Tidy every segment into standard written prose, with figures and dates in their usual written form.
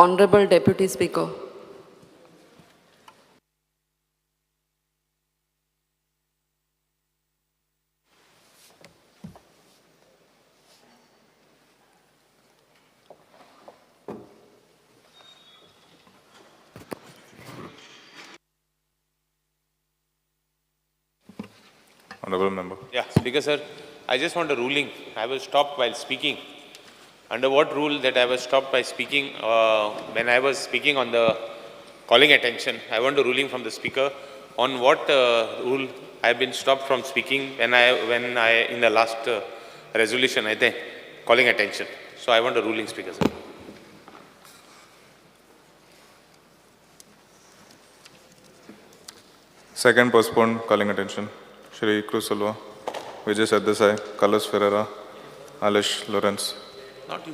Honorable Deputy Speaker. Honorable Member. Yeah, Speaker sir, I just want a ruling. I was stopped while speaking. Under what rule that I was stopped by speaking when I was speaking on the calling attention? I want a ruling from the Speaker on what rule I have been stopped from speaking when I in the last resolution, I think, calling attention. So I want a ruling, Speaker sir. Second postponed, calling attention. Shri Crusulva, Vijay Sardesai, Carlos Ferreira, Alish Lawrence. Not you.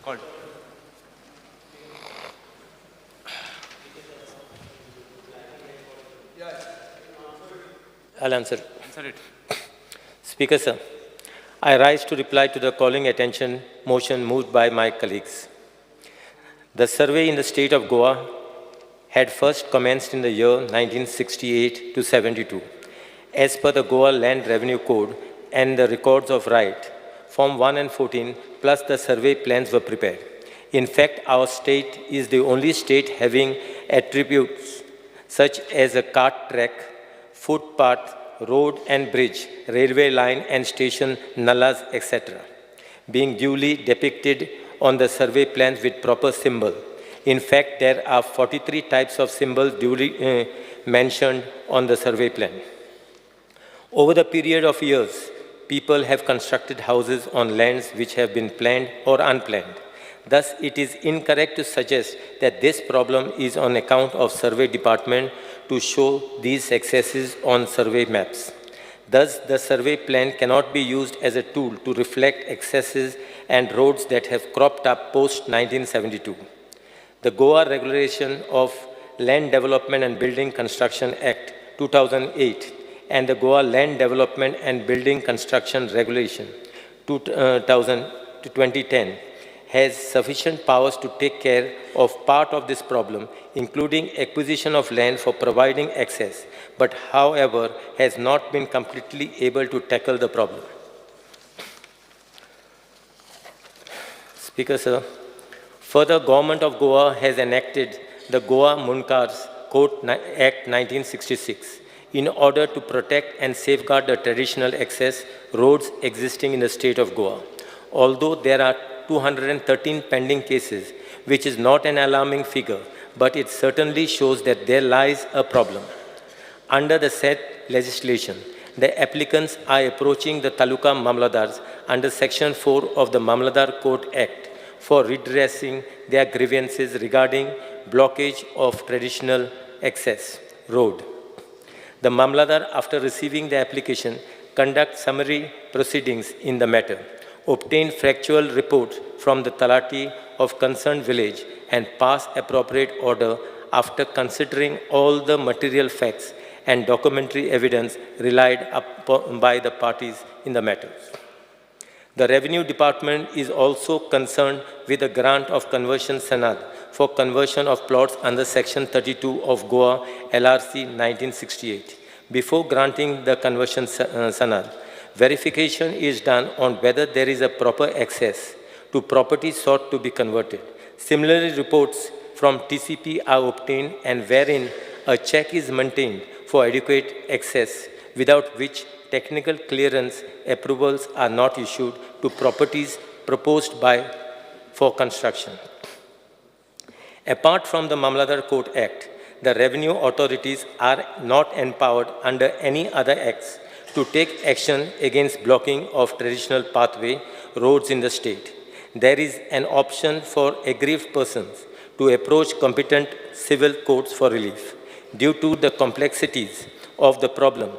Called. I'll answer. Answer it. Speaker sir, I rise to reply to the calling attention motion moved by my colleagues. The survey in the state of Goa had first commenced in the year 1968 to 72. As per the Goa Land Revenue Code and the records of right, Form 1 and 14 plus the survey plans were prepared. In fact, our state is the only state having attributes such as a cart track, footpath, road and bridge, railway line and station, nallas, etc., being duly depicted on the survey plans with proper symbol. In fact, there are 43 types of symbols duly mentioned on the survey plan. Over the period of years, people have constructed houses on lands which have been planned or unplanned. Thus, it is incorrect to suggest that this problem is on account of survey department to show these excesses on survey maps. Thus, the survey plan cannot be used as a tool to reflect excesses and roads that have cropped up post-1972. The Goa Regulation of Land Development and Building Construction Act 2008 and the Goa Land Development and Building Construction Regulation 2010 has sufficient powers to take care of part of this problem, including acquisition of land for providing access, but however has not been completely able to tackle the problem. Speaker sir, further, Government of Goa has enacted the Goa Munkars Court Act 1966 in order to protect and safeguard the traditional access roads existing in the state of Goa. Although there are 213 pending cases, which is not an alarming figure, but it certainly shows that there lies a problem. Under the said legislation, the applicants are approaching the Taluka Mamladars under Section 4 of the Mamladar Court Act for redressing their grievances regarding blockage of traditional access road. The Mamladar, after receiving the application, conduct summary proceedings in the matter, obtain factual reports from the Talati of concerned village, and pass appropriate order after considering all the material facts and documentary evidence relied upon by the parties in the matter. The Revenue Department is also concerned with the grant of conversion sanad for conversion of plots under Section 32 of Goa LRC 1968. Before granting the conversion sanad, verification is done on whether there is a proper access to property sought to be converted. Similarly, reports from TCP are obtained and wherein a check is maintained for adequate access, without which technical clearance approvals are not issued to properties proposed for construction. Apart from the Mamladar Court Act, the revenue authorities are not empowered under any other acts to take action against blocking of traditional pathway roads in the state. There is an option for aggrieved persons to approach competent civil courts for relief. Due to the complexities of the problem,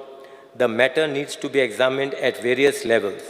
the matter needs to be examined at various levels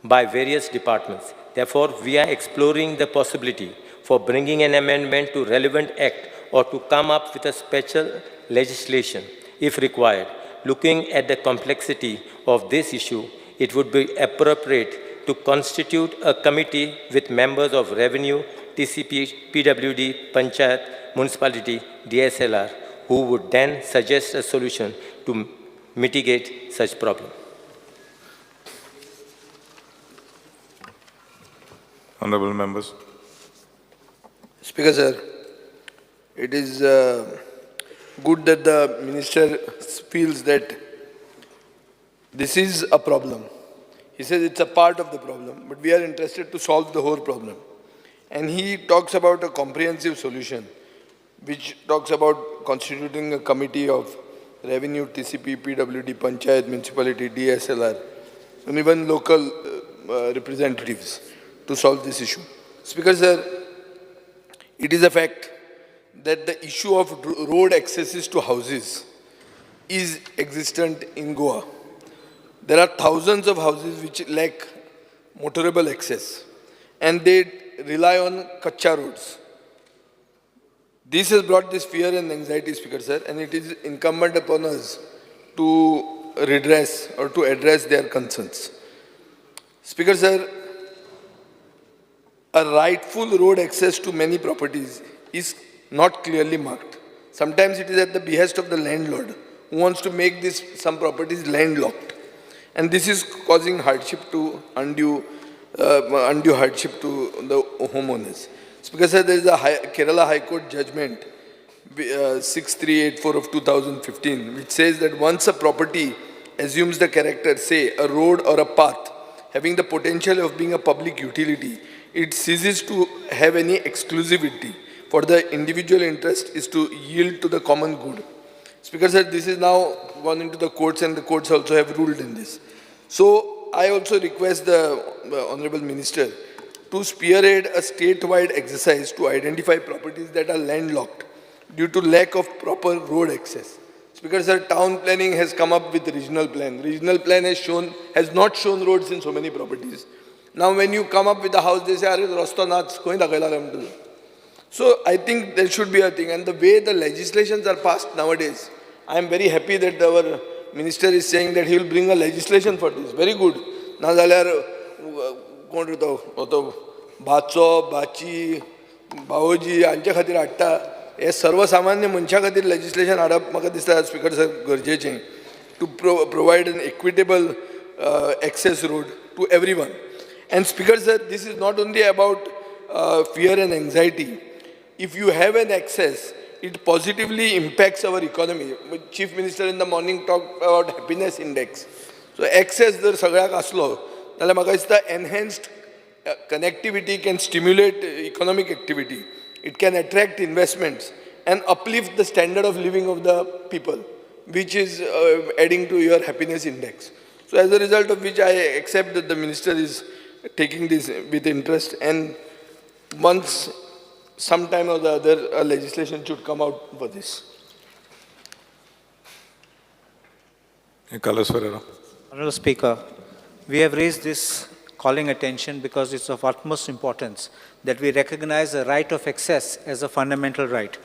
by various departments. Therefore, we are exploring the possibility for bringing an amendment to relevant act or to come up with a special legislation if required. Looking at the complexity of this issue, it would be appropriate to constitute a committee with members of Revenue, TCP, PWD, Panchayat, Municipality, DSLR, who would then suggest a solution to mitigate such problem. Honorable members. Speaker sir, it is good that the minister feels that this is a problem. He says it's a part of the problem, but we are interested to solve the whole problem. And he talks about a comprehensive solution, which talks about constituting a committee of revenue, TCP, PWD, Panchayat, municipality, DSLR, and even local representatives to solve this issue. Speaker sir, it is a fact that the issue of road accesses to houses is existent in Goa. There are thousands of houses which lack motorable access and they rely on kacha roads. This has brought this fear and anxiety, Speaker sir, and it is incumbent upon us to redress or to address their concerns. Speaker sir, a rightful road access to many properties is not clearly marked. Sometimes it is at the behest of the landlord who wants to make some properties landlocked. And this is causing hardship to undue hardship to the homeowners. Speaker sir, there is a Kerala High Court judgment 6384 of 2015 which says that once a property assumes the character, say a road or a path, having the potential of being a public utility, it ceases to have any exclusivity, for the individual interest is to yield to the common good. Speaker sir, this is now gone into the courts and the courts also have ruled in this. So I also request the Honorable Minister to spearhead a statewide exercise to identify properties that are landlocked due to lack of proper road access. Speaker sir, town planning has come up with regional plan. Regional plan has not shown roads in so many properties. Now when you come up with a house, they say, "Are rasta nath koi dakaila gamtu." So I think there should be a thing. And the way the legislations are passed nowadays, I am very happy that our minister is saying that he will bring a legislation for this. Very good. Na zalyar कोण तो भाचो, भाची, भावोजी हांचे खातीर हाडटा हे सर्वसामान्य मनशा खातीर legislation हाडप म्हाका दिसता स्पीकर सर गरजेचें to provide an equitable access road to everyone. And Speaker sir, this is not only about fear and anxiety. If you have an access, it positively impacts our economy. Chief Minister in the morning talked about happiness index. So access जर सगळ्याक आसलो जाल्यार म्हाका दिसता enhanced connectivity can stimulate economic activity. It can attract investments and uplift the standard of living of the people, which is adding to your happiness index. So as a result of which I accept that the minister is taking this with interest, and once sometime or the other a legislation should come out for this. Carlos Ferreira. Honourable Speaker, we have raised this calling attention because it's of utmost importance that we recognize the right of access as a fundamental right.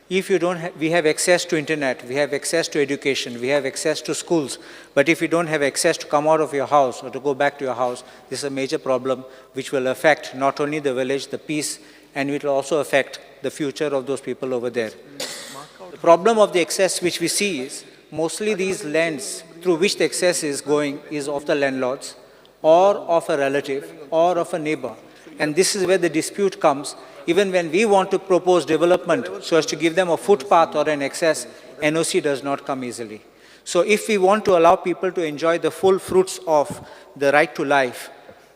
If you don't we have access to internet, we have access to education, we have access to schools, but if you don't have access to come out of your house or to go back to your house, this is a major problem which will affect not only the village, the peace, and it will also affect the future of those people over there. The problem of the access which we see is mostly these lands through which the access is going is of the landlords or of a relative or of a neighbor. And this is where the dispute comes. Even when we want to propose development so as to give them a footpath or an access, NOC does not come easily. So if we want to allow people to enjoy the full fruits of the right to life,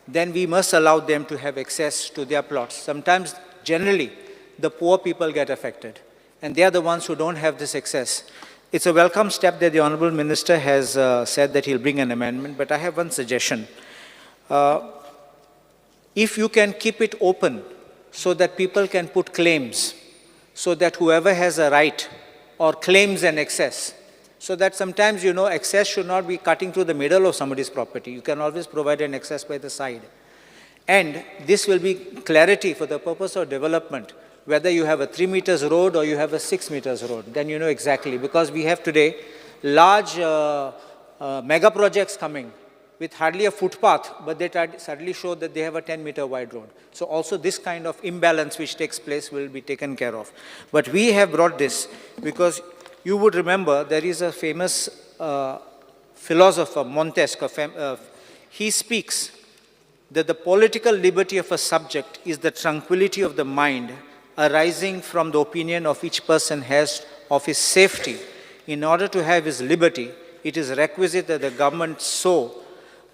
then we must allow them to have access to their plots. Sometimes, generally, the poor people get affected, and they are the ones who don't have this access. It's a welcome step that the Honourable Minister has said that he'll bring an amendment, but I have one suggestion. If you can keep it open so that people can put claims, so that whoever has a right or claims an access, so that sometimes, you know, access should not be cutting through the middle of somebody's property. You can always provide an access by the side. And this will be clarity for the purpose of development, whether you have a 3 meters road or you have a 6 meters road, then you know exactly. Because we have today large mega projects coming, with hardly a footpath, but they suddenly show that they have a 10-meter wide road. So also this kind of imbalance which takes place will be taken care of. But we have brought this because you would remember there is a famous philosopher, Montesquieu, he speaks that the political liberty of a subject is the tranquility of the mind arising from the opinion of each person has of his safety. In order to have his liberty, it is requisite that the government so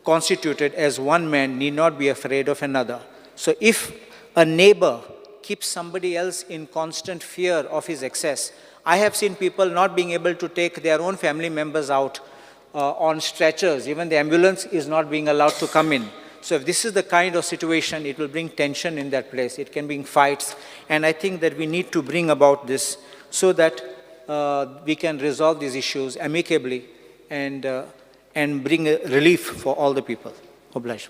constituted as one man need not be afraid of another. So if a neighbor keeps somebody else in constant fear of his excess, I have seen people not being able to take their own family members out on stretchers. Even the ambulance is not being allowed to come in. So if this is the kind of situation, it will bring tension in that place. It can bring fights. And I think that we need to bring about this so that we can resolve these issues amicably and bring a relief for all the people. Oblige.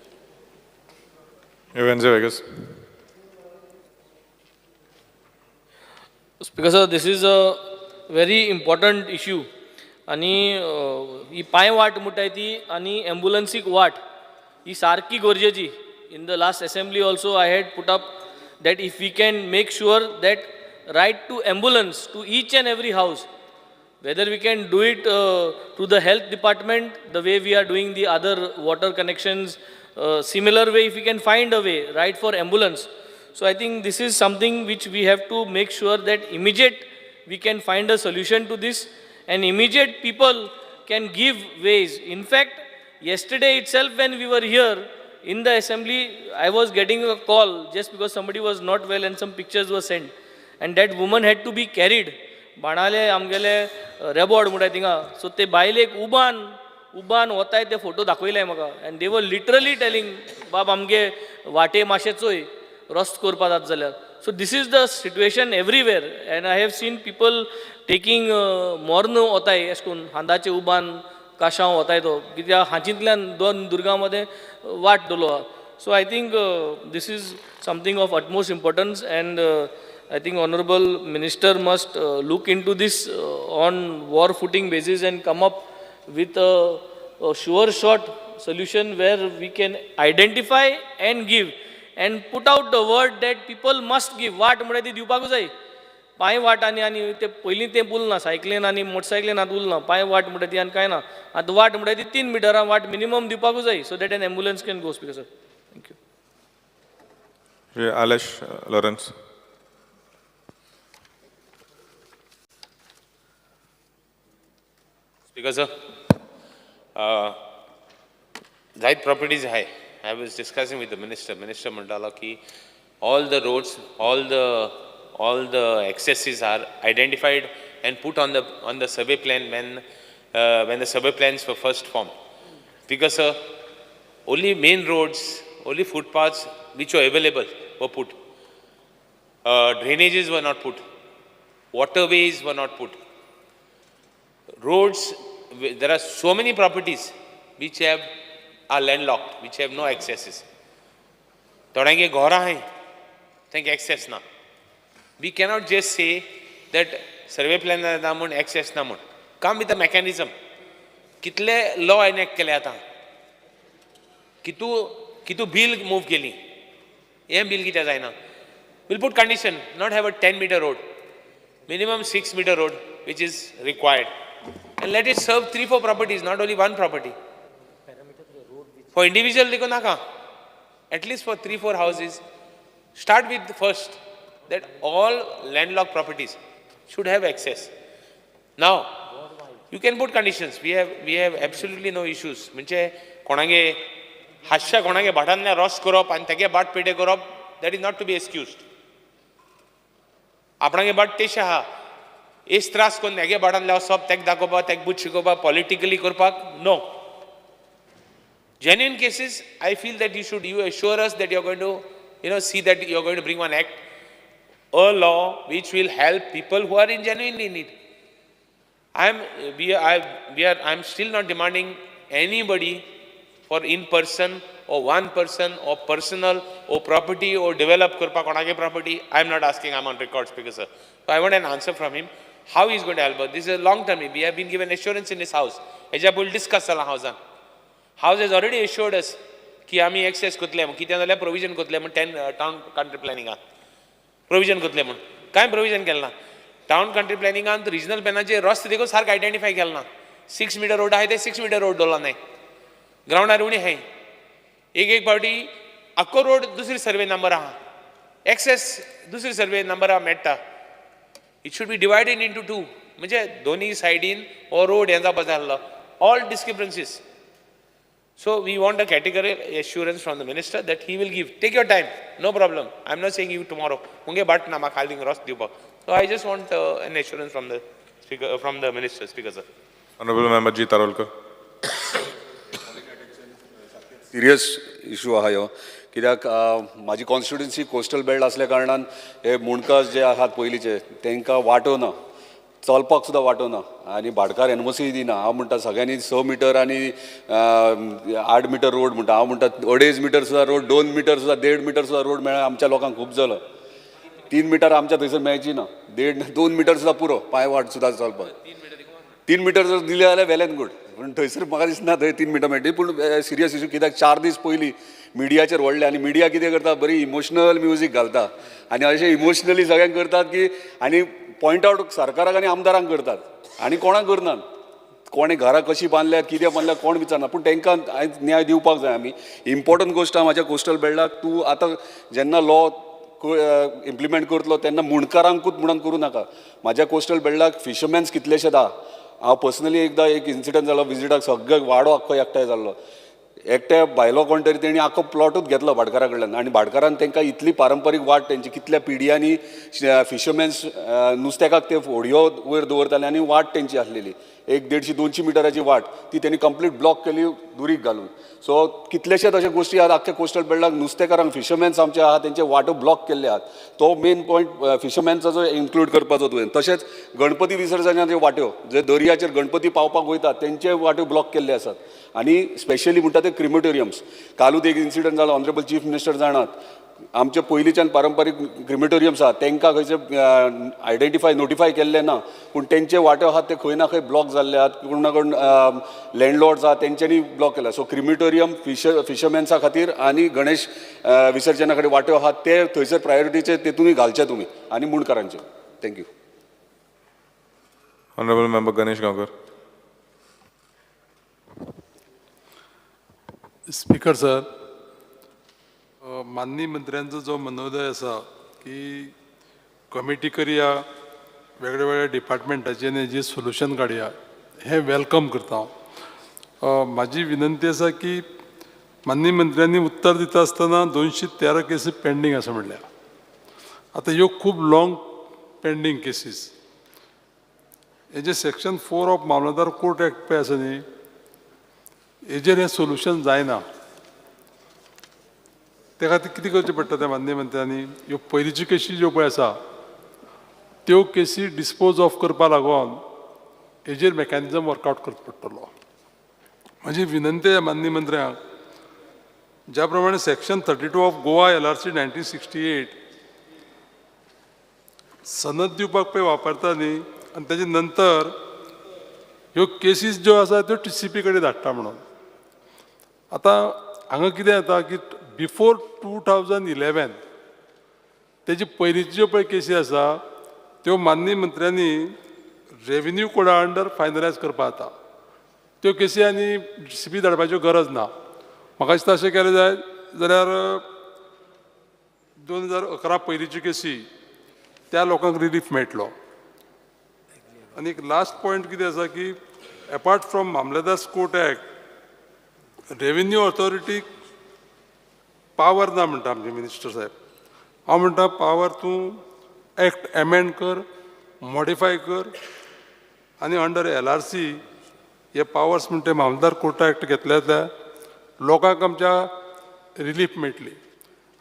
Evangelist Vegas. Speaker sir, this is a very important issue. आणि ही पांय वाट म्हणटाय ती आणि एम्बुलन्सीक वाट ही सारकी गरजेची. In the last assembly also I had put up that if we can make sure that right to ambulance to each and every house, whether we can do it to the health department the way we are doing the other water connections, similar way if we can find a way right for ambulance. So I think this is something which we have to make sure that immediate we can find a solution to this, and immediate people can give ways. In fact, yesterday itself when we were here in the assembly, I was getting a call just because somebody was not well and some pictures were sent. And that woman had to be carried. बाणाले आमगेले रेबॉर्ड म्हणटाय थिंगा. So ते बायलेक उबान वताय ते photo दाखयले म्हाका. And they were literally telling, बाब आमगे वाटे मातशे चोय, रस्त करपा जाता जाल्यार. So this is the situation everywhere. And I have seen people taking मोर्न वताय अशें करून हांदाचे उबान काशांव वताय तो. कित्याक हांचींतल्यान दोन दुर्गांमध्ये वाट दवरलो आहा. So I think this is something of utmost importance, and I think Honorable Minister must look into this on war footing basis and come up with a sure shot solution where we can identify and give and put out the word that people must give. वाट म्हणटा ती दिवपाकूच जाय. पांय वाट आनी ते पयलीं तें उरना, सायकलेन आनी मोटरसायकलेन आतां उरना. पांय वाट म्हणटा ती आनी कांय ना. आतां वाट म्हणटा ती 3 मिटरां वाट मिनिमम दिवपाकूच जाय, so that an ambulance can go. Speaker sir, thank you. Shri Alish Lawrence. Speaker sir, Zaid properties high. I was discussing with the minister. Minister Mandala ki all the roads, all the excesses are identified and put on the survey plan when the survey plans were first formed. Because sir, only main roads, only footpaths which were available were put. Drainages were not put. Waterways were not put. Roads, there are so many properties which are landlocked, which have no accesses. Thodange gora hai, think access na. We cannot just say that survey plan na mun, access na mun. Come with a mechanism. Kitle law enact kele ata. Kitu bill move keli. Em bill kita jaina. We'll put condition, not have a 10-meter road. Minimum 6-meter road, which is required. And let it serve 3-4 properties, not only one property. For individual, dekho na ka. At least for 3-4 houses. Start with the first, that all landlocked properties should have access. Now, you can put conditions. We have absolutely no issues. Minche konange hasha konange bhatanne ross korop and tege bat pete korop, that is not to be excused. आपणागे बाट तेशे आहा. S त्रास कोन्न हेगे बाटान लाव सब तेक दाखोवपा, तेक बूत शिकोवपा, politically करपाक, no. Genuine cases, I feel that you assure us that you're going to, see that you're going to bring one act, a law which will help people who are in genuinely need. I'm still not demanding anybody for in-person or one person or personal or property or develop kurpa konage property. I'm not asking, I'm on record, Speaker sir. So I want an answer from him. How he's going to help us. This is a long term. We have been given assurance in this house. Ejab will discuss ala house. House has already assured us की आमी access करतले म्हण कितें जाल्यार provision करतले म्हण town country प्लॅनिंगात provision करतले म्हण कांय प्रोविजन केलें ना टावन कंट्री प्लॅनिंगांत रिजनल प्लॅनाचे रस्ते देखून सारके आयडेंटिफाय केले ना 6 मीटर रोड आहे ते 6 मीटर रोड दवरला नाही ग्राउंडार उणी आहाय एक फावटी आख्खो रोड दुसरी सर्वे नंबर आहा एक्सेस दुसरी सर्वे नंबर मेळटा it should be divided into 2 म्हणजे दोन्ही सायडीन हो रोड हें जावपा जाय आसलो all डिस्क्रिपन्सीस So we want a categorical assurance from the minister that he will give. Take your time, no problem. I'm not saying you tomorrow. Munge bat na ma khalding rost diupa. So I just want an assurance from the speaker, from the minister, speaker sir. Honorable Member G. Tarolkar. Serious issue आहा ह्यो कित्याक म्हाजी constituency coastal belt असल्या कारणान हे मुणकास जे आहात पयलींचे तांकां वाटो ना चलपाक सुद्दां वाटो ना आनी भाटकार एनओसी दिना हांव म्हणटा सगळ्यांनी 6 मीटर आनी 8 मीटर रोड म्हणटा हांव म्हणटा 2.5 मीटर सुद्दां रोड 2 मीटर सुद्दां 1.5 मीटर सुद्दां रोड मेळ्ळा आमच्या लोकांक खूब जालो 3 मीटर आमच्या थंयसर मेळची ना 2 मीटर सुद्दां पुरो पांय वाट सुद्दां चलपाक 3 मीटर जर दिले जाल्यार वेल एंड गूड पूण थंयसर म्हाका दिसना थंय 3 मीटर मेळटली पूण सिरियस इशू कित्याक 4 दीस पयलीं मिडियाचेर व्हडले आनी मिडिया कितें करता बरी इमोशनल म्युजीक घालता आनी अशें इमोशनली सगळ्यांक करतात की आनी पॉयंट आवट सरकाराक आनी आमदारांक करतात आनी कोणाक करनात कोणे घरां कशीं बांदल्यात कितें बांदल्यात कोण विचारना पूण तांकां आयज न्याय दिवपाक जाय आमी इम्पॉर्टंट गोश्ट आहा म्हाज्या कोस्टल बेल्टाक तूं आतां जेन्ना लॉ इम्प्लिमेंट करतलो तेन्ना मुणकारांकूच म्हणून करूं नाका म्हाज्या कोस्टल बेल्टाक फिशरमॅन्स कितलेशेच आहा हांव पर्सनली एकदां एक इन्सिडंट जालो विजिटाक सगळो वाडो आख्खो एकठांय जाल्लो एकट्या भायलो कोण तरी तेणी आख्खो प्लॉटूच घेतलो भाटकारा कडल्यान आनी भाटकारान तांकां इतली पारंपारीक वाट तेंची कितल्या पिडयांनी फिशरमॅन्स नुस्तेकाक ते व्हडयो वयर दवरताले आनी वाट तेंची आसलेली 150-200 मिटराची वाट ती तेणी कंप्लीट ब्लॉक केली दुरीक घालून सो कितलेशेच अशे गोश्टी आहात आख्ख्या कोस्टल बेल्टाक नुस्तेकारांक फिशरमॅन्स आमचे आहात तेंचे वाटो ब्लॉक केल्ले आहात तो मेन पॉयंट फिशरमॅन्साचो इन्क्लूड करपाचो तुवें तशेंच गणपती विसर्जनाच्यो वाट्यो जे दर्याचेर गणपती पावपाक वयतात तेंचे वाट्यो ब्लॉक केल्ले आसात आनी स्पेशली म्हणटा ते क्रिमेटोरियम्स कालूच एक इन्सिडंट जालो ऑनरेबल चीफ मिनिस्टर जाणात आमचे पयलींच्यान पारंपारीक क्रिमेटोरियम्स आहात तांकां खंयचे नोटिफाय केल्ले ना पूण तेंचे वाट्यो आहात ते खंय ना खंय ब्लॉक जाल्ले आहात कोण ना कोण लँडलॉर्ड्स आहात तेंच्यांनी ब्लॉक केला सो क्रिमेटोरियम फिशरमॅन्सा खातीर आनी गणेश विसर्जना कडेन वाट्यो आहात ते थंयसर प्रायोरिटीचे तेतूनय घालचे तुमी आनी मुणकारांचे thank you Honorable Member Ganesh Gaonkar. Speaker sir माननीय मंत्र्यांचो जो मनोदय आसा की कमिटी करया वेगळ्या वेगळ्या डिपार्टमेंटाचे हेजे सोल्युशन काडया हें वेलकम करता हांव म्हाजी विनंती आसा की माननीय मंत्र्यांनी उत्तर दिता आसतना 213 केसी पेंडींग आसा म्हणल्या आतां ह्यो खूब लॉंग पेंडींग केसीस हेजे section 4 of mamlatdar court act पळय आसा न्ही हेजेर हें सोल्युशन जायना त्या खातीर कितें करचें पडटा त्या माननीय मंत्र्यांनी ह्यो पयलींच्यो केसी ज्यो पळय आसा त्यो केसी डिस्पोज ऑफ करपा लागून हेजेर मेकॅनिझम वर्कआवट करचो पडटलो म्हाजी विनंती आहे माननीय मंत्र्यांक ज्या प्रमाणे सेक्शन 32 ऑफ गोवा LRC 1968 सनद दिवपाक पळय वापरता न्ही आनी तेजे नंतर ह्यो केसीस ज्यो आसा त्यो TCP कडेन धाडटा म्हणून आतां हांगा कितें जाता की बिफोर 2011 तेजी पयलींच्यो ज्यो पळय केसी आसा त्यो माननीय मंत्र्यांनी रेव्हेन्यू कोडा अंडर फायनलायज करपा जाता त्यो केसी आनी TCP धाडपाची गरज ना म्हाका दिसता अशें केलें जाय जाल्यार 2011 पयलींच्यो केसी त्या लोकांक रिलीफ मेळटलो आनी एक लास्ट पॉयंट कितें आसा की apart from Mamlatdars court act revenue ऑथॉरिटीक पावर ना म्हणटा आमचे मिनिस्टर साहेब हांव म्हणटा पावर तूं एक्ट एमेंड कर मॉडिफाय कर आनी अंडर LRC हे पावर्स म्हणटा मामलेदार कोर्टा एक्ट घेतले जाल्यार लोकांक आमच्या रिलीफ मेळटली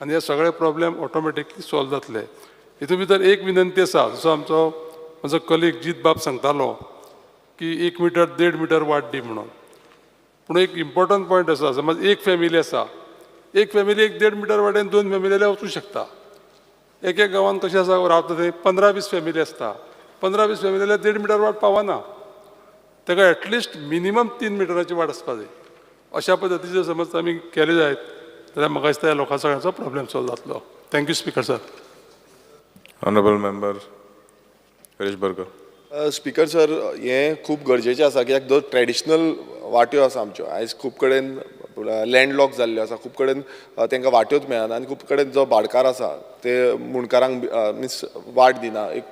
आनी हे सगळे प्रॉब्लेम ऑटोमॅटिकली सॉल्व जातले हितून भितर एक विनंती आसा जसो आमचो म्हजो कलीग जीत बाब सांगतालो की 1 मीटर 1.5 मीटर वाट दी म्हणून पूण एक इम्पॉर्टंट पॉयंट आसा समज एक फॅमिली आसा एक फॅमिली 1.5 मीटर वाटेन 2 फॅमिली जाल्यार वचूं शकता एक गांवांत कशें आसा रावता थंय 15-20 फॅमिली आसता 15-20 फॅमिली जाल्यार 1.5 मीटर वाट पावना ताका एटलिस्ट मिनिमम 3 मिटराची वाट आसपा जाय अशा पद्दतीचे समज आमी केले जायत जाल्यार म्हाका दिसता ह्या लोकां सगळ्यांचो प्रॉब्लेम सॉल्व जातलो. Thank you speaker sir. Honorable member Harish Bargar. Speaker sir, हें खूब गरजेचें आसा कित्याक जो ट्रेडिशनल वाट्यो आसा आमच्यो आयज खूब कडेन लँडलॉक जाल्ल्यो आसा, खूब कडेन तांकां वाट्योच मेळना आनी खूब कडेन जो भाटकार आसा ते मुणकारांक मिन्स वाट दिना. एक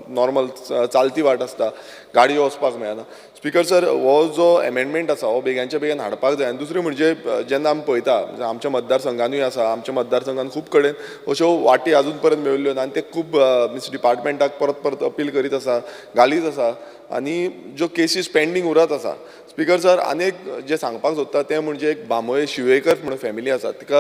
नॉर्मल चालती वाट आसता, गाडयो वचपाक मेळना. स्पीकर सर, हो जो एमेंडमेंट आसा हो बेगांच्या बेगीन हाडपाक जाय. आनी दुसरें म्हणजे जेन्ना आमी पळयता आमच्या मतदारसंघानूय आसा, आमच्या मतदारसंघान खूब कडेन अश्यो वाटी आजून पर्यंत मेळिल्ल्यो ना आनी ते खूब मिन्स डिपार्टमेंटाक परत परत अपील करीत आसा, घालीत आसा आनी ज्यो केसीस पेंडींग उरत आसा. स्पीकर सर, आनीक जे सांगपाक सोदता तें म्हणजे एक बामोये शिवेकर म्हणून फॅमिली आसा, तिका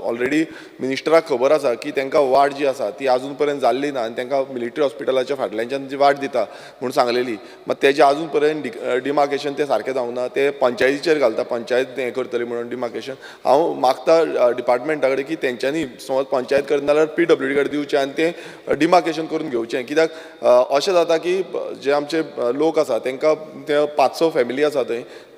ऑलरेडी मिनिस्टराक खबर आसा की तांकां वाट जी आसा ती आजून पर्यंत जाल्ली ना आनी तांकां मिलिटरी हॉस्पिटलाच्या फाटल्यानच्यान जी वाट दिता म्हणून सांगलेली. मात तेजें आजून पर्यंत डिमार्केशन तें सारकें जावंक ना. ते पंचायतीचेर घालता, पंचायत हें करतली म्हणून डिमार्केशन. हांव मागता डिपार्टमेंटा कडेन की तेंच्यांनी समज पंचायत करना जाल्यार PWD कडेन दिवचें आनी तें डिमार्केशन करून घेवचें. कित्याक अशें जाता की जे आमचे लोक आसा तांकां ते 500 फॅमिली आसा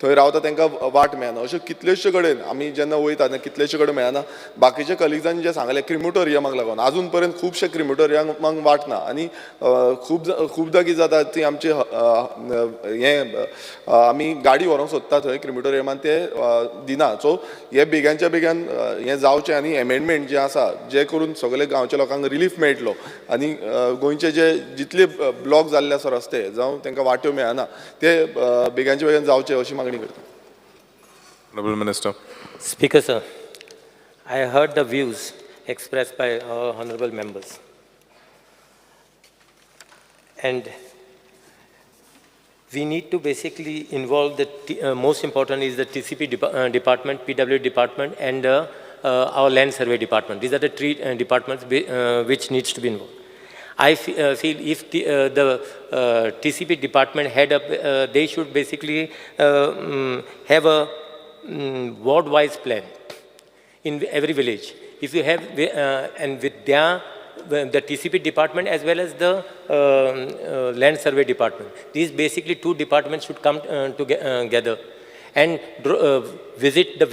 थंय रावता तांकां वाट मेळना. अश्यो कितलेशे कडेन आमी जेन्ना वयता तेन्ना कितलेशे कडेन मेळना. बाकीच्या कलिग्जांनी जें सांगलें क्रिमिटोरियमाक लागून आजून पर्यंत खुबशे क्रिमिटोरियमाक वाट ना आनी खुबदां कितें जाता ती आमची हें आमी गाडी व्हरोंक सोदता थंय क्रिमिटोरियमान ते दिना. सो हे बेगांच्या बेगान हें जावचें आनी एमेंडमेंट जें आसा जें करून सगळे गांवच्या लोकांक रिलीफ मेळटलो आनी गोंयचे जे जितले ब्लॉक जाल्ले आसा रस्ते जावं तांकां वाट्यो मेळना ते बेगांच्या बेगान जावचे अशी मागणी करता. Honorable Minister. Speaker, sir, I heard the views expressed by our honorable members. And we need to basically involve the most important is the TCP department, PW department, and our land survey department. These are the three departments which needs to be involved. I feel if the TCP department head up, they should basically have a ward-wise plan in every village. If you have, and with the TCP department as well as the land survey department, these basically two departments should come together and visit the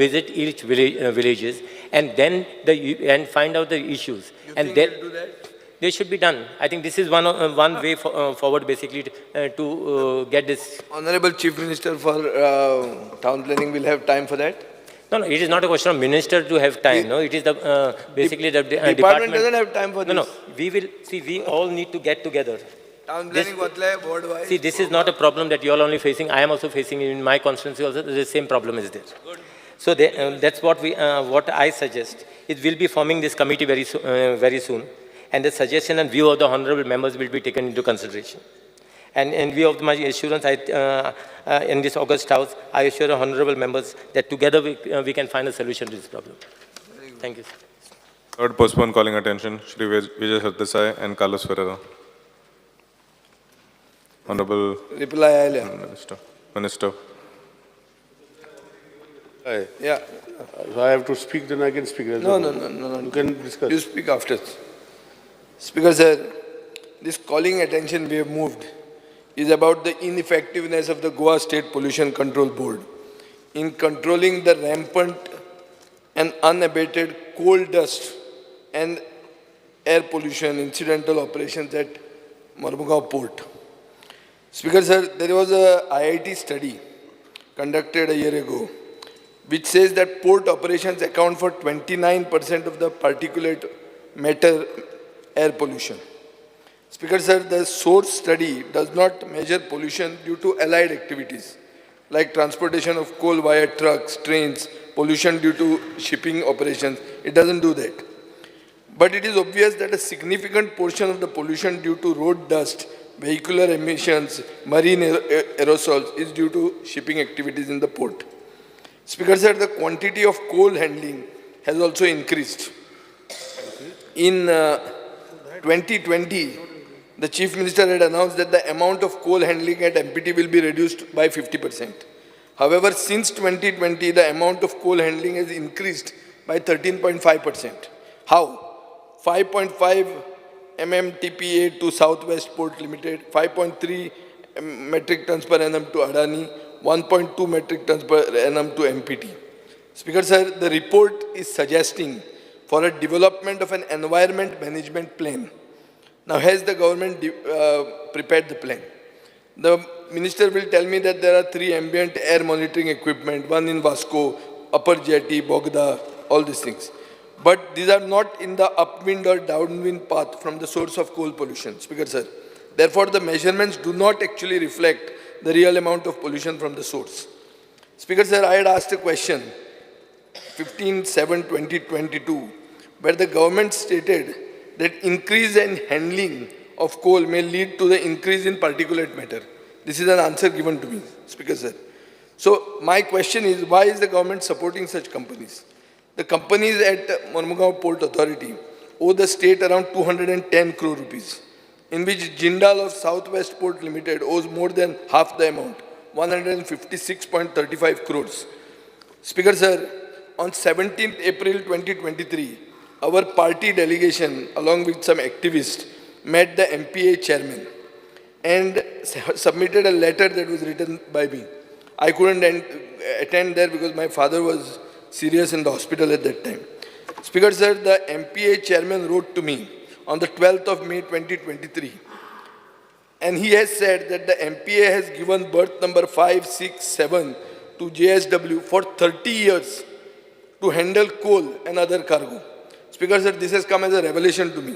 visit each villages and then and find out the issues. And then do that? They should be done. I think this is one way forward basically to get this. Honorable Chief Minister for Town Planning will have time for that? No, it is not a question of minister to have time. No, it is the basically the Department doesn't have time for this. No, we will see. We all need to get together. Town planning board wise. See, this is not a problem that you all only facing. I am also facing in my constituency. Also, the same problem is there. Good. So that's what I suggest. It will be forming this committee very soon, and the suggestion and view of the honourable members will be taken into consideration. And in view of my assurance, in this August House, I assure the honourable members that together we can find a solution to this problem. Thank you. Third postpone calling attention, Shri Vijay Sardesai and Carlos Ferreira. Honorable Reply आयल्या. Minister. Hi. Yeah. So I have to speak, then I can speak. No. You can discuss. You speak after. Speaker sir, this calling attention we have moved is about the ineffectiveness of the Goa State Pollution Control Board in controlling the rampant and unabated coal dust and air pollution incidental operations at Mormugao Port. Speaker sir, there was a IIT study conducted a year ago which says that port operations account for 29% of the particulate matter air pollution. Speaker sir, the source study does not measure pollution due to allied activities like transportation of coal via trucks, trains, pollution due to shipping operations. It doesn't do that. But it is obvious that a significant portion of the pollution due to road dust, vehicular emissions, marine aerosols is due to shipping activities in the port. Speaker sir, the quantity of coal handling has also increased. In 2020, the Chief Minister had announced that the amount of coal handling at MPT will be reduced by 50%. However, since 2020, the amount of coal handling has increased by 13.5%. How? 5.5 MMTPA to Southwest Port Limited, 5.3 metric tons per annum to Adani, 1.2 metric tons per annum to MPT. Speaker sir, the report is suggesting for a development of an environment management plan. Now, has the government prepared the plan? The minister will tell me that there are 3 ambient air monitoring equipment, one in Vasco, Upper Jetty, Bogda, all these things. But these are not in the upwind or downwind path from the source of coal pollution, Speaker sir. Therefore, the measurements do not actually reflect the real amount of pollution from the source. Speaker sir, I had asked a question, 15/7/2022, where the government stated that increase in handling of coal may lead to the increase in particulate matter. This is an answer given to me, Speaker sir. So my question is, why is the government supporting such companies? The companies at Mormugao Port Authority owe the state around 210 crore rupees, in which Jindal of Southwest Port Limited owes more than half the amount, 156.35 crores. Speaker sir, on 17th April 2023, our party delegation, along with some activists, met the MPA chairman and submitted a letter that was written by me. I couldn't attend there because my father was serious in the hospital at that time. Speaker sir, the MPA chairman wrote to me on the 12th of May 2023, and he has said that the MPA has given berth number 5, 6, 7 to JSW for 30 years to handle coal and other cargo. Speaker sir, this has come as a revelation to me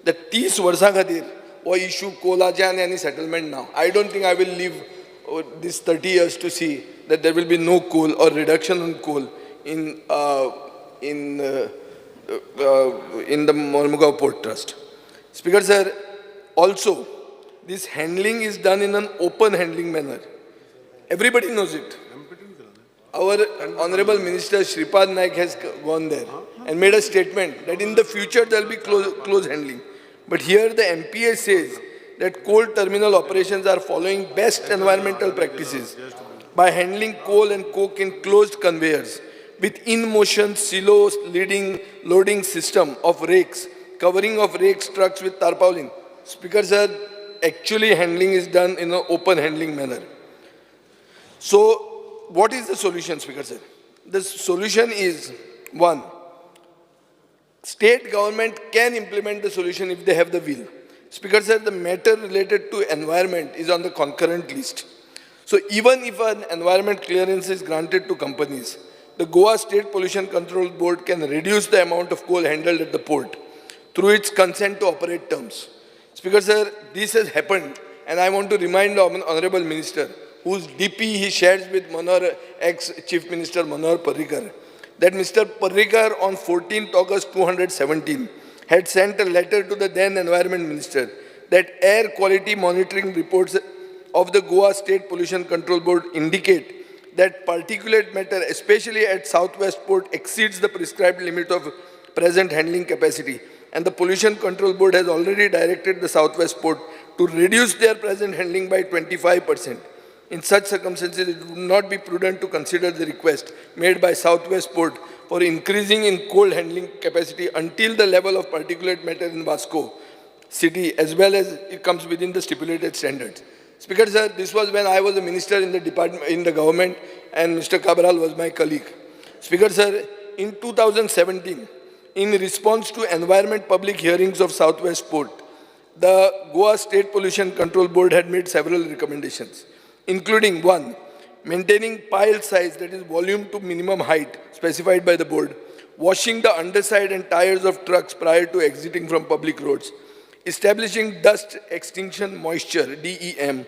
that 30 वर्सां खातीर हो issue कोलाचे आनी any settlement now. I don't think I will live this 30 years to see that there will be no coal or reduction in coal in the Mormugao Port Trust. Speaker sir, also this handling is done in an open handling manner. Everybody knows it. Our Honorable Minister Shripad Naik has gone there and made a statement that in the future there will be close handling. But here the MPA says that coal terminal operations are following best environmental practices by handling coal and coke in closed conveyors with in-motion silos loading system of rakes, covering of rakes trucks with tarpaulin. Speaker sir, actually handling is done in an open handling manner. So, what is the solution, Speaker sir? The solution is, 1, state government can implement the solution if they have the will. Speaker sir, the matter related to environment is on the concurrent list. So even if an environment clearance is granted to companies, the Goa State Pollution Control Board can reduce the amount of coal handled at the port through its consent to operate terms. Speaker sir, this has happened, and I want to remind the Honorable Minister, whose DP he shares with ex-Chief Minister Manohar Parrikar, that Mr. Parrikar on 14th August 2017 had sent a letter to the then Environment Minister that air quality monitoring reports of the Goa State Pollution Control Board indicate that particulate matter, especially at Southwest Port, exceeds the prescribed limit of present handling capacity. And the Pollution Control Board has already directed the Southwest Port to reduce their present handling by 25%. In such circumstances, it would not be prudent to consider the request made by Southwest Port for increasing in coal handling capacity until the level of particulate matter in Vasco city, as well as it comes within the stipulated standards. Speaker sir, this was when I was a minister in the department, in the government, and Mr. Cabral was my colleague. Speaker sir, in 2017, in response to environment public hearings of Southwest Port, the Goa State Pollution Control Board had made several recommendations, including 1, maintaining pile size, that is volume to minimum height specified by the board, washing the underside and tires of trucks prior to exiting from public roads, establishing dust extinction moisture, DEM,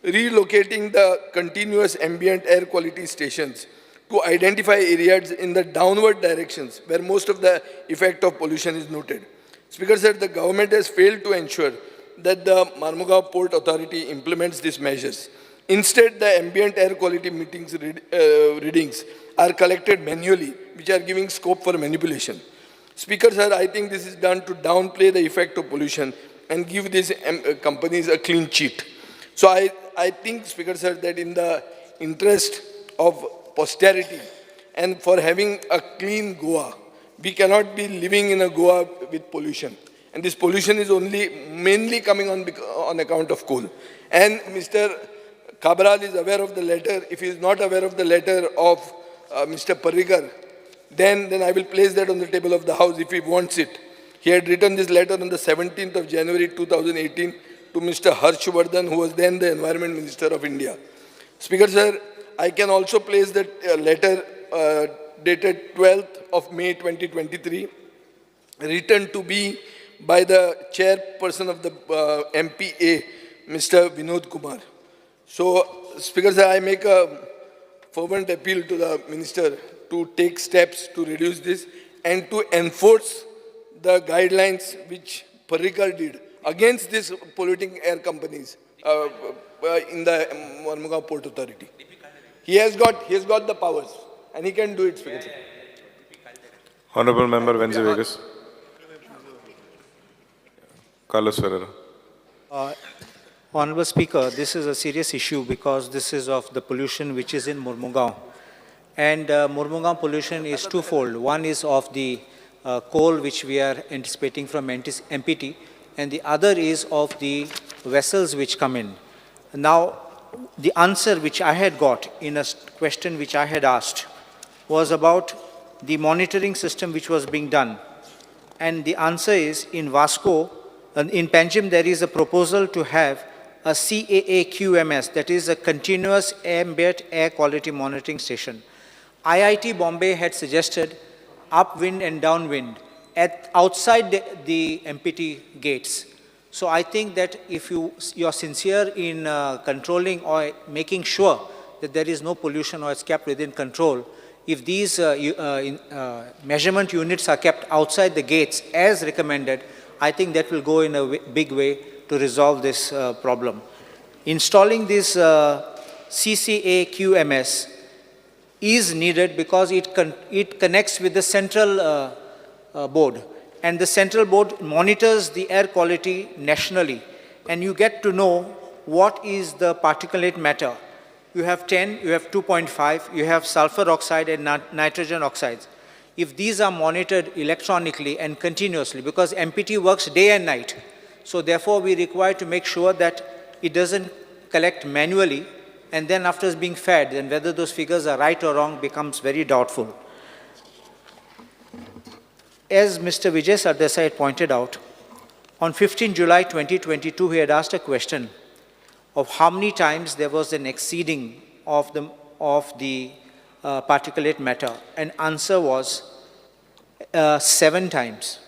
relocating the continuous ambient air quality stations to identify areas in the downward directions where most of the effect of pollution is noted. Speaker said the government has failed to ensure that the Mormugao Port Authority implements these measures. Instead, the ambient air quality readings are collected manually, which are giving scope for manipulation. Speaker sir, I think this is done to downplay the effect of pollution and give these companies a clean cheat. So I think, Speaker sir, that in the interest of posterity and for having a clean Goa, we cannot be living in a Goa with pollution. And this pollution is only mainly coming on account of coal. And Mr. Kabral is aware of the letter. If he is not aware of the letter of Mr. Parrikar, then I will place that on the table of the House if he wants it. He had written this letter on the 17th of January 2018 to Mr. Harshvardhan, who was then the Environment Minister of India. Speaker sir, I can also place that letter dated 12th of May 2023, written to be by the chairperson of the MPA, Mr. Vinod Kumar. So, Speaker sir, I make a fervent appeal to the minister to take steps to reduce this and to enforce the guidelines which Parrikar did against these polluting air companies in the Mormugao Port Authority. He has got the powers and he can do it, Speaker sir. Honorable Member Venzi Vegas. Carlos Ferreira. Honorable Speaker, this is a serious issue because this is of the pollution which is in Mormugao. And Mormugao pollution is twofold. One is of the coal which we are anticipating from MPT, and the other is of the vessels which come in. Now, the answer which I had got in a question which I had asked was about the monitoring system which was being done. And the answer is, in Vasco, in Panjim, there is a proposal to have a CAA-QMS, that is a continuous ambient air quality monitoring station. IIT Bombay had suggested upwind and downwind outside the MPT gates. So I think that if you are sincere in controlling or making sure that there is no pollution or it's kept within control, if these measurement units are kept outside the gates as recommended, I think that will go in a big way to resolve this problem. Installing this CCA QMS is needed because it connects with the central board, and the central board monitors the air quality nationally, and you get to know what is the particulate matter. You have 10, you have 2.5, you have sulfur oxide and nitrogen oxides. If these are monitored electronically and continuously, because MPT works day and night, so therefore we require to make sure that it doesn't collect manually, and then after it's being fed, then whether those figures are right or wrong becomes very doubtful. As Mr. Vijay Sardesai had pointed out, on 15 July 2022, he had asked a question of how many times there was an exceeding of the particulate matter, and answer was 7 times.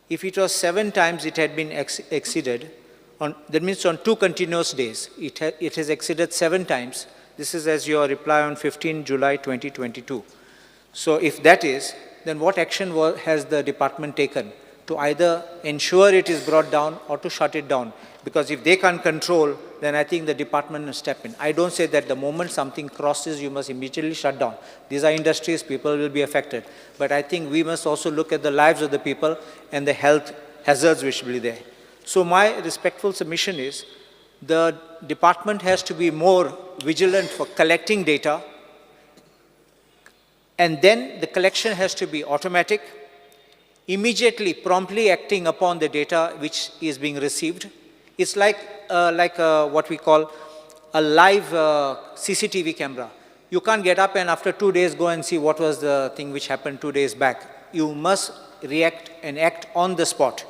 If it was 7 times it had been exceeded, that means on 2 continuous days, it has exceeded 7 times. This is as your reply on 15 July 2022. So if that is, then what action has the department taken to either ensure it is brought down or to shut it down? Because if they can't control, then I think the department will step in. I don't say that the moment something crosses, you must immediately shut down. These are industries, people will be affected. But I think we must also look at the lives of the people and the health hazards which will be there. So my respectful submission is, the department has to be more vigilant for collecting data, and then the collection has to be automatic, immediately, promptly acting upon the data which is being received. It's like what we call a live CCTV camera. You can't get up and after 2 days go and see what was the thing which happened 2 days back. You must react and act on the spot.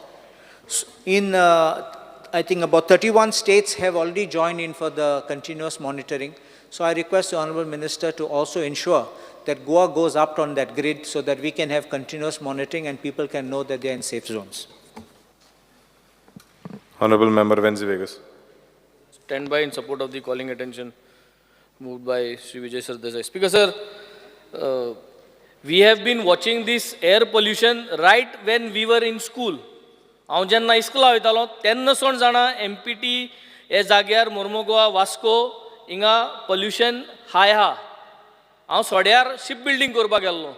In, I think about 31 states have already joined in for the continuous monitoring. So I request the Honourable Minister to also ensure that Goa goes up on that grid so that we can have continuous monitoring and people can know that they are in safe zones. Honorable Member Venzi Vegas. Stand by in support of the calling attention moved by Sri Vijay Sardesai. Speaker sir, we have been watching this air pollution right when we were in school. हांव जेन्ना इस्कुला वयतालो तेन्ना सोण जाणा MPT हे जाग्यार मोर्मुगांव वास्को हिंगा pollution हाय हा. हांव सोड्यार शिप बिल्डिंग करपाक गेल्लो.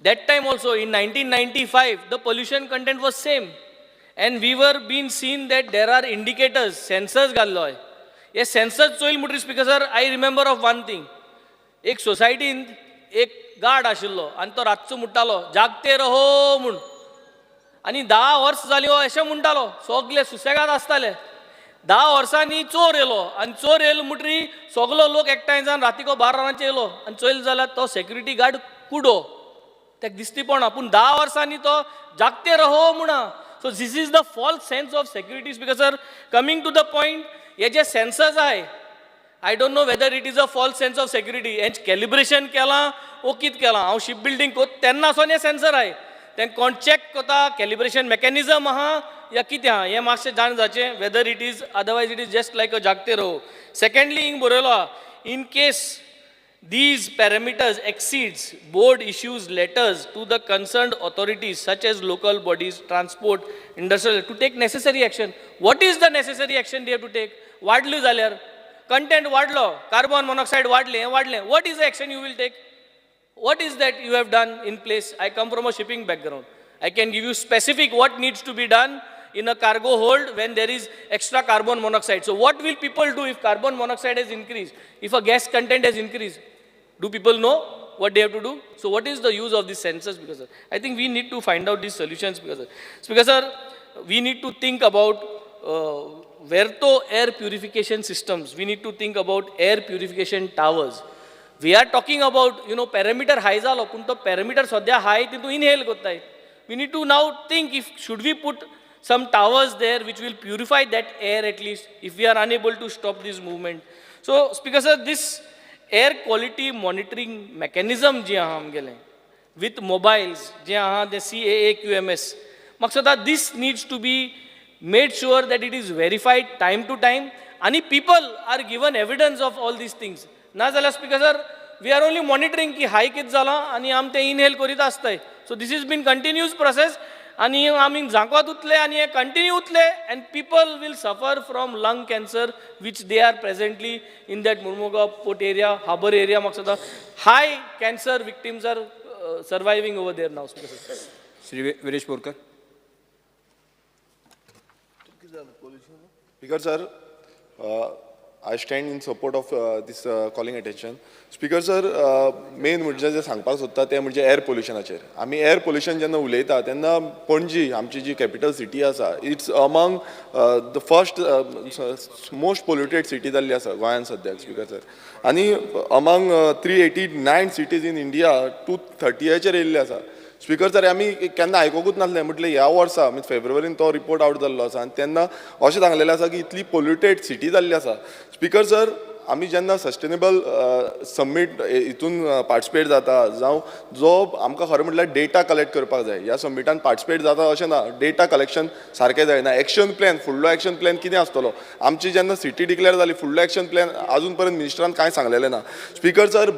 That time also in 1995 the pollution content was same, and we were being seen that there are indicators, sensors घाल्लोय. हे sensors चोयल म्हणटरी speaker sir, I remember of one thing. एक सोसायटीन एक गार्ड आशिल्लो आनी तो रातचो म्हणटालो जागते रहो म्हूण. आनी 10 वर्स जालीं हो अशें म्हणटालो, सगळे सुसेगाद आसताले. 10 वर्सांनी चोर येलो आनी चोर येयलो म्हणटरी सगलो लोक एकठांय जावन रातीको 12 वरांचेर येयलो आनी चोयलो जाल्यार तो सेक्युरिटी गार्ड कुडो ताका दिसती पडना पूण 10 वर्सांनी तो जागते रहो म्हणा. So this is the false sense of security speaker. Coming to the point, हे जे सेन्सर्स आहे I don't know whether it is a false sense of security. हेंच कॅलिब्रेशन केलां ओ कितें केलां. हांव शिप बिल्डींग कोत तेन्नासून हे सेन्सर आहे. तें कोण चॅक कोता, कॅलिब्रेशन मेकॅनिझम आहा या कितें आहा हें मातशें जाण जावचें. Whether it is otherwise it is just like a जागते रहो. सेकंडली हिंग बरयलो आहा, in case these parameters exceeds, board issues letters to the concerned authorities such as local bodies, transport, industrial to take necessary action. What is the necessary action they have to take? वाढली जाल्यार content वाढलो, carbon monoxide वाढले, what is the action you will take? What is that you have done in place? I come from a shipping background. I can give you specific what needs to be done in a cargo hold when there is extra carbon monoxide. So what will people do if carbon monoxide has increased? If a gas content has increased? Do people know what they have to do? So what is the use of these sensors? Because I think we need to find out these solutions. Because we need to think about Verto air purification systems. We need to think about air purification towers. We are talking about, parameter high zalo, पण तो parameter सध्या high तितू inhale कोत्ताय. We need to now think if should we put some towers there which will purify that air at least if we are unable to stop this movement. So, Speaker sir, this air quality monitoring mechanism जे आहा आमगेले with mobiles जे आहा the CAAQMS मकसदा this needs to be made sure that it is verified time to time and people are given evidence of all these things. ना जाल्यार Speaker sir, we are only monitoring की high कित जाला आणि आम ते inhale करीत आसताय. So this has been continuous process आणि आमी झांकवात उतले आणि हे continue उतले and people will suffer from lung cancer which they are presently in that Murmuga port area, harbor area. मकसदा high cancer victims are surviving over there now. Shri Viresh Borkar. Speaker sir, I stand in support of this calling attention. Speaker sir, main म्हणजे जे सांगपाक सोदता ते म्हणजे air पोल्युशनाचेर. आमी air pollution जेन्ना उलयता तेन्ना पणजी आमची जी कॅपिटल सिटी आसा it's among the first most polluted city जाल्ली आसा गोंयांत सद्याक. स्पिकर सर, आनी अमंग 389 सिटीज इन इंडिया 230चेर येयल्ली आसा. स्पिकर सर, आमी केन्ना आयकोंकूच नासलें. म्हटलें ह्या वर्सा फेब्रुवारीन तो रिपोर्ट आवट जाल्लो आसा आनी तेन्ना अशें सांगलेलें आसा की इतली पोल्युटेड सिटी जाल्ली आसा. स्पिकर सर, आमी जेन्ना सस्टेनेबल समीट हितून पार्टिसिपेट जाता जावं जो आमकां खरें म्हटल्यार डेटा कलेक्ट करपाक जाय, ह्या समिटान पार्टिसिपेट जाता अशें ना, डेटा कलेक्शन सारकें जायना. एक्शन प्लॅन, फुडलो एक्शन प्लॅन कितें आसतलो. आमची जेन्ना सिटी डिक्लेअर जाली फुडलो एक्शन प्लॅन आजून पर्यंत मिनिस्टरान कांय सांगलेलें ना. स्पिकर सर,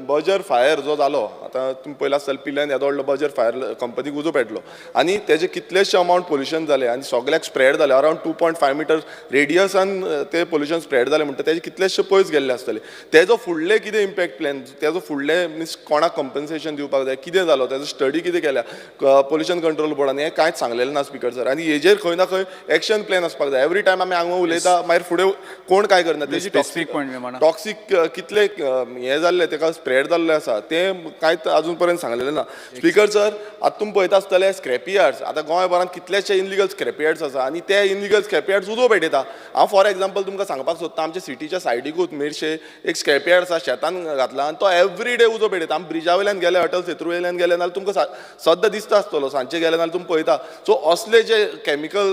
बजर फायर जो जालो, आतां तुमी पयला आसतलें पिल्यान येदो व्हडलो बजर फायर कंपनीक उजो पेटलो आनी तेजे कितलेशे अमावंट पोल्युशन जालें आनी सगळ्याक स्प्रेड जालें. अरावंड 2.5 मीटर रेडियसान ते पोल्युशन स्प्रेड जालें म्हणटा तेजे कितलेशे पयस गेल्ले आसतले. तेजो फुडले कितें इम्पॅक्ट प्लॅन, तेजो फुडले मिन्स कोणाक कंपन्सेशन दिवपाक जाय, कितें जालो, तेजो स्टडी कितें केल्या पोल्युशन कंट्रोल बोर्डान, हें कांयच सांगलेलें ना. स्पिकर सर, आनी हेजेर खंय ना खंय एक्शन प्लॅन आसपाक जाय. एवरी टायम आमी हांगा उलयता मागीर फुडें कोण काय करना. तेजी टॉक्सीक कितले हें जाल्ले, तेका स्प्रेड जाल्ले आसा तें कांयच आजून पर्यंत सांगलेलें ना. स्पिकर सर, आतां तुमी पळयता आसतले स्क्रॅपी यार्ड्स, आतां गोंयभरांत कितलेशे इनलिगल स्क्रॅपी यार्ड्स आसा आनी ते इनलिगल स्क्रॅपी यार्ड्स उजो पेटयता. हांव फॉर एग्जाम्पल तुमकां सांगपाक सोदता, आमच्या सिटीच्या सायडीकूच मेरशे एक स्क्रॅप यार्ड आसा, शेतान घातला आनी तो एवरी डे उजो पेटयता. आमी ब्रिजा वयल्यान गेले, अटल सेतू वयल्यान गेले नाल्यार तुमकां सद्दां दिसता आसतलो, सांजचे गेले नाल्यार तुमी पळयता. सो असले जे कॅमिकल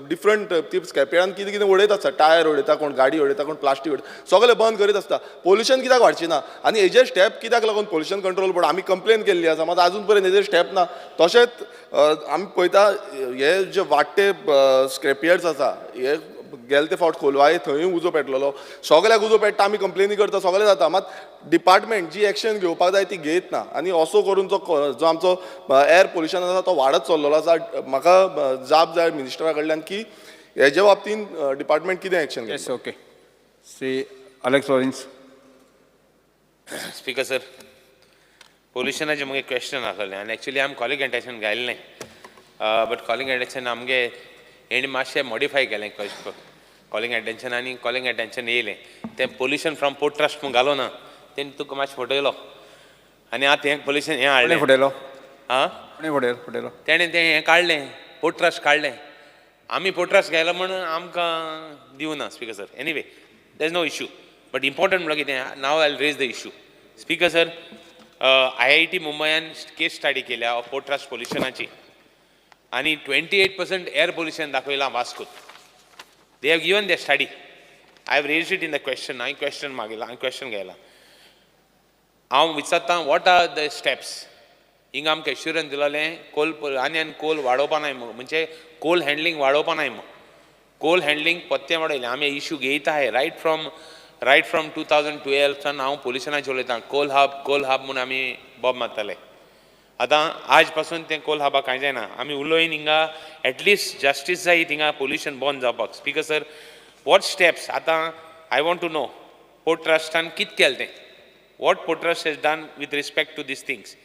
डिफरंट ती स्क्रॅप यार्डान कितें कितें उडयता आसता, टायर उडयता, कोण गाडी उडयता, कोण प्लास्टीक उडयता, सगळें बंद करीत आसता. पोल्युशन कित्याक वाडची ना आनी हेजेर स्टेप कित्याक लागून पोल्युशन कंट्रोल बोर्ड आमी कंप्लेन केल्ली आसा, मात आजून पर्यंत हेजेर स्टेप ना. तशेंच आमी पळयता हे जे वाडटे स्क्रॅप यार्ड्स आसा, हे गेले ते फावट खोलवाय थंय उजो पेटलेलो, सगळ्याक उजो पेट्टा, आमी कंप्लेनी करता, सगळें जाता, मात डिपार्टमेंट जी एक्शन घेवपाक जाय ती घेयत ना. आनी असो करून जो आमचो एअर पोल्युशन आसा तो वाडत चल्लेलो आसा. म्हाका जाप जाय मिनिस्टरा कडल्यान की हेजे बाबतीन डिपार्टमेंट कितें एक्शन घेतलें. Okay. Shri Alex Lawrence. Speaker sir, पोल्युशनाचें मुगे क्वेश्चन आसलें आनी एक्चुली आमी कॉलिंग अटेंशन घायलें, बट कॉलिंग अटेंशन आमगे हेणी मातशें मॉडिफाय केलें कॉलिंग अटेंशन आनी कॉलिंग अटेंशन येयलें तें पोल्युशन फ्रॉम पोर्ट ट्रस्ट म्हूण घालो ना, तेणी तुका मातशें फटयलो आनी आतां हें पोल्युशन हें हाडलें. फुडेलो आं फुडेलो तेणें तें हें काडलें, पोर्ट ट्रस्ट काडलें आमी पोट्रास घायला म्हणून आमकां दिवना speaker sir. Anyway there is no issue. But important म्हणल्यार कितें, now I raise the issue. Speaker sir, IIT मुंबयान केस स्टडी केल्या पोर्ट पोल्युशनाची आणि 28% एअर पोल्युशन दाखयलां वास्कोत. They have given the study. I have raised it in the question. हांवें question मागिलां, हांवें क्वेश्चन घायलां. हांव विचारतां वॉट आर द स्टेप्स. हिंगा आमकां एश्युरन्स दिलोलें कोल आनी कोल वाडोवपा नाय म्हणजे कोल हँडलिंग वाडोवपा नाय मग. कोल हँडलिंग पत्ते वाडयलें. आमी इश्यू घेयता आहे रायट फ्रॉम 2012सान हांव पोल्युशनाचेर उलयतां. कोल हब म्हूण आमी बॉब मारताले. आतां आज पासून तें कोल हबा कांय जायना. आमी उलोवन हिंगा एटलिस्ट जस्टीस जाय थिंगा पोल्युशन बंद जावपाक. स्पीकर सर, वॉट स्टेप्स आतां I want to know port ट्रस्टान कितें केलें तें. What port trust has done with respect to this things.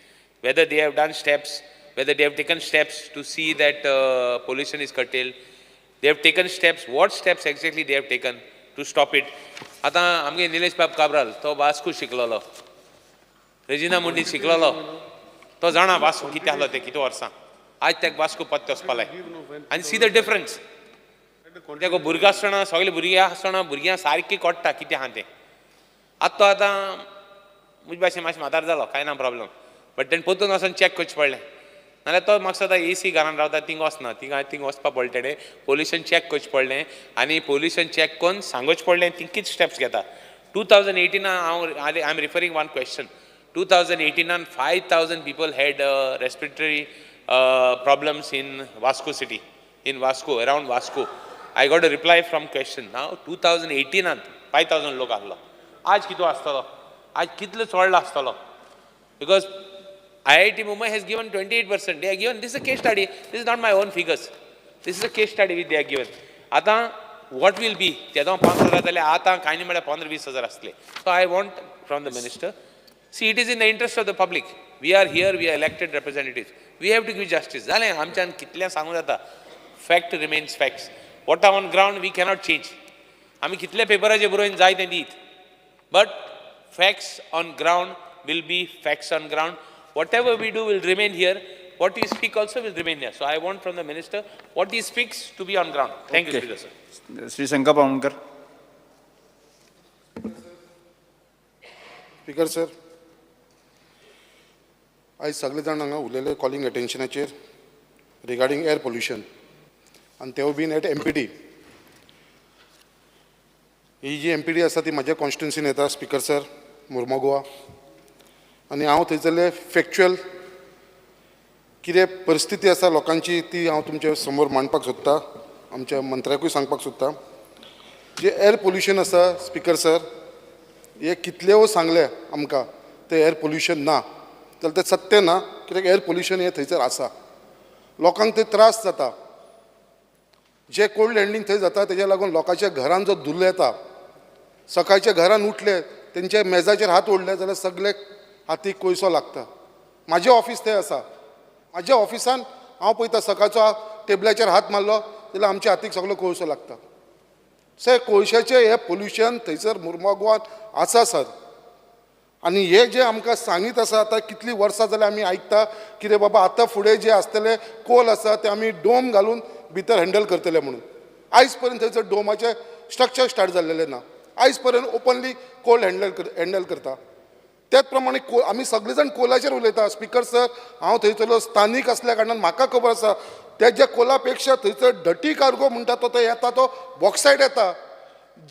whether they have done steps, whether they have taken steps to see that pollution is curtailed. They have taken steps. What steps exactly they have taken to stop it? आता आमगे निलेश बाब काब्राल तो Vasco शिकलोलो. Regina मुंडी शिकलोलो. तो जाणा वास्को कितें आहलो तें कितें वर्सां. आज तेका वास्को पत्ते वचपालाय. आनी सी द डिफरन्स. तेका भुरगीं आसतना सगळे भुरगीं आसतना भुरग्यां सारकी कोट्टा कितें आहा तें. आतां म्हजे भाशेन मातशें म्हातार जालो कांय ना प्रॉब्लम. बट तेणें पोतून वचून चॅक करचें पडलें. नाल्यार तो म्हाका सदां AC घरान रावता थिंग वचना. थिंग वचपा पडलें तेणें. पोल्युशन चॅक करचें पडलें आनी पोल्युशन चॅक करून सांगचें पडलें थिंग कितें स्टेप्स घेता. 2018 I am referring one question. 2018 5,000 people had respiratory problems in Vasco city, in Vasco, around Vasco. I got a reply from question. Now 2018 5,000 लोक आहलो. आज कितलो आसतलो. आज कितलो चोडलो आसतलो. Because IIT Mumbai has given 28%. They are given, this is a case study. This is not my own figures. This is a case study which they are given. आता what will be? तेदो 5,000 जाले आता कांय नाही म्हळ्यार 15-20,000 आसले. So I want from the minister, see it is in the interest of the public. We are here, we are elected representatives. We have to give justice. जालें आमच्यान कितल्या सांगूं जाता. Fact remains facts. What are on ground we cannot change. आमी कितल्या पेपराचेर बरोवन जाय तें दीत. But facts on ground will be facts on ground. Whatever we do will remain here. What we speak also will remain here. So I want from the minister what he speaks to be on ground. Thank you, Speaker, sir. Sri Shankar Pawankar. Speaker sir, आज सगळे जाण हांगा उलयले calling अटेन्शनाचेर regarding air pollution आनी तेवूय बीन एट MPD. ही जी MPD आसा ती म्हाज्या कॉन्स्टिट्युन्सीन येता स्पीकर सर, मुर्मगांव. आनी हांव थंयसरले फॅक्च्युअल कितें परिस्थिती आसा लोकांची ती हांव तुमच्या समोर मांडपाक सोदतां. आमच्या मंत्र्याकूय सांगपाक सोदतां. जे एअर पोल्युशन आसा स्पीकर सर, हे कितलें सांगले आमकां तें एअर पोल्युशन ना जाल्यार तें सत्य ना. कित्याक एअर पोल्युशन हें थंयसर आसा. लोकांक ते त्रास जाता. जे कोल्ड हँडलिंग थंय जाता तेज्या लागून लोकांच्या घरान जो धुल्लो येता. सकाळच्या घरान उठले तेंच्या मेजाचेर हात ओडले जाल्यार सगळे हातीक कोयसो लागता. म्हाजें ऑफिस थंय आसा. म्हाज्या ऑफिसान हांव पळयता सकाळचो टेबलाचेर हात मारलो जाल्यार आमच्या हातीक सगळो कोळसो लागता. सर कोळशाचें हें पोल्युशन थंयसर मुर्मगांवांत आसा सर. आनी हे जे आमकां सांगीत आसा आतां कितलीं वर्सां जाल्यार आमी आयकता कितें बाबा आतां फुडें जे आसतले कोल आसा ते आमी डोम घालून भितर हँडल करतले म्हणून. आयज पर्यंत थंयसर डोमाचें स्ट्रक्चर स्टार्ट जाल्लेलें ना. आयज पर्यंत ओपनली कोल हँडल करता. त्याच प्रमाणे आमी सगळे जाण कोलाचेर उलयता स्पीकर सर. हांव थंयसरलो स्थानीक असल्या कारणान म्हाका खबर आसा त्या कोला पेक्षा थंयसर डटी कार्गो म्हणटा तो येता तो बॉक्सायड येता,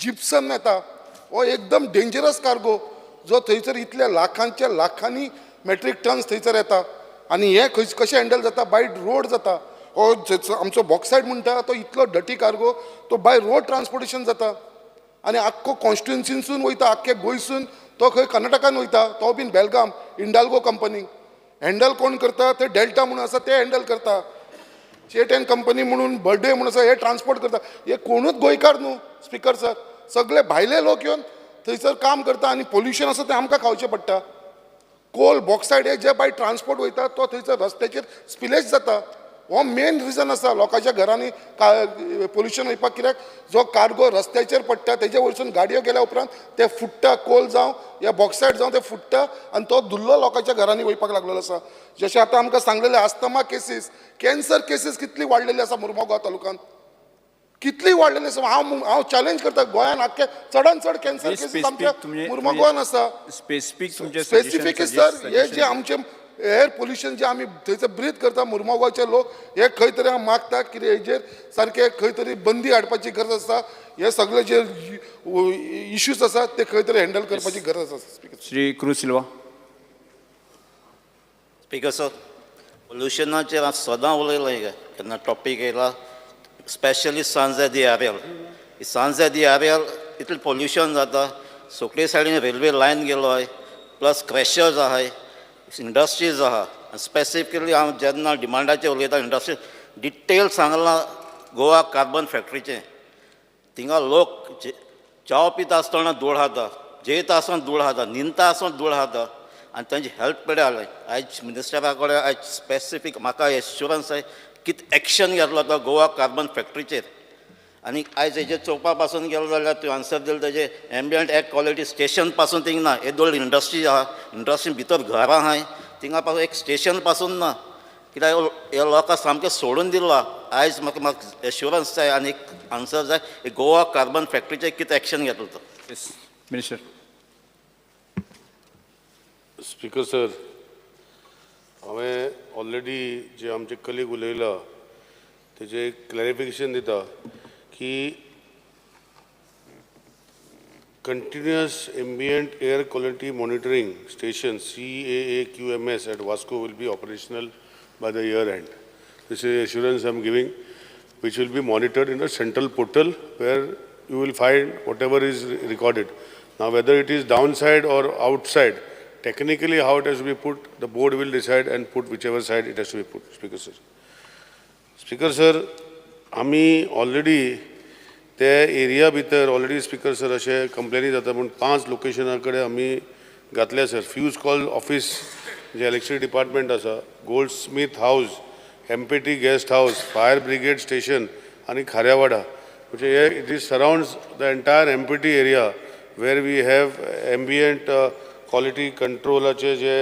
जिप्सम येता. हो एकदम डेंजरस कार्गो जो थंयसर इतल्या लाखांच्या लाखांनी मेट्रीक टन्स थंयसर येता. आनी हे कशें हँडल जाता बाय रोड जाता. हो आमचो बॉक्सायड म्हणटा तो इतलो डटी कार्गो तो बाय रोड ट्रान्सपोर्टेशन जाता. आनी आख्खो कॉन्स्टिट्युन्सीसून वयता, आख्खे गोंयसून तो खंय कर्नाटकान वयता. तो बीन बेलगाम इंडाल्गो कंपनी हँडल कोण करता ते डेल्टा म्हणून आसा ते हँडल करता. चेटन कंपनी म्हणून बर्थडे म्हणून आसा हे ट्रान्सपोर्ट करता. हे कोणूच गोंयकार न्हू स्पीकर सर. सगळे भायले लोक येवन थंयसर काम करता आनी पोल्युशन आसा तें आमकां खावचें पडटा. कोल बॉक्सायड हे जे बाय ट्रान्सपोर्ट वयता तो थंयसर रस्त्याचेर स्पिलेज जाता. हो मेन रिजन आसा लोकांच्या घरांनी पोल्युशन वयपाक. कित्याक जो कार्गो रस्त्याचेर पडटा तेजे वयरसून गाडयो गेल्या उपरांत ते फुट्टा कोल जावं या बॉक्सायड जावं ते फुट्टा आनी तो धुल्लो लोकांच्या घरांनी वयपाक लागलेलो आसा. जशें आतां आमकां सांगलेलें आस्थमा केसीस, कॅन्सर केसीस कितली वाडलेली आसा मुर्मगांव तालुक्यांत. कितली वाडलेली आसा हांव चॅलेंज करता गोंयान आख्खे चडांत चड कॅन्सर केसीस आमच्या मुर्मगांवान आसा स्पेसिफीक सर हे जे आमचे एअर पोल्युशन जे आमी थंयसर ब्रीथ करता मुर्मगांवचे लोक हे खंय तरी हांव मागता कितें हेजेर सारकें खंय तरी बंदी हाडपाची गरज आसा हे सगळे जे इश्यूज आसा ते खंय तरी हँडल करपाची गरज आसा स्पीकर श्री क्रूज सिल्वा स्पीकर सर पोल्युशनाचेर हांव सदां उलयलें केन्ना टॉपीक येयला स्पेशली सांजे एरियल सांजे एरियल इतलें पोल्युशन जाता सगळे सायडीन रेल्वे लायन गेलोय प्लस क्रॅशर्स आहाय इंडस्ट्रीज आहा स्पेसिफिकली हांव जेन्ना डिमांडाचेर उलयता इंडस्ट्री डिटेल सांगलां गोवा कार्बन फॅक्टरीचें थिंगा लोक च्या पिता आसतना धूळ खाता जेयता आसतना धूळ खाता न्हिदता आसतना धूळ खाता आनी तांची हेल्थ पिड्डे जालें आयज मिनिस्टरा कडेन आयज स्पेसिफीक म्हाका एश्युरन्स जाय कितें एक्शन घेतलो तो गोवा कार्बन फॅक्टरीचेर आनी आयज हेजेर चोवपा पासून गेलो जाल्यार तूं आन्सर दिलो तेजें एम्बियंट एर क्वॉलिटी स्टेशन पासून थिंग ना हे दोन इंडस्ट्री आहा इंडस्ट्री भितर घरां आहाय थिंगा पासून एक स्टेशन पासून ना कित्याक हे लोकांक सामकें सोडून दिला आयज म्हाका एश्युरन्स जाय आनी एक आन्सर जाय गोवा कार्बन फॅक्टरीचेर कितें एक्शन घेतलो तो मिनिस्टर स्पीकर सर हांवें ऑलरेडी जे आमचे कलीग उलयला तेजें एक क्लॅरिफिकेशन दिता की continuous ambient air quality monitoring station CAAQMS at Vasco will be operational by the year end. This is assurance I'm giving, which will be monitored in a central portal where you will find whatever is recorded. Now, whether it is downside or outside, technically how it has to be put, the board will decide and put whichever side it has to be put. Speaker sir. Speaker sir, आमी already ते area भितर already speaker sir अशें कंप्लेनी जाता पूण 5 लोकेशना कडेन आमी घातल्या सर फ्यूज कॉल ऑफिस जे इलेक्ट्रिसिटी डिपार्टमेंट आसा Goldsmith house MPT guest house fire brigade station आनी खाऱ्यावाडा म्हणजे हे it is surrounds the entire MPT area where we have ambient quality कंट्रोलाचे जे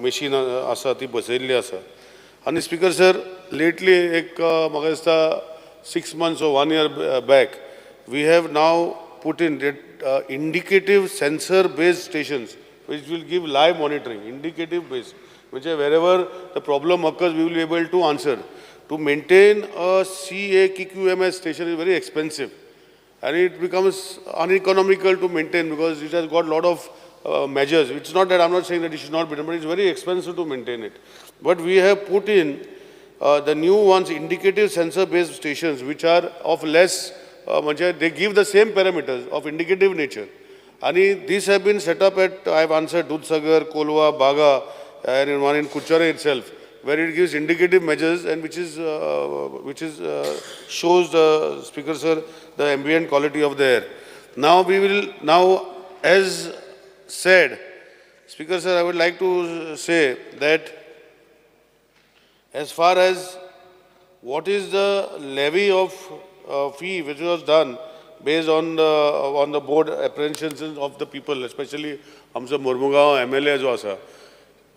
मशीन आसा ती बसयल्ली आसा आनी स्पीकर सर लेटली एक म्हाका दिसता 6 months or 1 year back, we have now put in indicative sensor-based stations which will give live monitoring, indicative-based, which wherever the problem occurs, we will be able to answer. To maintain a CAQMS station is very expensive and it becomes uneconomical to maintain because it has got a lot of measures. It's not that I'm not saying that it should not be done, but it's very expensive to maintain it. But we have put in the new ones, indicative sensor-based stations, which are of less, they give the same parameters of indicative nature. And these have been set up at, I have answered Dudhsagar, Kolwa, Baga, and one in Kuchare itself, where it gives indicative measures and which shows the Speaker sir the ambient quality of the air. Now we will, as said, Speaker sir, I would like to say that as far as what is the levy of fee which was done based on the board apprehensions of the people, especially Amsa Murmugao MLA jo asa.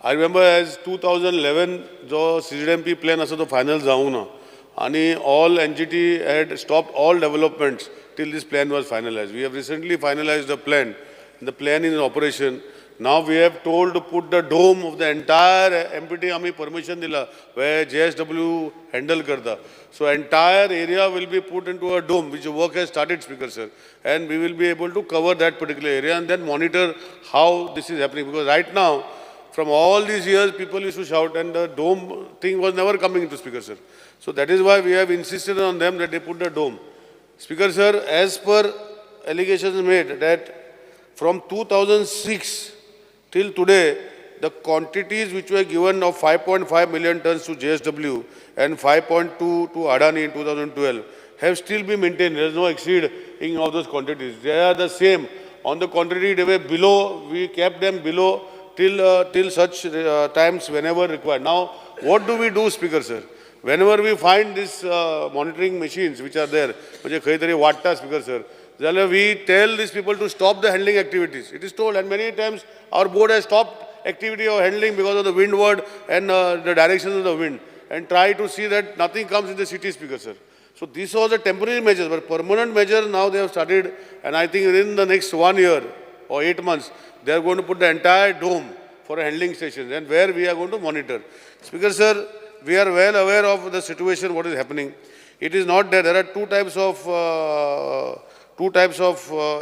I remember as 2011 jo CZMP plan asa to final zauna and all NGT had stopped all developments till this plan was finalized. We have recently finalized the plan. The plan is in operation. Now we have told to put the dome of the entire MPT आमी permission dila where JSW handle karta. So entire area will be put into a dome which work has started, Speaker sir, and we will be able to cover that particular area and then monitor how this is happening because right now from all these years people used to shout and the dome thing was never coming into, Speaker sir. So that is why we have insisted on them that they put the dome. Speaker sir, as per allegations made that from 2006 till today, the quantities which were given of 5.5 million tons to JSW and 5.2 to Adani in 2012 have still been maintained. There is no exceeding of those quantities. They are the same. On the contrary, they were below. We kept them below till such times whenever required. Now, what do we do, Speaker sir? Whenever we find these monitoring machines which are there, Speaker sir, we tell these people to stop the handling activities. It is told, and many times our board has stopped activity of handling because of the windward and the directions of the wind, and try to see that nothing comes in the city, Speaker sir. So this was a temporary measure, but permanent measure now they have started, and I think within the next 1 year or 8 months, they are going to put the entire dome for a handling station, and where we are going to monitor. Speaker sir, we are well aware of the situation, what is happening. It is not that there are two types of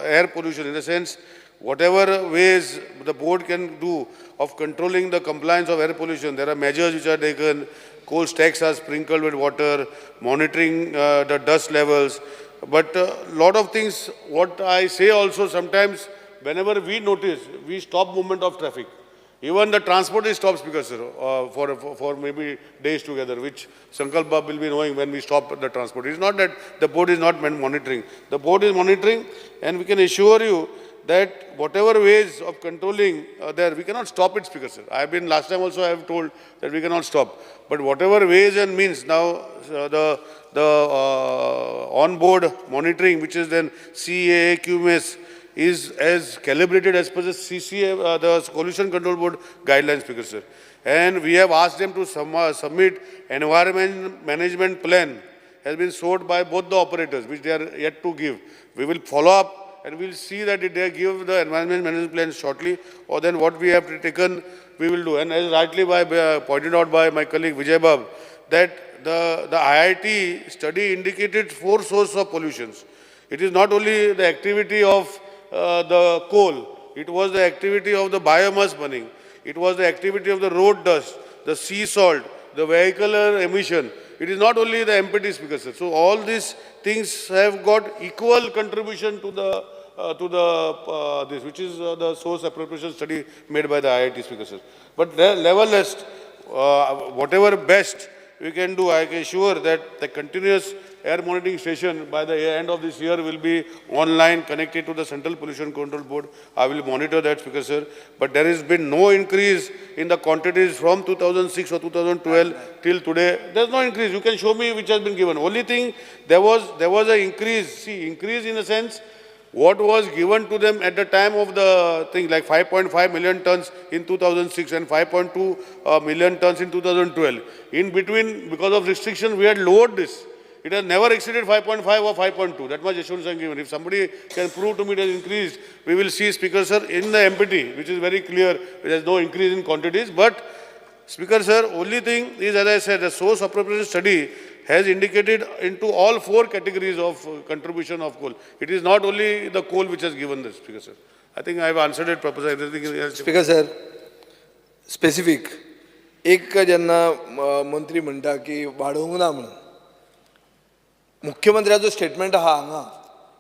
air pollution, in the sense, whatever ways the board can do of controlling the compliance of air pollution, there are measures which are taken, coal stacks are sprinkled with water, monitoring the dust levels. But a lot of things, what I say also sometimes, whenever we notice, we stop movement of traffic. Even the transport is stopped, Speaker sir, for maybe days together, which Sankalp Bab will be knowing when we stop the transport. It's not that the board is not monitoring. The board is monitoring, and we can assure you that whatever ways of controlling there, we cannot stop it, Speaker sir. I have been, last time also I have told that we cannot stop. But whatever ways and means, now the on-board monitoring, which is then CAA, QMS, is as calibrated as per the CCA, the Pollution Control Board guidelines, Speaker sir. And we have asked them to submit environment management plan, has been sought by both the operators, which they are yet to give. We will follow up and we will see that if they give the environment management plan shortly, or then what we have taken, we will do. And as rightly pointed out by my colleague Vijay Bab, that the IIT study indicated 4 sources of pollutions. It is not only the activity of the coal, it was the activity of the biomass burning, it was the activity of the road dust, the sea salt, the vehicular emission. It is not only the MPT, Speaker sir. So all these things have got equal contribution to this, which is the source appropriation study made by the IIT, Speaker sir. But nevertheless, whatever best we can do, I can assure that the continuous air monitoring station by the end of this year will be online, connected to the Central Pollution Control Board. I will monitor that, Speaker sir. But there has been no increase in the quantities from 2006 or 2012 till today. There is no increase. You can show me which has been given. Only thing, there was an increase. See, increase in a sense, what was given to them at the time of the thing, like 5.5 million tons in 2006 and 5.2 million tons in 2012. In between, because of restriction, we had lowered this. It has never exceeded 5.5 or 5.2. That much assurance I am given. If somebody can prove to me it has increased, we will see, Speaker sir, in the MPT, which is very clear, there is no increase in quantities. But, Speaker sir, only thing is, as I said, the source appropriation study has indicated into all 4 categories of contribution of coal. It is not only the coal which has given this, Speaker sir. I think I have answered it properly. Speaker sir, specific. एक जेन्ना मंत्री म्हणटा की वाडोवंक ना म्हणून मुख्यमंत्र्याचो statement आहा हांगा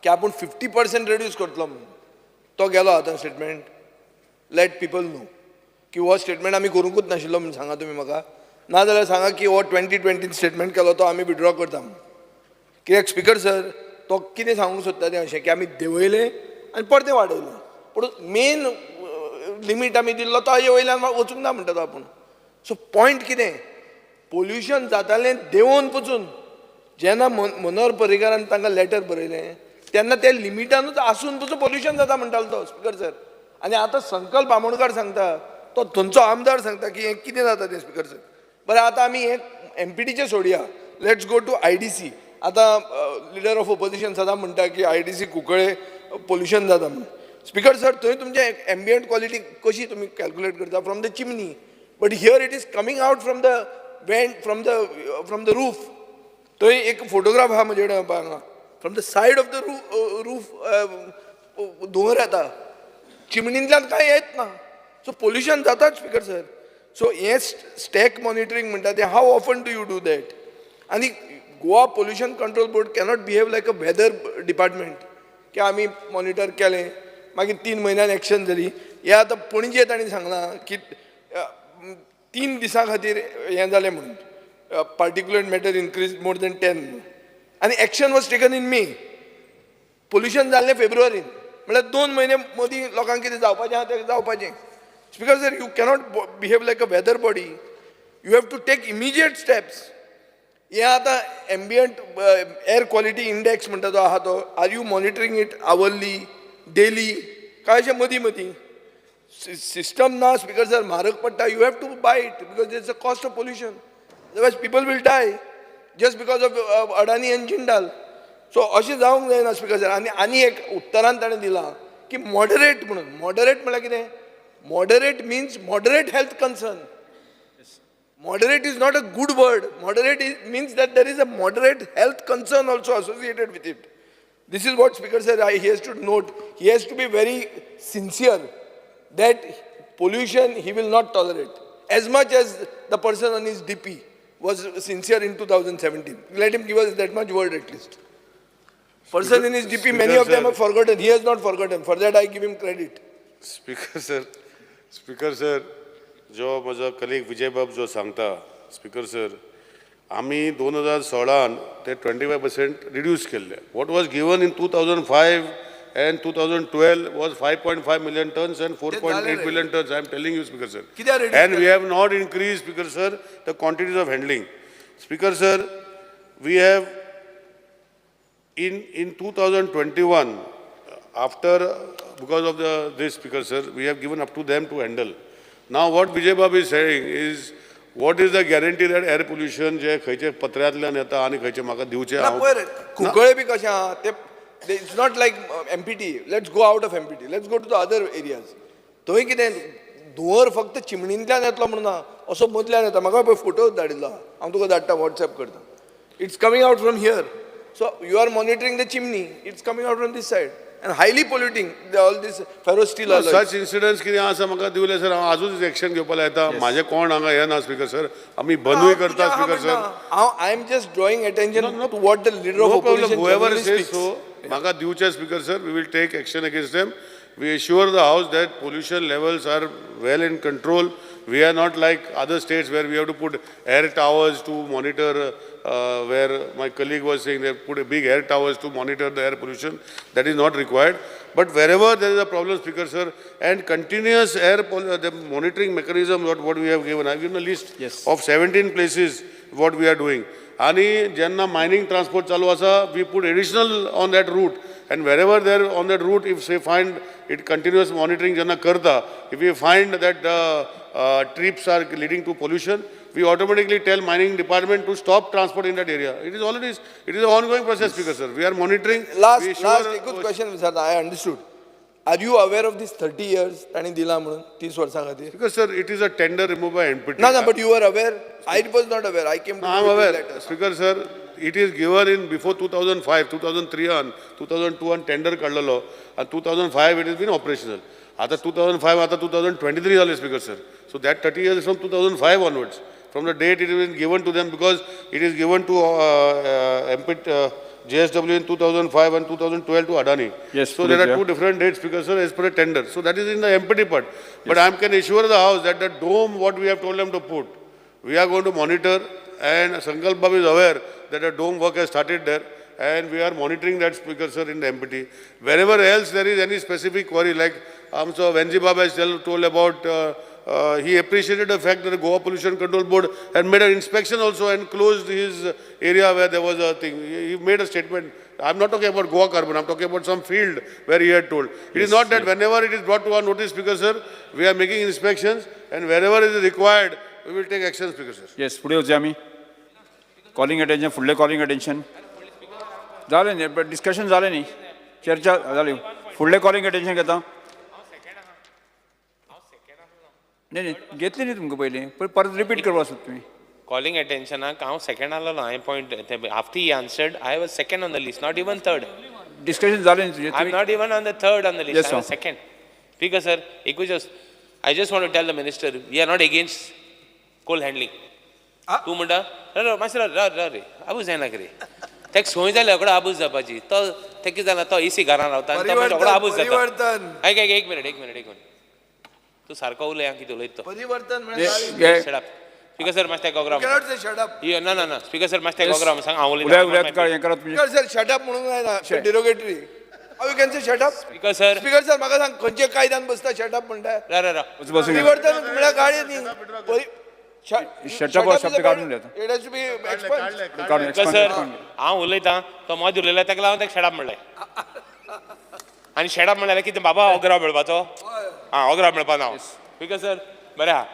की आपूण 50% रेड्यूस करतलो म्हणून तो गेलो आतां स्टेटमेंट. लेट पीपल नो की हो स्टेटमेंट आमी करूंकूच नाशिल्लो म्हणून सांगा तुमी म्हाका. नाजाल्यार सांगा की हो 2020 स्टेटमेंट केलो तो आमी विड्रॉ करता म्हणून. कित्याक स्पिकर सर तो कितें सांगूंक सोदता तें अशें की आमी देंवयले आनी परते वाडयले, पूण मेन लिमीट आमी दिल्लो तो हाजे वयल्यान वचूंक ना म्हणटा तो आपूण. सो पॉयंट कितें, पोल्युशन जातालें देंवोन पचून. जेन्ना मनोहर पर्रीकारान तांकां लेटर बरयलें तेन्ना ते लिमिटानूच आसून पचून पोल्युशन जाता म्हणटालो तो, स्पिकर सर. आनी आतां संकल्प आमोणकार सांगता, तो थंयचो आमदार सांगता की हें कितें जाता तें, स्पिकर सर. बरें, आतां आमी हें MPTचें सोडया, लेट्स गो टू IDC. आतां लिडर ऑफ ओपोजिशन सदां म्हणटा की IDC कुंकळे पोल्युशन जाता म्हणून. स्पिकर सर, थंय तुमचें एम्बियंट क्वॉलिटी कशी तुमी कॅल्कुलेट करता? From the chimney. But here it is coming out from the vent, from the roof. थंय एक फोटोग्राफ आहा म्हजे कडेन हांगा. From the side of the roof धुंवर येता, चिमणींतल्यान कांय येत ना. सो पोल्युशन जाताच, स्पिकर सर. सो हें स्टॅक मॉनिटरींग म्हणटा तें how often do you do that? आनी Goa pollution control board cannot behave like a weather department की आमी मॉनिटर केलें मागीर 3 म्हयन्यान एक्शन जाली. हें आतां पणजे तांणी सांगलां की 3 दिसां खातीर हें जालें म्हणून, particular matter increase more than 10 आनी action was taken in may. Pollution जाल्लें फेब्रुवारीन, म्हळ्यार 2 म्हयने मदीं लोकांक कितें जावपाचें आहा तें जावपाचें. Speaker sir, you cannot behave like a weather body. You have to take immediate steps. हें आतां एम्बियंट एअर क्वॉलिटी इंडेक्स म्हणटा तो आहा तो, आर यू मॉनिटरींग इट आवरली, डेली, काय अशें मदीं मदीं? सिस्टम ना, स्पिकर सर. म्हारग पडटा. You have to buy it because it's a cost of pollution. Otherwise people will die. just because of Adani and Jindal. So अशें जावंक जायना स्पीकर सर. आनी एक उत्तरान ताणें दिलां की मॉडरेट म्हणून. मॉडरेट म्हळ्यार कितें? Moderate means moderate health concern. Moderate is not a good word. Moderate means that there is a moderate health concern also associated with it. This is what Speaker said. He has to note. He has to be very sincere that pollution he will not tolerate. As much as the person on his DP was sincere in 2017. Let him give us that much word at least. Person in his DP, many of them have forgotten. He has not forgotten. For that I give him credit. Speaker sir, जो म्हजो colleague विजय बाब जो सांगता, speaker sir, आमी 2016 ते 25% reduce केल्ले. What was given in 2005 and 2012 was 5.5 million tons and 4.8 million tons. I am telling you, Speaker sir. And we have not increased, Speaker sir, the quantities of handling. Speaker sir, we have in 2021, because of this, Speaker sir, we have given up to them to handle. Now what Vijay Babu is saying is, what is the guarantee that air pollution जे खयचे पत्र्यांतल्यान येता आनी खयचे म्हाका दिवचे कुंकळे बी कशें आहा ते it's not like MPT. Let's go out of MPT. Let's go to the other areas. थंय कितें धुंवर फक्त चिमणींतल्यान येतलो म्हणून ना, असो मदल्यान येता. म्हाका पळय फोटो धाडिल्लो आहा, हांव तुका धाडटा WhatsApp करता. It's coming out from here. So you are monitoring the chimney. It's coming out from this side. And highly polluting, all this ferrous steel alloys. Such incidents कितें आसा म्हाका दिवले सर, हांव आजूच एक्शन घेवपाक येता. म्हाजे कोण हांगा येना स्पीकर सर, आमी बंदूय करता speaker sir. I am just drawing attention to what the leader of opposition whoever says so, म्हाका दिवचे speaker sir, we will take action against them. We assure the house that pollution levels are well in control. We are not like other states where we have to put air towers to monitor, where my colleague was saying they put a big air towers to monitor the air pollution. That is not required. But wherever there is a problem, Speaker sir, and continuous the monitoring mechanism, what we have given, I have given a list of 17 places what we are doing. Ani jenna mining transport chalu asa, we put additional on that route. And wherever there on that route, if say find it continuous monitoring jenna karta, if we find that trips are leading to pollution, we automatically tell mining department to stop transport in that area. It is an ongoing process, Speaker sir. We are monitoring. Last a good question, sir. I understood. Are you aware of this 30 years? Tani dila म्हणून 30 वर्सां खातीर? Because sir, it is a tender removed by NPT. No, but you were aware. I was not aware. I came to I am aware. Speaker sir, it is given in before 2005, 2003 and 2002 and tender kadlalo. And 2005 it has been operational. After 2005, after 2023 जाले Speaker sir. So that 30 years is from 2005 onwards. From the date it has been given to them, because it is given to JSW in 2005 and 2012 to Adani. Yes, so there are two different dates, because sir, as per a tender. So that is in the MPT part. But I can assure the house that the dome, what we have told them to put, we are going to monitor, and Sankalp Babu is aware that the dome work has started there, and we are monitoring that, Speaker sir, in the MPT. Wherever else there is any specific query, like so Venji Baba has told about, he appreciated the fact that the Goa Pollution Control Board had made an inspection also and closed his area where there was a thing. He made a statement. I'm not talking about Goa Carbon, I'm talking about some field where he had told. It is not that whenever it is brought to our notice, Speaker sir, we are making inspections, and wherever it is required, we will take action, Speaker sir. Yes, पुढे वचया आमी. Calling attention, फुडले calling attention. जालें न्ही, but discussion जालें न्ही. चर्चा जाली. फुडले calling attention घेता. नाही घेतली न्ही तुमकां पयलीं, परत रिपीट करपा आसता तुमी. Calling attention, हांव second आसलो. I point after he answered, I was second on the list, not even third. Discussion जालें न्ही तुजें. I'm not even on the third on the list. Yes, I was second. Speaker sir, I just want to tell the minister, we are not against coal handling. तूं म्हणटा मातशें रे आबूज जायना कितें. तेका सोय जाल्या रोकडो आबूज जावपाची. तो तें कितें जालां, तो AC घरान रावता आनी तो रोकडो आबूज जाता. एक मिनिट. तूं सारको उलय, कितें उलयता तो. परिवर्तन Shut up. Speaker sir, मातशें गोग्राम. You cannot say shut up. No. Speaker sir, मातशें गोग्राम सांग, हांव उलय उलयतां. हें करत तुमी. Speaker sir, shut up म्हणूंक जायना. Derogatory. How you can say shut up? Speaker sir, म्हाका सांग, खंयच्या कायद्यान बसता shut up म्हणटा? रा. परिवर्तन म्हळ्यार गाडी न्ही. Shut up शब्द काढून घेता. It has to be expunged. Speaker sir, हांव उलयतां, तो मद उलयला तेका लागून तेका शट अप म्हणलें. आनी शट अप म्हणल्यार कितें बाबा ओग्राव मेळपाचो? ओग्राव मेळपा ना. Speaker sir, बरें आहा.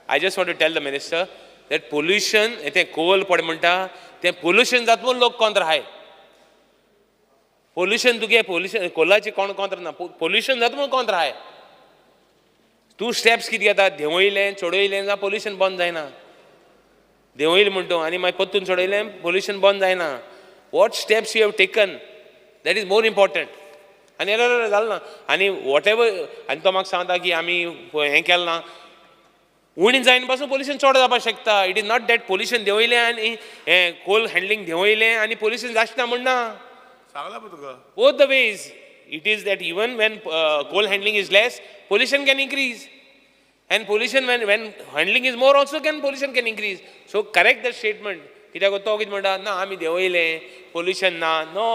I just want to tell the minister that pollution, ते coal पड म्हणटा, ते पोल्युशन जात म्हूण लोक कोंत्र हाय पोल्युशन तुगे पोल्युशन कोलाची कोण कोंत्र ना पोल्युशन जाता म्हूण कोंत्र हाय तूं स्टेप्स कितें घेता देंवयलें चडयलें जाल्यार पोल्युशन बंद जायना देंवयलें म्हणटो आनी मागीर परतून चडयलें पोल्युशन बंद जायना what steps you have taken that is more important आनी जालें ना आनी वॉट एवर आनी तो म्हाका सांगता की आमी हें केलें ना उणी जायन पासून पोल्युशन चड जावपाक शकता it is not that pollution देंवयलें आनी हें कोल हँडलींग देंवयलें आनी पोल्युशन जाचना म्हणना सांगला पळय तुका both the ways it is that even when coal handling is less pollution can increase and pollution when handling is more also pollution can increase so correct that statement कित्याक तो कितें म्हणटा ना आमी देंवयलें पोल्युशन ना नो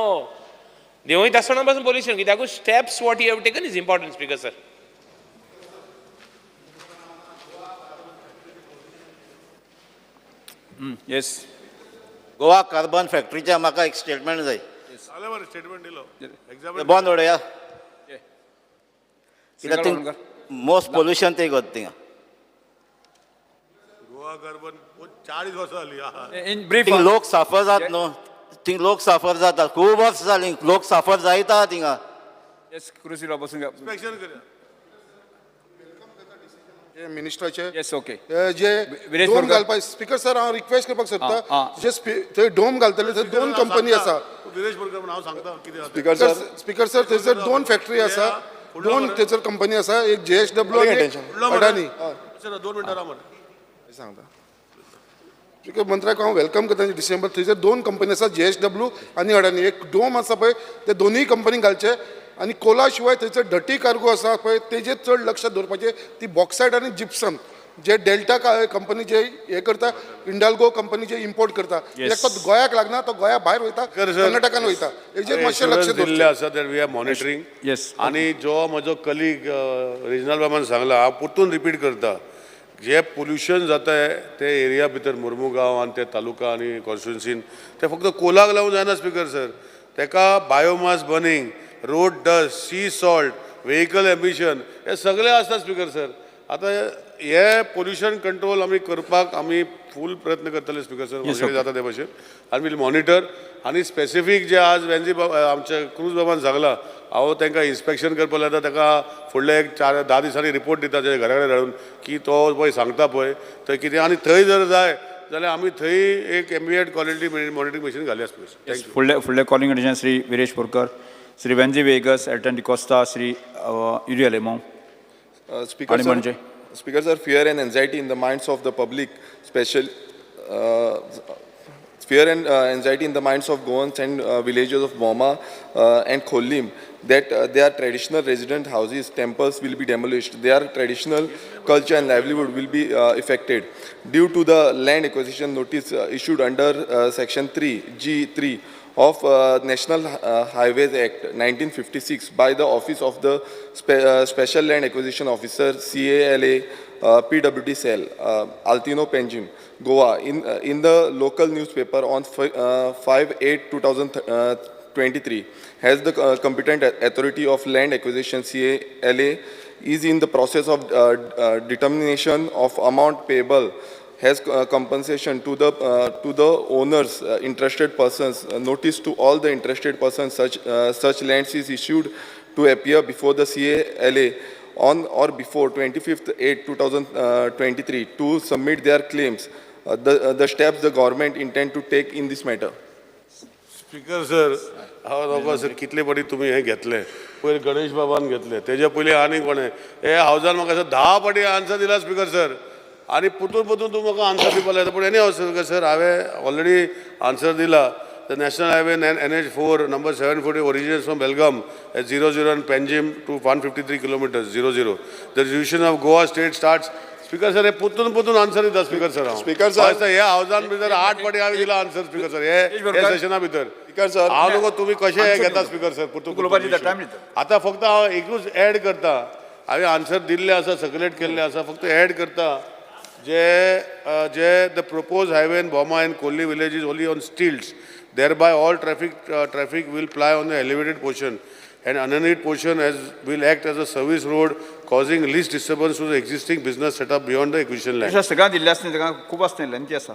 देंवयता आसतना पासून pollution कित्याक steps what you have taken is important speaker sir yes Goa carbon फॅक्टरीच्या म्हाका एक स्टेटमेंट जाय सांगले बरें स्टेटमेंट दिलो एग्जाम बंद उडया कित्याक मोस्ट पोल्युशन ते करता थिंगा गोवा कार्बन 40 वर्सां जालीं इन ब्रीफ थिंग लोक सफर जाता न्हू थिंग लोक सफर जाता खूब वर्स जालीं लोक सफर जायता थिंगा येस क्रुसिला बसून घ्या इन्स्पेक्शन करया मिनिस्टराचे येस ओके जे विरेश डोम बोरकर. घालपाक स्पीकर सर हांव रिक्वेस्ट करपाक सोदता आं. जे थंय डोम घालतले थंय दोन कंपनी आसा विरेश बोरकर म्हण हांव सांगता कितें आसा स्पीकर सर स्पीकर सर थंयसर दोन फॅक्टरी आसा दोन थंयसर कंपनी आसा एक JSW आनी एक अडानी सर 2 मिनटां राव मरे सांगता स्पीकर मंत्र्याक हांव वेलकम करता डिसेंबर थंयसर दोन कंपनी आसा JSW आनी अडानी एक डोम आसा पळय ते दोनूय कंपनीक घालचे आनी कोला शिवाय थंयसर डटी कार्गो आसा पळय तेजेर चड लक्ष दवरपाचें ती बॉक्सायड आनी जिप्सम जे डेल्टा कंपनी जे हे करता इंडाल्गो कंपनी जे इम्पोर्ट करता तो गोंयाक लागना तो गोंया भायर वयता कर्नाटकान वयता हेजेर मातशें लक्ष दिल्ले दवरचें आसा that we are monitoring yes आनी जो म्हजो कलीग रिजनल बाबान सांगला हांव परतून रिपीट करता जे पोल्युशन जाता ते एरिया भितर मुर्मुगांव आनी ते तालुका आनी कॉन्स्टिट्युन्सीन ते फक्त कोलाक लावून जायना स्पीकर सर तेका biomass burning road dust C salt vehicle emission हे सगळे आसता स्पीकर सर आतां हे पोल्युशन कंट्रोल आमी करपाक आमी फूल प्रयत्न करतले स्पीकर सर जाता ते भशेन आनी वील मॉनिटर आनी स्पेसिफीक जे आज वेंजी बाबा आमच्या क्रूज बाबान सांगला हांव तांकां इन्स्पेक्शन करपाक लायता ताका फुडले एक 4-10 दिसांनी रिपोर्ट दिता तेजे घरा कडेन धाडून की तो पळय सांगता पळय थंय कितें आनी थंय जर जाय जाल्यार आमी थंय एक एम्बियंट क्वॉलिटी मॉनिटरींग मशीन घालया स्पीकर थँक्यू फुडले calling attention Shri Viresh Borkar Shri Venzy Viegas Alton D'Costa Shri Yuri Alemao Speaker, आणि म्हणजे Speaker, sir, fear and anxiety in the minds of the public, fear and anxiety in the minds of Goans and villagers of Boma and Kholim that their traditional resident houses, temples will be demolished. Their traditional culture and livelihood will be affected due to the land acquisition notice issued under Section 3G3 of National Highways Act 1956 by the Office of the Special Land Acquisition Officer CALA PWD cell Altino Penjim Goa in the local newspaper on 5/8/2023 has the competent authority of land acquisition CALA is in the process of determination of amount payable has compensation to the owners, interested persons. Notice to all the interested persons such lands is issued to appear before the CALA on or before 25/8/2023 to submit their claims. The steps the government intend to take in this matter. Speaker sir हांव नोको sir कितले फाटी तुमी हें घेतले पयलीं गणेश बाबान घेतले तेज्या पयलीं आनी कोणें हे हावजान म्हाका 10 फाटी आन्सर दिला स्पीकर सर आनी परतून तूं म्हाका आन्सर दिवपाक लायता पूण एनी हांव स्पीकर सर हांवें ऑलरेडी आन्सर दिला the national highway NH4 number 740 originates from Belgaum at 00 and Penjim to 153 kilometers 00. The division of Goa state starts. Speaker sir हे परतून आन्सर दिता स्पीकर सर हांव Speaker sir. हे हावजान भितर 8 फाटी हांवें दिला आन्सर स्पीकर सर हे सेशना भितर Speaker sir. हांव नको तुमी कशें हे घेता स्पीकर सर परतून आतां फक्त हांव एकूच एड करता हांवें आन्सर दिल्ले आसा सर्क्युलेट केल्ले आसा फक्त एड करता जे the propose highway in Boma and Kolli village is only on stilts. Thereby, all traffic will ply on the elevated portion, and underneath portion will act as a service road, causing least disturbance to the existing business setup beyond the acquisition land. सगळ्यां दिल्ले आसता ताका खूब आसता lengthy आसा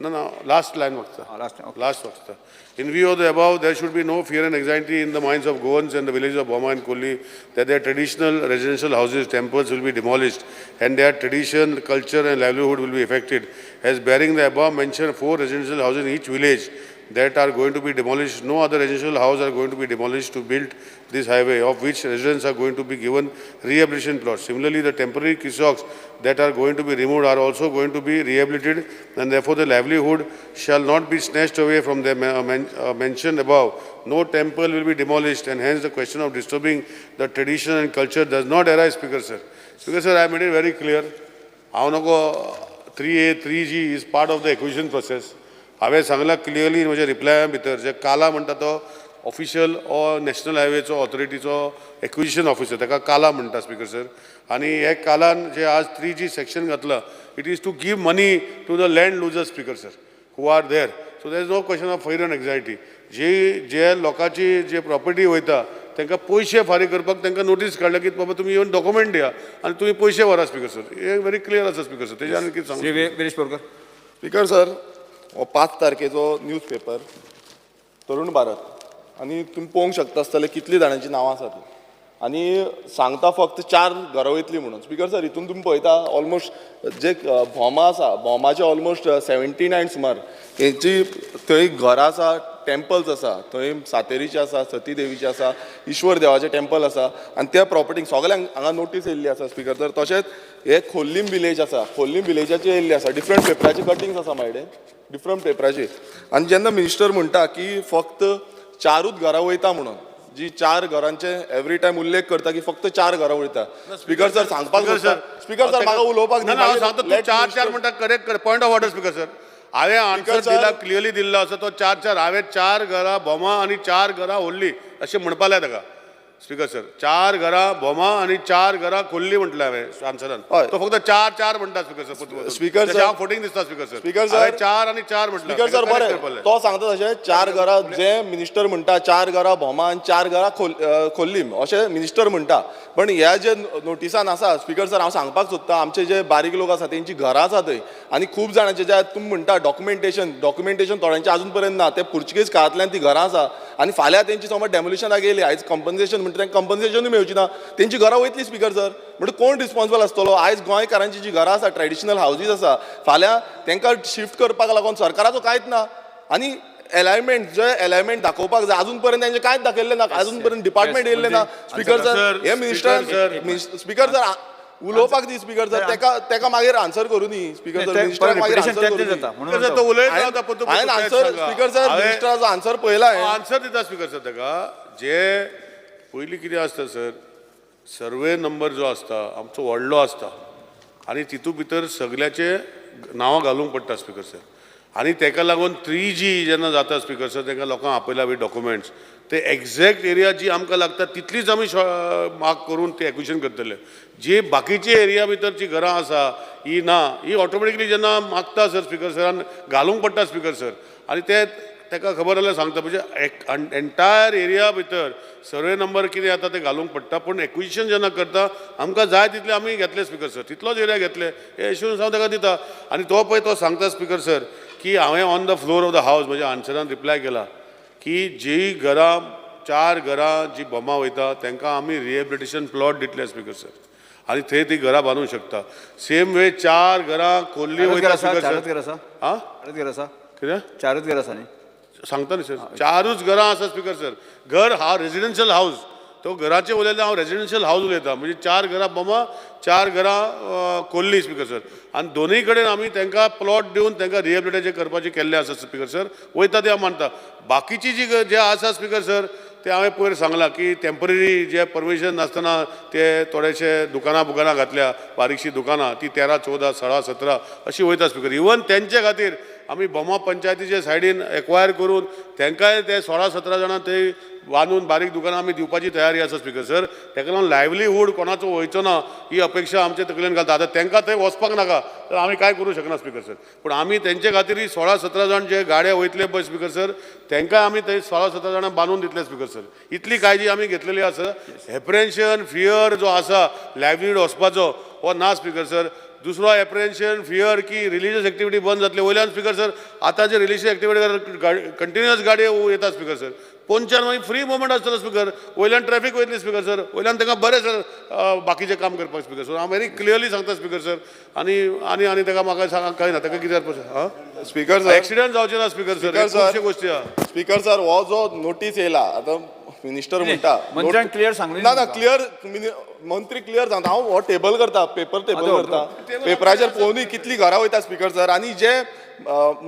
No, last line Vakta. last line, okay. Last Vakta. In view of the above, there should be no fear and anxiety in the minds of Goans and the villages of Boma and Kolli that their traditional residential houses, temples will be demolished and their tradition, culture and livelihood will be affected. As bearing the above mentioned 4 residential houses in each village that are going to be demolished, no other residential house are going to be demolished to build this highway, of which residents are going to be given rehabilitation plots. Similarly, the temporary kishoks that are going to be removed are also going to be rehabilitated, and therefore the livelihood shall not be snatched away from them mentioned above. No temple will be demolished, and hence the question of disturbing the tradition and culture does not arise, Speaker Sir. Speaker Sir, I made it very clear. 3A, 3G is part of the acquisition process. हांवें सांगलां clearly म्हज्या रिप्लाया भितर जे काला म्हणटा तो official ओ national हायवेचो ऑथॉरिटीचो acquisition officer ताका काला म्हणटा स्पीकर सर आनी हे कालान जे आज 3G सेक्शन घातला it is to give money to the land losers speaker sir who are there so there is no question of fear and anxiety जे लोकांची जे प्रॉपर्टी वयता तांकां पयशे फारीक करपाक तांकां नोटीस काडल्या की बाबा तुमी येवन डॉक्युमेंट दिया आनी तुमी पयशे व्हरा स्पीकर सर हे व्हेरी क्लियर आसा स्पीकर सर तेजे आनी कितें सांगू स्पीकर सर हो 5 तारखेचो न्यूज पेपर तरुण भारत आनी तुमी पळोवंक शकता आसतले कितलीं जाणांची नांवां आसात आनी सांगता फक्त 4 घरां वयतलीं म्हणून स्पीकर सर हितून तुमी पळयता ऑलमोस्ट जे भोमा आसा भोमाचे ऑलमोस्ट 79 सुमार हेंची थंय घरां आसा टेम्पल्स आसा थंय सातेरीचे आसा सती देवीचे आसा ईश्वर देवाचें टेम्पल आसा आनी त्या प्रॉपर्टीक सगळ्यांक हांगा नोटीस येयल्ली आसा स्पीकर सर तशेंच हे खोल्लीम विलेज आसा खोल्लीम विलेजाची येयल्ली आसा डिफरंट पेपराची कटिंग्स आसा म्हाजे कडेन डिफरंट पेपराची आनी जेन्ना मिनिस्टर म्हणटा की फक्त 4च घरां वयता म्हणून जी 4 घरांचे एवरी टायम उल्लेख करता की फक्त 4 घरां वयता स्पीकर सर सांगपाक स्पीकर सर म्हाका उलोवपाक सांगता 4 म्हणटा correct point of order speaker sir हांवें आन्सर दिला क्लियरली दिल्लो आसा तो 4 हांवें 4 घरां भोमा आनी 4 घरां होल्ली अशें म्हणपा लाय ताका स्पीकर सर 4 घरां भोमा आनी 4 घरां खोल्ली म्हटलें हांवें आन्सरान तो फक्त 4 म्हणटा स्पीकर सर स्पीकर सर हांव फोटींग दिसता स्पीकर सर स्पीकर सर 4 आनी 4 म्हटलें स्पीकर सर बरें तो सांगता तशें 4 घरां जे मिनिस्टर म्हणटा 4 घरां भोमा आनी 4 घरां खोल्लीम अशें मिनिस्टर म्हणटा पण ह्या जे नोटिसान आसा स्पीकर सर हांव सांगपाक सोदतां आमचे जे बारीक लोक आसा तेंची घरां आसा थंय आनी खूब जाणांचे जे तुमी म्हणटा डॉक्युमेंटेशन थोड्यांचे आजून पर्यंत ना ते पुर्चुगेज काळांतल्यान ती घरां आसा आनी फाल्यां तेंची समज डेमोलिशनाक गेली आयज कंपन्सेशन म्हणटा तांकां कंपन्सेशनूय मेळची ना तेंची घरां वयतली स्पीकर सर म्हणजे कोण रिस्पॉन्सिबल आसतलो आयज गोंयकारांची जी घरां आसा ट्रेडिशनल हावजीस आसा फाल्यां तांकां शिफ्ट करपाक लागून सरकाराचो कांयच ना आनी अलायनमेंट दाखोवपाक जाय अजून पर्यंत तांचे कांयच दाखयल्लें ना अजून पर्यंत डिपार्टमेंट येयल्लें ना स्पीकर सर हे मिनिस्टर स्पीकर सर उलोवपाक दी स्पीकर सर तेका मागीर आन्सर करूं न्ही स्पीकर सर मिनिस्टर मागीर आन्सर स्पीकर सर मिनिस्टराचो आन्सर पळयला आन्सर दिता स्पीकर सर ताका जे पयलीं कितें आसता सर सर्वे नंबर जो आसता आमचो व्हडलो आसता आनी तितू भितर सगल्याचे नांवां घालूंक पडटा स्पीकर सर आनी ताका लागून 3G जेन्ना जाता स्पीकर सर ताका लोकांक आपयला बी डॉक्युमेंट्स ते एक्झॅक्ट एरिया जी आमकां लागता तितलीच आमी मार्क करून ते एक्विजिशन करतले जी बाकीची एरिया भितरची घरां आसा ही ना ही ऑटोमॅटिकली जेन्ना मागता सर स्पीकर सरान घालूंक पडटा स्पीकर सर आनी ते ताका खबर जाल्यार सांगता म्हणजे एंटायर एरिया भितर सर्वे नंबर कितें जाता ते घालूंक पडटा पूण एक्विजिशन जेन्ना करता आमकां जाय तितले आमी घेतले स्पीकर सर तितलोच एरिया घेतले हे एश्युरन्स हांव ताका दिता आनी तो पळय तो सांगता स्पीकर सर की हांवें on the floor of the हावस म्हज्या आन्सरान रिप्लाय केला की जी घरां 4 घरां जी बोमा वयता तांकां आमी रिहेबिलिटेशन प्लॉट दितले स्पीकर सर आनी थंय ती घरां बांदूंक शकता सेम वे 4 घरां खोल्ली वयता स्पीकर सर आं कितें 4च घर आसा न्ही सांगता न्ही सर 4च घरां आसा स्पीकर सर घर हा रेजिडेन्शियल हावस तो घराचे उलयले हांव रेजिडेन्शियल हावस उलयता म्हणजे 4 घरां बोमा 4 घरां खोल्ली स्पीकर सर आनी दोनूय कडेन आमी तांकां प्लॉट दिवन तांकां रिहेबिलिटेशन करपाचें केल्लें आसा स्पीकर सर वयता ते हांव मानता बाकीची जी जे आसा स्पीकर सर ते हांवें पयर सांगलां की टेम्पररी जे परमिशन नासतना ते थोडेशे दुकानां घातल्या बारीकशी दुकानां ती 13, 14, 16, 17 अशी वयता स्पीकर इवन तेंचे खातीर आमी बोमा पंचायतीचे सायडीन एक्वायर करून तांकांय ते 16-17 जाणां थंय बांदून बारीक दुकानां आमी दिवपाची तयारी आसा स्पीकर सर ताका लागून लायव्हलीहूड कोणाचो वयचो ना ही अपेक्षा आमचे तकलेन घालता आतां तांकां थंय वचपाक नाका तर आमी कांय करूं शकना स्पीकर सर पूण आमी तेंचे खातीर 16-17 जाण जे गाड्या वयतले पळय स्पीकर सर तांकां आमी थंय 16-17 जाणां बांदून दितले स्पीकर सर इतली काळजी आमी घेतलेली आसा एप्रेन्शन फियर जो आसा लायव्हलीहूड वचपाचो हो ना स्पीकर सर दुसरो एप्रिहेन्शन फियर की रिलिजियस एक्टिविटी बंद जातले वयल्यान स्पीकर सर आतां जे रिलिजियस एक्टिविटी कंटिन्युअस गाडी येता स्पीकर सर पोंच्यान मागीर फ्री मुवमेंट आसतलो स्पीकर वयल्यान ट्रॅफिक वयतली स्पीकर सर वयल्यान तांकां बरें सर बाकीचें काम करपाक स्पीकर सर हांव व्हेरी क्लियरली सांगता स्पीकर सर आनी आनी आनी ताका म्हाका सांगूंक कळना ताका कितें करपाचें स्पीकर सर एक्सिडेंट जावचे ना स्पीकर सर खुबशे गोश्टी आहा स्पीकर सर हो जो नोटीस येयला आतां मिनिस्टर म्हणटा मंत्र्यान क्लियर सांगलें ना क्लियर मंत्री क्लियर सांगता हांव हो टेबल करता पेपर टेबल करता पेपराचेर पळोवनूय कितलीं घरां वयता स्पीकर सर आनी जे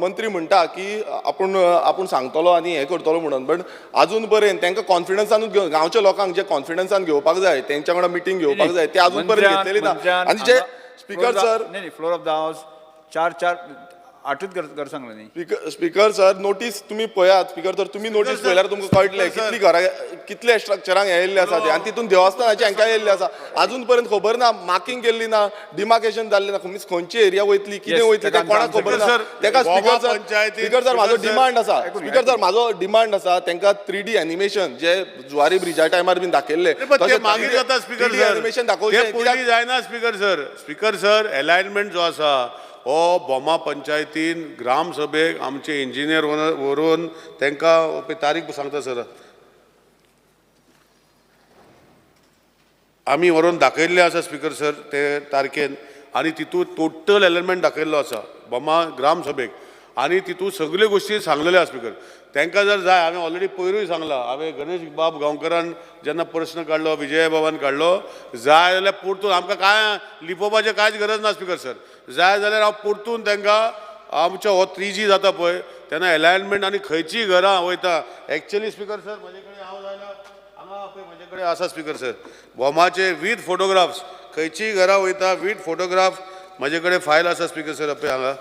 मंत्री म्हणटा की आपूण सांगतलो आनी हें करतलो म्हणून बट आजून पर्यंत तांकां कॉन्फिडन्सानूच घेवन गांवच्या लोकांक जे कॉन्फिडन्सान घेवपाक जाय तेंच्या वांगडा मिटींग घेवपाक जाय ते आजून पर्यंत घेतलेली ना आनी जे स्पीकर सर नाही फ्लोर ऑफ द हाऊस चार आठूच घर सांगले न्ही स्पीकर सर नोटीस तुमी पळयात स्पीकर सर तुमी नोटीस पळयल्यार तुमकां कळटलें कितलीं घरां कितले स्ट्रक्चरांक हे येयल्ले आसा ते आनी तितून देवस्थानाचे हांकां येयल्ले आसा आजून पर्यंत खबर ना मार्किंग केल्ली ना डिमार्केशन जाल्लें ना मीन्स खंयची एरिया वयतली कितें वयतली तें कोणाक खबर ना तेका स्पीकर सर म्हाजो डिमांड आसा स्पीकर सर म्हाजो डिमांड आसा तांकां 3D एनिमेशन जे जुवारी ब्रिजा टायमार बीन दाखयल्ले मागीर जाता स्पीकर सर एनिमेशन दाखोवचें पयलीं जायना स्पीकर सर अलायनमेंट जो आसा हो बोमा पंचायतीन ग्राम सभेक आमचे इंजिनियर व्हरून तांकां तारीख सांगता सर आमी व्हरून दाखयल्ले आसा स्पीकर सर ते तारखेन आनी तितून टोटल अलायनमेंट दाखयल्लो आसा बोमा ग्राम सभेक आनी तितून सगल्यो गोश्टी सांगलेल्यो आसा स्पीकर तांकां जर जाय हांवें ऑलरेडी पयरूय सांगलां हांवें गणेश बाब गांवकरान जेन्ना प्रश्न काडलो विजय बाबान काडलो जाय जाल्यार परतून आमकां काय लिपोवपाचें कांयच गरज ना स्पीकर सर जाय जाल्यार हांव परतून तांकां आमचो हो 3G जाता पळय तेन्ना अलायनमेंट आनी खंयचीं घरां वयता एक्चुअली स्पीकर सर म्हजे कडेन हांव जाल्यार हांगा पळय म्हजे कडेन आसा स्पीकर सर बोमाचे वीथ फोटोग्राफ्स खंयचीं घरां वयता वीथ फोटोग्राफ म्हजे कडेन फायल आसा स्पीकर सर पळय हांगा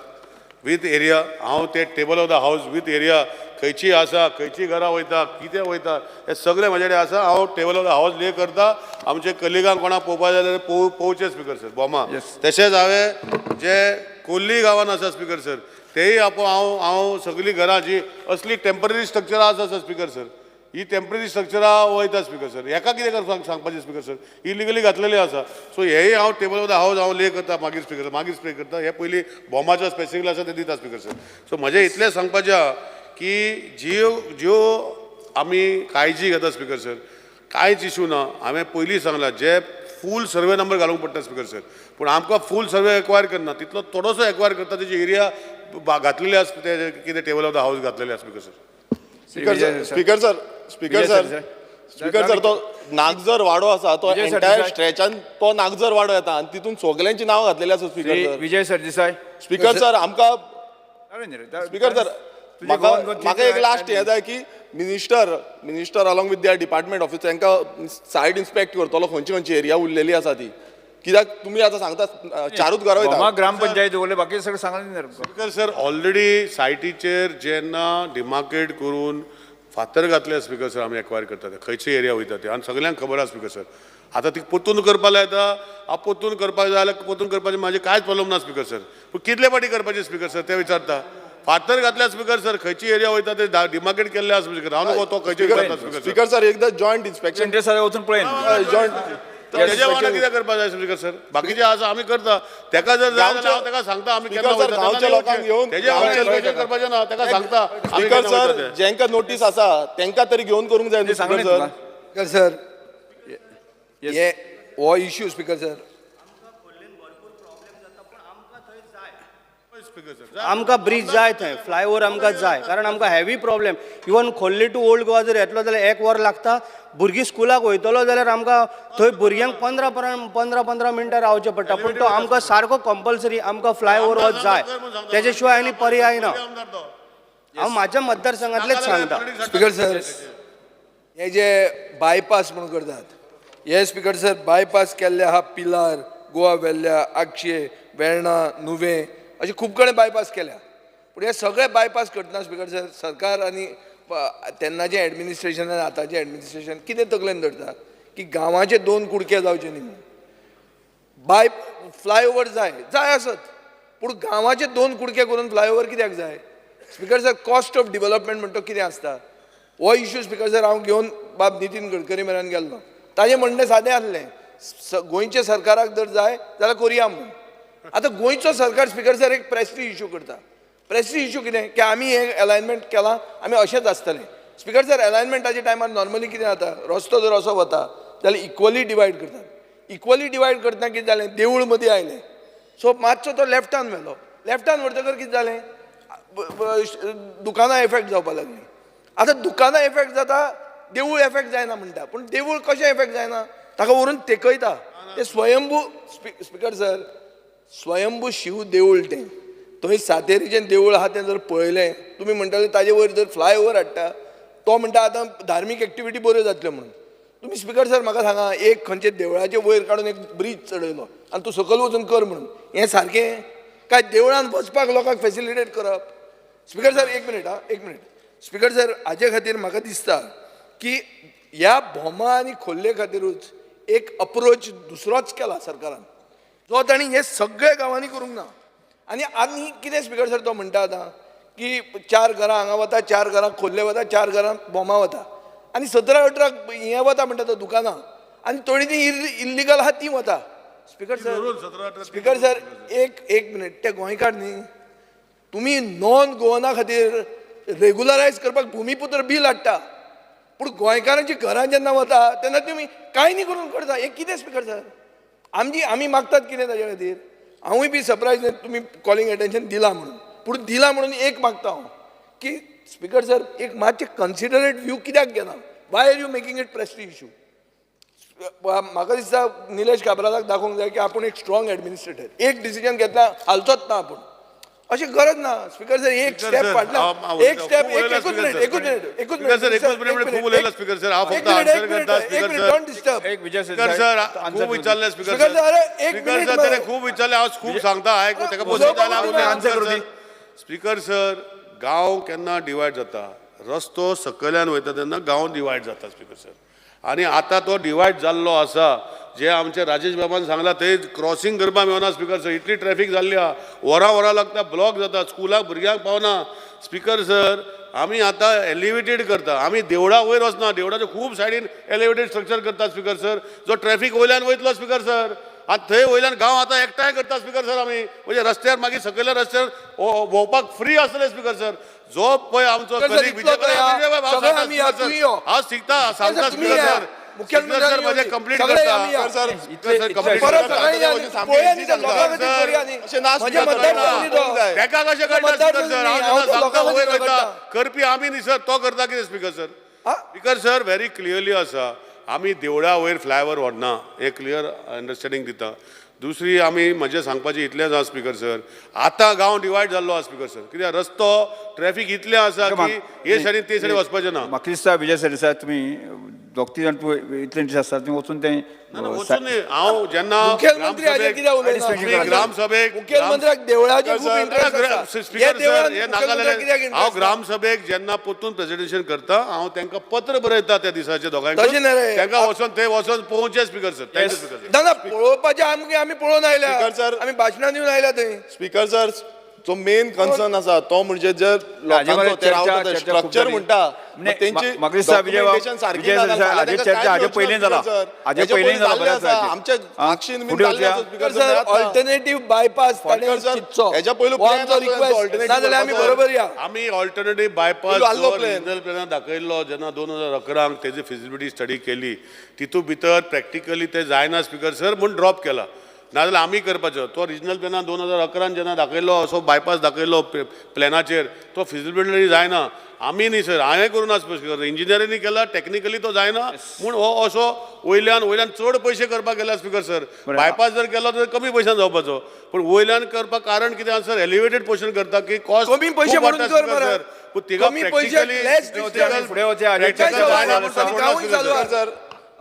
वीथ एरिया हांव ते टेबल ऑफ द हावस वीथ एरिया खंयची आसा खंयची घरां वयता कितें वयता हे सगळें म्हाजे कडेन आसा हांव टेबल ऑफ द हावस ले करता आमचे कलिगांक कोणाक पळोवपाक जाय जाल्यार पळोवचें स्पीकर सर बोमा तशेंच हांवें जे कोल्ली गांवान आसा स्पीकर सर तेय हांव सगळीं घरां जी असली टेम्पररी स्ट्रक्चरां आसा स्पीकर सर ही टेम्पररी स्ट्रक्चरां वयता स्पीकर सर हेका कितें सांगपाचें स्पीकर सर इलिगली घातलेली आसा सो हेय हांव टेबल ऑफ द हावस हांव ले करता मागीर स्पीकर मागीर स्प्रे करता हे पयलीं बोमाच्या स्पेसिफिक आसा ते दिता स्पीकर सर सो म्हजें इतलें सांगपाचें आहा की ज्यो आमी काळजी घेता स्पीकर सर कांयच इशू ना हांवें पयलीं सांगलां जे फूल सर्वे नंबर घालूंक पडटा स्पीकर सर पूण आमकां फूल सर्वे एक्वायर करना तितलो थोडोसो एक्वायर करता तेजी एरिया घातलेली आसा ते कितें टेबल ऑफ द हावस घातलेले आसा स्पीकर सर स्पीकर सर तो नागजर वाडो आसा तो एंटायर स्ट्रेचान तो नागजर वाडो येता आनी तितून सगल्यांची नांवां घातलेली आसा speaker sir Vijay Sardesai speaker sir आमकां स्पीकर सर म्हाका एक लास्ट हें जाय की minister along with their department office तांकां सायट इन्स्पेक्ट करतलो खंयची एरिया उरलेली आसा ती कित्याक तुमी आतां सांगता 4च घरां वयता ग्रामपंचायत उरले बाकी सगळें सांगलें स्पीकर सर ऑलरेडी सायटीचेर जेन्ना डिमार्केट करून फातर घातले स्पीकर सर आमी एक्वायर करता ते खंयची एरिया वयता ते आनी सगळ्यांक खबर आसा स्पीकर सर आतां ती परतून करपाक लायता हांव परतून करपाक जाय जाल्यार परतून करपाचें म्हाजें कांयच प्रॉब्लम ना स्पीकर सर पूण कितले फाटी करपाचें स्पीकर सर ते विचारता फातर घातल्या स्पीकर सर खंयची एरिया वयता ते डिमार्केट केल्ले आसा स्पीकर हांव नको तो खंयचे विचारता स्पीकर सर एकदां जॉयंट इन्स्पेक्शन वचून पळय जॉयंट तेज्या वांगडा कितें करपाक जाय स्पीकर सर बाकीचे आसा आमी करता तेका जर जाय जाल्यार हांव तेका सांगता आमी केन्ना वयता गांवच्या लोकांक घेवन तेज्या वांगडा करपाचें ना तेका सांगता स्पीकर सर जेंका नोटीस आसा तेंकां तरी घेवन करूंक जाय स्पीकर सर हे हो इश्यू स्पीकर सर आमकां ब्रिज जाय थंय फ्लायओवर आमकां जाय कारण आमकां heavy problem even Khorlim to old Goa जर येतलो जाल्यार 1 वर लागता भुरगीं स्कुलाक वयतलो जाल्यार आमकां थंय भुरग्यांक 15 मिनटां रावचें पडटा पूण तो आमकां सारको कंपल्सरी आमकां फ्लायओवर हो जाय तेजे शिवाय आनी पर्याय ना हांव म्हाज्या मतदारसंघांतलेच सांगता स्पीकर सर हे जे बायपास म्हणून करतात हे स्पीकर सर बायपास केल्ले आहा पिलार गोवा वेल्ल्या आगशे वेर्णा नुवें अशें खूब कडेन बायपास केल्या पूण हे सगळे बायपास करतना स्पीकर सर सरकार आनी तेन्नाचें एडमिनिस्ट्रेशन आनी आतांचें एडमिनिस्ट्रेशन कितें तकलेन धरता की गांवाचे 2 कुडके जावचे न्ही फ्लायओवर जाय आसत पूण गांवाचे 2 कुडके करून फ्लायओवर कित्याक जाय speaker sir cost of development म्हणटा कितें आसता हो इश्यू स्पीकर सर हांव घेवन बाब नितीन गडकरी मेरेन गेल्लो ताजें म्हणणें सादें आसलें गोंयच्या सरकाराक जर जाय जाल्यार करया म्हणून आतां गोंयचो सरकार स्पिकर सर एक प्रेस्टीज इश्यू करता. प्रेस्टीज इश्यू कितें की आमी हे अलायनमेंट केलां, आमी अशेंच आसतले. स्पिकर सर अलायनमेंटाच्या टायमार नॉर्मली कितें जाता, रस्तो जर असो वता जाल्यार इक्वली डिवायड करतात. इक्वली डिवायड करतना कितें जालें, देवूळ मदीं आयलें, सो मातसो तो लेफ्टान व्हेलो. लेफ्टान व्हरतकर कितें जालें, दुकानां एफेक्ट जावपाक लागलीं. आतां दुकानां एफेक्ट जाता, देवूळ एफेक्ट जायना म्हणटा, पूण देवूळ कशें एफेक्ट जायना, ताका व्हरून तेकयता. ते स्वयंभू स्पिकर सर, स्वयंभू शिव देवूळ तें. थंय सातेरीचें देवूळ आहा तें जर पळयलें, तुमी म्हणटाले ताजे वयर जर फ्लायओवर हाडटा, तो म्हणटा आतां धार्मीक एक्टिविटी बऱ्यो जातल्यो म्हणून. तुमी स्पिकर सर म्हाका सांगा, एक खंयचे देवळाचे वयर काडून एक ब्रीज चडयलो आनी तूं सकयल वचून कर म्हणून, हें सारकें काय देवळान वचपाक लोकांक फेसिलिटेट करप? स्पिकर सर एक मिनीट, एक मिनीट. स्पिकर सर, हाजे खातीर म्हाका दिसता की ह्या बोमा आनी खोल्ले खातीरूच एक अप्रोच दुसरोच केला सरकारान, जो ताणी हे सगळे गांवांनी करूंक ना. आनी कितें स्पिकर सर तो म्हणटा आतां की 4 घरां हांगा वता, 4 घरां खोल्ले वता, 4 घरां बोमा वता, आनी 17-18 हें वता म्हणटा तो दुकानां, आनी थोडीं ती इल्लिगल आहा ती वता. स्पिकर सर एक मिनीट, ते गोंयकार न्ही, तुमी नॉन गोवना खातीर रेग्युलरायज करपाक भुमिपुत्र बील हाडटा, पूण गोंयकारांची घरां जेन्ना वता तेन्ना तुमी कांय न्ही करून करता. हे कितें स्पिकर सर? आमी मागतात कितें ताजे खातीर? हांवूय बी सरप्रायज तुमी कॉलिंग एटेन्शन दिलां म्हणून, पूण दिलां म्हणून एक मागता हांव की स्पिकर सर, एक मातशें कन्सिडरेट व्यू कित्याक घेना? Why are you making it prestige issue? म्हाका दिसता निलेश काब्रालाक दाखोवंक जाय की आपूण एक स्ट्रॉंग एडमिनिस्ट्रेटर. एक डिसिजन घेतला हालचोच ना आपूण, अशी गरज ना. स्पिकर सर, एक स्टेप फाटला, एक स्टेप, एकूच मिनीट स्पीकर सर, हांव फक्त आन्सर करता. Speaker sir, don't disturb. एक विजय स्पीकर सर, खूब विचारले. स्पीकर सर, स्पीकर सर ताणें खूब विचारले, हांव खूब सांगता, आयक ताका बसयता. स्पीकर सर, गांव केन्ना डिवायड जाता, रस्तो सकयल्यान वयता तेन्ना गांव डिवायड जाता स्पीकर सर. आनी आतां तो डिवायड जाल्लो आसा, जे आमचे राजेश बाबान सांगला थंय क्रॉसिंग करपाक मेळना स्पीकर सर. इतली ट्रॅफिक जाल्ली आहा, वरां लागता, ब्लॉक जाता, स्कुलाक भुरग्यांक पावना. स्पीकर सर, आमी आतां एलिवेटेड करता, आमी देवळा वयर वचना, देवळाच्या खूब सायडीन एलिवेटेड स्ट्रक्चर करता स्पीकर सर, जो ट्रॅफिक वयल्यान वयतलो स्पीकर सर. आनी थंय वयल्यान गांव आतां एकठांय करता स्पीकर सर आमी, म्हणजे रस्त्यार मागीर सकयल्या रस्त्यार भोंवपाक फ्री आसतले स्पीकर सर. जो पळय आमचो कलीग विजय हांव शिकता सांगता स्पीकर सर. मुख्यमंत्री माझे कंप्लीट करता सर. तेका कशें करता स्पीकर सर? हांव सांगता वयर वयता, करपी आमी न्ही सर, तो करता कितें speaker sir? Speaker sir, very clearly आसा, आमी देवळा वयर फ्लायओवर व्हरना, हे क्लियर अंडरस्टँडींग दिता. दुसरी आमी म्हजें सांगपाचें इतलेंच आसा स्पीकर सर, आतां गांव डिवायड जाल्लो आसा स्पीकर सर, कित्याक रस्तो ट्रॅफिक इतलें आसा की हे सायडीन ते सायडीन वचपाचें ना. म्हाका दिसता विजय सर दिसा तुमी दोग जाण इतले इंट्रस्ट आसता तुमी वचून तें वचून न्ही, हांव जेन्ना मुख्यमंत्री ग्रामसभेक मुख्यमंत्र्याक देवळाचे खूब इंट्रस्ट आसा. स्पीकर सर, हे नाका जाल्यार हांव ग्रामसभेक जेन्ना परतून प्रेजेंटेशन करता, हांव तांकां पत्र बरयता त्या दिसाचे दोगांयक, तांकां वचून थंय वचून पळोवचें speaker sir. Thank you speaker sir. ना पळोवपाचें आमी पळोवन आयल्या, आमी भाशणां दिवन आयल्या थंय. स्पीकर सर, जो मेन कन्सर्न आसा तो म्हणजे जर स्ट्रक्चर म्हणटा ऑल्टरनेटिव्ह बायपास आमी बरोबर या. आमी ऑल्टरनेटिव्ह बायपास रिजनल प्लॅनान दाखयल्लो जेन्ना 2011 तेजी फिजिबिलिटी स्टडी केली, तितून भितर प्रॅक्टिकली ते जायना स्पीकर सर म्हणून ड्रॉप केला. नाजाल्यार आमी करपाचो. तो रिजनल प्लॅनान 2011 जेन्ना दाखयल्लो असो बायपास दाखयल्लो प्लॅनाचेर, तो फिजिबिलिटी जायना. आमी न्ही सर, हांवें करूना स्पीकर, इंजिनियरींनी केला, टॅक्निकली तो जायना म्हूण हो असो वयल्यान चड पयशे करपाक गेला स्पीकर सर. बायपास जर केलो तर कमी पयशान जावपाचो, पूण वयल्यान करपाक कारण कितें आसा सर, एलिवेटेड पोर्शन करता की कॉस्ट कमी पयशे म्हणून कर मरे. पूण तिका sir.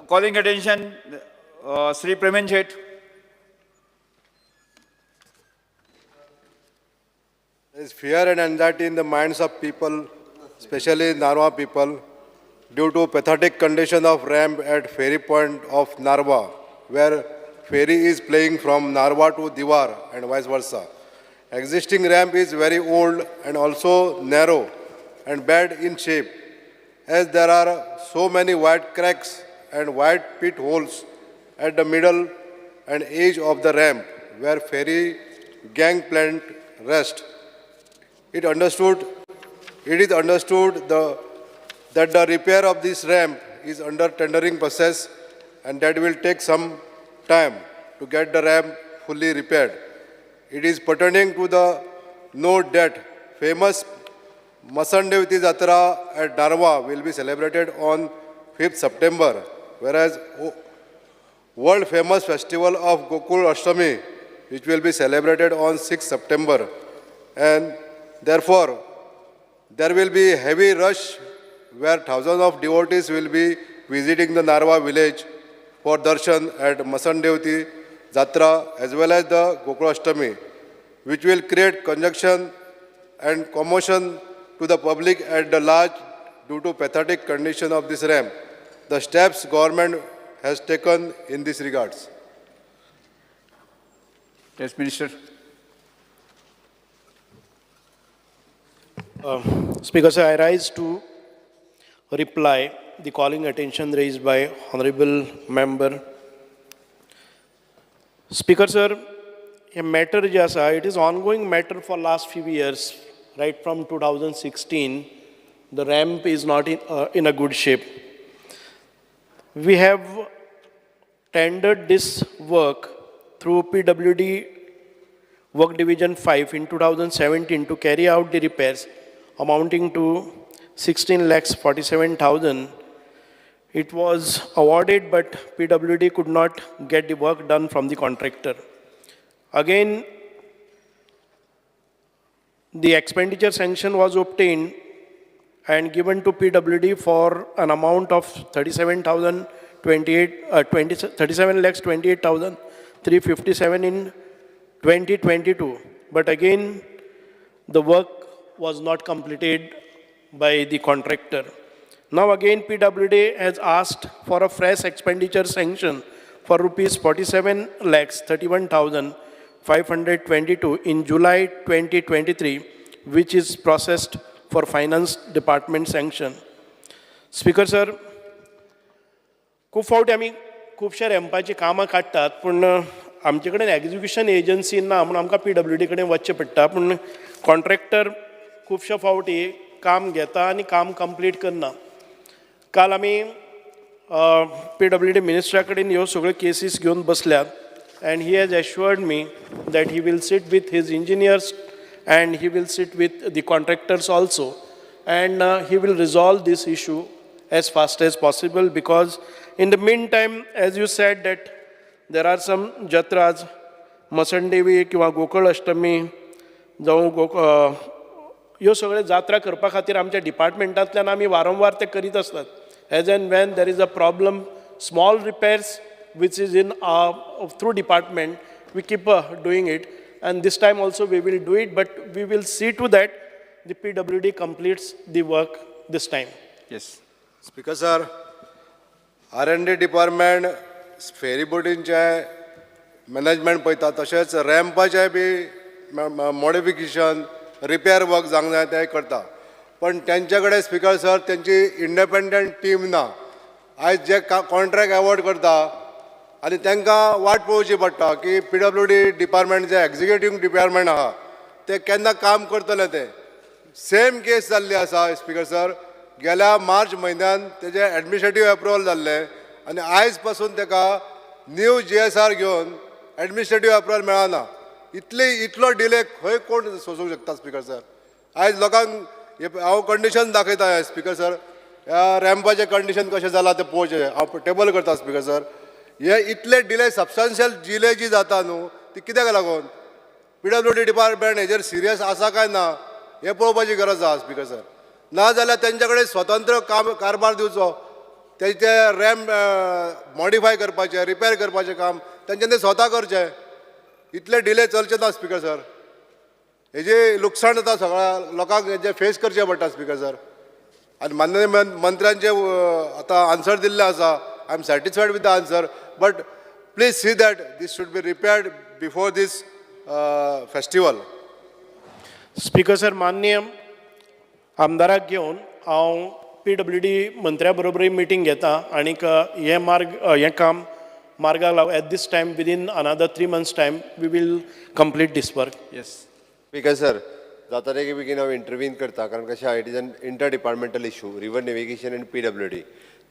Calling attention Shri Premendra Shet. There is fear and anxiety in the minds of people, especially Narwa people, due to pathetic condition of ramp at ferry point of Narwa, where ferry is playing from Narwa to Diwar and vice versa. Existing ramp is very old and also narrow and bad in shape, as there are so many wide cracks and wide pit holes at the middle and edge of the ramp, where ferry gangplank rest. It is understood that the repair of this ramp is under tendering process and that will take some time to get the ramp fully repaired. It is pertaining to the note that famous Masandevati Jatra at Narwa will be celebrated on 5th September, whereas world famous festival of Gokul Ashtami, which will be celebrated on 6th September. And therefore, there will be heavy rush where thousands of devotees will be visiting the Narwa village for darshan at Masandevati Jatra as well as the Gokul Ashtami, which will create congestion and commotion to the public at the large due to pathetic condition of this ramp. The steps government has taken in this regards. Yes, Minister. Speaker, sir, I rise to reply the calling attention raised by Honorable Member. Speaker, sir, a matter it is ongoing matter for last few years, right from 2016. The ramp is not in a good shape. We have tendered this work through PWD Work Division 5 in 2017 to carry out the repairs amounting to 16,47,000. It was awarded, but PWD could not get the work done from the contractor. Again, the expenditure sanction was obtained and given to PWD for an amount of 37,28,357 in 2022. But again, the work was not completed by the contractor. Now again, PWD has asked for a fresh expenditure sanction for rupees 47,31,522 in July 2023, which is processed for Finance Department sanction. Speaker sir, खूप फावटी आमी खुबशा रॅम्पाची कामां काडटात, पूण आमचे कडेन execution agency ना म्हणून आमकां PWD कडेन वचचें पडटा, पूण कॉन्ट्रॅक्टर खुबशा फावटी काम घेता आनी काम कंप्लीट करना. काल आमी PWD मिनिस्टरा कडेन ह्यो सगळ्यो केसीस घेवन बसल्यात, and he has assured me that he will sit with his engineers and he will sit with the contractors also, and he will resolve this issue as fast as possible, because in the meantime, as you said, that there are some jatras, Masandevi किंवा गोकुळ अष्टमी जावं ह्यो सगळ्यो जात्रा करपा खातीर आमच्या डिपार्टमेंटांतल्यान आमी वारंवार ते करीत आसतात. As and when there is a problem, small repairs which is in through department, we keep doing it, and this time also we will do it, but we will see to that the PWD completes the work this time. Yes. Speaker sir, R&D department ferry boatingचे management पळयता, तशेंच रॅम्पाचे बी modification repair work जावंक जाय ते करता. पण त्यांच्या कडेन speaker sir त्यांची इंडिपेंडंट टीम ना. आयज जे कॉन्ट्रॅक्ट अवॉर्ड करता आनी तांकां वाट पळोवची पडटा की PWD डिपार्टमेंट जे एक्झिक्युटीव डिपार्टमेंट आहा ते केन्ना काम करतले ते. सेम केस जाल्ली आसा स्पीकर सर. गेल्या मार्च म्हयन्यान तेजे एडमिनिस्ट्रेटीव अप्रुवल जाल्ले आनी आयज पासून ताका न्यू GSR घेवन एडमिनिस्ट्रेटीव अप्रुवल मेळना. इतलो डिले खंय कोण सोंसूंक शकता स्पीकर सर. आयज लोकांक हांव कंडिशन दाखयता स्पीकर सर, ह्या रॅम्पाचें कंडिशन कशें जालां तें पळोवचें. हांव टेबल करता स्पीकर सर. हे इतले डिले, सबस्टान्शियल डिले जी जाता न्हू, ती कित्याक लागून PWD डिपार्टमेंट हेजेर सिरियस आसा काय ना हें पळोवपाची गरज आसा स्पीकर सर. ना जाल्यार तेंच्या कडेन स्वतंत्र कारभार दिवचो, तेचे रॅम्प मॉडिफाय करपाचें, रिपेर करपाचें काम तेंच्यांनी ते स्वता करचें. इतले डिले चलचे ना स्पीकर सर. हेजे लुकसाण जाता सगळ्या लोकांक, हेजे फेस करचें पडटा स्पीकर सर. आनी माननीय मंत्र्यांचे आतां आन्सर दिल्ले आसा. I am satisfied with the answer, but please see that this should be repaired before this festival. Speaker sir, माननीय आमदाराक घेवन हांव PWD मंत्र्या बरोबरूय मिटींग घेता आनीक हें काम मार्गाक लाव at this time, within another 3 months' time, we will complete this work. Yes. Speaker sir, जाता रे की बेगीन हांव इंटरव्हीन करता कारण कशें आहा it is an inter departmental issue river navigation end PWD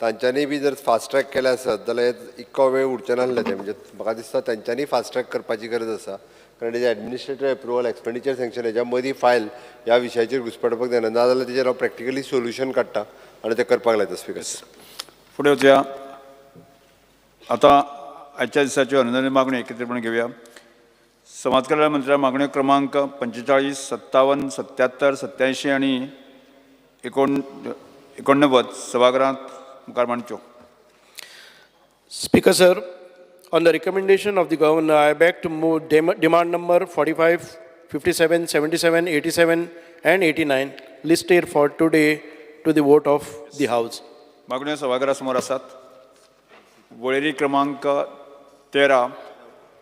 तांच्यांनी बी जर फास्ट ट्रॅक केले आसत जाल्यार इतको वेळ उरचे नासले ते म्हणजे म्हाका दिसता तांच्यांनी फास्ट ट्रॅक करपाची गरज आसा कारण तेजे एडमिनिस्ट्रेटिव्ह अप्रुवल एक्सपेंडिचर सँक्शन हेच्या मदीं फायल ह्या विशयाचेर घुसपडपाक जायना नाजाल्यार तेजेर हांव प्रॅक्टिकली सोल्युशन काडटा आनी ते करपाक लायता स्पीकर फुडें वचुया आतां आजच्या दिसाच्यो अनुदानीय मागण्यो एकत्रीतपणे घेवया समाज कल्याण मंत्र्या मागण्यो क्रमांक 45, 57, 77, 87 आणि 89 सभागृहांत मुखार मांडच्यो. Speaker sir, on the recommendation of the governor, I beg to move demand number 45, 57, 77, 87 and 89 listed for today to the vote of the House. मागण्यो सभागृहासमोर आसात. वळेरी क्रमांक 13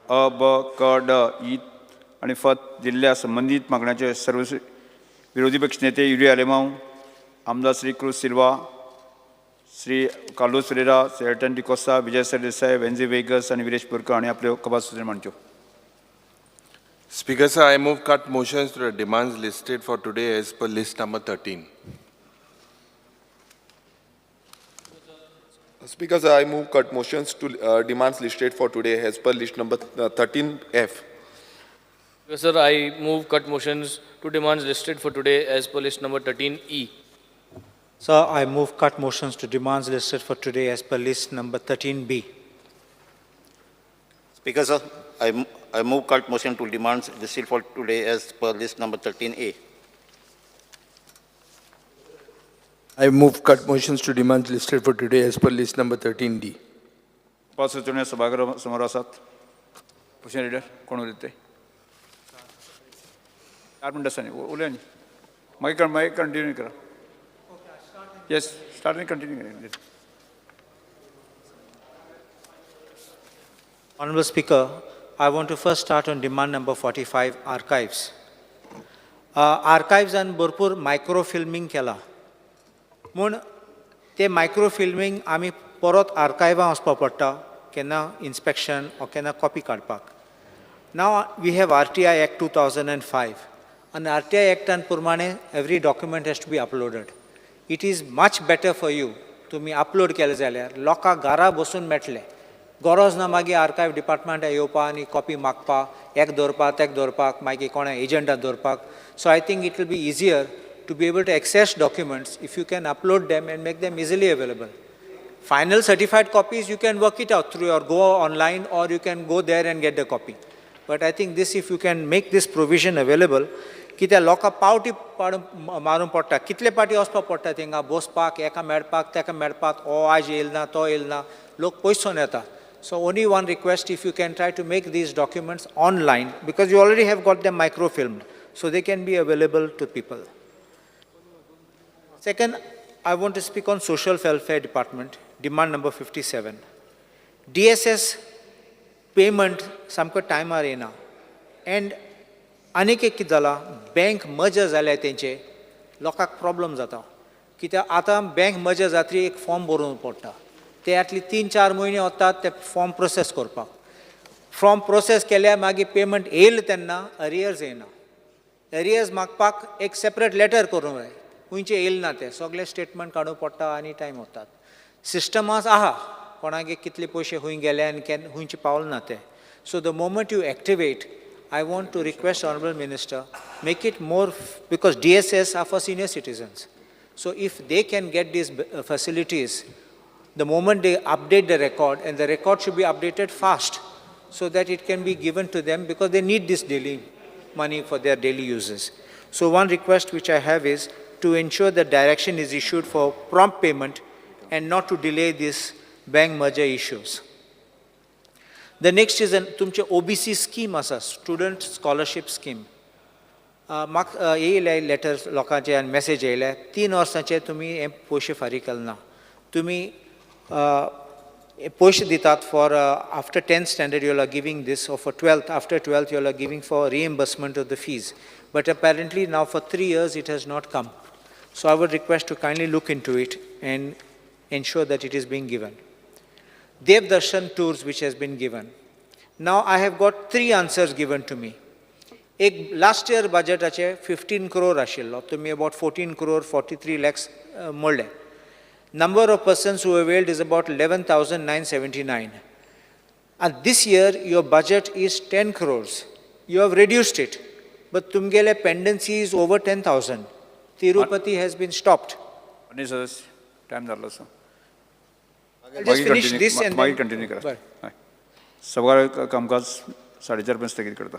अ, ब, क, ड, इ आणि फ दिल्ल्या संबंधित मागण्यांचे सर्व विरोधी पक्ष नेते युरी आलेमांव, आमदार श्री क्रूज सिल्वा, श्री कार्लोस फेरेरा, सेल्टन डिकोसा, विजय सरदेसाई, वेन्झी वेगस आणि विरेश पुरकर हांणी आपल्यो कपात सुचोवण्यो मांडच्यो. Speaker sir, I move cut motions to the demands listed for today as per list number 13. Speaker sir, I move cut motions to demands listed for today as per list number 13F. Sir, I move cut motions to demands listed for today as per list number 13E. Sir, I move cut motions to demands listed for today as per list number 13B. Speaker sir, I move cut motion to demands listed for today as per list number 13A. I move cut motions to demands listed for today as per list number 13D. कपात सुचोवण्यो सभागृहा समोर आसात. Question reader कोण उलयता ते 4 मिनटां आसा न्ही उलया न्ही मागीर कंटिन्यू करा. येस स्टार्ट आनी कंटिन्यू करा. Honorable Speaker, I want to first start on demand number 45, archives. Archives and भरपूर मायक्रोफिल्मिंग केला म्हूण ते मायक्रोफिल्मिंग आमी परत आर्कायवां वचपा पडटा केन्ना इन्स्पेक्शन वा केन्ना कॉपी काडपाक. Now we have RTI Act 2005 and RTI Act प्रमाणे every document has to be uploaded. It is much better for you तुमी अपलोड केले जाल्यार लोकांक घरा बसून मेळटले. गरज ना मागीर आर्कायव डिपार्टमेंटा येवपा आनी कॉपी मागपा एक दवरपाक तेक दवरपाक मागीर कोणा एजंटाक दवरपाक. So I think it will be easier to be able to access documents if you can upload them and make them easily available. Final certified copies, you can work it out through your go online or you can go there and get the copy. But I think this, if you can make this provision available, कित्या लोकां पावटी मारून पडटा कितले पाटी वचपाक पडटा थिंगा बसपाक एका मेळपाक तेका मेळपाक ओ आज येयल ना तो येयल ना लोक पयसून येता. So only one request, if you can try to make these documents online because you already have got them microfilmed so they can be available to people. Second, I want to speak on social welfare department, demand number 57. DSS payment सामको टायमार येना end आनीक एक कितें जाला bank merger जाल्या तेंचे लोकांक प्रॉब्लम जाता कित्याक आतां बँक मर्जर जातरी एक फॉर्म बरोवन पडटा ते आतली 3-4 म्हयने वतात ते फॉर्म प्रोसेस करपाक. फॉर्म प्रोसेस केल्यार मागीर पेमेंट येयले तेन्ना अरियर्स येना. अरियर्स मागपाक एक सेपरेट लेटर करूंक जाय खंयचे येयले ना ते सगळे स्टेटमेंट काडूं पडटा आनी टायम वतात. सिस्टमास आहा कोणागे कितले पयशे खंय गेले आनी खंयचे पावले ना ते. So the moment you activate I want to request Honorable Minister, make it more, because DSS are for senior citizens. So if they can get these facilities, the moment they update the record, and the record should be updated fast, so that it can be given to them, because they need this daily money for their daily uses. So one request which I have is to ensure that direction is issued for prompt payment and not to delay these bank merger issues. The next is तुमचे OBC scheme आसा student scholarship scheme. म्हाका येयले letters लोकांचे आनी message येयले 3 वर्सांचे तुमी हे पयशे फारीक केले ना. तुमी पयशे दितात for after 10th standard you are giving this, or for 12th, after 12th you are giving for reimbursement of the fees. But apparently now for 3 years it has not come. So I would request to kindly look into it and ensure that it is being given. Dev Darshan tours which has been given. Now I have got 3 answers given to me. एक last year बजेटाचे 15 crore आशिल्लो, तुमी about 14 crore 43 lakhs मोडले. Number of persons who availed is about 11,979. And this year your budget is 10 crores. You have reduced it, but tumgele pendency is over 10,000. Tirupati has been stopped. Time जाल्लो आसा. I'll just finish this and मागीर then... continue करा. बरें. हय. सभा कामकाज 4:30 पर्यंत स्थगीत करता.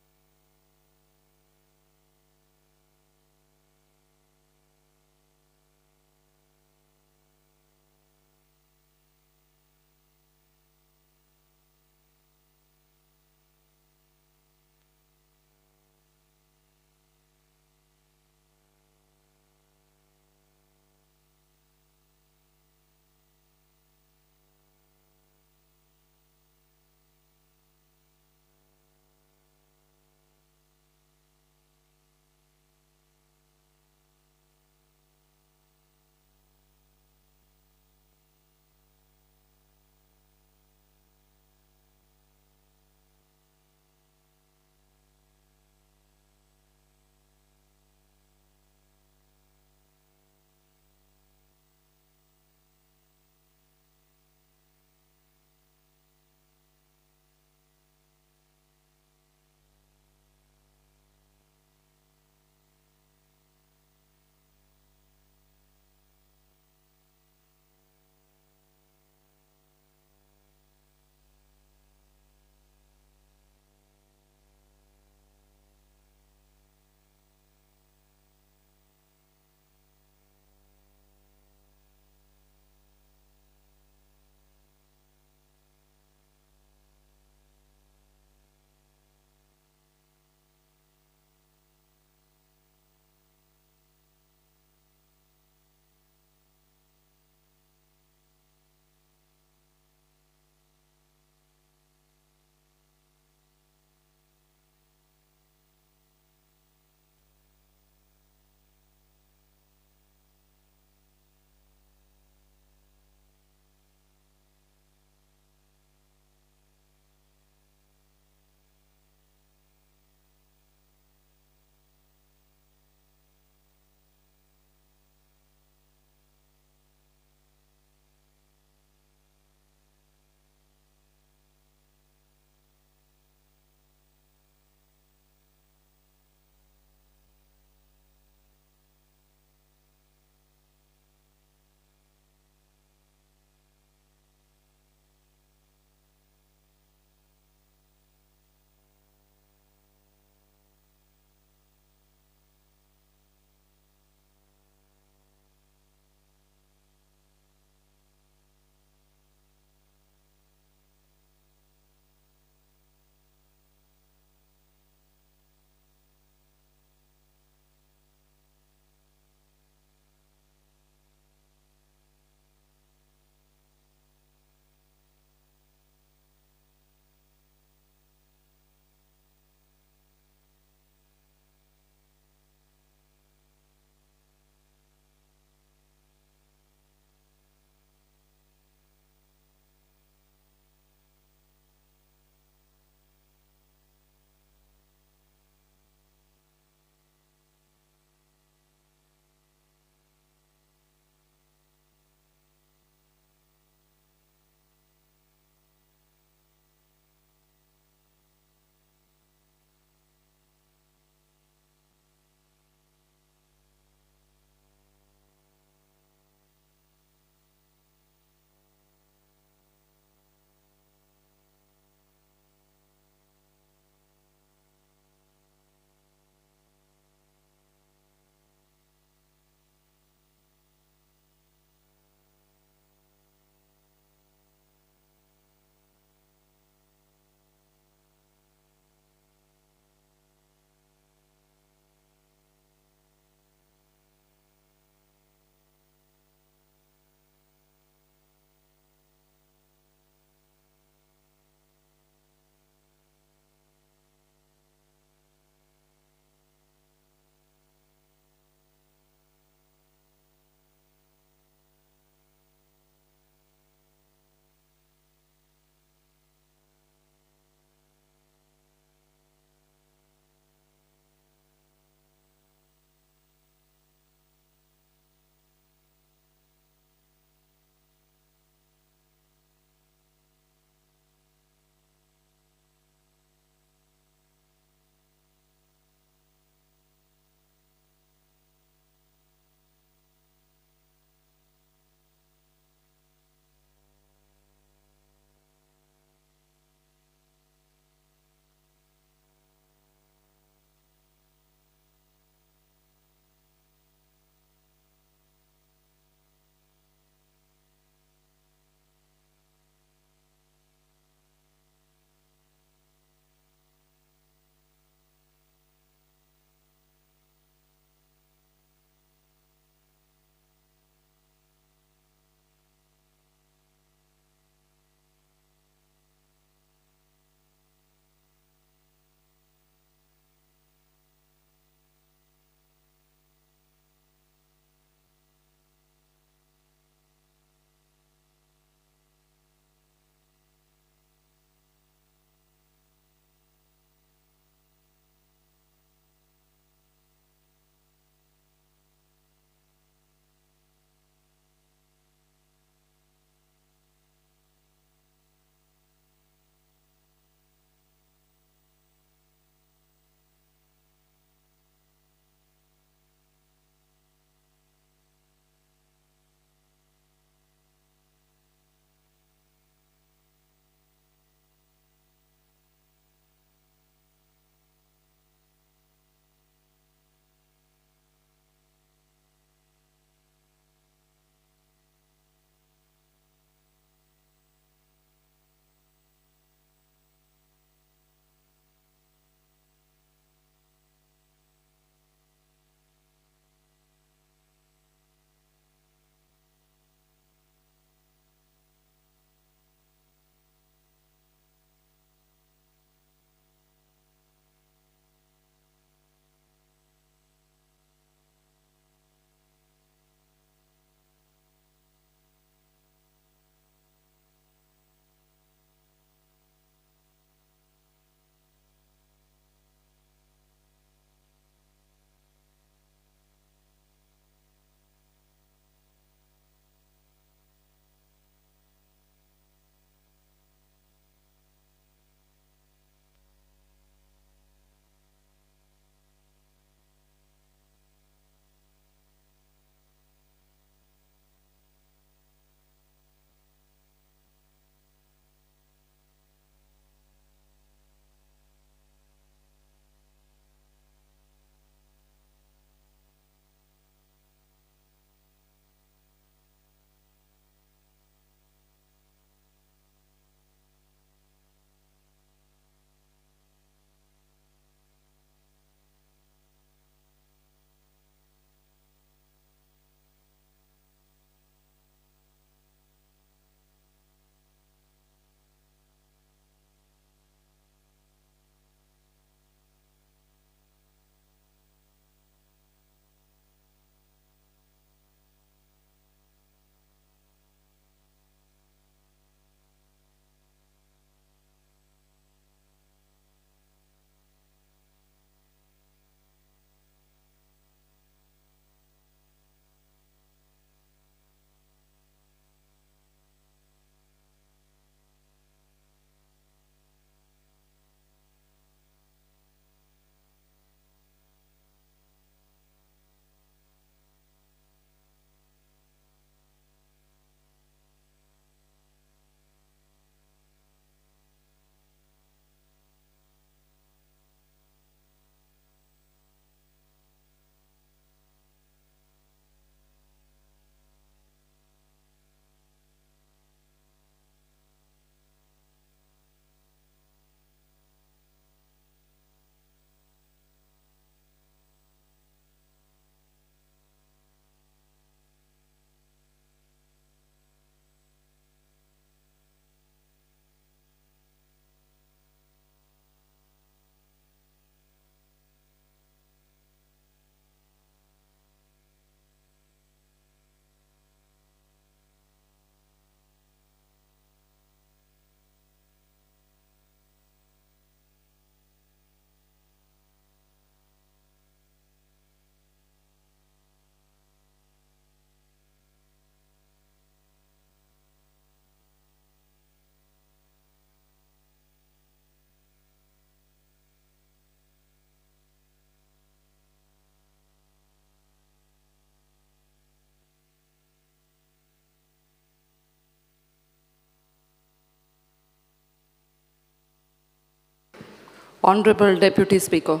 Honorable Deputy Speaker.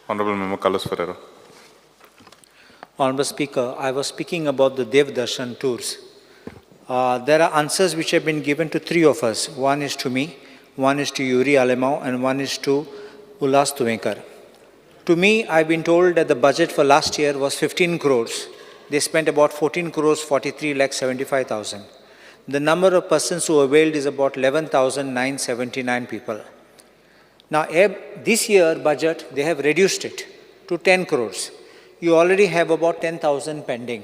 Honorable Member Carlos Ferreira. Honorable Speaker, I was speaking about the Dev Darshan tours. There are answers which have been given to three of us. One is to me, one is to Yuri Alemau, and one is to Ullas Tuvenkar. To me, I've been told that the budget for last year was 15 crores. They spent about 14 crores, 43 lakh 75,000. The number of persons who availed is about 11,979 people. Now, this year budget, they have reduced it to 10 crores. You already have about 10,000 pending.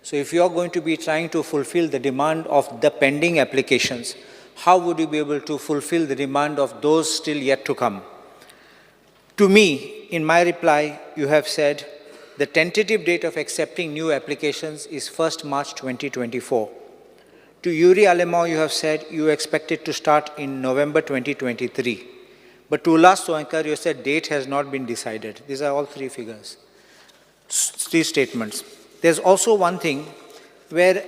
So if you are going to be trying to fulfill the demand of the pending applications, how would you be able to fulfill the demand of those still yet to come? To me, in my reply, you have said the tentative date of accepting new applications is 1st March 2024. To Yuri Alemau, you have said you expect it to start in November 2023. But to Ullas Tuvenkar, you said date has not been decided. These are all three figures, three statements. There's also one thing where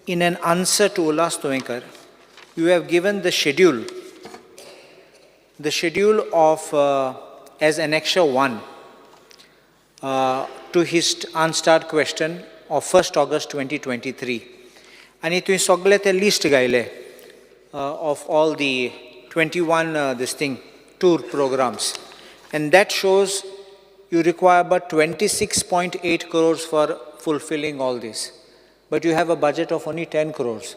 in an answer to Ullas Tuvenkar, you have given the schedule of as Annexure 1 to his Unstart question of 1st August 2023. And it is a list of all the 21 tour programs. And that shows you require about 26.8 crores for fulfilling all this. But you have a budget of only 10 crores.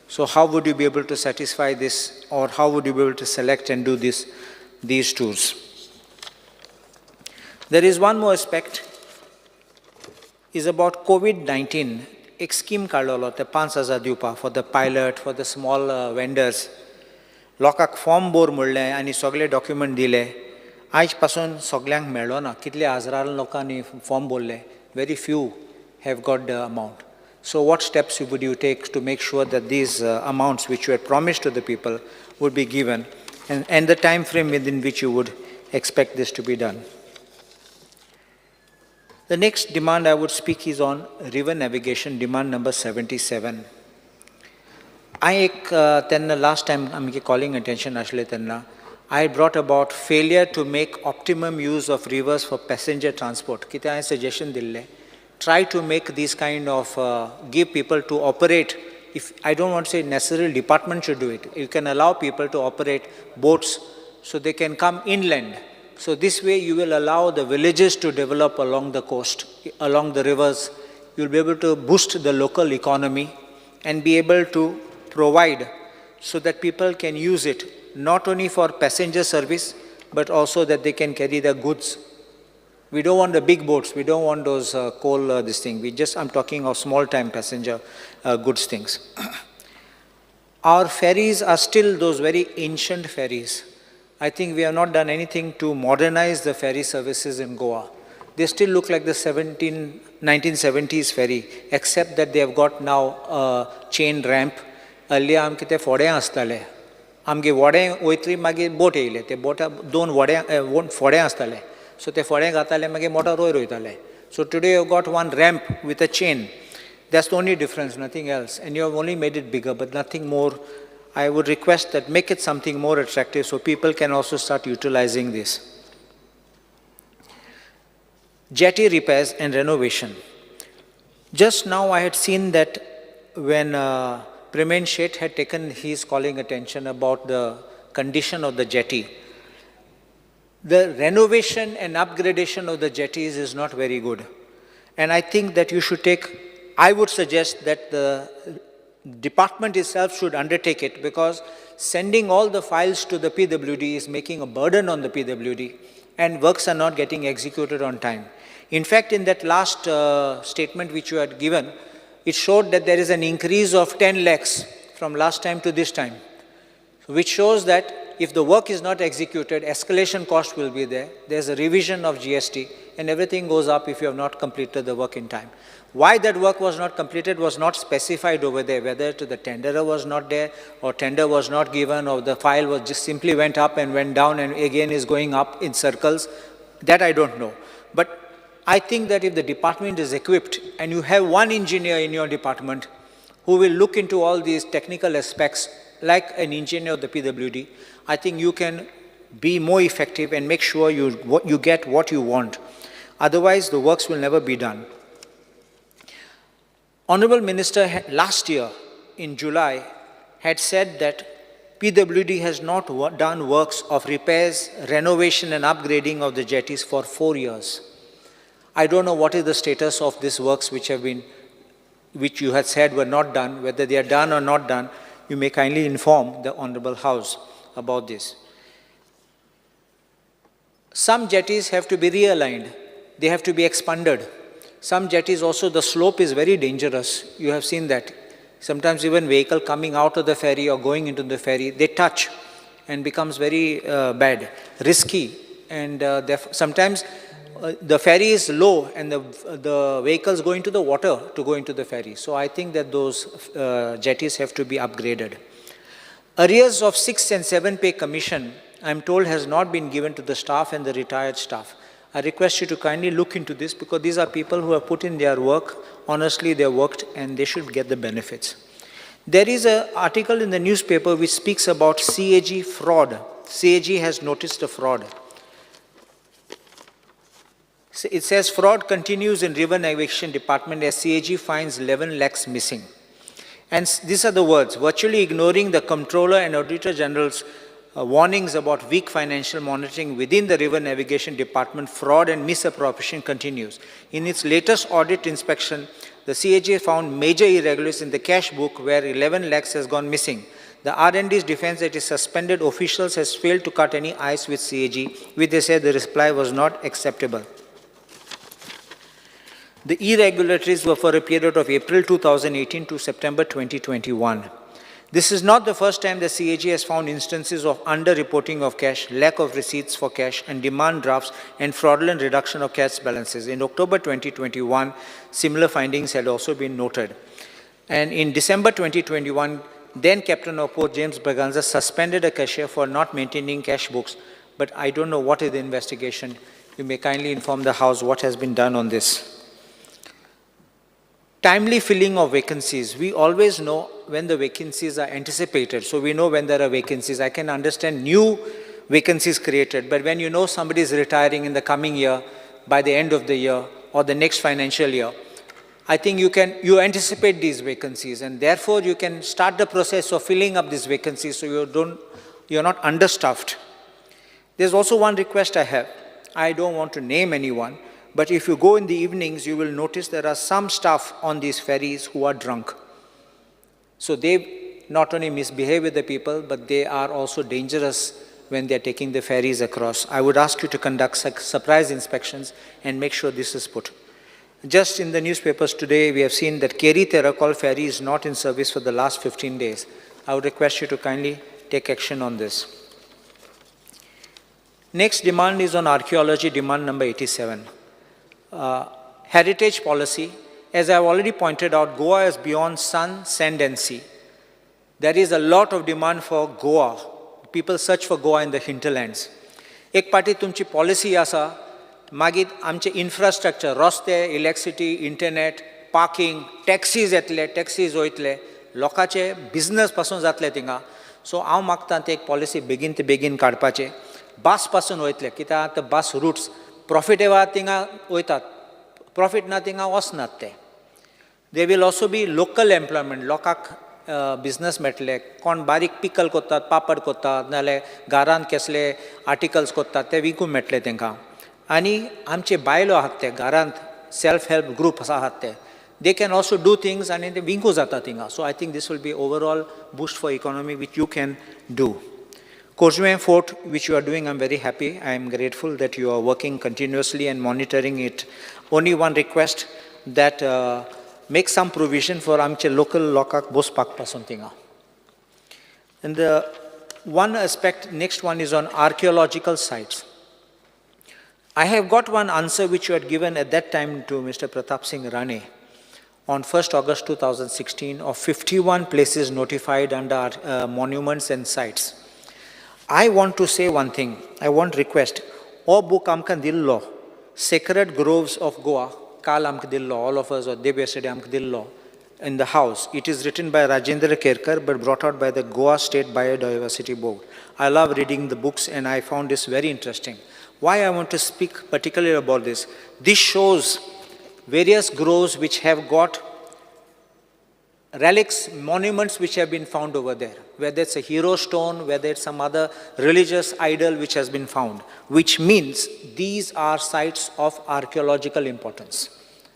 So how would you be able to satisfy this, or how would you be able to select and do these tours? There is one more aspect, is about COVID-19. एक scheme काढलो ते 5,000 दिवपा for the pilot, for the small vendors. लोकांक form bore म्हणले आनी सगळे document दिले. आयज पासून सगळ्यांक मेळ्ळो ना. कितले हजारां लोकांनी फॉर्म भरले. Very few have got the amount. So what steps would you take to make sure that these amounts which you had promised to the people would be given, and the time frame within which you would expect this to be done? The next demand I would speak is on river navigation, demand number 77. Last time I'm calling attention I brought about failure to make optimum use of rivers for passenger transport. I suggestion dille. Try to make these kind of, give people to operate. If I don't want to say necessarily department should do it. You can allow people to operate boats so they can come inland. So this way you will allow the villages to develop along the coast, along the rivers. You'll be able to boost the local economy and be able to provide so that people can use it not only for passenger service, but also that they can carry the goods. We don't want the big boats. We don't want those this thing. I'm talking of small time passenger goods things. Our ferries are still those very ancient ferries. I think we have not done anything to modernize the ferry services in Goa. They still look like the 1970s ferry, except that they have got now a chain ramp. Earlier, आमके ते फोड्यां आसताले. आमगे वोडें वयतरी मागीर बोट येयले. ते बोटा दोन फोड्यां आसताले. So ते फोड्यां घाताले मागीर मोटा रोयताले. So today you've got one ramp with a chain. That's the only difference, nothing else. And you have only made it bigger, but nothing more. I would request that make it something more attractive so people can also start utilizing this. Jetty repairs and renovation. Just now I had seen that when Premen Sheth had taken his calling attention about the condition of the jetty. The renovation and upgradation of the jetties is not very good. And I think that you should I would suggest that the department itself should undertake it, because sending all the files to the PWD is making a burden on the PWD and works are not getting executed on time. In fact, in that last statement which you had given, it showed that there is an increase of 10 lakhs from last time to this time, which shows that if the work is not executed, escalation cost will be there. There's a revision of GST, and everything goes up if you have not completed the work in time. Why that work was not completed was not specified over there, whether the tenderer was not there, or tender was not given, or the file was just simply went up and went down and again is going up in circles. That I don't know. But I think that if the department is equipped and you have one engineer in your department who will look into all these technical aspects like an engineer of the PWD, I think you can be more effective and make sure you get what you want. Otherwise, the works will never be done. Honorable Minister last year in July had said that PWD has not done works of repairs, renovation and upgrading of the jetties for 4 years. I don't know what is the status of these works which you had said were not done, whether they are done or not done. You may kindly inform the Honorable House about this. Some jetties have to be realigned. They have to be expanded. Some jetties also, the slope is very dangerous. You have seen that. Sometimes even vehicle coming out of the ferry or going into the ferry, they touch and becomes very bad, risky. And sometimes the ferry is low and the vehicles go into the water to go into the ferry. So I think that those jetties have to be upgraded. Arrears of 6th and 7th pay commission, I'm told, has not been given to the staff and the retired staff. I request you to kindly look into this because these are people who have put in their work. Honestly, they worked and they should get the benefits. There is an article in the newspaper which speaks about CAG fraud. CAG has noticed a fraud. It says fraud continues in River Navigation Department as CAG finds 11 lakhs missing. And these are the words: virtually ignoring the Comptroller and Auditor General's warnings about weak financial monitoring within the River Navigation Department, fraud and misappropriation continues. In its latest audit inspection, the CAG found major irregularities in the cash book where 11 lakhs has gone missing. The R&D's defense that its suspended officials has failed to cut any ice with CAG, which they said the reply was not acceptable. The irregularities were for a period of April 2018 to September 2021. This is not the first time the CAG has found instances of under-reporting of cash, lack of receipts for cash, and demand drafts, and fraudulent reduction of cash balances. In October 2021, similar findings had also been noted. And in December 2021, then Captain of Port James Braganza suspended a cashier for not maintaining cash books, but I don't know what is the investigation. You may kindly inform the House what has been done on this. Timely filling of vacancies. We always know when the vacancies are anticipated. So we know when there are vacancies. I can understand new vacancies created, but when you know somebody is retiring in the coming year, by the end of the year, or the next financial year, I think you anticipate these vacancies, and therefore you can start the process of filling up these vacancies so you're not understaffed. There's also one request I have. I don't want to name anyone, but if you go in the evenings, you will notice there are some staff on these ferries who are drunk. So they not only misbehave with the people, but they are also dangerous when they're taking the ferries across. I would ask you to conduct surprise inspections and make sure this is put. Just in the newspapers today, we have seen that Keri Terakol ferry is not in service for the last 15 days. I would request you to kindly take action on this. Next demand is on archaeology, demand number 87. Heritage policy. As I have already pointed out, Goa is beyond sun, sand and sea. There is a lot of demand for Goa. People search for Goa in the hinterlands. एक पाटी तुमची policy आसा, मागीर आमचे infrastructure, रस्ते, electricity, internet, parking, taxis येतले, taxis वयतले, लोकांचे business पासून जातले थिंगा. सो हांव मागतां ते एक पॉलिसी बेगीन ते बेगीन काडपाचे. बस पासून वयतले, कित्याक बस रूट्स प्रॉफिटेबल थिंगा वयतात, प्रॉफिट ना थिंगा वचनात ते. There will also be local employment. लोकांक बिझनस मेळटले. कोण बारीक पिकल करतात, पापड करतात, नाजाल्यार घरांत कसले आर्टिकल्स करतात ते विकूंक मेळटले तांकां. आनी आमचे बायलो आहात ते घरांत सेल्फ हेल्प ग्रुप्स आहात ते, they can also do things and they विकूं जाता थिंगा. So I think this will be overall boost for economy which you can do. Causeway Fort, which you are doing, I'm very happy. I am grateful that you are working continuously and monitoring it. Only one request, that make some provision for amche local lokak bospak pasun tinga. And the one aspect, next one is on archaeological sites. I have got one answer which you had given at that time to Mr. Pratap Singh Rane on 1st August 2016 of 51 places notified under monuments and sites. I want to say one thing. I want request. O book amka dillo, Sacred Groves of Goa, Kal amka dillo, all of us, or day yesterday amka dillo, in the house. It is written by Rajendra Kerkar but brought out by the Goa State Biodiversity Board. I love reading the books and I found this very interesting. Why I want to speak particularly about this? This shows various groves which have got relics, monuments which have been found over there, whether it's a hero stone, whether it's some other religious idol which has been found, which means these are sites of archaeological importance.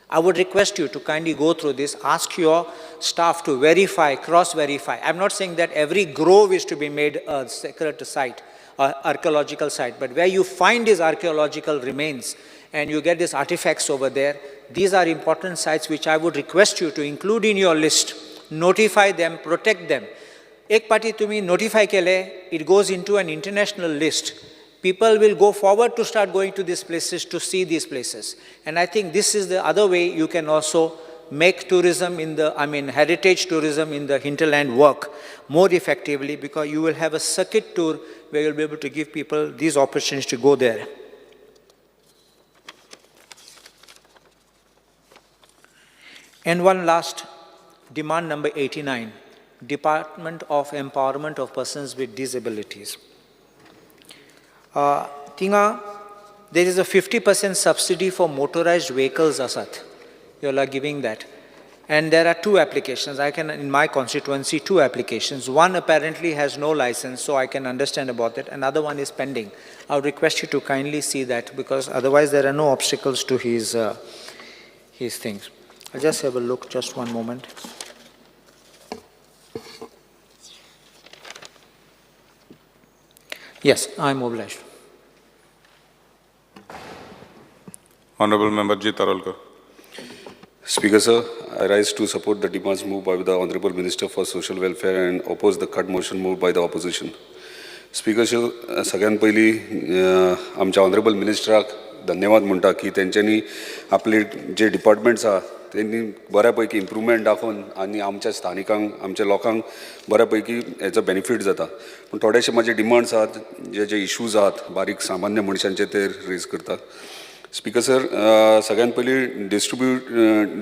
I would request you to kindly go through this, ask your staff to verify, cross-verify. I'm not saying that every grove is to be made a sacred site, archaeological site, but where you find these archaeological remains and you get these artifacts over there, these are important sites which I would request you to include in your list, notify them, protect them. Ek party tumi notify kele, it goes into an international list. People will go forward to start going to these places to see these places. And I think this is the other way you can also make tourism in the, heritage tourism in the hinterland work more effectively, because you will have a circuit tour where you'll be able to give people these opportunities to go there. And one last, demand number 89, Department of Empowerment of Persons with Disabilities. Tinga, there is a 50% subsidy for motorized vehicles, Asat. You all are giving that. And there are two applications. I can, in my constituency, two applications. One apparently has no license, so I can understand about that. Another one is pending. I would request you to kindly see that, because otherwise there are no obstacles to his things. I'll just have a look, just one moment. Yes, I'm obliged. Honorable Member G. Tarolkar. Speaker sir, I rise to support the demands moved by the Honorable Minister for Social Welfare and oppose the cut motion moved by the opposition. Speaker sir, सगळ्यात पहिली आमच्या Honorable Ministeraक धन्यवाद म्हणटा की त्यांच्यानी आपले जे departments आहात त्यांनी बऱ्यापैकी इम्प्रूवमेंट दाखवून आणि आमच्या स्थानिकांक, आमच्या लोकांक बऱ्यापैकी हेचो बेनिफीट जाता. पण थोडेशे माझे डिमांड्स आहात, जे इश्यूज आहात, बारीक सामान्य मनशांचे ते रेज करता. Speaker sir, सगळ्यात पहिली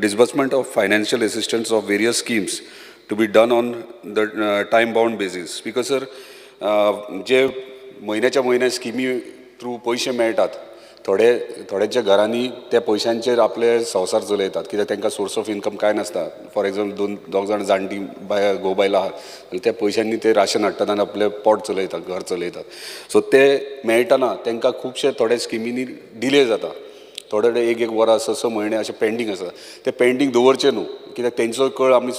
disbursement of financial assistance of various schemes to be done on the time-bound basis. Speaker sir, जे महिन्याच्या महिन्या स्किमी थ्रू पैसे मेळटात, थोड्याच्या घरांनी त्या पैशांचेर आपले संसार चलयतात, कित्याक तांकां सोर्स ऑफ इन्कम काय नासता. फॉर एक्झाम्पल दोग जाण जाणटी घोव बायलां आहात, जाल्यार त्या पैशांनी ते राशन हाडटात आनी आपले पोट चलयतात, घर चलयतात. सो ते मेळटना तांकां खुबशे थोड्या स्किमींनी डिले जाता. थोडे एक वरां 6 म्हयने अशें पेंडींग आसा. ते पेंडींग दवरचें न्हू, कित्याक तेंचो कळ आमी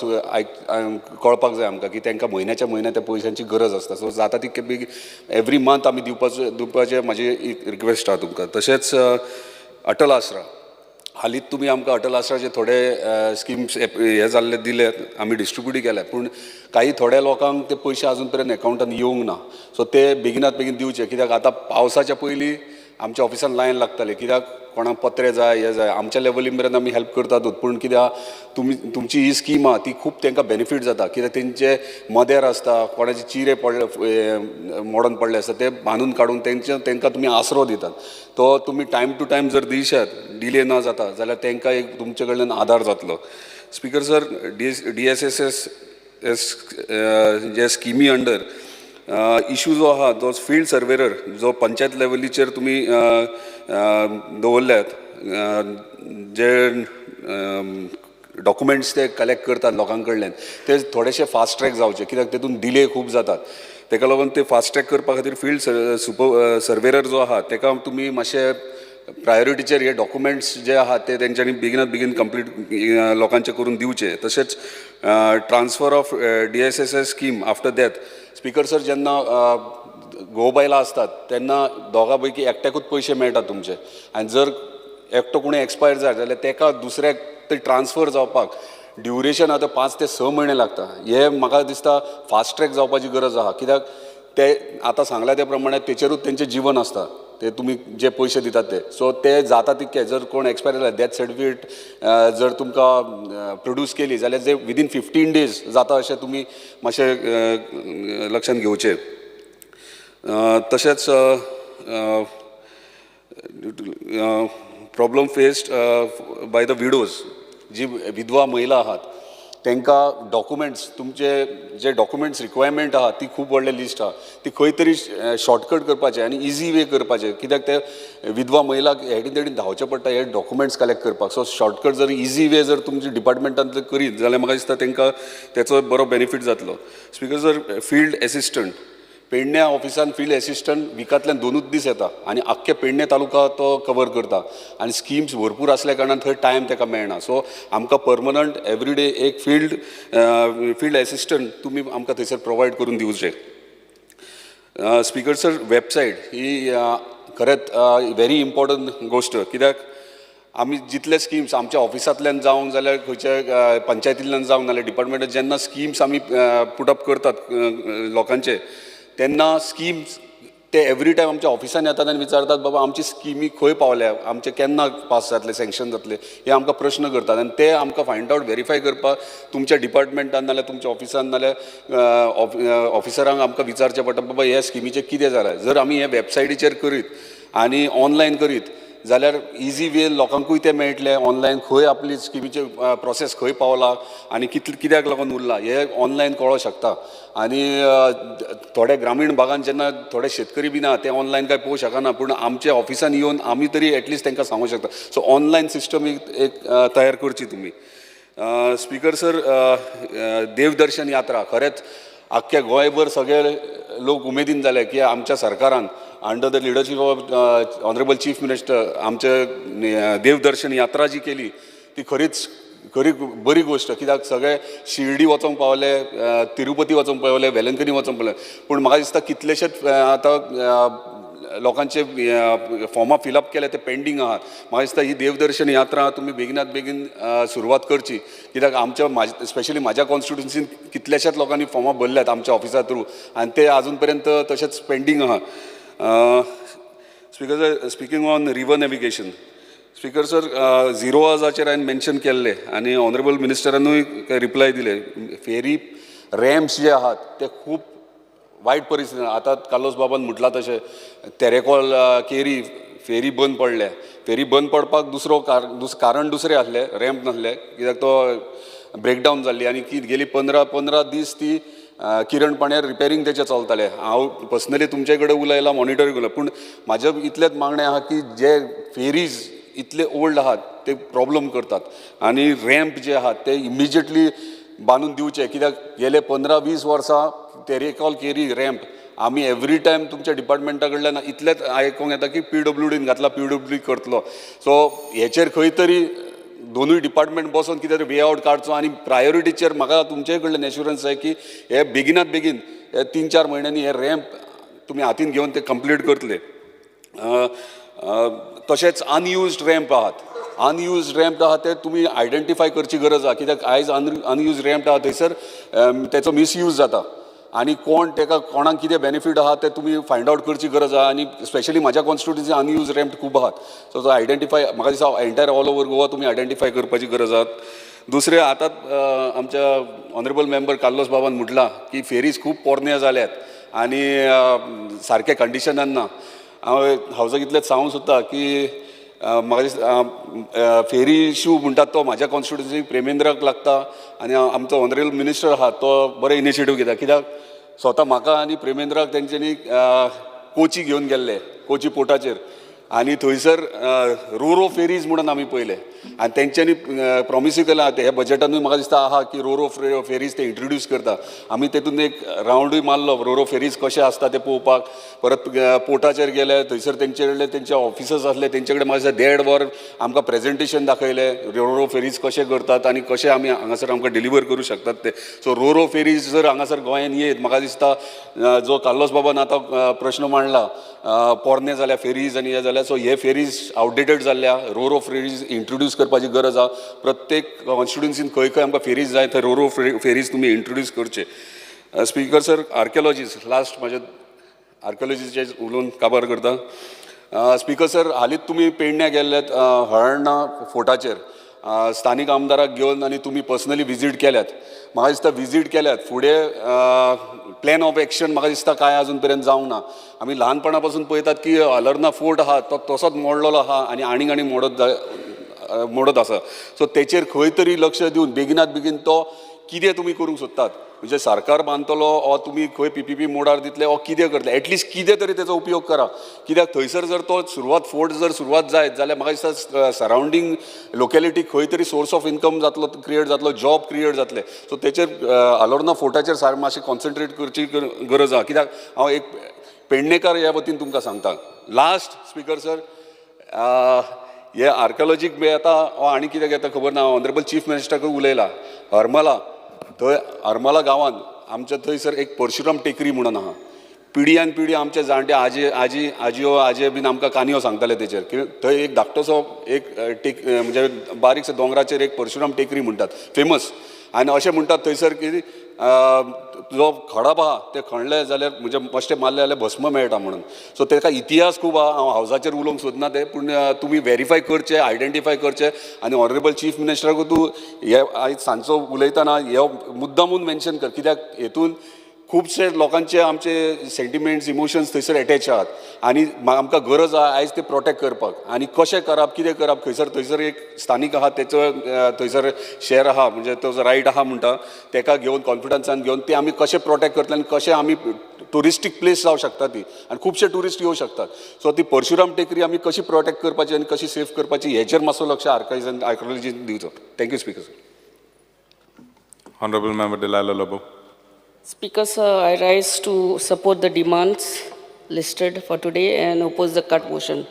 कळपाक जाय आमकां की तांकां म्हयन्याच्या म्हयन्या त्या पैशांची गरज आसता. सो जाता तितके बेगीन एवरी मंथ आमी दिवपाचें म्हाजी एक रिक्वेस्ट आहा तुमकां. तशेंच अटल आसरा, हालींच तुमी आमकां अटल आसराचे थोडे स्किम्स हे जाल्ले दिले, आमी डिस्ट्रिब्यूट केल्यात, पूण काही थोड्या लोकांक ते पयशे अजून पर्यंत अकावंटान येवंक ना. सो ते बेगिनात बेगीन दिवचे, कित्याक आतां पावसाच्या पयलीं आमच्या ऑफिसान लायन लागताले, कित्याक कोणाक पत्रे जाय, हे जाय. आमच्या लेवलीन मेरेन आमी हेल्प करतातूच, पूण कित्याक तुमची ही स्कीम आहा ती खूब तांकां बेनिफीट जाता, कित्याक तेंचे मदेर आसता, कोणाचे चिरे पडले मोडून पडले आसता, ते बांदून काडून तांकां तुमी आसरो दितात. तो तुमी टायम टू टायम जर दिशात, डिले ना जाता जाल्यार तांकां एक तुमचे कडल्यान आदार जातलो. स्पिकर सर, DSSS जे स्किमी अंडर इश्यू जो आहा, जो फील्ड सर्वेयर जो पंचायत लेवलीचेर तुमी दवरल्यात, जे डॉक्युमेंट्स ते कलेक्ट करतात लोकां कडल्यान, ते थोडेशे फास्ट ट्रॅक जावचे, कित्याक तेतून डिले खूब जातात. तेका लागून ते फास्ट ट्रॅक करपा खातीर फील्ड सर्वेयर जो आहा तेका तुमी मातशे प्रायोरिटीचेर हे डॉक्युमेंट्स जे आहात ते तेंच्यांनी बेगिनात बेगीन कंप्लीट लोकांचे करून दिवचे. तशेंच transfer of DSSS scheme after death. Speaker sir, जेन्ना घोव बायलां असतात तेन्ना दोगां पैकी एकट्याकूच पयशे मेळटात तुमचे, आनी जर एकटो कोणी एक्सपायर जाय जाल्यार तेका दुसऱ्याक ते ट्रान्सफर जावपाक ड्युरेशन आतां 5 ते 6 म्हयने लागता. हे म्हाका दिसता फास्ट ट्रॅक जावपाची गरज आहा, कित्याक ते आतां सांगल्या त्या प्रमाणे तेचेरूच तेंचें जीवन आसता, ते तुमी जे पयशे दितात ते. सो ते जाता तितके जर कोण एक्सपायर जाला डेथ सर्टिफिकेट जर तुमकां प्रोड्यूस केली जाल्यार जे विदीन 15 days जाता अशें तुमी मातशें लक्षांत घेवचें. तशेंच problem faced by the widows, जी विधवा महिला आहात तांकां डॉक्युमेंट्स, तुमचे जे डॉक्युमेंट्स रिक्वायरमेंट आहा ती खूब व्हडलें लिस्ट आहा, ती खंय तरी शॉर्टकट करपाचें आनी इजी वे करपाचें, कित्याक ते विधवा महिलाक हेडीन तेडीन धांवचें पडटा हे डॉक्युमेंट्स कलेक्ट करपाक. सो शॉर्टकट जर इजी वे जर तुमच्या डिपार्टमेंटांतले करीत जाल्यार म्हाका दिसता तांकां तेचो बरो बेनिफीट जातलो. स्पीकर सर, फील्ड एसिस्टंट, पेडण्या ऑफिसान फील्ड एसिस्टंट विकांतल्यान 2 दीस येता आनी आख्खे पेडणे तालुका तो कवर करता आनी स्किम्स भरपूर असल्या कारणान थंय टायम ताका मेळना. सो आमकां परमनंट एवरीडे एक फील्ड एसिस्टंट तुमी आमकां थंयसर प्रोवायड करून दिवचे. स्पीकर सर, वेबसायट ही खरेंच व्हेरी इम्पॉर्टंट गोश्ट, कित्याक आमी जितले स्किम्स आमच्या ऑफिसांतल्यान जावंक जाल्यार खंयच्या पंचायतींतल्यान जावंक नाल्यार डिपार्टमेंटान जेन्ना स्किम्स आमी पुटअप करतात लोकांचे, तेन्ना स्किम्स ते एवरी टायम आमच्या ऑफिसान येतात आनी विचारतात बाबा आमची स्किमी खंय पावल्या, आमचे केन्ना पास जातले, सँक्शन जातले, हे आमकां प्रश्न करतात आनी ते आमकां फायंड आउट व्हेरीफाय करपाक तुमच्या डिपार्टमेंटान नाल्यार तुमच्या ऑफिसान नाल्यार ऑफिसरांक आमकां विचारचें पडटा बाबा ह्या स्किमीचें कितें जालां. जर आमी हे वेबसायटीचेर करीत आनी ऑनलायन करीत जाल्यार इजी वे लोकांकूय ते मेळटले ऑनलायन, खंय आपली स्किमीचे प्रोसेस खंय पावला आनी कित्याक लागून उरला हे ऑनलायन कळोंक शकता. आनी थोडे ग्रामीण भागांत जेन्ना थोडे शेतकरी बी ना ते ऑनलायन काय पळोवंक शकना, पूण आमच्या ऑफिसान येवन आमी तरी एटलिस्ट तांकां सांगूंक शकता. सो ऑनलायन सिस्टम एक तयार करची तुमी. स्पीकर सर, देवदर्शन यात्रा खरेंच आख्ख्या गोंयभर सगळे लोक उमेदीन जाले की आमच्या सरकारान under the leadership of honourable chief minister आमचे देवदर्शन यात्रा जी केली ती खरीच बरी गोष्ट, कित्याक सगळे शिर्डी वचोंक पावले, तिरुपती वचोंक पावले, वेलंकनी वचोंक पावले, पूण म्हाका दिसता कितलेशेच आतां लोकांचे फॉर्मां फिलअप केले ते पेंडींग आहात. म्हाका दिसता ही देवदर्शन यात्रा तुमी बेगिनात बेगीन सुरवात करची, कित्याक आमच्या स्पेशली म्हाज्या कॉन्स्टिट्युन्सीन कितल्याशाच लोकांनी फॉर्मां भरल्यात आमच्या ऑफिसा थ्रू आनी ते आजून पर्यंत तशेंच पेंडींग आहा. Speaker sir, speaking on river navigation, speaker sir, zero आवाजाचेर हांवें मेन्शन केल्ले आनी ऑनरेबल मिनिस्टरानूय रिप्लाय दिले. फेरी रॅम्प्स जे आहात ते खूब वायट परिस्थितीन आतां कार्लोस बाबान म्हटलां तशें तेरेकोल केरी फेरी बंद पडल्या. फेरी बंद पडपाक कारण दुसरें आसलें, रॅम्प नासलें, कित्याक तो ब्रेकडावन जाल्ली आनी गेली 15 दीस ती किरण पाण्यार रिपेरींग तेचें चलतालें. हांव पर्सनली तुमचे कडेन उलयलां, मॉनिटर केलां, पूण म्हाजें इतलेंच मागणें आहा की जे फेरीज इतले ओल्ड आहात ते प्रॉब्लम करतात आनी रॅम्प जे आहात ते इमिजिएटली बांदून दिवचे, कित्याक गेले 15-20 वर्सां तेरेकॉल केरी रॅम्प आमी एवरी टायम तुमच्या डिपार्टमेंटा कडल्यान इतलेंच आयकूंक येता की PWDन घातला, PWD करतलो. सो हेचेर खंय तरी दोनूय डिपार्टमेंट बसून कितें तरी वे आउट काडचो आनी प्रायोरिटीचेर म्हाका तुमचे कडल्यान एश्युरन्स जाय की हे बेगिनात बेगीन 3-4 म्हयन्यांनी हे रॅम्प तुमी हातीन घेवन ते कंप्लीट करतले. तशेंच अनयुज्ड रॅम्प आहात ते तुमी आयडेंटिफाय करची गरज आहा, कित्याक आयज अनयुज्ड रॅम्प आहा थंयसर तेचो मिसयूज जाता आनी कोणाक कितें बेनिफीट आहा ते तुमी फायंड आउट करची गरज आहा. आनी स्पेशली म्हाज्या कॉन्स्टिट्युन्सी अनयूज रॅम्प खूब आहात. सो तो आयडेंटिफाय म्हाका दिसता एंटायर ऑल ओवर गोवा तुमी आयडेंटिफाय करपाची गरज आहा. दुसरें, आतां आमच्या ऑनरेबल मेंबर कार्लोस बाबान म्हटलां की फेरीज खूब पोरण्यो जाल्यात आनी सारके कंडिशनान ना. हांव इतलेंच सांगूंक सोदता की म्हाका दिसता फेरी इशू म्हणटात तो म्हाज्या कॉन्स्टिट्युन्सी प्रेमेंद्राक लागता आनी आमचो ऑनरेबल मिनिस्टर आहा तो बरो इनिशिएटीव घेता, कित्याक स्वता म्हाका आनी प्रेमेंद्राक तेंच्यांनी कोची घेवन गेल्ले, कोची पोर्टाचेर आनी थंयसर रोरो फेरीज म्हणून आमी पळयले आनी तेंच्यांनी प्रॉमिसूय केला हे बजेटानूय म्हाका दिसता आहा की रोरो फेरीज ते इंट्रोड्यूस करता. आमी तेतून एक रावंडूय मारलो रोरो फेरीज कशे आसता ते पळोवपाक. परत पोर्टाचेर गेले, थंयसर तेंचे कडेन तेंचे ऑफिसर्स आसले, तेंचे कडेन म्हाका दिसता 1.5 वर आमकां प्रेजेंटेशन दाखयलें रोरो फेरीज कशे करतात आनी कशे आमी हांगासर आमकां डिलिव्हर करूं शकतात ते. सो रोरो फेरीज जर हांगासर गोंयांत येत, म्हाका दिसता जो कार्लोस बाबान आतां प्रश्न मांडला पोरणे जाल्या फेरीज आनी हे जाल्या, सो हे फेरीज आउटडेटेड जाल्ल्या, रोरो फेरीज इंट्रोड्यूस करपाची गरज आहा. प्रत्येक कॉन्स्टिट्युन्सीन खंय खंय आमकां फेरीज जाय थंय रोरो फेरीज तुमी इंट्रोड्यूस करचे. स्पीकर सर, आर्किओलॉजीस्ट लास्ट म्हाजे आर्किओलॉजीचे उलोवन काबार करता. स्पीकर सर, हालींच तुमी पेडण्या गेल्ल्यात हळर्णा फोर्टाचेर स्थानीक आमदाराक घेवन आनी तुमी पर्सनली विजीट केल्यात. म्हाका दिसता विजीट केल्यात, फुडें प्लॅन ऑफ एक्शन म्हाका दिसता काय अजून पर्यंत जावंक ना. आमी ल्हानपणा पासून पळयतात की हलर्ना फोर्ट आहा तो तसोच मोडलेलो आहा आनी आनी मोडत आसा. सो तेचेर खंय तरी लक्ष दिवन बेगिनात बेगीन तो कितें तुमी करूंक सोदतात, म्हणजे सरकार बांदतलो ओ तुमी खंय PPP मोडार दितले ओ कितें करतले, एटलिस्ट कितें तरी तेचो उपयोग करा. कित्याक थंयसर जर तो फोर्ट जर सुरवात जायत जाल्यार म्हाका दिसता सरावंडींग लोकेलिटीक खंय तरी सोर्स ऑफ इनकम जातलो, क्रिएट जातलो, जॉब क्रिएट जातले. सो तेचेर हलर्ना फोर्टाचेर मातशें कॉन्सन्ट्रेट करची गरज आहा. कित्याक हांव एक पेडणेकार ह्या वतीन तुमकां सांगता. लास्ट स्पीकर सर, हे आर्किओलॉजीक बी येता हो आनी कितें घेता खबर ना. ऑनरेबल चीफ मिनिस्टर कडेन उलयला. हरमला गांवांत आमच्या थंयसर एक परशुराम टेकरी म्हणून आहा. पिढयान पिढी आमचे जाणटे आजयो बीन आमकां काणयो सांगताले तेचेर. थंय एक धाकटोसो एक म्हणजे बारीकसो दोंगराचेर एक परशुराम टेकरी म्हणटात, फेमस. आनी अशें म्हणटात थंयसर की जो खडप आहा तें खणलें जाल्यार म्हणजे मश्टें मारलें जाल्यार भस्म मेळटा म्हणून. सो तेका इतिहास खूब आहा. हांव हावजाचेर उलोवंक सोदना तें, पूण तुमी व्हेरीफाय करचें, आयडेंटिफाय करचें. आनी ऑनरेबल चीफ मिनिस्टराकूय तूं हे आयज सांजचो उलयतना हे मुद्दामून मेन्शन कर, कित्याक हेतून खुबशे लोकांचे आमचे सेंटिमेंट्स, इमोशन्स थंयसर एटॅच आहात आनी आमकां गरज आहा आयज ते प्रोटेक्ट करपाक. आनी कशें करप, कितें करप, थंयसर एक स्थानीक आहा तेचो थंयसर शेअर आहा, म्हणजे तो रायट आहा म्हणटा, तेका घेवन कॉन्फिडन्सान घेवन ते आमी कशें प्रोटेक्ट करतले आनी कशें आमी टुरिस्टीक प्लेस जावं शकता ती, आनी खुबशे टुरिस्ट येवं शकतात. सो ती परशुराम टेकरी आमी कशी प्रोटेक्ट करपाची आनी कशी सेफ करपाची हेचेर मातसो लक्ष आर्किओलॉजीन दिवचो. Thank you speaker sir. Honorable Member Delilah Lobo. Speaker, sir, I rise to support the demands listed for today and oppose the cut motion.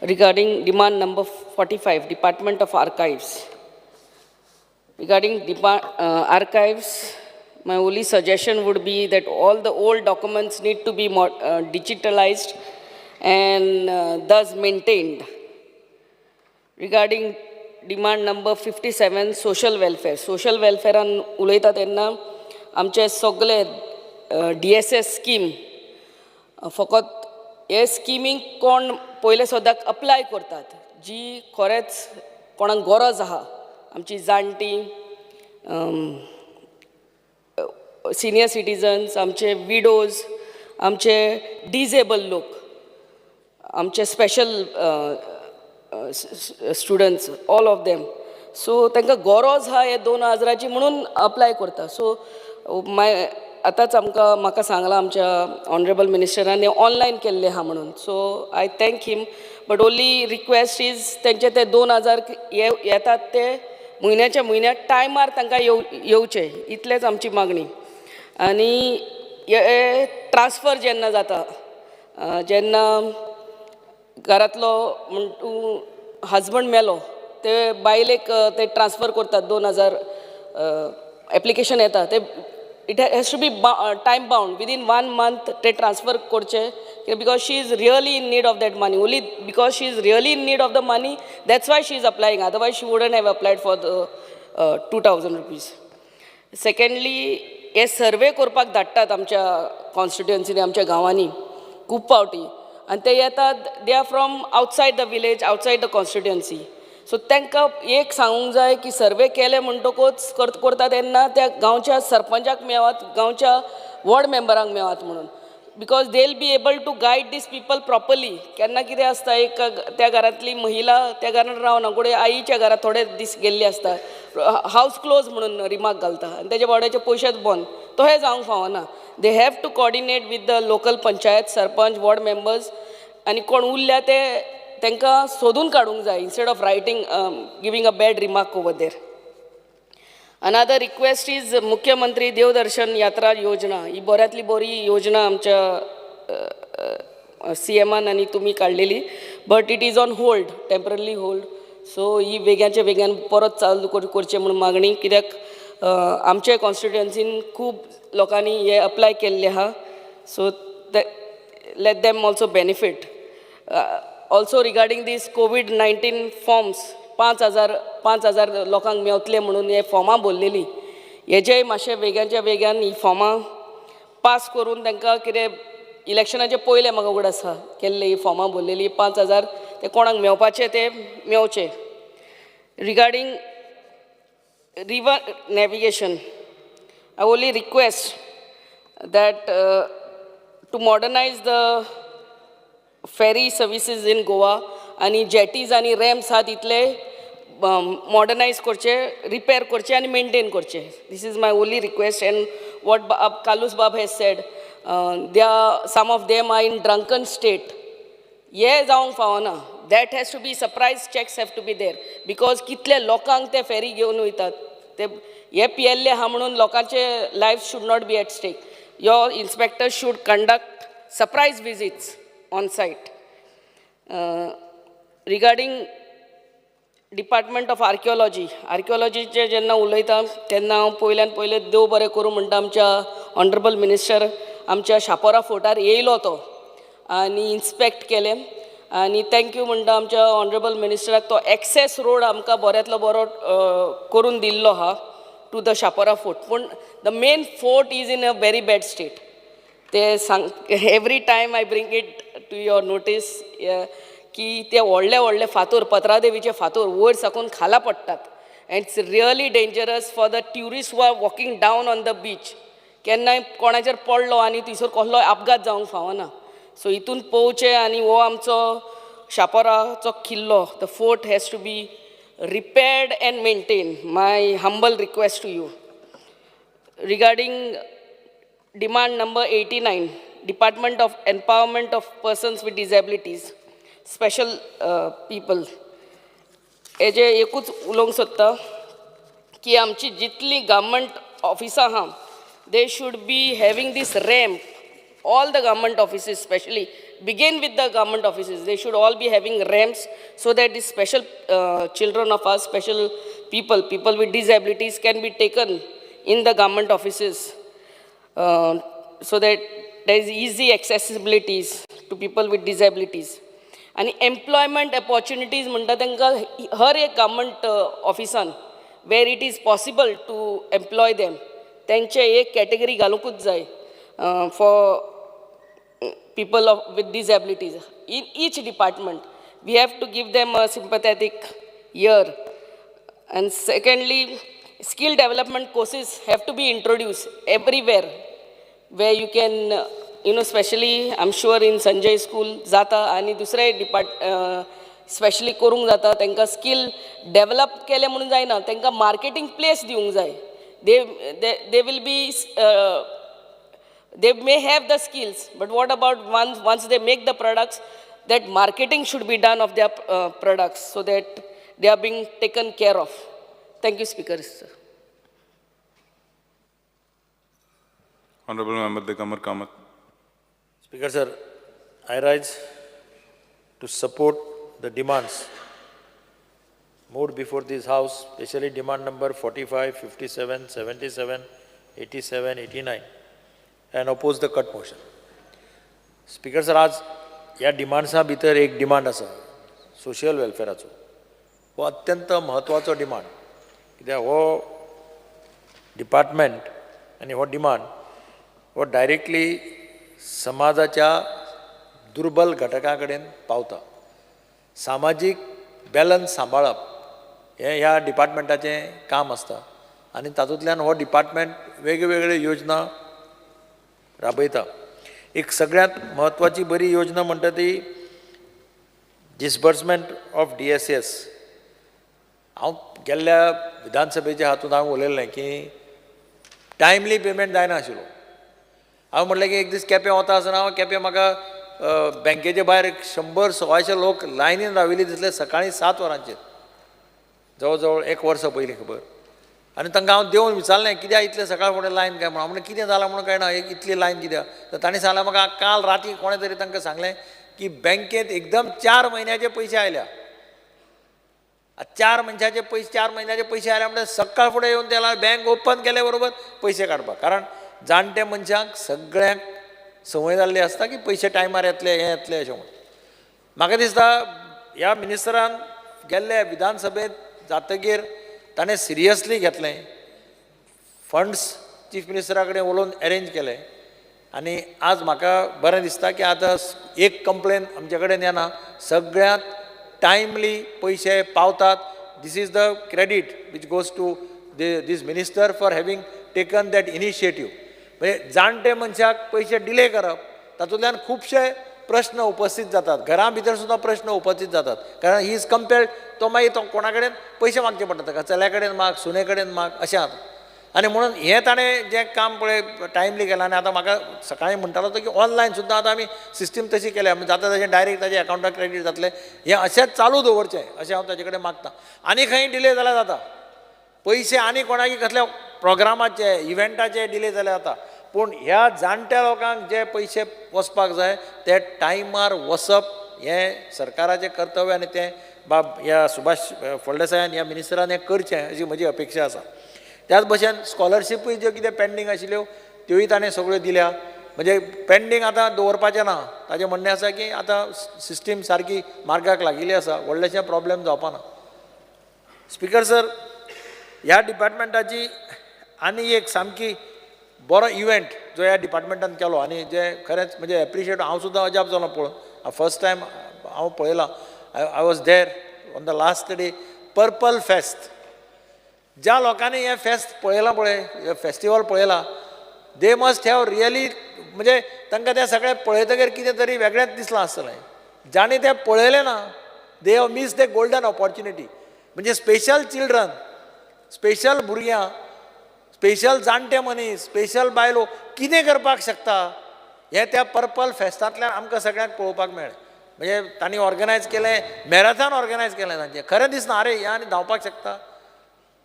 Regarding demand number 45, Department of Archives. Regarding archives, my only suggestion would be that all the old documents need to be digitalized and thus maintained. Regarding demand number 57, social welfare. Social welfare an उलयता तेन्ना आमचे सगळे DSS scheme फकत हे स्किमीक कोण पयले सदांच apply करतात, जी खरेंच कोणाक गरज आहा, आमची जाणटी, सिनियर सिटीजन्स, आमचे विडोज, आमचे डिजेबल लोक, आमचे special students, all of them. So तांकां गरज आहा हे 2000ची म्हणून अप्लाय करता. सो आतांच म्हाका सांगलां आमच्या ऑनरेबल मिनिस्टरान ऑनलायन केल्लें आहा म्हणून. So I thank him, but only request is तेंचे ते 2000 येतात ते म्हयन्याच्या म्हयन्याक टायमार तांकां येवचे, इतलेंच आमची मागणी. आनी हे ट्रान्सफर जेन्ना जाता, जेन्ना घरांतलो म्हणटू हजबंड मेलो ते बायलेक ते ट्रान्सफर करतात 2000 एप्लिकेशन येता ते it has to be time bound, within 1 month ते ट्रान्सफर करचे, because she is really in need of that money. Only because she is really in need of the money, that's why she is applying, otherwise she wouldn't have applied for the 2000 rupees. Secondly हे survey करपाक धाडटात आमच्या कॉन्स्टिट्युएन्सीनी, आमच्या गांवांनी खूब फावटी, आनी ते येतात, they R from outside the village, outside the constituency. So तांकां एक सांगूंक जाय की सर्वे केले म्हणटकूच करता तेन्ना त्या गांवच्या सरपंचाक मेळात, गांवच्या वॉर्ड मेंबरांक मेळात म्हणून, because they will be able to guide this people properly. केन्ना कितें आसता, एक त्या घरांतली महिला त्या घरांत रावना, फुडें आईच्या घरा थोडे दीस गेल्ली आसता, हावस क्लोज म्हणून रिमार्क घालता आनी तेजे भाड्याचे पयशेच बंद. तो हें जावंक फावना. They have to coordinate with the local panchayat, sarpanch, ward members, आनी कोण उरल्या ते तांकां सोदून काडूंक जाय, instead of writing giving a bad remark over there. Another request is Mukhyamantri देवदर्शन यात्रा योजना. ही बऱ्यांतली बरी योजना आमच्या CMन आनी तुमी काडलेली, but it is on hold, temporary hold. So ही बेग्याच्या बेग्यान परत चालू करचें म्हणून मागणी, कित्याक आमचे कॉन्स्टिट्युएन्सीन खूब लोकांनी हे अप्लाय केल्ले आहा. So let them also benefit. Also regarding this COVID-19 forms 5,000 लोकांक मेवतले म्हणून हे फॉर्मां भरलेली, हेजेय मातशें वेग्याच्या वेग्यान ही फॉर्मां पास करून तांकां कितें इलेक्शनाचे पयले म्हाका उगडास आसा केल्ले ही फॉर्मां भरलेली 5,000 ते कोणाक मेवपाचे ते मेवचे. Regarding river navigation, I only request that to modernize the ferry services in Goa आणि jetties आणि ramps आहात इतले modernize करचे, repair करचे आणि maintain करचे. This is my only request. And what Kalus Bab has said, some of them are in drunken state. हे जावंक फावना. That has to be, surprise checks have to be there. Because कितले लोकांक ते ferry घेवन वयतात. ते हे पियेल्ले हा म्हणून लोकांचे lives should not be at stake. Your inspectors should conduct surprise visits on site. Regarding Department of Archaeology, archaeologyचे जेन्ना उलयता तेन्ना हांव पयल्यान पयले देव बरें करूं म्हणटा आमच्या ऑनरेबल मिनिस्टर आमच्या शापोरा फोर्टार येयलो तो आनी इन्स्पेक्ट केलें आनी थँक्यू म्हणटा आमच्या ऑनरेबल मिनिस्टराक तो एक्सेस रोड आमकां बऱ्यांतलो बरो करून दिल्लो आहा टू द शापोरा फोर्ट. पूण the main fort is in a very bad state. ते सांग every time I bring it to your notice की ते व्हडले व्हडले फातोर पत्रादेवीचे फातोर वयर साकून खाला पडटात. End it's really dangerous for the tourist who are walking down on the beach. केन्नाय कोणाचेर पडलो आनी थंयसर कसलोय अपघात जावंक फावना. सो हितून पोवचे आनी हो आमचो शापोराचो किल्लो the fort has to be repaired and maintained. My humble request to you. Regarding demand number 89, Department of Empowerment of Persons with Disabilities, Special People. हेजे एकूच उलोवंक सोदता की आमची जितली गव्हर्मेंट ऑफिसां आहा they should be having this ramp. All the government offices, especially, begin with the government offices. They should all be having ramps so that these special children of us, special people with disabilities can be taken in the government offices so that there is easy accessibilities to people with disabilities. And employment opportunities, म्हणटा तांकां हर एक government officean where it is possible to employ them. तांचे एक category घालूंकूच जाय for people with disabilities. In each department, we have to give them a sympathetic ear. And secondly, skill development courses have to be introduced everywhere where you can, especially I'm sure in Sanjay school, Zata, and dusre especially korung jata, tenka skill develop kele म्हणून जायना, tenka marketing place दिवंक जाय. They will be they may have the skills, but what about once they make the products, that marketing should be done of their products so that they are being taken care of. Thank you, Speaker. Sir. Honorable Member Dekamar Kamat. Speaker sir, I rise to support the demands moved before this House, especially demand number 45, 57, 77, 87, 89. And oppose the cut motion. Speaker sir, आज ह्या डिमांड्सा भितर एक demand आसा social वेलफेराचो. हो अत्यंत म्हत्वाचो demand. कित्याक हो डिपार्टमेंट आनी हो डिमांड हो डायरेक्टली समाजाच्या दुर्बल घटकां कडेन पावता. सामाजीक बॅलन्स सांबाळप हें ह्या डिपार्टमेंटाचें काम आसता आनी तातूंतल्यान हो डिपार्टमेंट वेगवेगळ्यो योजना राबयता. एक सगळ्यांत म्हत्वाची बरी योजना म्हणटा ती डिसबर्समेंट ऑफ DSS. हांव गेल्ल्या विधानसभेच्या हातूंत हांव उलयल्लें की टायमली पेमेंट जायना आशिल्लो. हांव म्हणलें की एक दीस केपें वता आसतना केपें म्हाका बँकेचे भायर 100-125 लोक लायनीन राविल्ले दिसले सकाळीं 7 वरांचेर. जवळ जवळ 1 वर्स पयलीं खबर. आनी तांकां हांव देंवन विचारलें कित्याक इतलें सकाळ फुडें लायन काय म्हणून. हांव म्हणलें कितें जालां म्हणून कळना इतली लायन कित्याक. तर तांणी सांगलें म्हाका काल राती कोणें तरी तांकां सांगलें की बँकेंत एकदम 4 म्हयन्याचे पयशे आयल्या. 4 मनशाचे पयशे 4 म्हयन्याचे पयशे आयल्या म्हणजे सकाळ फुडें येवन त्याला बँक ओपन केले बरोबर पयशे काडपाक. कारण जाणटे मनशांक सगळ्यांक संवय जाल्ली आसता की पयशे टायमार येतले हें येतलें अशें म्हणून. म्हाका दिसता ह्या मिनिस्टरान गेल्ले विधानसभेंत जातकीर ताणें सिरियसली घेतलें. फंड्स चीफ मिनिस्टरा कडेन उलोवन अरेंज केले आनी आज म्हाका बरें दिसता की आतां एक कंप्लेन आमचे कडेन येना, सगळ्यांत टायमली पयशे पावतात. This is the credit which goes to this minister for having taken that initiative. म्हणजे जाणटे मनशाक पयशे डिले करप तातूंतल्यान खुबशे प्रश्न उपस्थित जातात, घरा भितर सुद्दां प्रश्न उपस्थित जातात. कारण ही इज कंपेल्ड तो मागीर तो कोणा कडेन पयशे मागचे पडटा, ताका चल्या कडेन माग, सुने कडेन माग अशें जाता. आनी म्हणून हें ताणें जें काम पळय टायमली केलां. आनी आतां म्हाका सकाळीं म्हणटालो तो की ऑनलायन सुद्दां आतां आमी सिस्टीम तशी केल्या, जाता तशें डायरेक्ट ताच्या अकावंटाक क्रेडीट जातलें. हें अशेंच चालू दवरचें अशें हांव ताचे कडेन मागतां. आनी खंय डिले जाल्यार जाता, पयशे आनी कोणाक कसल्या प्रोग्रामाचे इव्हेंटाचे डिले जाल्यार जाता, पूण ह्या जाणट्या लोकांक जे पयशे वचपाक जाय ते टायमार वचप हें सरकाराचें कर्तव्य. आनी तें ह्या सुभाष फळदेसायान ह्या मिनिस्टरान हें करचें अशी म्हजी अपेक्षा आसा. त्याच भशेन स्कॉलरशिपूय ज्यो कितें पेंडींग आशिल्ल्यो त्योय ताणें सगळ्यो दिल्या. म्हणजे पेंडींग आतां दवरपाचें ना. ताचें म्हणणें आसा की आतां सिस्टीम सारकी मार्गाक लागिल्ली आसा, व्हडलेशें प्रॉब्लेम जावपाना. स्पिकर सर, ह्या डिपार्टमेंटाची आनी एक सामकी बरो इव्हेंट जो ह्या डिपार्टमेंटान केलो आनी जे खरेंच म्हणजे एप्रिशिएट हांव सुद्दां अजाप जालो पळोवन. फर्स्ट टायम हांव पळयलां, I was there on the last day. Purple fest, ज्या लोकांनी हें फेस्त पळयलां पळय, हें फेस्टिवल पळयलां, दे मस्ट हॅव रियली, म्हणजे तांकां तें सगळें पळयतकीर कितें तरी वेगळेंच दिसलां आसतलें. जाणी तें पळयलें ना, they have miss the golden opportunity. म्हणजे स्पेशल चिल्ड्रन, स्पेशल भुरग्यां, स्पेशल जाणटे मनीस, स्पेशल बायलो कितें करपाक शकता हें त्या पर्पल फेस्तांतल्यान आमकां सगळ्यांक पळोवपाक मेळ्ळें. म्हणजे तांणी ऑर्गनायज केलें, मॅरेथॉन ऑर्गनायज केलें तांचें. खरें दिसना अरे ह्या आनी धांवपाक शकता.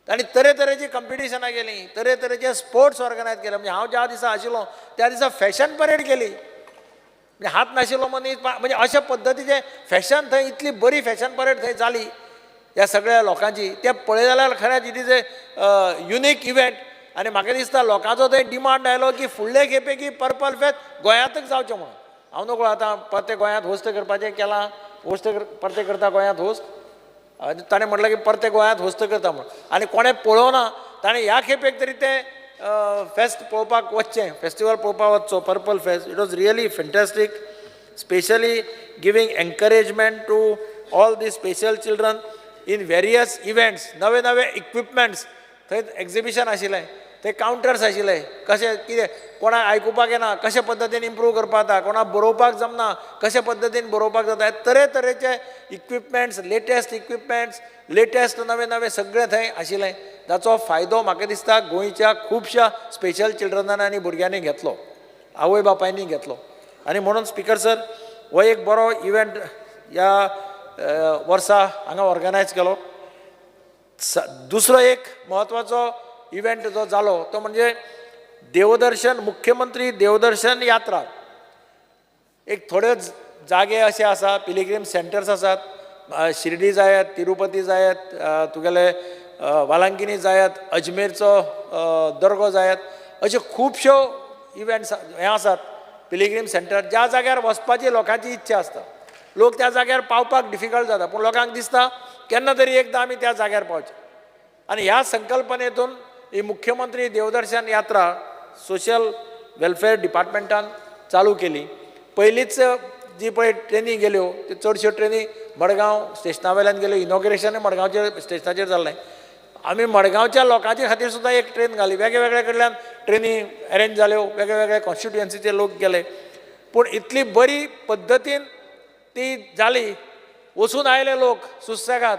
तांणी तरेतरेची कंपिटिशनां केलीं, तरेतरेचे स्पोर्ट्स ऑर्गनायज केले. म्हणजे हांव ज्या दिसा आशिल्लो त्या दिसा फॅशन परेड केली. म्हणजे हात नाशिल्लो मनीस, म्हणजे अशा पद्दतीचे फॅशन थंय, इतली बरी फॅशन परेड थंय जाली ह्या सगळ्या लोकांची. तें पळय जाल्यार खरेंच it is a unique event. आनी म्हाका दिसता लोकांचो थंय डिमांड आयलो की फुडले खेपे की पर्पल फेस्ट गोंयांतच जावचें म्हणून. हांव नकळो आतां परते गोंयांत होस्ट करपाचें केलां, होस्ट परते करता गोंयांत होस्ट. ताणें म्हटलें की परते गोंयांत होस्ट करता म्हणून. आनी कोणें पळोवना, ताणें ह्या खेपेक तरी तें फेस्ट पळोवपाक वचचें, फेस्टिवल पळोवपाक वचचो, purple fest. It was really fantastic, specially giving encouragement to all the special children in various events. नवे नवे इक्विपमेंट्स थंय एक्झिबिशन आशिल्लें, थंय कावंटर्स आशिल्ले. कशें कितें कोणाक आयकुपाक येना कशे पद्दतीन इम्प्रूव करपाक जाता, कोणाक बरोवपाक जमना कशे पद्दतीन बरोवपाक जाता. तरेतरेचे इक्विपमेंट्स, लेटेस्ट इक्विपमेंट्स, लेटेस्ट नवे नवे सगळें थंय आशिल्लें. जाचो फायदो म्हाका दिसता गोंयच्या खुबश्या स्पेशल चिल्ड्रनांनी आनी भुरग्यांनी घेतलो, आवय बापायनी घेतलो. आनी म्हणून स्पिकर सर, हो एक बरो इव्हेंट ह्या वर्सा हांगा ऑर्गनायज केलो. दुसरो एक म्हत्वाचो इव्हेंट जो जालो तो म्हणजे देवदर्शन, मुख्यमंत्री देवदर्शन यात्रा. एक थोडे जागे असे आसा, पिलिग्रीम सेंटर्स आसात, शिर्डी जायत, तिरुपती जायत, तुगेले वालांकिनी जायत, अजमेरचो दर्गो जायत, अशे खुबश्यो इव्हेंट्स हे आसात पिलिग्रीम सेंटर, ज्या जाग्यार वचपाची लोकांची इच्छा आसता. लोक त्या जाग्यार पावपाक डिफिकल्ट जाता, पूण लोकांक दिसता केन्ना तरी एकदां आमी त्या जाग्यार पावचे. आनी ह्या संकल्पनेतून ही मुख्यमंत्री देवदर्शन यात्रा सोशल वेलफेअर डिपार्टमेंटान चालू केली. पयलींच जी पळय ट्रेनी गेल्यो त्यो चडश्यो ट्रेनी मडगांव स्टेशना वयल्यान गेल्यो. इनॉग्रेशन मडगांवच्या स्टेशनाचेर जाल्लें. आमी मडगांवच्या लोकांचे खातीर सुद्दां एक ट्रेन घाली. वेगळे कडल्यान ट्रेनी अरेंज जाल्यो, वेगळे कॉन्स्टिट्युएन्सीचे लोक गेले. पूण इतली बरी पद्दतीन ती जाली, वचून आयले लोक सुसेगाद.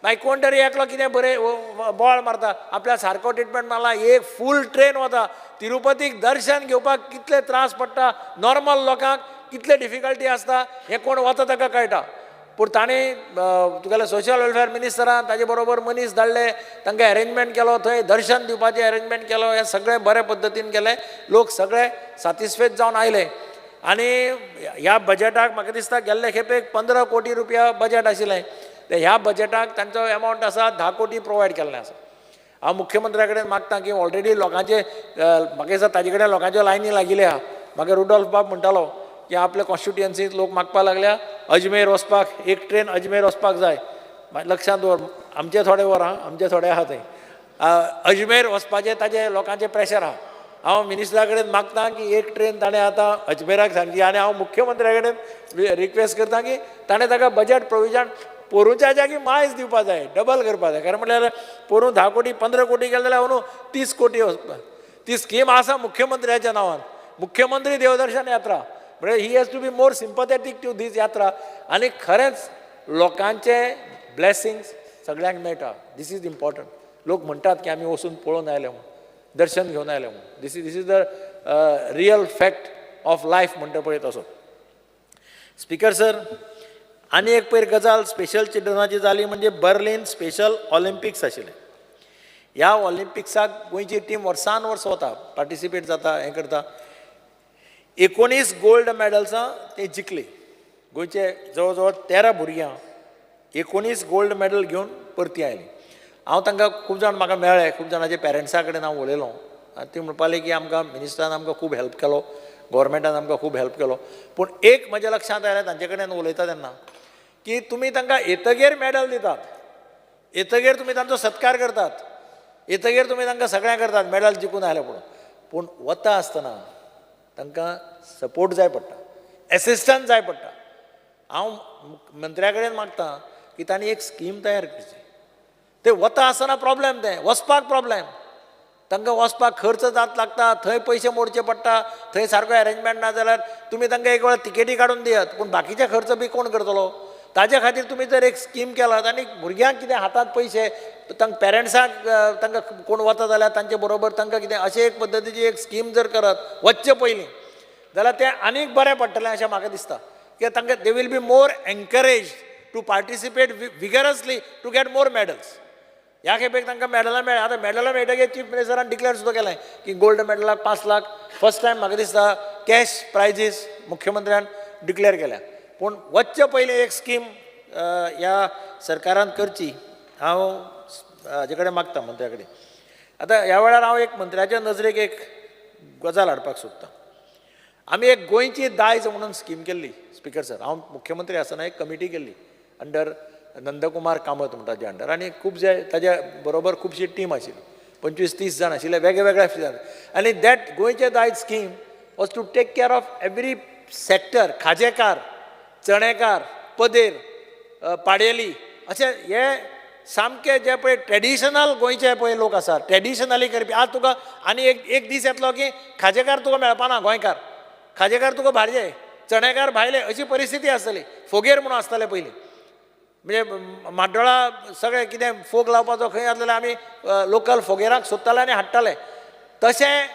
मागीर कोण तरी एकलो कितें बरें बोवाळ मारता, आपल्या सारको ट्रिटमेंट मारला, एक फूल ट्रेन वता. तिरुपतीक दर्शन घेवपाक कितले त्रास पडटा, नॉर्मल लोकांक कितले डिफिकल्टी आसता हें कोण वता ताका कळटा. पूण ताणें तुगेले सोशल वेलफेअर मिनिस्टरान ताजे बरोबर मनीस धाडले, तांकां अरेंजमेंट केलो, थंय दर्शन दिवपाचें अरेंजमेंट केलो. हें सगळें बरे पद्दतीन केलें. लोक सगळे सॅटिस्फायड जावन आयले. आनी ह्या बजेटाक म्हाका दिसता गेल्ले खेपेक 15 कोटी रुपया बजेट आशिल्लें. ते ह्या बजेटाक तांचो एमावंट आसा 10 कोटी प्रोवायड केल्लें आसा. हांव मुख्यमंत्र्या कडेन मागतां की ऑलरेडी लोकांचे म्हाका दिसता ताजे कडेन लोकांच्यो लायनी लागिल्ल्या. म्हाका रुडॉल्फ बाब म्हणटालो की आपल्या कॉन्स्टिट्युएन्सींत लोक मागपाक लागल्या अजमेर वचपाक, एक ट्रेन अजमेर वचपाक जाय. लक्षांत दवर, आमचे थोडे वरां, आमचे थोडे आहा थंय अजमेर वचपाचें ताजे लोकांचें प्रेशर आहा. हांव मिनिस्टरा कडेन मागतां की एक ट्रेन ताणें आतां अजमेराक सांगची आनी हांव मुख्यमंत्र्या कडेन रिक्वेस्ट करतां की ताणें ताका बजेट प्रोविजन पोरूच्या जागी मायज दिवपाक जाय, डबल करपाक जाय. कारण म्हटल्यार पोरूं 10 कोटी 15 कोटी गेले जाल्यार अंदू 30 कोटी वचपाक. ती स्कीम आसा मुख्यमंत्र्याच्या नांवान, मुख्यमंत्री देवदर्शन यात्रा. म्हणजे he has to be more sympathetic to this यात्रा. आनी खरेंच लोकांचे ब्लेसिंग्स सगळ्यांक मेळटा. This is important. लोक म्हणटात की आमी वचून पळोवन आयले म्हणून, दर्शन घेवन आयले म्हणून. This is the real fact of life म्हणटा पळय तसो. स्पिकर सर, आनी एक पयर गजाल स्पेशल चिल्ड्रनाची जाली म्हणजे बर्लिन स्पेशल ऑलिंपिक्स आशिल्लें. ह्या ऑलिंपिक्साक गोंयची टीम वर्सान वर्स वता, पार्टिसिपेट जाता, हें करता. 19 गोल्ड मॅडल्सां ते जिखली. गोंयचे जवळ जवळ 13 भुरग्यां 19 गोल्ड मॅडल घेवन परती आयलीं. हांव तांकां खूब जाण म्हाका मेळ्ळे, खूब जाणांच्या पेरंट्सा कडेन हांव उलयलो. आनी ती म्हणपाली की आमकां मिनिस्टरान आमकां खूब हेल्प केलो, गव्हर्मेंटान आमकां खूब हेल्प केलो. पूण एक म्हज्या लक्षांत आयलें तांचे कडेन उलयता तेन्ना की तुमी तांकां येतगीर मॅडल दितात, येतगीर तुमी तांचो सत्कार करतात, येतगीर तुमी तांकां सगळें करतात मॅडल जिखून आयले पळोवन. पूण वता आसतना तांकां सपोर्ट जाय पडटा, एसिस्टन्स जाय पडटा. हांव मंत्र्या कडेन मागतां की तांणी एक स्कीम तयार करची. ते वता आसतना प्रॉब्लेम, ते वचपाक प्रॉब्लेम, तांकां वचपाक खर्च जात लागता, थंय पयशे मोडचे पडटा, थंय सारको अरेंजमेंट ना जाल्यार तुमी तांकां एक वेळ तिकेटी काडून दियात, पूण बाकीचे खर्च बी कोण करतलो? ताजे खातीर तुमी जर एक स्कीम केलात आनी भुरग्यांक कितें हातांत पयशे, तांकां पेरंट्सांक तांकां कोण वता जाल्यार तांचे बरोबर तांकां कितें अशे एक पद्दतीची एक स्कीम जर करत वच्चे पयलीं जाल्यार तें आनीक बरें पडटलें अशें म्हाका दिसता. कित्याक तांकां they will be more encourage to participate vigorously to get more medals. ह्या खेपेक तांकां मॅडलां मेळ्ळ्या. आतां मॅडलां मेळटकीर चीफ मिनिस्टरान डिक्लेअर सुद्दां केलें की गोल्ड मॅडलाक 5 लाख फर्स्ट टायम म्हाका दिसता कॅश प्रायजीस मुख्यमंत्र्यान डिक्लेअर केल्या. पूण वच्चे पयलीं एक स्कीम ह्या सरकारान करची, हांव हाजे कडेन मागतां मंत्र्या कडेन. आतां ह्या वेळार हांव एक मंत्र्याच्या नजरेक एक गजाल हाडपाक सोदतां. आमी एक गोंयची दायज म्हणून स्कीम केल्ली स्पिकर सर. हांव मुख्यमंत्री आसतना एक कमिटी केल्ली अंडर नंदकुमार कामत म्हणटा जे अंडर, आनी खूबशे ताज्या बरोबर खुबशी टीम आशिल्ली, 25-30 जाण आशिल्ले वेगळ्या फिल्डांत. आनी दॅट गोंयचे दायज scheme was to take care of every sector. खाजेकार, चणेकार, पदेर, पाडेली, अशे हे सामके जे पळय ट्रेडिशनल गोंयचे पळय लोक आसा, ट्रेडिशनली करपी. आज तुका आनी एक दीस येतलो की खाजेकार तुका मेळपाना गोंयकार, खाजेकार तुका भायले, चणेकार भायले, अशी परिस्थिती आसतली. फोगेर म्हणून आसताले पयलीं, म्हणजे माड्डोळा सगळें कितें फोग लावपाचो खंय आसलेले आमी लोकल फोगेराक सोदताले आनी हाडटाले. तशें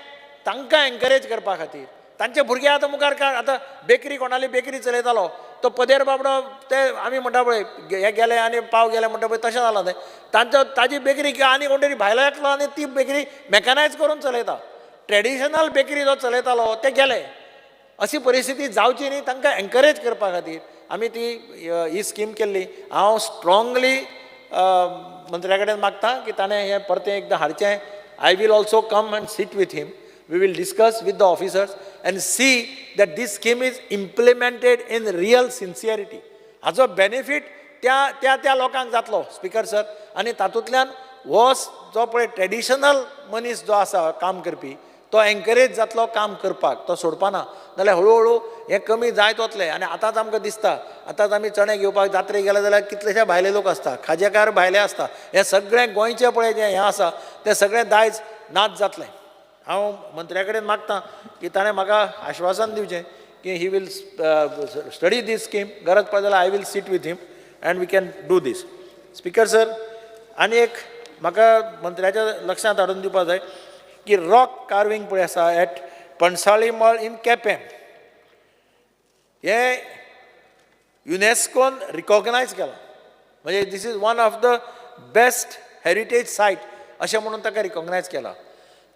तांकां एनकरेज करपा खातीर तांचे भुरगे आतां मुखार काड. आतां बेकरी कोणाली बेकरी चलयतालो तो पदेर बाबडो, ते आमी म्हणटा पळय हे गेले आनी पाव गेले म्हणटा पळय तशें जालां तें. ताजी बेकरी आनी कोण तरी भायलो एकलो आनी ती बेकरी मॅकनायज करून चलयता. ट्रेडिशनल बेकरी जो चलयतालो ते गेले. अशी परिस्थिती जावची न्ही, तांकां एनकरेज करपा खातीर आमी ती ही स्कीम केल्ली. हांव स्ट्रॉंगली मंत्र्या कडेन मागतां की ताणें हें परतें एकदां हाडचें. I will also come and sit with him. We will discuss with the officers and see that this scheme is implemented in real sincerity. Hajo benefit त्या लोकांक जातलो स्पिकर सर. आनी तातूंतल्यान हो जो पळय ट्रेडिशनल मनीस जो आसा काम करपी तो एनकरेज जातलो काम करपाक, तो सोडपाना. जाल्यार हळू हें कमी जायत वतलें. आनी आतांच आमकां दिसता, आतांच आमी चणे घेवपाक जात्रेक गेले जाल्यार कितलेशे भायले लोक आसता, खाजेकार भायले आसता. हें सगळें गोंयचें पळय जें हें आसा तें सगळें दायज नाच जातलें. हांव मंत्र्या कडेन मागतां की ताणें म्हाका आश्वासन दिवचें की he will study this scheme. गरज पडत जाल्यार I will sit with him and we can do this. Speaker sir, आनी एक म्हाका मंत्र्याच्या लक्षांत हाडून दिवपाक जाय की रॉक कार्विंग पळय आसा एट पणसाळी मळ इन केपें, हें युनेस्कोन रिकॉग्नायज केलां. म्हणजे this is one of the best heritage site अशें म्हणून ताका रिकॉग्नायज केलां.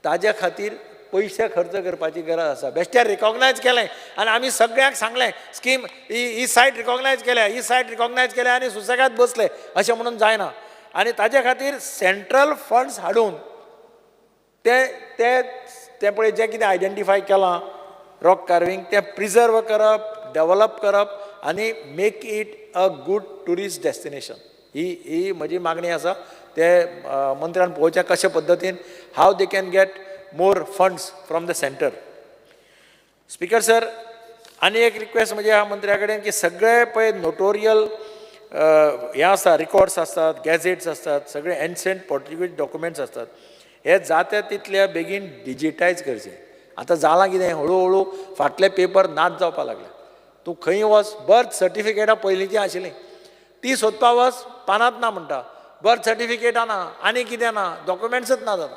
ताज्या खातीर पयशे खर्च करपाची गरज आसा. बेश्टें रिकॉग्नायज केलें आनी आमी सगळ्यांक सांगलें स्कीम ही सायट रिकॉग्नायज केल्या, ही सायट रिकॉग्नायज केल्या आनी सुसेगाद बसले अशें म्हणून जायना. आनी ताज्या खातीर सेंट्रल फंड्स हाडून ते पळय जें कितें आयडेंटिफाय केलां रॉक कार्विंग तें प्रिजर्व करप, डेवलप करप आनी make it a good tourist destination. ही म्हजी मागणी आसा. ते मंत्र्यान पळोवचें कशे पद्दतीन how they can get more funds from the center. Speaker sir, आणि एक रिक्वेस्ट म्हणजे ह्या मंत्र्या कडेन की सगळे पळय नोटोरियल हे आसता रिकॉर्ड्स असतात, गॅझेट्स असतात, सगळे एन्शंट पोर्ट्युगीज डॉक्युमेंट्स असतात, हे जाता तितल्या बेगीन डिजिटायज करचे. आतां जालां कितें हळू फाटले पेपर नाच जावपाक लागले. तूं खंय वच बर्थ सर्टिफिकेटां पयलींची आशिल्लीं ती सोदपा वच पानांत ना म्हणटा, बर्थ सर्टिफिकेटां ना, आनी कितें ना, डॉक्युमेंट्सच ना जाता.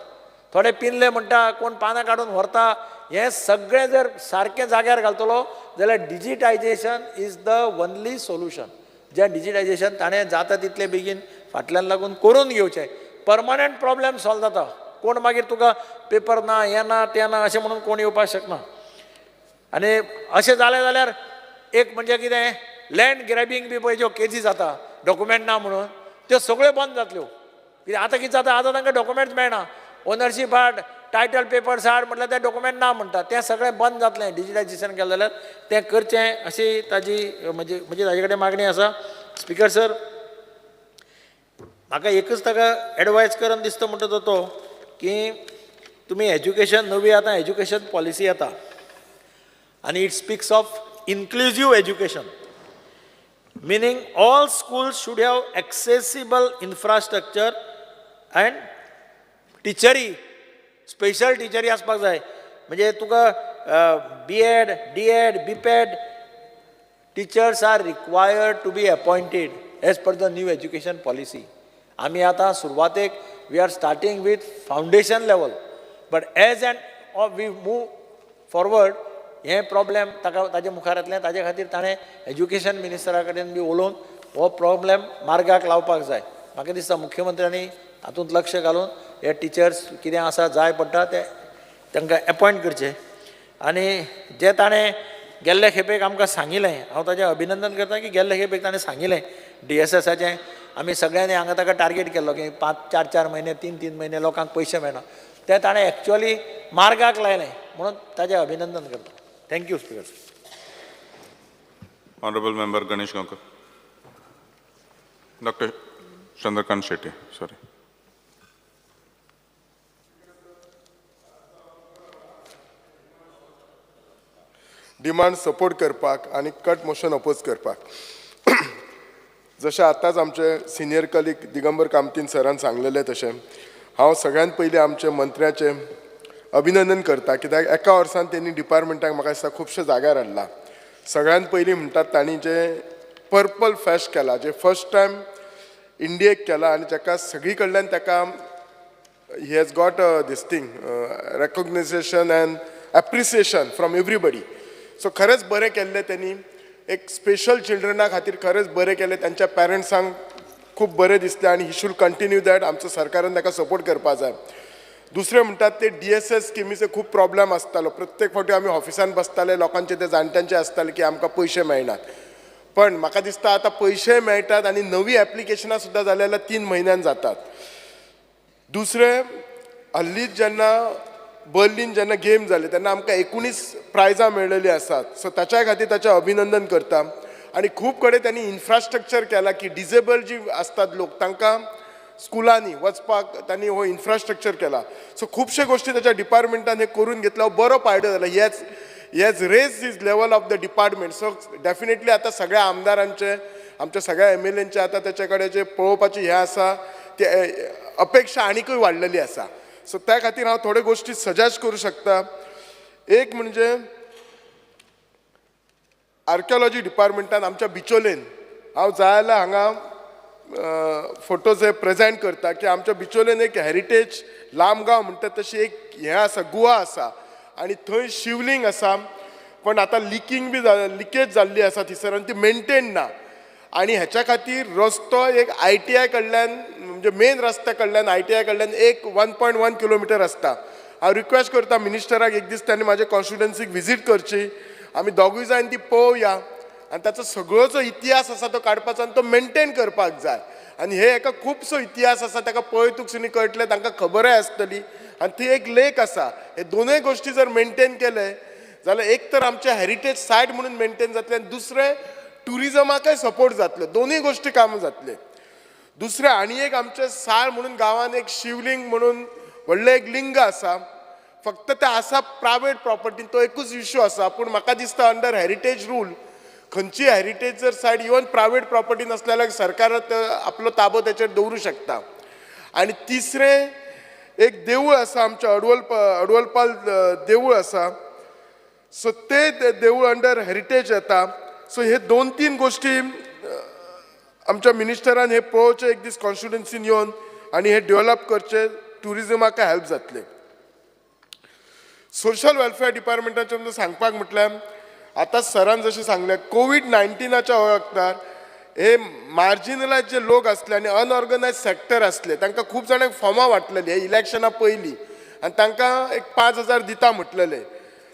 थोडे पिनले म्हणटा, कोण पानां काडून व्हरता. हें सगळें जर सारकें जाग्यार घालतलो जाल्यार digitisation is the only solution. जें डिजिटायजेशन ताणें जाता तितले बेगीन फाटल्यान लागून करून घेवचें. परमनंट प्रॉब्लेम सॉल्व जाता. कोण मागीर तुका पेपर ना, हें ना, तें ना अशें म्हणून कोण येवपाक शकना. आनी अशें जालें जाल्यार एक म्हणजे कितें लँड ग्रॅबिंग बी पळय ज्यो केसी जाता डॉक्युमेंट ना म्हणून त्यो सगळ्यो बंद जातल्यो. कित्याक आतां कितें जाता, आतां तांकां डॉक्युमेंट्स मेळना. ओनरशीप हाड, टायटल पेपर्स हाड म्हटल्यार ते डॉक्युमेंट ना म्हणटा. तें सगळें बंद जातलें डिजिटायजेशन केलें जाल्यार. तें करचें अशी ताजी म्हणजे ताजे कडेन मागणी आसा. स्पिकर सर, म्हाका एकच ताका एडवायज करन दिसता म्हणटा तो की तुमी एज्युकेशन नवी आतां एज्युकेशन पॉलिसी येता आनी it speaks of inclusive education, meaning all schools should have accessible infrastructure and टिचरी, स्पेशल टिचरी आसपाक जाय. म्हणजे तुका BEd, DEd, BPEd teachers are required to be appointed as per the new education policy. आमी आतां सुरवातेक we are starting with foundation level, but as and we move forward हे प्रॉब्लेम ताजे मुखार येतलें. ताजे खातीर ताणें एज्युकेशन मिनिस्टरा कडेन बी उलोवन हो प्रॉब्लेम मार्गाक लावपाक जाय. म्हाका दिसता मुख्यमंत्र्यांनी हातूंत लक्ष घालून हे टिचर्स कितें आसा जाय पडटा ते तांकां अपॉयंट करचे. आनी जें ताणें गेल्ले खेपेक आमकां सांगिल्लें, हांव ताचें अभिनंदन करता की गेल्ले खेपेक ताणें सांगिल्लें DSSाचें आमी सगळ्यांनी हांगा ताका टार्गेट केल्लो की 4-4 म्हयने 3-3 म्हयने लोकांक पयशे मेळना. ते ताणें एक्चुअली मार्गाक लायलें म्हणून ताचें अभिनंदन करता. Thank you, Speaker. Honorable Member Ganesh Gankar. Dr. Chandrakant Shetty, sorry. Demand support करपाक आणि कट मोशन अपोज करपाक. जशें आतांच आमचे सिनियर कलीग दिगंबर कामतीन सरान सांगलेलें तशें हांव सगळ्यांत पयलीं आमचे मंत्र्याचें अभिनंदन करता. कित्याक एका वर्सान त्यांनी डिपार्टमेंटाक म्हाका दिसता खुबशे जाग्यार हाडला. सगळ्यांत पयलीं म्हणटात तांणी जें पर्पल फेस्ट केला, जें फर्स्ट टायम इंडियेक केला आनी जाका सगळी कडल्यान ताका he has got this thing recognization and appreciation from everybody. So खरेंच बरें केल्लें त्यांनी. एक स्पेशल चिल्ड्रना खातीर खरेंच बरें केलें. तांच्या पेरंट्सांक खूब बरें दिसलें आनी ही शूड कंटिन्यू दॅट. आमचो सरकारान ताका सपोर्ट करपाक जाय. दुसरें म्हणटात ते DSS स्किमीचे खूब प्रॉब्लेम आसतालो. प्रत्येक फावटी आमी ऑफिसान बसताले, लोकांचे ते जाणट्यांचे आसताले की आमकां पयशे मेळनात. पण म्हाका दिसता आतां पयशे मेळटात आनी नवी एप्लिकेशनां सुद्दां जाली जाल्यार 3 म्हयन्यान जातात. दुसरें, हल्लीच जेन्ना बर्लिन जेन्ना गेम जाले तेन्ना आमकां 19 प्रायजां मेळिल्लीं आसात. सो ताच्या खातीर ताचें अभिनंदन करता. आनी खूब कडेन त्यांनी इन्फ्रास्ट्रक्चर केला की डिजेबल जी असतात लोक तांकां स्कुलांनी वचपाक तांणी हो इन्फ्रास्ट्रक्चर केला. सो खुबशे गोष्टी ताच्या डिपार्टमेंटान हे करून घेतला. बरो फायदो जाला. Has raise this level of the department. So definitely आतां सगळ्या आमदारांचे, आमच्या सगळ्या MLAंचे आतां तेचे कडेन जे पळोवपाची हें आसा ते अपेक्षा आनीकूय वाडलेली आसा. सो त्या खातीर हांव थोड्यो गोश्टी सजेस्ट करूं शकता. एक म्हणजे आर्किओलॉजी डिपार्टमेंटान आमच्या बिचोलेन हांव जाय जाल्यार हांगा फोटोज हे प्रेजेंट करता की आमच्या बिचोलेन एक हेरिटेज लांबगांव म्हणटा तशी एक हें आसा, गुहा आसा आनी थंय शिवलिंग आसा. पण आतां लिकेज जाल्ली आसा थंयसर आनी ती मेंटेन ना. आनी हेच्या खातीर रस्तो एक ITI कडल्यान म्हणजे मेन रस्त्या कडल्यान ITI कडल्यान एक 1.1 किलोमिटर आसता. हांव रिक्वेस्ट करता मिनिस्टराक एक दीस त्यांनी म्हाज्या कॉन्स्टिट्युएन्सीक विजीट करची. आमी दोगूय जाण ती पळोवया आनी ताचो सगळो जो इतिहास आसा तो काडपाचो आनी तो मेंटेन करपाक जाय. आनी हे एका खुबसो इतिहास आसा ताका पळयतूक सुनी कळटलें, तांकां खबरूय आसतली. आनी थंय एक लेक आसा. हे दोनूय गोश्टी जर मेंटेन केले जाल्यार एक तर आमचे हेरिटेज सायट म्हणून मेंटेन जातले आनी दुसरें टुरिजमाकय सपोर्ट जातले. दोनूय गोश्टी कामां जातले. दुसरें आनी एक आमचे साळ म्हणून गांवान एक शिवलिंग म्हणून व्हडलें एक लिंग आसा. फक्त ते आसा प्रायवेट प्रॉपर्टीन तो एकूच इश्यू आसा. पूण म्हाका दिसता अंडर हेरिटेज रूल खंयची हेरिटेज जर सायड इवन प्रायवेट प्रॉपर्टी नसल्यार सरकार आपलो ताबो त्याचेर दवरूं शकता. आनी तिसरें एक देवूळ आसा आमच्या अडवलपाल देवूळ आसा. सो ते देवूळ अंडर हेरिटेज येता. सो हे 2-3 गोष्टी आमच्या मिनिस्टरान हे पळोवचे एक दीस कॉन्स्टिट्युन्सीन येवन आनी हे डेव्हलप करचे ट्युरिजमाक हेल्प जातले. सोशल वेलफेअर डिपार्टमेंटाचे सांगपाक म्हटल्यार आतां सरान जशें सांगलें कोविड-19च्या वखदार हे मार्जिनलायज जे लोक असले आनी अनऑर्गनायज सेक्टर असले तांकां खूब जाणांक फॉर्मां वाटलेली हे इलेक्शना पयलीं आनी तांकां एक 5,000 दिता म्हटलेले.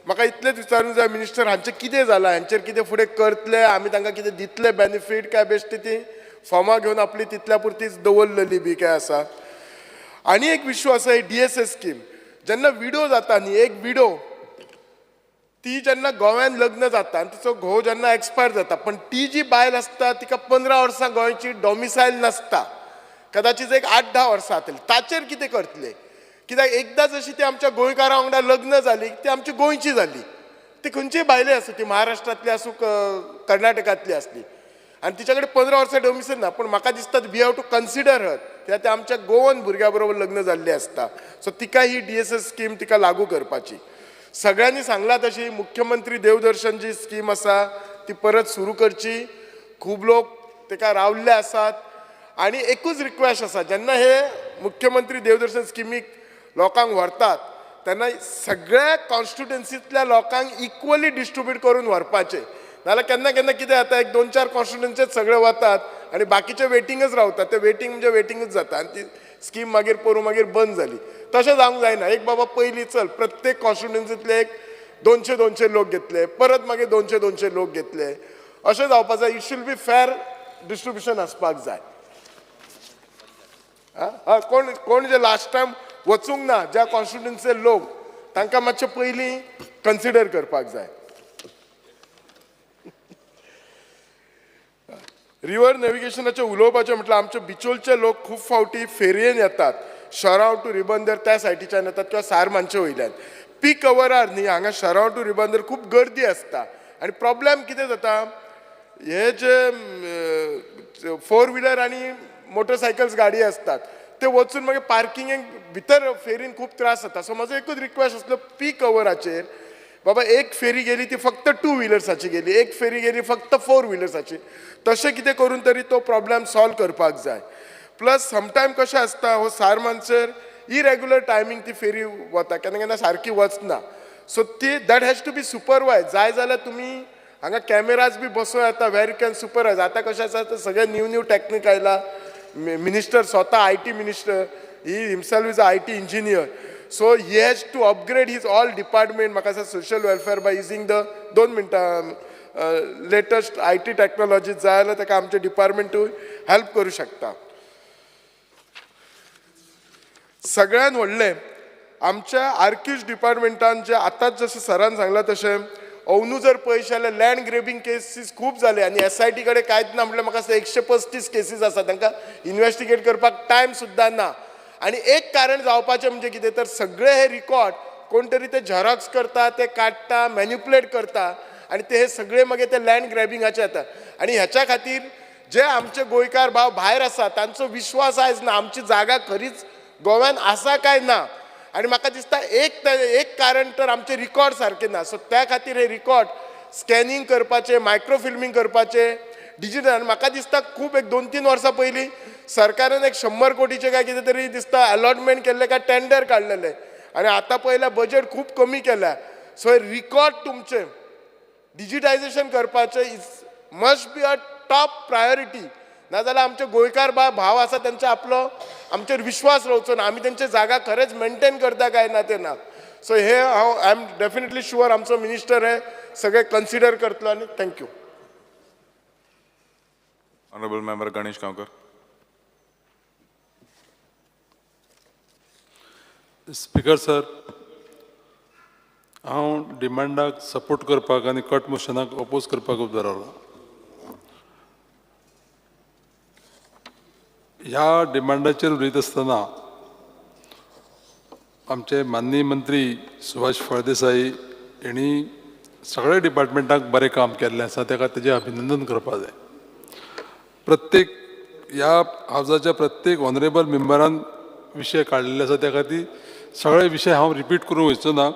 म्हाका इतलेंच विचारूंक जाय मिनिस्टर हांचें कितें जालां, हांचेर कितें फुडें करतले, आमी तांकां कितें दितले बेनिफीट काय बेश्टी ती फॉर्मां घेवन आपली तितल्या पुरतीच दवरलेली बी काय आसा. आनी एक इश्यू आसा ही DSS स्कीम. जेन्ना विडो जाता न्ही एक विडो ती जेन्ना गोव्यान लग्न जाता आनी तिचो घोव जेन्ना एक्सपायर जाता पण ती जी बायल आसता तिका 15 वर्सां गोंयची डॉमिसायल नासता, कदाचित एक 8-10 वर्सां जातली. ताचेर कितें करतले? कित्याक एकदां जशी ती आमच्या गोंयकारां वांगडा लग्न जाली ती आमची गोंयची जाली. ती खंयचीय बायले आसूं ती महाराष्ट्रांतली आसूं कर्नाटकांतली आसली आनी तिच्या कडेन 15 वर्सां डॉमिसायल ना. पूण म्हाका दिसता वी हॅव टू कन्सिडर हर कित्याक ते आमच्या गोवन भुरग्या बरोबर लग्न जाल्ली आसता. सो तिका ही DSS स्कीम तिका लागू करपाची. सगळ्यांनी सांगलां तशी मुख्यमंत्री देवदर्शन जी स्कीम आसा ती परत सुरू करची. खूब लोक तेका रावल्ले आसात आनी एकूच रिक्वेस्ट आसा जेन्ना हे मुख्यमंत्री देवदर्शन स्किमीक लोकांक व्हरतात तेन्ना सगळ्या कॉन्स्टिट्युएन्सींतल्या लोकांक इक्वली डिस्ट्रिब्यूट करून व्हरपाचे. नाल्यार केन्ना केन्ना कितें जाता एक 2-4 कॉन्स्टिट्युएन्सीच सगळे वतात आनी बाकीचे वेटिंगच रावतात. ते वेटिंग म्हणजे वेटिंगच जाता आनी ती स्कीम मागीर पळोवन मागीर बंद जाली. तशें जावंक जायना. एक बाबा पयलीं चल प्रत्येक कॉन्स्टिट्युएन्सींतले एक 200-200 लोक घेतले, परत मागीर 200-200 लोक घेतले. अशें जावपाक जाय. It should be fair distribution आसपाक जाय. कोण जे लास्ट टायम वचूंक ना ज्या कॉन्स्टिट्युएन्सीचे लोक तांकां मातशें पयलीं कन्सिडर करपाक जाय. रिवर नॅव्हिगेशनाचें उलोवपाचें म्हटल्यार आमचे बिचोलचे लोक खूब फावटी फेरयेन येतात. शराव टू रिबंदर त्या सायटीच्यान येतात किंवा सारमांचे वयल्यान. पीक अवरार न्ही हांगा शराव टू रिबंदर खूब गर्दी आसता आनी प्रॉब्लेम कितें जाता हे जे 4 व्हिलर आनी मोटरसायकल्स गाडी असतात ते वचून मागीर पार्किंगेक भितर फेरीन खूब त्रास जाता. सो म्हजो एकूच रिक्वेस्ट आसलो पीक अवराचेर बाबा एक फेरी गेली ती फक्त 2 व्हिलर्साची गेली, एक फेरी गेली फक्त 4 व्हिलर्साची. तशें कितें करून तरी तो प्रॉब्लेम सॉल्व करपाक जाय. प्लस समटायम कशें आसता हो सारमांचेर इरेग्युलर टायमींग ती फेरी वता, केन्ना केन्ना सारकी वचना. सो ती दॅट हॅज टू बी सुपरवायज. जाय जाल्यार तुमी हांगा कॅमेराज बी बसोवन येता वेर यू कॅन सुपरवायज. आतां कशें आसा ते सगळे न्यू टॅक्नीक आयला. मिनिस्टर स्वता IT minister he himself is a IT engineer. So he has to upgrade his all department. म्हाका दिसता social welfare by using the 2 मिनटां लेटस्ट IT टॅक्नॉलॉजी जाय जाल्यार ताका आमचे डिपार्टमेंटूय हेल्प करूं शकता. सगळ्यान व्हडलें आमच्या आर्किव्ज डिपार्टमेंटान जे आतांच जशें सरान सांगलां तशें अंदू जर पळयशे जाल्यार लँड ग्रेबिंग केसीस खूब जाले आनी SIT कडेन कांयच ना म्हटल्यार म्हाका दिसता 135 केसीस आसा तांकां इन्व्हेस्टिगेट करपाक टायम सुद्दां ना. आनी एक कारण जावपाचें म्हणजे कितें तर सगळे हे रिकॉर्ड कोण तरी ते झेरॉक्स करता, ते काडटा, मॅन्युपुलेट करता आनी ते हे सगळे मागीर ते लँड ग्रॅबिंगाचे येता. आनी हेच्या खातीर जे आमचे गोंयकार भाव भायर आसा तांचो विश्वास आयज ना आमची जागा खरीच गोव्यान आसा काय ना. आनी म्हाका दिसता एक कारण तर आमचे रिकॉर्ड सारके ना. सो त्या खातीर हे रिकॉर्ड स्कॅनिंग करपाचे, मायक्रोफिल्मिंग करपाचे डिजिटल. आनी म्हाका दिसता खूब एक 2-3 वर्सां पयलीं सरकारान एक 100 कोटीचे काय कितें तरी दिसता अलॉटमेंट केल्ले काय टेंडर काडलेले आनी आतां पळयल्यार बजेट खूब कमी केल्या. सो हे रिकॉर्ड तुमचे डिजिटायझेशन करपाचें is must be a top priority. नाजाल्यार आमचे गोंयकार भाव आसा तेंचे आपलो आमचेर विश्वास रावचो ना. आमी तेंचे जागा खरेंच मेंटेन करता काय ना ते ना. सो हे हांव आय एम डेफिनेटली शुअर आमचो मिनिस्टर हे सगळे कन्सिडर करतलो आनी thank you. Honourable member Ganesh Gaonkar. Speaker sir, हांव डिमांडाक सपोर्ट करपाक आनी कट मोशनाक अपोज करपाक उबो रावला. ह्या डिमांडाचेर उलयत आसतना आमचे माननीय मंत्री सुभाष फळदेसाई यांनी सगळ्या डिपार्टमेंटाक बरें काम केल्लें आसा ताका तेजें अभिनंदन करपा जाय. प्रत्येक ह्या हावजाच्या प्रत्येक ऑनरेबल मेंबरान विशय काडलेले आसा त्या खातीर सगळे विशय हांव रिपीट करूंक वचचो ना,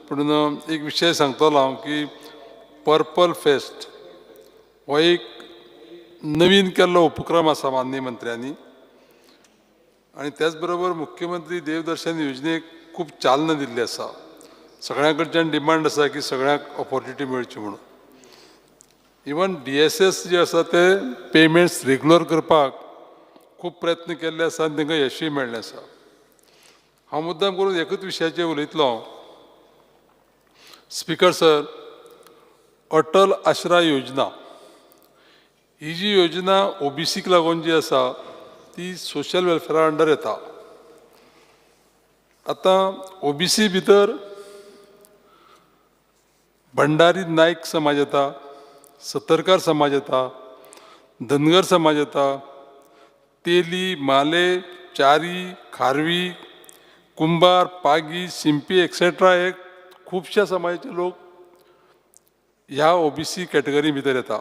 पूण एक विशय सांगतलो हांव की पर्पल फेस्ट हो एक नवीन केल्लो उपक्रम आसा माननीय मंत्र्यांनी, आनी त्याच बरोबर मुख्यमंत्री देवदर्शन योजनेक खूब चालना दिल्ली आसा. सगळ्यां कडच्यान डिमांड आसा की सगळ्यांक ऑपॉर्च्युनिटी मेळची म्हणून. इवन DSS जे आसा ते पेमेंट्स रेग्युलर करपाक खूब प्रयत्न केल्ले आसा आनी तांकां यशूय मेळ्ळें आसा. हांव मुद्दाम करून एकूच विशयाचेर उलयतलो. स्पीकर सर, अटल आश्रा योजना ही जी योजना OBCक लागून जी आसा ती सोशल वेलफेरा अंडर येता. आतां OBC भितर भंडारी नायक समाज येता, सतरकार समाज येता, धनगर समाज येता, तेली, माले, चारी, खारवी, कुंभार, पागी, शिंपी एक्सेट्रा हे खुबशा समाजाचे लोक ह्या OBC कॅटेगरी भितर येता.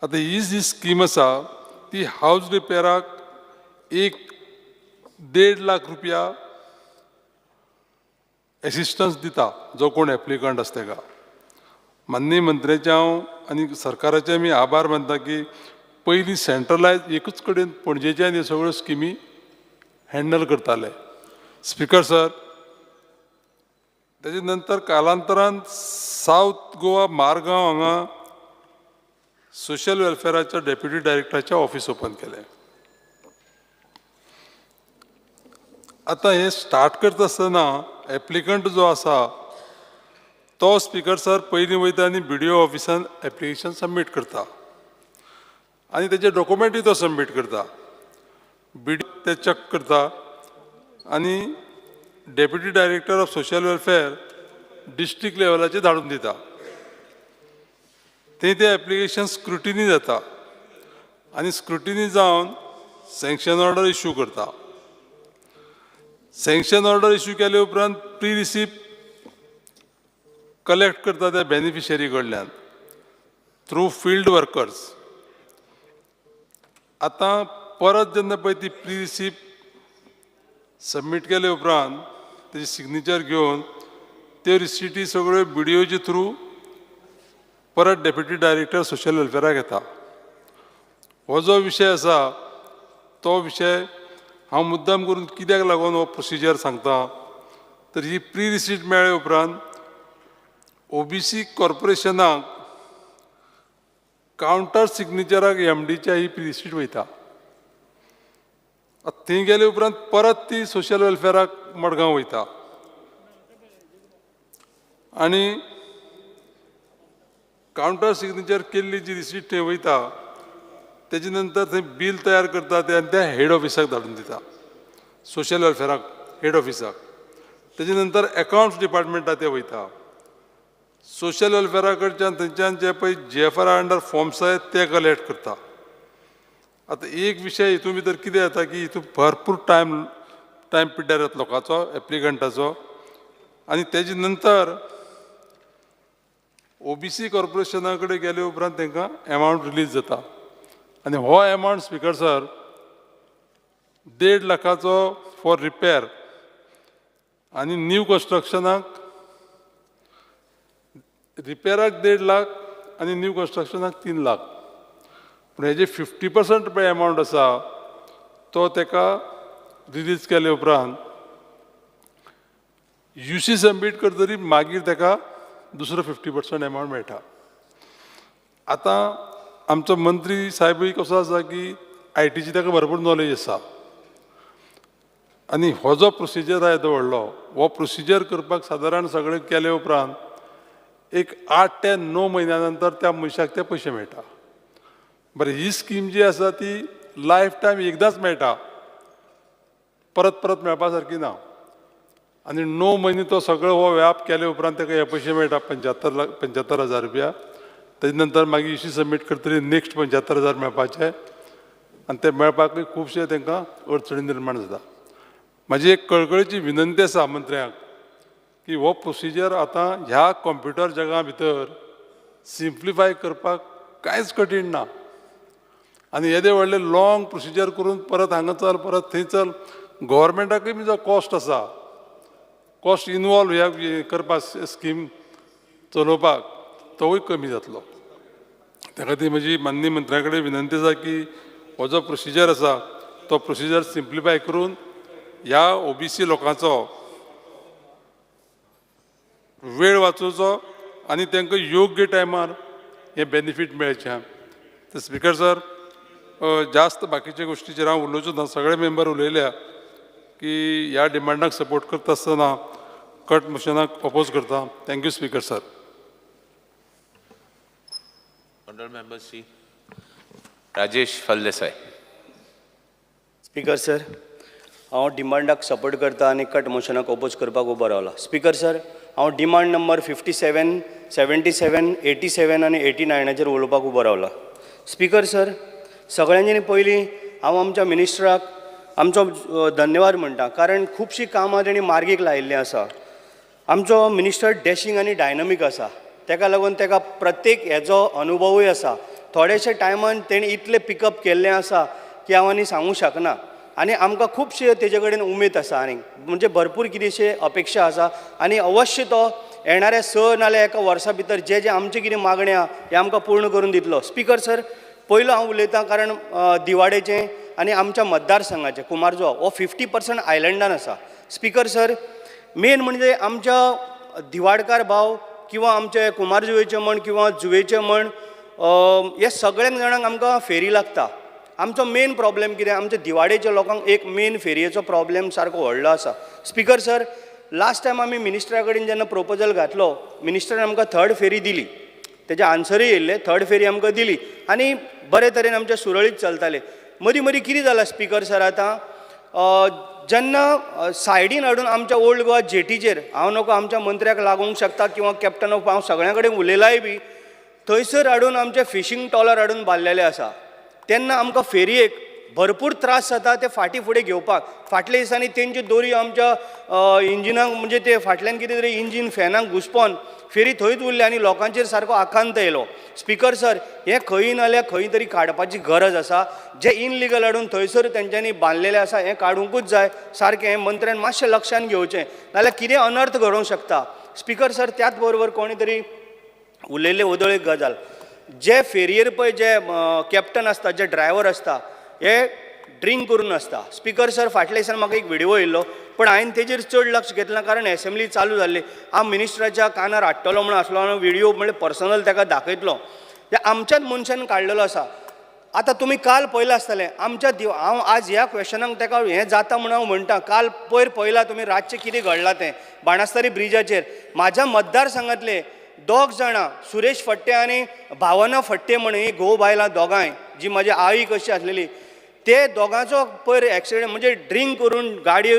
आतां ही जी स्कीम आसा ती हावज रिपेराक 1.5 लाख रुपया एसिस्टन्स दिता जो कोण एप्लिकंट आसा ताका. माननीय मंत्र्याचे हांव आनी सरकाराचे आमी आभार मानता की पयलीं सेंट्रलायज एकूच कडेन पणजेच्यान ह्यो सगळ्यो स्किमी हँडल करताले. स्पीकर सर, तेजे नंतर कालांतरान सावथ गोवा मारगांव हांगा सोशल वेलफेराच्या डेप्युटी डायरेक्टराचें ऑफिस ओपन केलें. आतां हें स्टार्ट करता आसतना एप्लिकंट जो आसा तो स्पीकर सर पयलीं वयता आनी BDO ऑफिसान एप्लिकेशन सबमीट करता आनी तेजे डॉक्युमेंटूय तो सबमीट करता. BDO ते चेक करता आनी deputy director of social welfare district लेवलाचेर धाडून दिता. ते एप्लिकेशन स्क्रुटिनी जाता आनी स्क्रुटिनी जावन सँक्शन ऑर्डर इश्यू करता. सँक्शन ऑर्डर इश्यू केले उपरांत प्री रिसिप्ट कलेक्ट करता त्या बेनिफिशरी कडल्यान थ्रू फील्ड वर्कर्स. आतां परत जेन्ना पळय ती प्री रिसिप्ट सबमीट केले उपरांत तेजी सिग्नेचर घेवन त्यो रिसिप्टी सगळ्यो BDOचे थ्रू परत डेप्युटी डायरेक्टर सोशल वेलफेराक येता. हो जो विशय आसा तो विशय हांव मुद्दाम करून कित्याक लागून हो प्रोसिजर सांगता तर ही प्री रिसिप्ट मेळ्ळे उपरांत OBC कॉर्पोरेशनाक कावंटर सिग्नेचराक MDच्या ही प्री रिसिप्ट वयता. थंय गेले उपरांत परत ती सोशल वेलफेराक मडगांव वयता आनी कावंटर सिग्नेचर केल्ली जी रिसिप्ट थंय वयता तेजे नंतर थंय बील तयार करता ते आनी त्या हेड ऑफिसाक धाडून दिता, सोशल वेलफेराक हेड ऑफिसाक. तेजे नंतर अकाउंट्स डिपार्टमेंटाक ते वयता. सोशल वेलफेरा कडच्यान थंयच्यान जे पळय GFR अंडर फॉर्म्स आहेत ते कलेक्ट करता. आतां एक विशय हितून भितर कितें जाता की हितून भरपूर टायम पिड्ड्यार जाता लोकांचो, एप्लिकंटाचो. आनी तेजे नंतर OBC कॉर्पोरेशना कडेन गेले उपरांत तांकां एमावंट रिलीज जाता आनी हो एमावंट स्पीकर सर 1.5 लाखाचो फॉर रिपेर आनी न्यू कन्स्ट्रक्शनाक रिपेराक 1.5 लाख आनी न्यू कन्स्ट्रक्शनाक 3 लाख. पूण हेजे 50% पळय एमावंट आसा तो ताका रिलीज केले उपरांत UC सबमीट करतरी मागीर ताका दुसरो 50% एमावंट मेळटा. आतां आमचो मंत्री साहेबूय कसो आसा की ITची ताका भरपूर नॉलेज आसा आनी हो जो प्रोसिजर आसा येदो व्हडलो हो प्रोसिजर करपाक सादारण सगळें केले उपरांत एक 8 ते 9 म्हयन्या नंतर त्या मनशाक ते पयशे मेळटा. बरें, ही स्कीम जी आसा ती लायफ टायम एकदांच मेळटा, परत परत मेळपा सारकी ना. आनी 9 म्हयने तो सगळो हो व्याप केले उपरांत ताका हे पयशे मेळटा 75,000 रुपया. तेजे नंतर मागीर UC सबमीट करतरी नेक्स्ट 75,000 मेळपाचे आनी ते मेळपाकूय खुबशे तांकां अडचणी निर्माण जाता. माझी एक कळकळीची विनंती आसा मंत्र्याक की हो प्रोसिजर आतां ह्या कॉम्प्युटर जगा भितर सिम्प्लिफाय करपाक कांयच कठीण ना आनी येदे व्हडले लॉंग प्रोसिजर करून परत हांगा चल परत थंय चल गव्हर्मेंटाकूय बी जो कॉस्ट आसा कॉस्ट इनवॉल्व ह्या करपाक स्कीम चलोवपाक तोय कमी जातलो त्या खातीर म्हजी माननीय मंत्र्या कडेन विनंती आसा की हो जो प्रोसिजर आसा तो प्रोसिजर सिम्प्लिफाय करून ह्या ओबीसी लोकांचो वेळ वाचोवचो आनी तांकां योग्य टायमार हे बेनिफीट मेळचें तर स्पिकर सर जास्त बाकीच्या गोश्टीचेर हांव उलोवचो ना सगळे मेंबर उलयल्या की ह्या डिमांडाक सपोर्ट करता आसतना कट मोशनाक अपोज करता thank you speaker sir Honorable Member Sri Rajesh FaldesaI. Speaker sir हांव डिमांडाक सपोर्ट करता आनी कट मोशनाक अपोज करपाक उबो रावला स्पीकर सर हांव डिमांड नंबर 57, 77, 87 आनी 89 उलोवपाक उबो रावला स्पीकर सर सगळ्यांनी पयलीं हांव आमच्या मिनिस्टराक आमचो धन्यवाद म्हणटा कारण खुबशीं कामां तेणी मार्गीक लायिल्लीं आसा आमचो मिनिस्टर डॅशिंग आनी डायनमीक आसा ताका लागून ताका प्रत्येक हेजो अनुभवूय आसा थोडेशे टायमान तेणी इतलें पिकअप केल्लें आसा की हांव आनी सांगूं शकना आनी आमकां खुबशे तेजे कडेन उमेद आसा आनीक म्हणजे भरपूर कितेंशे अपेक्षा आसा आनी अवश्य तो येणाऱ्या 6 नाल्यार एका वर्सा भितर जे जे आमचे कितें मागणी आहा हे आमकां पूर्ण करून दितलो स्पीकर सर पयलो हांव उलयतां कारण दिवाडेचें आनी आमच्या मतदारसंघाचें कुमारजुवा हो 50% आयलंडान आसा स्पीकर सर मेन म्हणजे आमच्या दिवाडकार भाव किंवा आमचे कुमारजुवेचे म्हण किंवा जुवेचे म्हण हे सगळ्यांक जाणांक आमकां फेरी लागता आमचो मेन प्रॉब्लेम कितें आमच्या दिवाडेच्या लोकांक एक मेन फेरयेचो प्रॉब्लेम सारको व्हडलो आसा स्पीकर सर लास्ट टायम आमी मिनिस्टरा कडेन जेन्ना प्रपोजल घातलो मिनिस्टरान आमकां 3rd फेरी दिली तेजे आन्सरूय येयल्ले 3rd फेरी आमकां दिली आनी बरे तरेन आमचे सुरळीत चलताले मदीं मदीं कितें जालां स्पीकर सर आतां जेन्ना सायडीन हाडून आमच्या ओल्ड गोवा जेटीचेर हांव नको आमच्या मंत्र्याक लागूंक शकता किंवा कॅप्टन ऑफ हांव सगळ्यां कडेन उलयलाय बी थंयसर हाडून आमचे फिशींग टॉलर हाडून बांदलेले आसा तेन्ना आमकां फेरयेक भरपूर त्रास जाता ते फाटीं फुडें घेवपाक फाटल्या दिसांनी तेंच्यो दोरी आमच्या इंजिनाक म्हणजे ते फाटल्यान कितें तरी इंजीन फॅनाक घुस्पोन फेरी थंयच उरली आनी लोकांचेर सारको आकांत येयलो स्पीकर सर हें खंय नाल्यार खंय तरी काडपाची गरज आसा जे इनलिगल हाडून थंयसर तेंच्यांनी बांदलेलें आसा हें काडूंकूच जाय सारकें हें मंत्र्यान मातशें लक्षान घेवचें नाल्यार कितें अनर्थ घडोवंक शकता स्पीकर सर त्याच बरोबर कोणी तरी उलयल्ले उदळ गजाल जे फेरयेर पळय जे कॅप्टन आसता जे ड्रायव्हर आसता हे ड्रिंक करून आसता स्पीकर सर फाटल्या दिसांनी म्हाका एक व्हिडिओ येयल्लो पण हांवें तेजेर चड लक्ष घेतलें कारण एसेंब्ली चालू जाल्ली हांव मिनिस्टराच्या कानार हाडटलो म्हणून आसलो आनी व्हिडिओ म्हणजे पर्सनल ताका दाखयतलो हे आमच्याच मनशान काडलेलो आसा आतां तुमी काल पळयलां आसतलें आमच्या हांव आज ह्या क्वेश्चनाक ताका हें जाता म्हणून हांव म्हणटा काल पळयलां तुमी रातचें कितें घडलां तें बाणस्तारी ब्रिजाचेर म्हाज्या मतदारसंघांतले 2 जाणां सुरेश फट्टे आनी भावना फट्टे म्हणून ही घोव बायलां दोगांय जी म्हाजी आई कशी आसलेली ते दोगांचो पयर एक्सिडेंट म्हणजे ड्रिंक करून गाडयो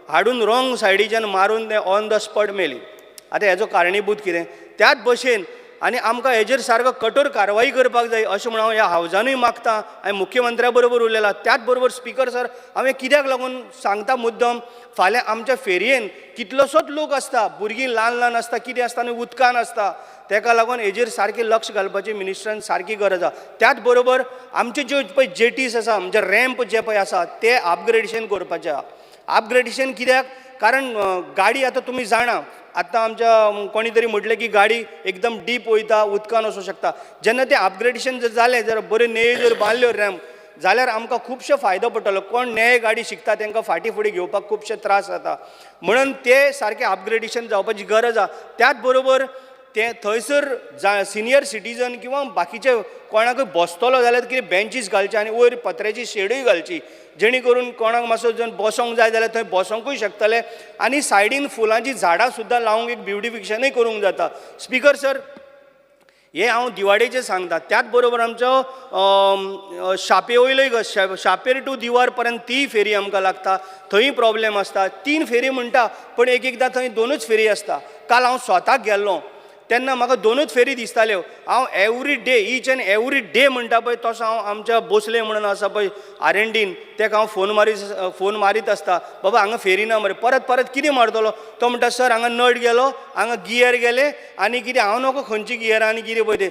हाडून रॉंग सायडीच्यान मारून ते ऑन द स्पॉट मेली आतां हेजो कारणीभूत कितें त्याच भशेन आनी आमकां हेजेर सारको कठोर कारवाई करपाक जाय अशें म्हणून हांव ह्या हावजानूय मागता हांवें मुख्यमंत्र्या बरोबर उलयलां त्याच बरोबर स्पीकर सर हांवें कित्याक लागून सांगता मुद्दम फाल्यां आमच्या फेरयेन कितलोसोच लोक आसता भुरगीं ल्हान ल्हान आसता कितें आसता आनी उदकान आसता ताका लागून हेजेर सारकें लक्ष घालपाची मिनिस्टरान सारकी गरज आसा त्याच बरोबर आमचे ज्यो पळय जेटीस आसा म्हणजे रॅम्प जे पळय आसा ते अपग्रेडेशन करपाचें आहा अपग्रेडेशन कित्याक कारण गाडी आतां तुमी जाणा आतां आमच्या कोणी तरी म्हटलें की गाडी एकदम डीप वयता उदकान वचूं शकता जेन्ना तें अपग्रेडेशन जर जालें जर बऱ्यो नेयो जर बांदल्यो रॅम्प जाल्यार आमकां खुबशो फायदो पडटलो कोण नये गाडी शिकता तांकां फाटीं फुडें घेवपाक खुबशे त्रास जाता म्हणून ते सारकें अपग्रेडेशन जावपाची गरज आहा त्याच बरोबर ते थंयसर सिनियर सिटीजन किंवा बाकीचे कोणाकूय बसतलो जाल्यार कितें बेंचीस घालचे आनी वयर पत्र्याची शेडूय घालची जेणे करून कोणाक मातसो जर बसोंक जाय जाल्यार थंय बसोंकूय शकतले आनी सायडीन फुलांची झाडां सुद्दां लावंक एक ब्युटिफिकेशनूय करूंक जाता स्पीकर सर हे हांव दिवाडेचें सांगता त्याच बरोबर आमचो शापे वयलोय शापेर टू दिवार पर्यंत ती फेरी आमकां लागता थंय प्रॉब्लेम आसता 3 फेरी म्हणटा पण एकदां थंय 2च फेरी आसता काल हांव स्वताक गेल्लो तेन्ना म्हाका दोनूच फेरी दिसताल्यो. हांव every day each end every day म्हणटा पळय तसो हांव आमच्या भोसले म्हणून आसा पळय R&Dन ताका हांव फोन मारीत आसता, बाबा हांगा फेरी ना मरे, परत परत कितें मारतलो? तो म्हणटा सर हांगा नट गेलो, हांगा गियर गेले आनी कितें हांव नकळो खंयची गियर आनी कितें पळय तें.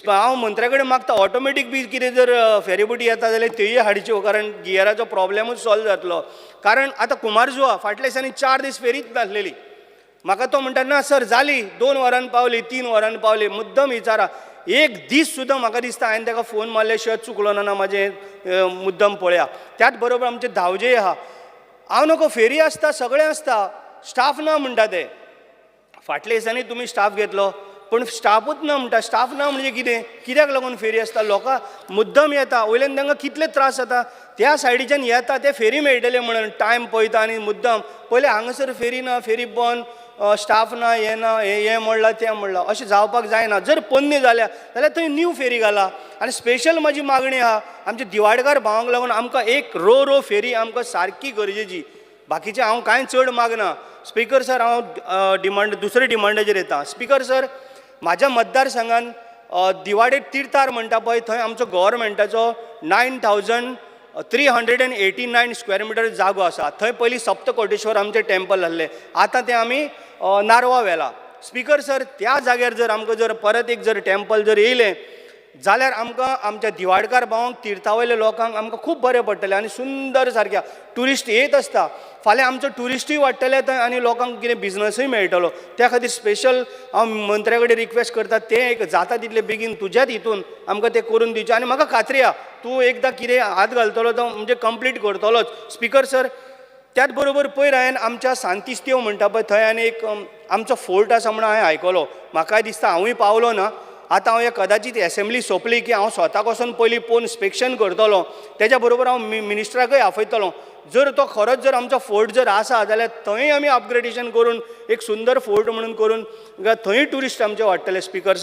हांव मंत्र्या कडेन मागता ऑटोमॅटीक बी कितें जर फेरीबोटी येता जाल्यार त्योय हाडच्यो, कारण गियराचो प्रॉब्लेमूच सॉल्व जातलो. कारण आतां कुमारजुआ फाटल्या दिसांनी 4 दीस फेरीच नासलेली. म्हाका तो म्हणटा ना सर जाली, 2 वरान पावली, 3 वरान पावली, मुद्दम विचारा. एक दीस सुद्दां म्हाका दिसता हांवें ताका फोन मारले शिवाय चुकलो ना म्हाजें मुद्दम पळया. त्याच बरोबर आमचे धांवजे आहा, हांव नको फेरी आसता सगळें आसता, स्टाफ ना म्हणटा ते. फाटल्या दिसांनी तुमी स्टाफ घेतलो पण स्टाफूच ना म्हणटा. स्टाफ ना म्हणजे कितें, कित्याक लागून फेरी आसता? लोकां मुद्दम येता, वयल्यान तांकां कितले त्रास जाता, त्या सायडीच्यान येता ते फेरी मेळटले म्हणून टायम पळयता आनी मुद्दम पयले हांगासर फेरी ना, फेरी बंद, स्टाफ ना, हें ना, हें म्हणलां तें म्हणलां, अशें जावपाक जायना. जर पोन्नी जाल्या जाल्यार थंय न्यू फेरी घाला. आनी स्पेशल म्हाजी मागणी आहा आमच्या दिवाडकार भावांक लागून, आमकां एक रो फेरी आमकां सारकी गरजेची. बाकीचें हांव कांय चड मागना. स्पिकर सर हांव दुसऱ्या डिमांडाचेर येता. स्पिकर सर, म्हाज्या मतदारसंघान दिवाडे तीर्थार म्हणटा पळय थंय आमचो गव्हर्मेंटाचो 9,389 स्क्वेअर मिटर जागो आसा. थंय पयलीं सप्तकोटेश्वर आमचें टेम्पल आहलें, आतां तें आमी नारवा व्हेला. स्पिकर सर, त्या जाग्यार जर आमकां जर परत एक जर टेम्पल जर येयलें जाल्यार आमकां आमच्या दिवाडकार भावांक, तीर्थावयल्या लोकांक आमकां खूब बरें पडटलें आनी सुंदर सारक्या. ट्युरिस्ट येत आसता, फाल्यां आमचो ट्युरिस्टूय वाडटले थंय आनी लोकांक कितें बिझनसूय मेळटलो. त्या खातीर स्पेशल हांव मंत्र्या कडेन रिक्वेस्ट करता, तें एक जाता तितले बेगीन तुज्याच हितून आमकां तें करून दिवचें. आनी म्हाका खात्री आहा तूं एकदां कितें हात घालतलो तो म्हणजे कंप्लीट करतलोच. स्पिकर सर, त्याच बरोबर पयर हांवें आमच्या सांतिस्तेव म्हणटा पळय थंय आनी एक आमचो फोर्ट आसा म्हणून हांवें आयकलो. म्हाकाय दिसता हांवूय पावलो ना. आतां हांव कदाचित एसेंब्ली सोंपली की हांव स्वताक वचून पयलीं पोवन इन्स्पेक्शन करतलो. तेच्या बरोबर हांव मिनिस्टराकय आफयतलो. जर तो खरोच जर आमचो फोर्ट जर आसा जाल्यार थंय आमी अपग्रेडेशन करून एक सुंदर फोर्ट म्हणून करून थंय ट्युरिस्ट आमचे वाडटले. स्पिकर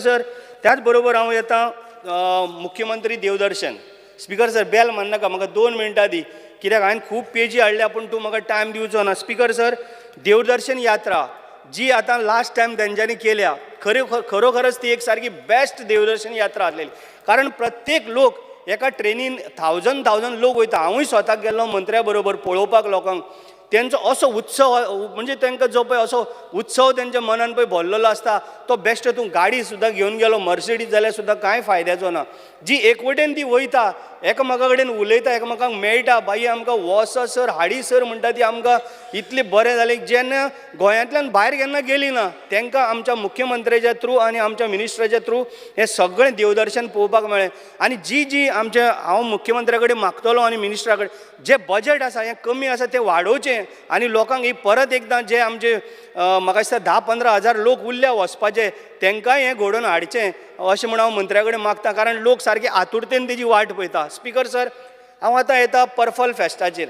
सर, त्याच बरोबर हांव येता मुख्यमंत्री देवदर्शन. स्पिकर सर, बेल मारनाका, म्हाका 2 मिनटां दी, कित्याक हांवें खूब पेजी हाडल्या पूण तूं म्हाका टायम दिवचो ना. स्पिकर सर, देवदर्शन यात्रा जी आतां लास्ट टायम तेंच्यांनी केल्या, खरोखरच ती एक सारकी बेस्ट देवदर्शन यात्रा आसलेली. कारण प्रत्येक लोक एका ट्रेनीन 1000 लोक वयता. हांवूय स्वताक गेल्लो मंत्र्या बरोबर पळोवपाक लोकांक. तेंचो असो उत्सव म्हणजे तांकां जो पळय असो उत्सव तेंच्या मनान पळय भरलेलो आसता तो बेस्ट. तूं गाडी सुद्दां घेवन गेलो मर्सिडीज जाल्यार सुद्दां कांय फायद्याचो ना. जी एकवटेन ती वयता, एकामेका कडेन उलयता, एकामेकांक मेळटा, बाई आमकां वोस सर, हाडी सर म्हणटा ती आमकां इतलें बरें जालें. जेन्ना गोंयांतल्यान भायर केन्ना गेलीं ना तांकां आमच्या मुख्यमंत्र्याच्या थ्रू आनी आमच्या मिनिस्टराच्या थ्रू हें सगळें देवदर्शन पळोवपाक मेळ्ळें. आनी जी आमचे हांव मुख्यमंत्र्या कडेन मागतलो आनी मिनिस्टरा कडेन जें बजेट आसा हें कमी आसा तें वाडोवचें आनी लोकांक ही परत एकदां जे आमचे म्हाका दिसता 10-15 हजार लोक उरल्या वचपाचे तांकांय हें घडोवन हाडचें अशें म्हूण हांव मंत्र्या कडेन मागता. कारण लोक सारके आतुरतेन तेजी वाट पळयता. स्पिकर सर, हांव आतां येता पर्पल फेस्टाचेर.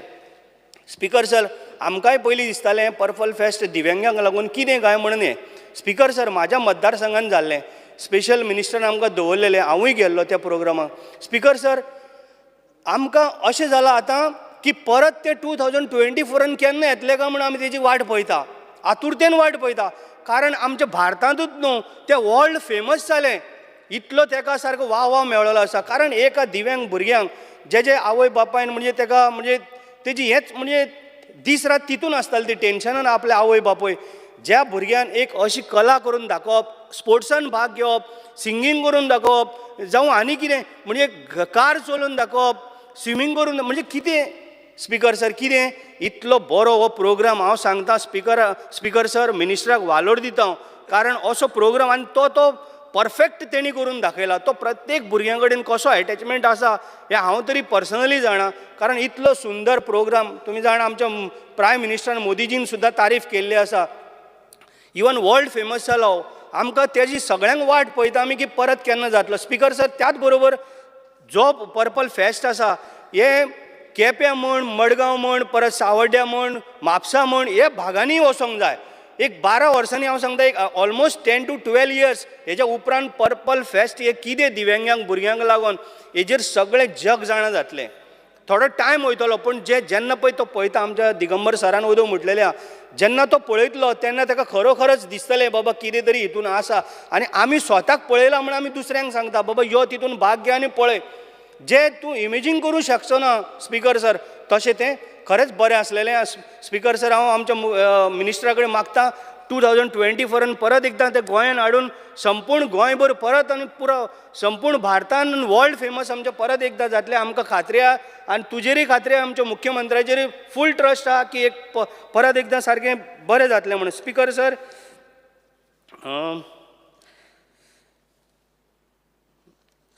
स्पिकर सर, आमकांय पयलीं दिसतालें पर्पल फेस्ट दिव्यांगांक लागून कितें काय म्हणून हें. स्पिकर सर, म्हाज्या मतदारसंघान जाल्लें, स्पेशल मिनिस्टरान आमकां दवरलेलें, हांवूय गेल्लो त्या प्रोग्रामाक. स्पिकर सर, आमकां अशें जालां आतां की परत ते 2024 केन्ना येतले काय म्हणून आमी तेजी वाट पळयता, आतुरतेन वाट पळयता. कारण आमच्या भारतांतूच न्हू तें वर्ल्ड फेमस जालें, इतलो तेका सारको वाव मेळ्ळो आसा. कारण एका दिव्यांग भुरग्यांक जे आवय बापायन म्हणजे तेका म्हणजे तेजी हेंच म्हणजे दीस रात तितून आसताली ती टेन्शनान आपल्या आवय बापूय. ज्या भुरग्यान एक अशी कला करून दाखोवप, स्पोर्ट्सान भाग घेवप, सिंगींग करून दाखोवप, जावं आनी कितें म्हणजे कार चलोवन दाखोवप, स्विमींग करून म्हणजे कितें. स्पिकर सर, कितें इतलो बरो हो प्रोग्राम हांव सांगता. स्पिकर सर, मिनिस्टराक वालोर दिता. कारण असो प्रोग्राम आनी तो परफेक्ट तेणी करून दाखयला. तो प्रत्येक भुरग्यां कडेन कसो एटॅचमेंट आसा हें हांव तरी पर्सनली जाणा. कारण इतलो सुंदर प्रोग्राम तुमी जाणा, आमच्या प्रायम मिनिस्टरान मोदीजीन सुद्दां तारीफ केल्ली आसा. इवन वर्ल्ड फेमस जालो. आमकां तेजी सगळ्यांक वाट पळयता आमी की परत केन्ना जातलो. स्पिकर सर, त्याच बरोबर जो पर्पल फेस्ट आसा हे केप्यां म्हण, मडगांव म्हण, परत सावड्ड्या म्हण, म्हापसा म्हण हे भागांनी वचोंक जाय. एक 12 वर्सांनी हांव सांगता, एक ऑलमोस्ट 10 to 12 years हेच्या उपरांत पर्पल फेस्ट हे कितें दिव्यांगांक भुरग्यांक लागून हेजेर सगळें जग जाणा जातलें. थोडो टायम वयतलो पूण जेन्ना पळय तो पळयता आमच्या दिगंबर सरान उदो म्हटलेले जेन्ना तो पळयतलो तेन्ना ताका खरोखरच दिसतलें बाबा कितें तरी हितून आसा आनी आमी स्वताक पळयलां म्हणून आमी दुसऱ्यांक सांगता बाबा यो तितून भाग घे आनी पळय जे तूं इमेजीन करूं शकचो ना स्पिकर सर तशें तें खरेंच बरें आसलेलें स्पिकर सर हांव आमच्या मिनिस्टरा कडेन मागता 2024 परत एकदां ते गोंयान हाडून संपूर्ण गोंयभर परत आनी पुरो संपूर्ण भारतान वर्ल्ड फेमस आमचें परत एकदां जातलें आमकां खात्री आहा आनी तुजेरय खात्री आहा आमच्या मुख्यमंत्र्याचेरय फूल ट्रस्ट आहा की एक परत एकदां सारकें बरें जातलें म्हणून स्पिकर सर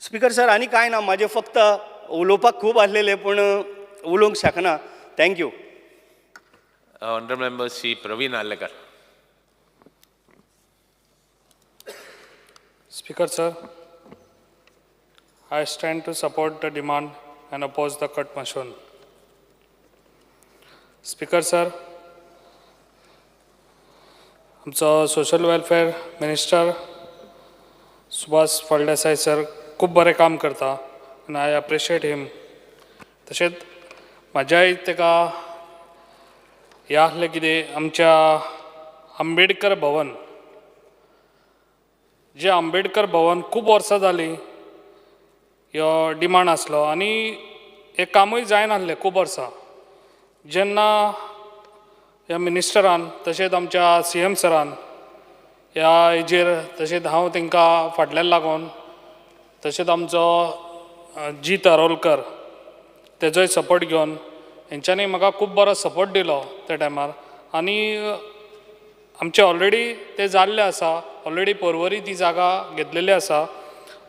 स्पिकर सर आनी कांय ना म्हाजें फक्त उलोवपाक खूब आसलेलें पूण उलोवंक शकना thank you Honorable Member C. Praveen Alekar. Speaker sir, I stand to support the demand and oppose the cut motion. Speaker sir, आमचो social welfare minister Subhash Phaldesai sir खूप बरें काम करता आनी आय अप्रिशिएट हिम. तशेंच म्हाज्याय तेका हें आसलें कितें आमच्या आंबेडकर भवन जे आंबेडकर भवन खूब वर्सां जालीं ह्यो डिमांड आसलो आनी हें कामूय जायनासलें खूब वर्सां. जेन्ना ह्या मिनिस्टरान तशेंच आमच्या CM सरान ह्या हेजेर तशेंच हांव तांकां फाटल्यान लागून तशेंच आमचो जी तारोलकर तेजोय सपोर्ट घेवन हेंच्यांनी म्हाका खूब बरो सपोर्ट दिलो त्या टायमार आनी आमचे ऑलरेडी ते जाल्ले आसा ऑलरेडी पर्वरी ती जागा घेतलेली आसा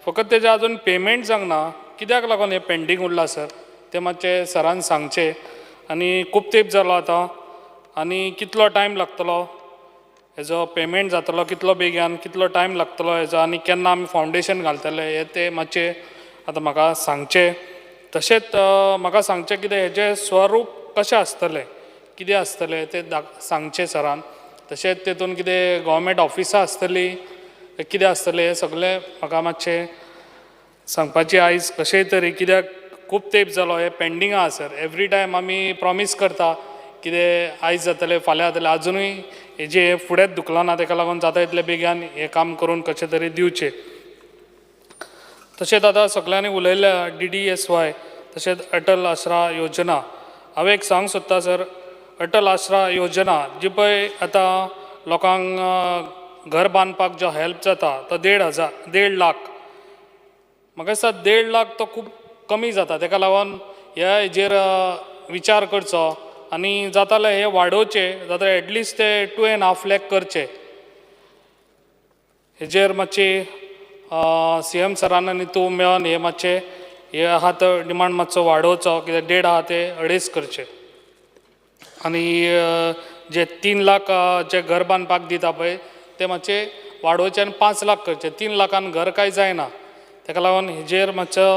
फकत तेजे आजून पेमेंट जावंक ना. कित्याक लागून हें पेंडींग उरलां सर तें मातशें सरान सांगचें आनी खूब तेंप जालो आतां आनी कितलो टायम लागतलो हेजो पेमेंट जातलो कितलो बेगीन कितलो टायम लागतलो हेजो आनी केन्ना आमी फावंडेशन घालतले हें तें मातशें आतां म्हाका सांगचें. तशेंच म्हाका सांगचें कितें हेजें स्वरूप कशें आसतलें कितें आसतलें तें सांगचें सरान. तशेंच तेतून कितें गव्हर्मेंट ऑफिसां आसतलीं कितें आसतलें हें सगळें म्हाका मातशें सांगपाचें आयज कशेंय तरी कित्याक खूब तेंप जालो हें पेंडींग आहा सर. एवरी टायम आमी प्रॉमीस करता कितें आयज जातलें फाल्यां जातलें आजुनूय हेजें फुडेंच दुखलां ना ताका लागून जाता तितलें बेगीन हें काम करून कशें तरी दिवचें. तशेंच आतां सगळ्यांनी उलयल्या DDSY तशेंच अटल आसरा योजना. हांव एक सांग सोदता सर अटल आसरा योजना जी पळय आतां लोकांक घर बांदपाक जो हेल्प जाता तो 1.5 लाख म्हाका दिसता 1.5 लाख तो खूब कमी जाता. ताका लागून ह्या हेजेर विचार करचो आनी जाताले हे वाडोवचें जाता एटलिस्ट ते 2.5 लाख करचे. हेजेर मातशी CM सरान आनी तूं मेळोन हे मातशें हे आहा तो डिमांड मातसो वाडोवचो कित्याक 1.5 आहा ते 2.5 करचे. आनी जे 3 लाख जे घर बांदपाक दिता पळय ते मातशे वाडोवचे आनी 5 लाख करचे. 3 लाखान घर कांय जायना ताका लागून हेजेर मातसो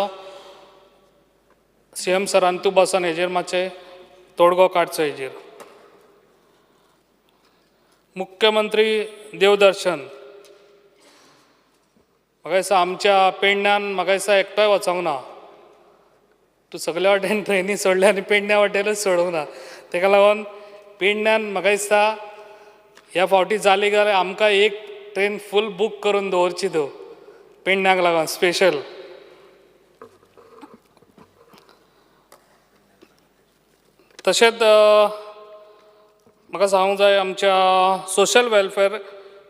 CM सरान तूं बसून हेजेर मातशें तोडगो काडचो. हेजेर मुख्यमंत्री देवदर्शन म्हाका दिसता आमच्या पेडण्यान म्हाका दिसता एकटोय वचोंक ना. तूं सगळे वाटेन ट्रेनी सोडले आनी पेडण्या वाटेनूच सोडूंक ना. ताका लागून पेडण्यान म्हाका दिसता ह्या फावटी जाली जाल्यार आमकां एक ट्रेन फूल बूक करून दवरची तूं पेडण्याक लागून स्पेशल. तशेंच म्हाका सांगूंक जाय आमच्या सोशल वेलफेअर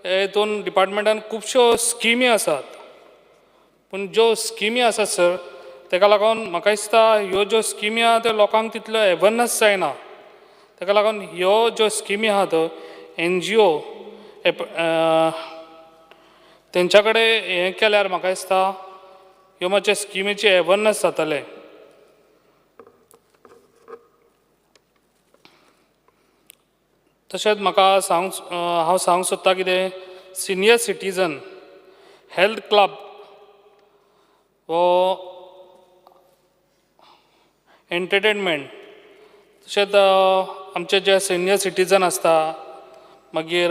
हेतून डिपार्टमेंटान खुबश्यो स्किमी आसात पूण ज्यो स्किमी आसात सर ताका लागून म्हाका दिसता ह्यो ज्यो स्किमी आहा त्यो लोकांक तितल्यो अवेरनस जायना. ताका लागून ह्यो ज्यो स्किमी आहा त्यो NGO तेंच्या कडेन हें केल्यार म्हाका दिसता ह्यो मातशे स्किमीचे अवेरनस जातलें. तशेंच म्हाका हांव सांगूंक सोदता कितें सिनियर सिटीजन हेल्थ क्लब वो एंटरटेनमेंट तशेंच आमचे जे सिनियर सिटीजन आसता मागीर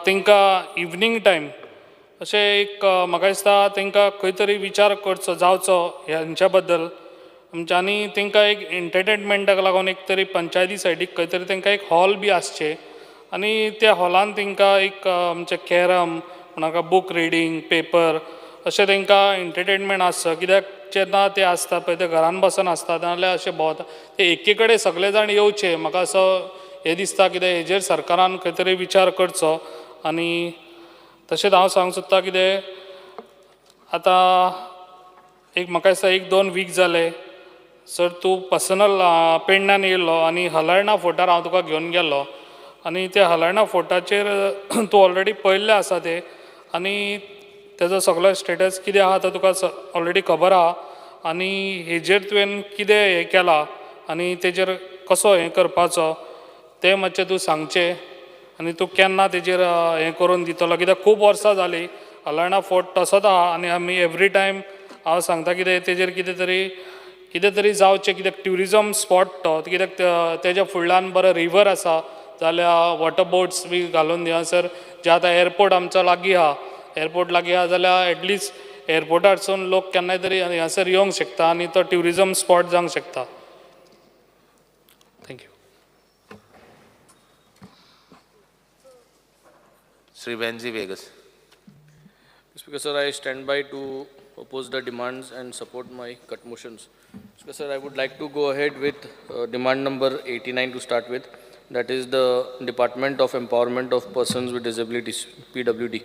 तांकां इवनिंग टायम अशें एक म्हाका दिसता तांकां खंय तरी विचार करचो जावचो ह्यांच्या बद्दल आमच्यांनी तांकां एक एंटरटेनमेंटाक लागून एक तरी पंचायती सायडीक खंय तरी तांकां एक हॉल बी आसचे आनी त्या हॉलान तांकां एक आमचे कॅरम कोणाका बूक रिडींग पेपर अशें तांकां एंटरटेनमेंट आसता कित्याक जेन्ना ते आसता पळय ते घरान बसून आसता नाजाल्यार अशें भोंवता ते एके कडेन सगळे जाण येवचे म्हाका असो हें दिसता कितें हेजेर सरकारान खंय तरी विचार करचो आनी तशेंच हांव सांगूंक सोदतां कितें आतां एक म्हाका दिसता 1-2 वीक जाले सर तूं पर्सनल पेडण्यान येयल्लो आनी हलर्णा फोर्टार हांव तुका घेवन गेल्लो आनी त्या हलर्णा फोर्टाचेर तूं ऑलरेडी पळयल्लें आसा तें आनी तेजो सगळो स्टेटस कितें आहा तो तुका ऑलरेडी खबर आहा आनी हेजेर तुवें कितें हें केलां आनी तेजेर कसो हें करपाचो तें मातशें तूं सांगचें आनी तूं केन्ना तेजेर हें करून दितलो कित्याक खूब वर्सां जालीं हलर्णा फोर्ट तसोच आहा आनी आमी एवरी टायम हांव सांगता कितें तेजेर कितें तरी जावचें कित्याक ट्युरिजम स्पॉट तो कित्याक तेज्या फुडल्यान बरो रिवर आसा जाल्यार वॉटर बोट्स बी घालून दियासर जे आतां एअरपोर्ट आमचो लागीं आहा एअरपोर्ट लागीं आहा जाल्यार एटलिस्ट एअरपोर्टारसून लोक केन्नाय तरी हांगासर येवंक शकता आनी तो ट्युरिजम स्पॉट जावंक शकता thank you Sri Benji Vegas. Speaker sir, I stand by to oppose the demands and support my cut motions. Speaker sir, I would like to go ahead with demand number 89 to start with. That is the Department of Empowerment of Persons with Disabilities, PWD.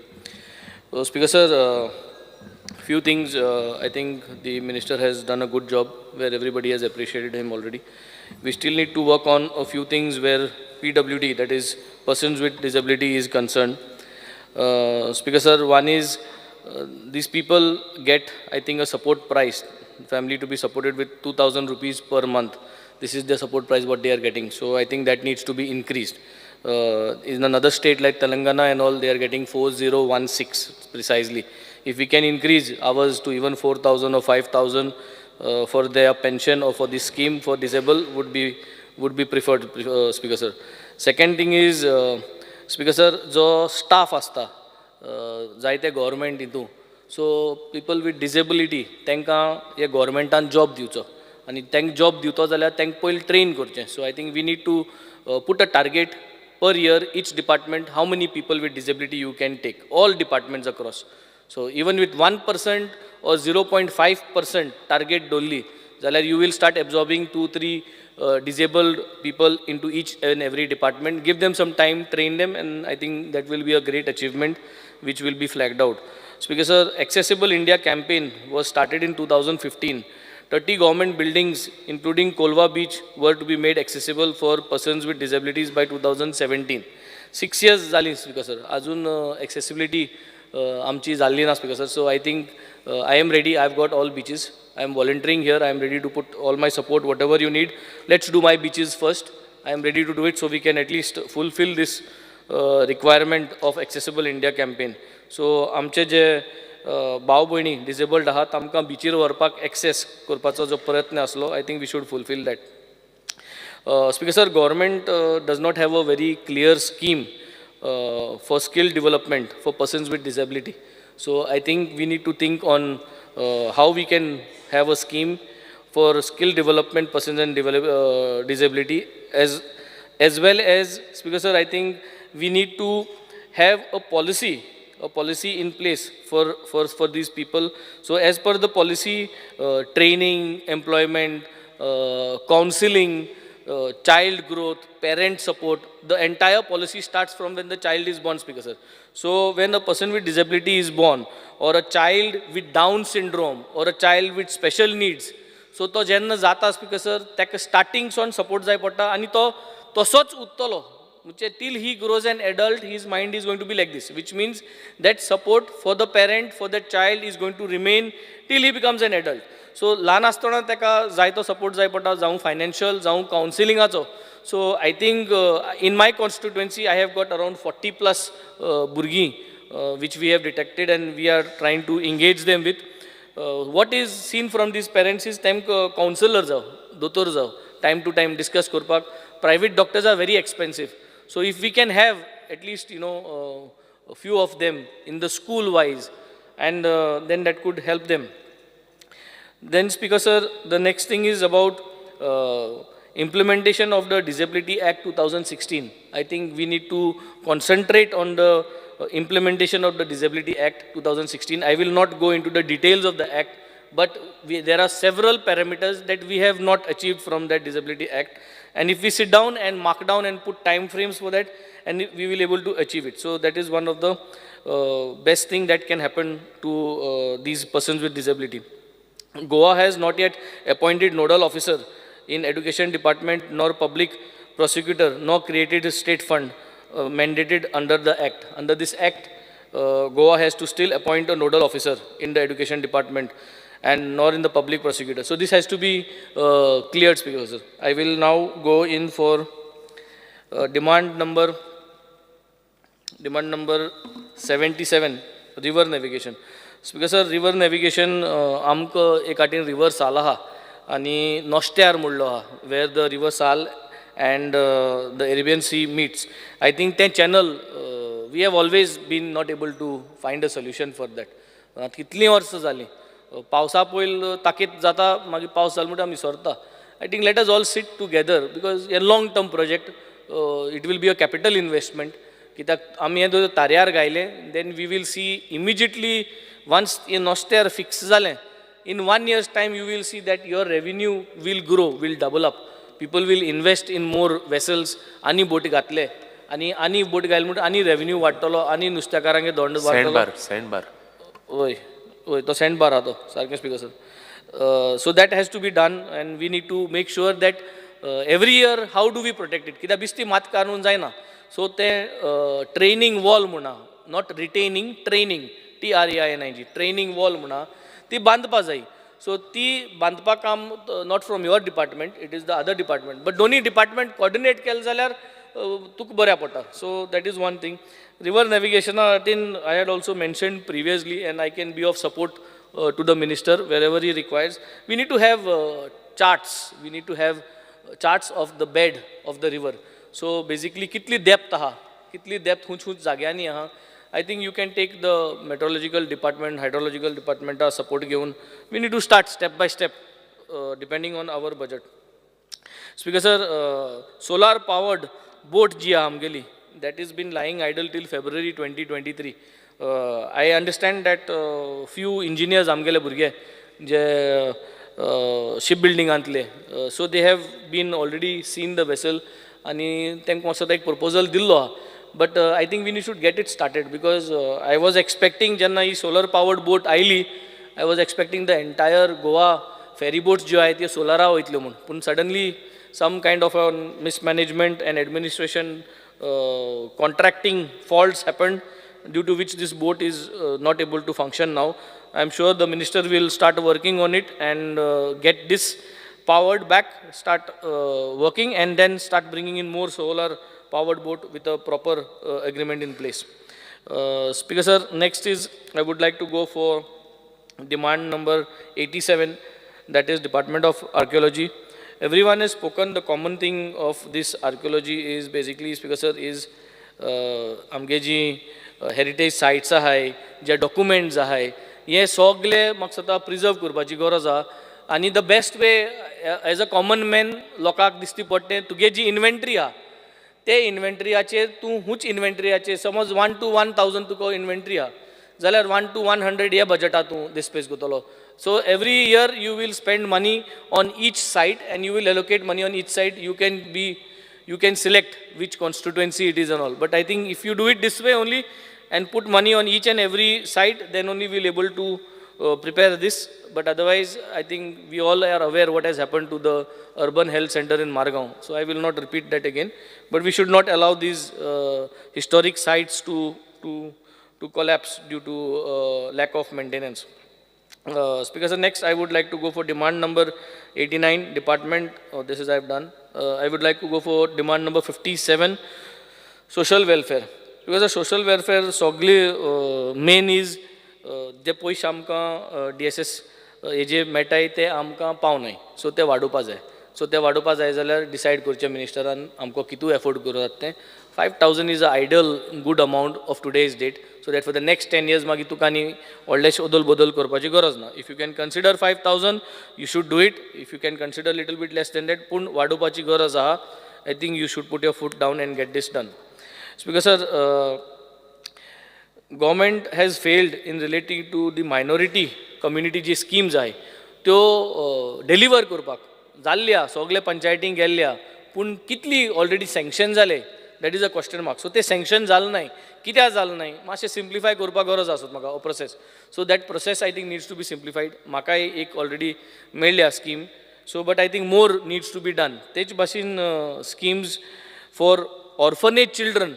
Speaker sir, few things, I think the minister has done a good job where everybody has appreciated him already. We still need to work on a few things where PWD, that is persons with disability, is concerned. Speaker sir, one is these people get, I think, a support price, family to be supported with 2,000 rupees per month. This is the support price what they are getting. So I think that needs to be increased. In another state like Telangana and all, they are getting 4,016 precisely. If we can increase ours to even 4,000 or 5,000 for their pension or for this scheme for disabled would be preferred, Speaker sir. Second thing is, Speaker sir, जो staff आसता जायते government हितू so people with disability तांकां हे गव्हर्मेंटान job दिवचो आनी तांकां job दिवचो जाल्यार तांकां पयलीं ट्रेन करचें so I think we need to put a target per year each department how many people with disability you can take all departments across so even with 1% or 0.5% target dolly जाल्यार you will start absorbing 2-3 disabled people into each and every department. Give them some time, train them, and I think that will be a great achievement which will be flagged out. Speaker sir, Accessible India campaign was started in 2015. 30 government buildings, including Kolva Beach, were to be made accessible for persons with disabilities by 2017. 6 years zali, Speaker sir. Ajun accessibility amchi zalli na, Speaker sir. So I think I am ready. I've got all beaches. I am volunteering here. I am ready to put all my support, whatever you need. Let's do my beaches first. I am ready to do it so we can at least fulfill this requirement of Accessible India campaign. So amche je भाव भयणी disabled आहात तांकां बिचीर व्हरपाक access करपाचो जो प्रयत्न आसलो I think we should fulfil that speaker sir government does not have a very clear scheme for skill development for persons with disability so I think we need to think on how we can have a scheme for skill development persons and disability as well as Speaker sir I think we need to have a policy in place for these people. So as per the policy, training, employment, counseling, child growth, parent support, the entire policy starts from when the child is born, Speaker sir. So when a person with disability is born, or a child with Down syndrome, or a child with special needs, so to jenna jata, Speaker sir, ताका starting son support जाय पडटा आनी तो तसोच उरतलो till he grows an adult, his mind is going to be like this, which means that support for the parent, for the child is going to remain till he becomes an adult. So ल्हान आसतना ताका जाय तो support जाय पडटा जावं financial जावं counselingaचो. So I think in my constituency I have got around 40 plus burgi which we have detected and we are trying to engage them with. What is seen from these parents is time counselor जाव, दोतोर जाव, time to time discuss करपाक. Private doctors are very expensive. So if we can have at least, a few of them in the school wise, and then that could help them. Then, Speaker Sir, the next thing is about implementation of the Disability Act 2016. I think we need to concentrate on the implementation of the Disability Act 2016. I will not go into the details of the act, but there are several parameters that we have not achieved from that Disability Act. And if we sit down and mark down and put time frames for that, and we will able to achieve it. So that is one of the best thing that can happen to these persons with disability. Goa has not yet appointed nodal officer in education department nor public prosecutor nor created a state fund mandated under the act. Under this act, Goa has to still appoint a nodal officer in the education department and nor in the public prosecutor. So this has to be cleared, Speaker Sir. I will now go in for demand number 77, river navigation. Speaker Sir, river navigation आमकां एक आटेन river साल आहा आनी नोस्त्यार म्हणलो आहा, where the river Sal and the Arabian Sea meets. I think that channel, we have always been not able to find a solution for that. कितलीं वर्सां जालीं पावसा पयल ताकीत जाता मागीर पावस जालो म्हणटा आमी सरता. I think let us all sit together because a long term project, it will be a capital investment. कित्याक आमी हें तार्यार गायलें, then we will see immediately once in Nostar fix जालें, in 1 year's time you will see that your revenue will grow, will double up. People will invest in more vessels, आनी बोट घातले, आनी बोट घायले म्हणटा आनी revenue वाडटलो, आनी नुस्तेकारांगे दोंड वाडटलो. सँडबार ओय ओय तो सँडबार आहा तो सारकें speaker sir. So that has to be done and we need to make sure that every year how do we protect it? कित्याक बिस्ती मात काडून जायना. So ते training wall म्हणा, not retaining, training, TRAINING, training wall म्हणा, ती बांदपा जाय. So ती बांदपा काम not from your department, it is the other department. But दोन्ही department coordinate केले जाल्यार तुका बऱ्या पडटा. So that is one thing. River navigation, I had also mentioned previously and I can be of support to the minister wherever he requires. We need to have charts. We need to have charts of the bed of the river. So basically, kitli depth aha, kitli depth hunch जाग्यांनी aha. I think you can take the meteorological department, hydrological department support given. We need to start step by step, depending on our budget. Speaker sir, solar powered boat ji amgeli, that has been lying idle till February 2023. I understand that few engineers amgele burge je shipbuilding antle, so they have been already seen the vessel and त्यांक मातसो एक proposal दिल्लो. But I think we should get it started because I was expecting जेन्ना ही solar powered boat oily, I was expecting the entire Goa ferry boats जो आहे ते सोलारा वयतल्यो म्हणून. पण suddenly some kind of a mismanagement and administration contracting faults happened, due to which this boat is not able to function now. I am sure the minister will start working on it and get this powered back, start working and then start bringing in more solar powered boat with a proper agreement in place. Speaker sir, next is I would like to go for demand number 87, that is Department of Archaeology. Everyone has spoken. The common thing of this archaeology is basically, Speaker sir, is amgeji heritage sites ahay, जे documents ahay, ये सगळे म्हाका सता preserve करपाची गरज आहा. आणि the best way as a common man लोकांक दिसती पडटे तुगे जी inventory आहा, ते इन्व्हेंटरीयाचेर तूं हुंच इन्व्हेंटरीयाचेर समज 1 to 1000 तुका इन्व्हेंटरी आहा जाल्यार 1 to 100 ह्या बजेटात तूं डिस्पेस करतलो. So every year you will spend money on each site and you will allocate money on each site. You can select which constituency it is and all. But I think if you do it this way only and put money on each and every site, then only we'll able to prepare this. But otherwise, I think we all are aware what has happened to the urban health center in Margaon. So I will not repeat that again. But we should not allow these historic sites to collapse due to lack of maintenance. Speaker sir, next I would like to go for demand number 89, department, this is I have done. I would like to go for demand number 57, social welfare. Because the social welfare सगळे main is जे पयशे आमकां DSS हे जे मेळटाय ते आमकां पावनाय, so ते वाडोवपा जाय. सो ते वाडोवपा जाय जाल्यार डिसायड करचें मिनिस्टरान आमकां कितू एफोर्ड करतात तें 5,000 is a ideal good amount of today's date so that for the next 10 years मागीर तुका आनी व्हडलेशें ओदल बदल करपाची गरज ना if you can consider 5,000 you should do it if you can consider little bit less than that पूण वाडोवपाची गरज आहा I think you should put your foot down and get this done speaker sir government has failed in relating to the minority community जी schemes आहे त्यो deliver करपाक जाल्ल्या सगळे पंचायतींक गेल्ल्या पूण कितली ऑलरेडी सँक्शन जाले that is a question mark so ते सँक्शन जालें नाही कित्याक जालें नाही मातशें सिम्प्लिफाय करपाक गरज आसत म्हाका हो process so that process I think needs to be simplified म्हाकाय एक ऑलरेडी मेळ्ळ्या scheme so but I think more needs to be done तेच भाशेन schemes for orphanage children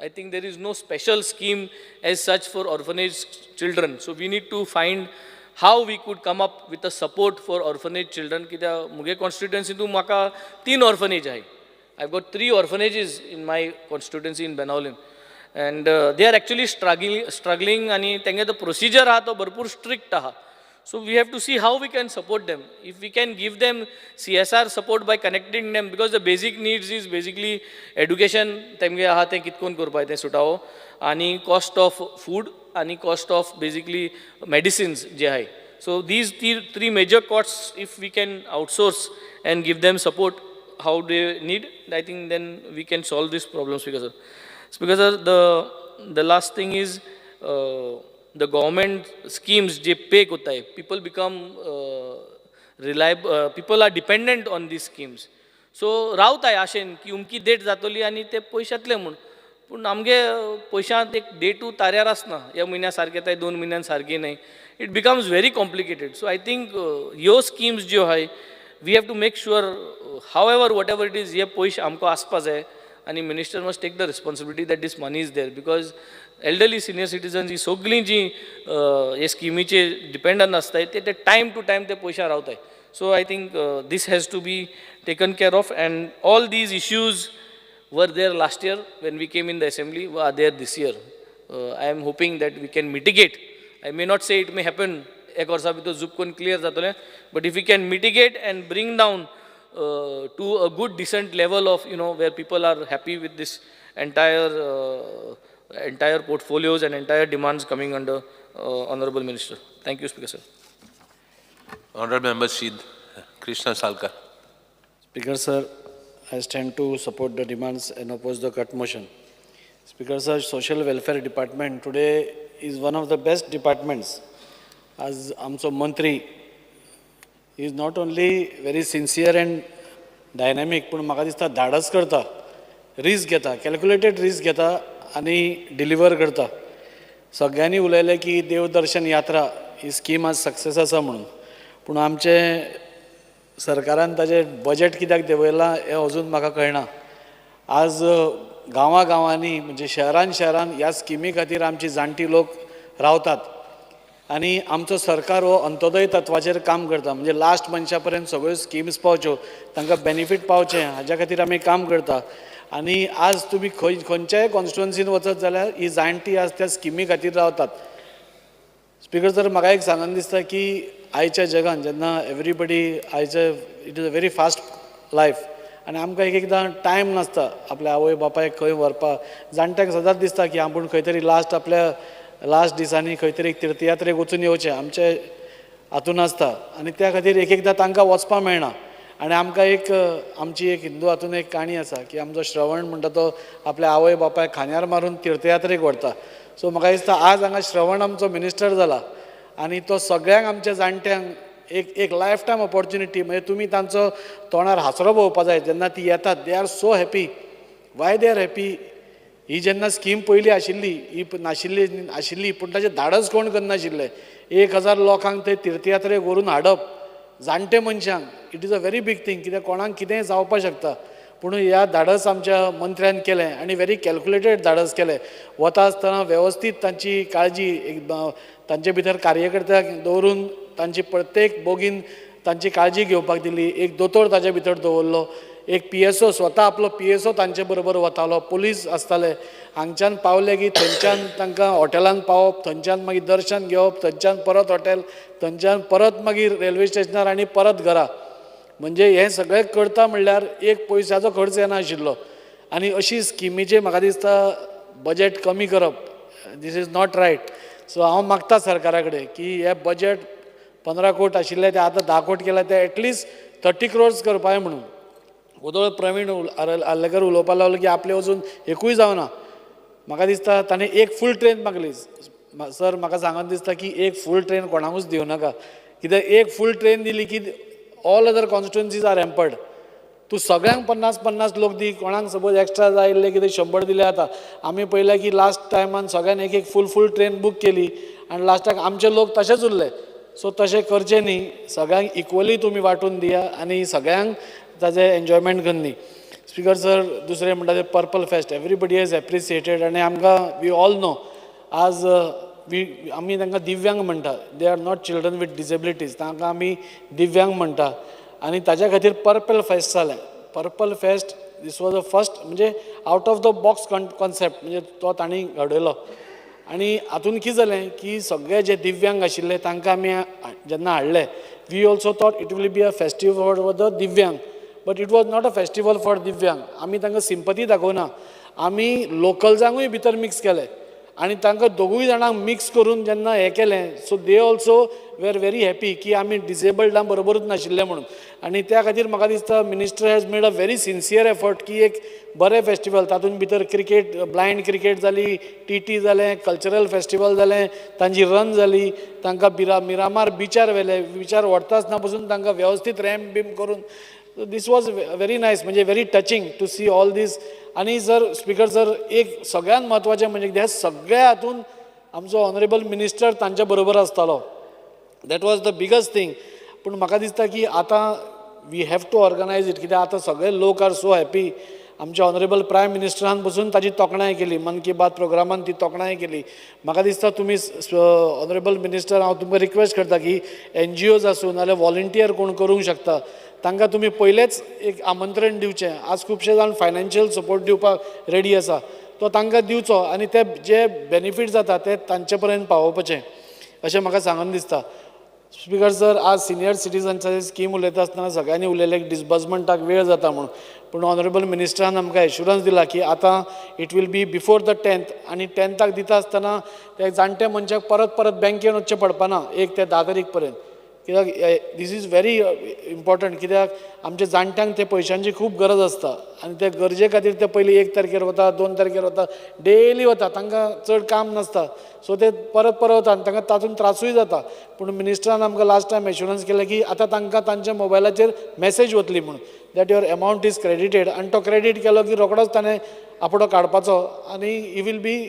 I think there is no special scheme as such for orphanage children. So we need to find how we could come up with a support for orphanage children. कित्याक मुगे constituency तू म्हाका 3 orphanage आहाय. I've got 3 orphanages in my constituency in Benaulim. And they are actually struggling आणि तेंगे the procedure आहा तो भरपूर strict आहा. So we have to see how we can support them. If we can give them CSR support by connecting them, because the basic needs is basically education, तेमगे आहा ते कितकोन करपाय ते सुटावो, आणि cost of food, आणि cost of basically medicines जे आहाय. So these three major costs, if we can outsource and give them support, how they need, I think then we can solve this problem, Speaker sir. Speaker sir, the last thing is, the government schemes जे पे कोत्ताय people become reliable people are dependent on these schemes so रावताय आशेन की उमकी date जातली आनी ते पयशे येतले म्हूण पूण आमगे पयशांत एक डेटू ताऱ्यार आसना ह्या म्हयन्या सारके येताय 2 म्हयन्यान सारकी न्हय it becomes very complicated so I think ह्यो स्किम्स ज्यो आहाय we have to make sure however whatever it is हे पयशे आमकां आसपा जाय आनी minister must take the responsibility that this money is there because elderly senior citizens ही सगळीं जी हे स्किमीचे डिपेंडंट आसताय ते टायम टू टायम ते पयशा रावताय so I think this has to be taken care of and all these issues were there last year when we came in the assembly are there this year I am hoping that we can mitigate I may not say it may happen एक वर्सा भितर झूप करून clear जातलें but if we can mitigate and bring down to a good decent level of where people are happy with this entire portfolios and entire demands coming under honorable minister. Thank you, Speaker sir. Honorable Member Shid Krishna Salkar. Speaker sir, I stand to support the demands and oppose the cut motion. Speaker sir, social welfare department today is one of the best departments. As amso mantri is not only very sincere and dynamic, पण म्हाका दिसता धाडस करता, risk घेता, calculated risk घेता आनी deliver करता. सगळ्यांनी उलयलें की देवदर्शन यात्रा ही स्कीम आज सक्सेस आसा म्हणून, पूण आमचे सरकारान ताजें बजेट कित्याक देंवयलां हें अजून म्हाका कळना. आज गांवांनी म्हणजे शहरान ह्या स्किमी खातीर आमची जाणटी लोक रावतात आनी आमचो सरकार हो अंत्योदय तत्वाचेर काम करता म्हणजे लास्ट मनशा पर्यंत सगळ्यो स्किम्स पावच्यो तांकां बेनिफीट पावचें हाज्या खातीर आमी काम करता. आनी आज तुमी खंयच्याय कॉन्स्टिट्युएन्सीन वचत जाल्यार ही जाणटी आज त्या स्किमी खातीर रावतात. स्पिकर सर म्हाका एक सांगन दिसता की आयच्या जगान जेन्ना एवरीबडी आयचे it is a very fast life आनी आमकां एकदां टायम नासता आपल्या आवय बापायक खंय व्हरपाक. जाणट्यांक सदांच दिसता की आपूण खंय तरी लास्ट दिसांनी खंय तरी एक तीर्थयात्रेक वचून येवचें आमचे हातून आसता आनी त्या खातीर एकदां तांकां वचपाक मेळना. आनी आमकां आमची एक हिंदू हातून एक काणी आसा की आमचो श्रवण म्हणटा तो आपल्या आवय बापायक खांद्यार मारून तीर्थयात्रेक व्हरता. सो म्हाका दिसता आज हांगा श्रवण आमचो मिनिस्टर जाला आनी तो सगळ्यांक आमच्या जाणट्यांक एक लायफ टायम ऑपॉर्च्युनिटी म्हणजे तुमी तांचो तोंडार हांसरो पळोवपा जाय जेन्ना ती येतात. They are so happy. Why they are happy? ही जेन्ना स्कीम पयली आशिल्ली ही आशिल्ली पूण ताचें धाडस कोण करनाशिल्ले. 1,000 लोकांक थंय तीर्थयात्रेक व्हरून हाडप जाणटे मनशांक it is a very big thing. कित्याक कोणाक कितेंय जावपाक शकता पूण ह्या धाडस आमच्या मंत्र्यान केलें आनी व्हेरी कॅल्क्युलेटेड धाडस केलें. वता आसतना वेवस्थीत तांची काळजी तांचे भितर कार्यकर्त्याक दवरून तांची प्रत्येक बोगीन तांची काळजी घेवपाक दिली. एक दोतोर ताचे भितर दवरलो. एक PSO स्वता आपलो PSO तांचे बरोबर वतालो. पुलीस आसताले. हांगच्यान पावले की थंयच्यान तांकां हॉटेलांत पावप, थंयच्यान मागीर दर्शन घेवप, थंयच्यान परत हॉटेल, थंयच्यान परत मागीर रेल्वे स्टेशनार आनी परत घरा. म्हणजे हें सगळें करता म्हणल्यार एक पयशाचो खर्च येनाशिल्लो आनी अशी स्किमीचे म्हाका दिसता बजेट कमी करप this is not right. So हांव मागता सरकारा कडेन की हे बजेट 15 कोट आशिल्ले ते आतां 10 कोट केला ते एटलिस्ट 30 crores करपाक जाय म्हणून. उदोळ प्रवीण आर्लेकर उलोवपाक लागलो की आपले अजून एकूय जावना. म्हाका दिसता ताणें एक फूल ट्रेन मागली. सर म्हाका सांगन दिसता की एक फूल ट्रेन कोणाकूच दिवं नाका कित्याक एक फूल ट्रेन दिली की ऑल अदर कॉन्स्टिट्युएन्सीज आर एम्पर्ड. तूं सगळ्यांक 50-50 लोक दी, कोणाक सपोज एक्स्ट्रा जाय आसले कितें 100 दिले जाता. आमी पळयलें की लास्ट टायमान सगळ्यांनी एक फूल ट्रेन बूक केली आनी लास्टाक आमचे लोक तशेंच उरले. सो तशें करचें न्ही, सगळ्यांक इक्वली तुमी वांटून दिया आनी सगळ्यांक ताजें एन्जॉयमेंट कर न्ही. स्पिकर सर दुसरें म्हणटा तें purple fest everybody has appreciated आनी आमकां वी ऑल नो आज आमी तांकां दिव्यांग म्हणटा. They are not children with disabilities, तांकां आमी दिव्यांग म्हणटा आनी ताच्या खातीर पर्पल फेस्ट जालें. Purple fest this was the first म्हणजे out of the box concept म्हणजे तो तांणी घडयलो. आनी हातून कितें जालें की सगळे जे दिव्यांग आशिल्ले तांकां आमी जेन्ना हाडले we also thought it will be a festival for the दिव्यांग, but it was not a festival for दिव्यांग. आमी तांकां सिंपथी दाखोवना, आमी लोकल्सांकूय भितर मिक्स केले आनी तांकां दोगूय जाणांक मिक्स करून जेन्ना हें केलें so they also we are very happy की आमी डिसेबल्डां बरोबरूच नाशिल्ले म्हणून. आनी त्या खातीर म्हाका दिसता minister has made a very sincere effort की एक बरें फेस्टिवल तातूंत भितर क्रिकेट ब्लायंड क्रिकेट जाली, टी जालें, कल्चरल फेस्टिवल जालें, तांची रन जाली, तांकां मिरामार बिचार व्हेले, बिचार व्हरता आसतना पसून तांकां वेवस्थीत रॅम्प बीम करून दीस वॉज व्हेरी नायस म्हणजे very touching to see all this. आनी सर स्पिकर सर एक सगळ्यात म्हत्वाचें म्हणजे ह्या सगळ्या हातून आमचो ऑनरेबल मिनिस्टर तांच्या बरोबर आसतालो. That was the biggest thing. पूण म्हाका दिसता की आतां we have to organise it कित्याक आतां सगळे लोक आर सो हॅपी. आमच्या ऑनरेबल प्रायम मिनिस्टरान पसून ताची तोखणाय केली, मन की बात प्रोग्रामान ती तोखणाय केली. म्हाका दिसता तुमी ऑनरेबल मिनिस्टर हांव तुमकां रिक्वेस्ट करता की NGOs आसूं नाजाल्यार व्हॉलंटियर कोण करूंक शकता तांकां तुमी पयलेच एक आमंत्रण दिवचें. आज खुबशे जाण फायनान्शियल सपोर्ट दिवपाक रेडी आसा, तो तांकां दिवचो आनी ते जे बेनिफीट जाता ते तांचे पर्यंत पावोवपाचें अशें म्हाका सांगन दिसता. स्पिकर सर आज सिनियर सिटीजन्साची स्कीम उलयता आसतना सगळ्यांनी उलयलें डिसबर्समेंटाक वेळ जाता म्हणून, पूण ऑनरेबल मिनिस्टरान आमकां एश्युरन्स दिला की आतां it will be before the 10th आनी 10थाक दिता आसतना ते जाणटे मनशाक परत परत बँकेन वचचें पडपाना 1 ते 10 तारीख पर्यंत. कित्याक दीस इज व्हेरी इम्पॉर्टंट कित्याक आमच्या जाणट्यांक ते पयशांची खूब गरज आसता आनी ते गरजे खातीर ते पयलीं 1 तारखेर वता, 2 तारखेर वता, डेली वता, तांकां चड काम नासता. सो ते परत परत वता आनी तांकां तातूंत त्रासूय जाता. पूण मिनिस्टरान आमकां लास्ट टायम एश्युरन्स केलें की आतां तांकां तांच्या मोबायलाचेर मॅसेज वतली म्हणून that your amount is credited आनी तो क्रेडीट केलो की रोखडोच ताणें आपणो काडपाचो आनी ही वील बी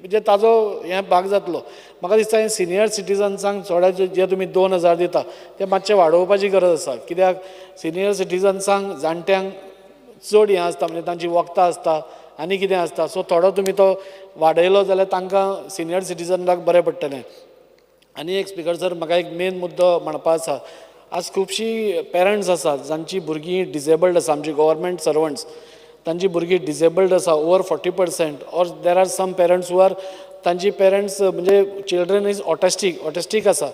म्हणजे ताजो हें भाग जातलो. म्हाका दिसता हें सिनियर सिटीजन्सांक थोड्याचे जे तुमी 2000 दिता ते मातशें वाडोवपाची गरज आसा. कित्याक सिनियर सिटीजन्सांक जाणट्यांक चड हें आसता म्हणजे तांची वखदां आसता आनी कितें आसता. सो थोडो तुमी तो वाडयलो जाल्यार तांकां सिनियर सिटीजनाक बरें पडटलें. आनी एक स्पिकर सर म्हाका एक मेन मुद्दो म्हणपा आसा. आज खुबशीं पेरंट्स आसात जांची भुरगीं डिसेबल्ड आसा, आमची गव्हर्मेंट सर्वंट्स तांची भुरगीं डिसेबल्ड आसा over 40% or there are some parents who are तांची पेरंट्स म्हणजे चिल्ड्रन इज ऑटिस्टीक आसा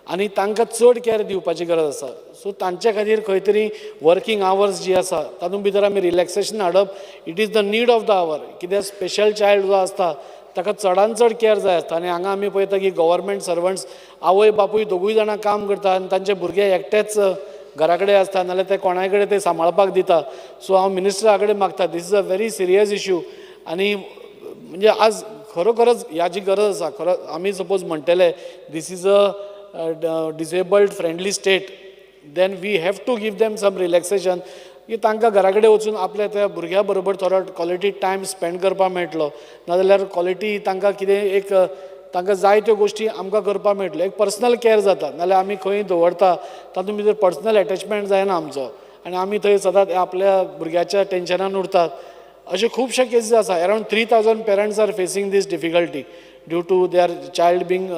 आनी तांकां चड केअर दिवपाची गरज आसा. सो तांचे खातीर खंय तरी वर्कींग आवर्स जी आसा तातूंत भितर आमी रिलॅक्सेशन हाडप it is the need of the hour. कित्याक स्पेशल चायल्ड जो आसता ताका चडान चड केअर जाय आसता आनी हांगा आमी पळयता की गव्हर्मेंट सर्वंट्स आवय बापूय दोगूय जाणां काम करता आनी तांचे भुरगे एकटेच घरा कडेन आसता नाजाल्यार ते कोणाय कडेन ते सांबाळपाक दिता. सो हांव मिनिस्टरा कडेन मागता this is a very serious issue आनी म्हणजे आज खरोखरच ह्याची गरज आसा. खरो आमी सपोज म्हणटले this is a disabled friendly state then we have to give them some relaxation की तांकां घरा कडेन वचून आपल्या त्या भुरग्या बरोबर थोडो क्वॉलिटी टायम स्पेंड करपाक मेळटलो नाजाल्यार क्वॉलिटी तांकां कितें एक तांकां जाय त्यो गोश्टी आमकां करपाक मेळटल्यो. एक पर्सनल केअर जाता नाजाल्यार आमी खंय दवरता तातूंत भितर पर्सनल एटॅचमेंट जायना आमचो आनी आमी थंय सदांच आपल्या भुरग्याच्या टेन्शनान उरतात. अशे खुबशे केसीस आसा. Around 3000 parents are facing this difficulty due to their child being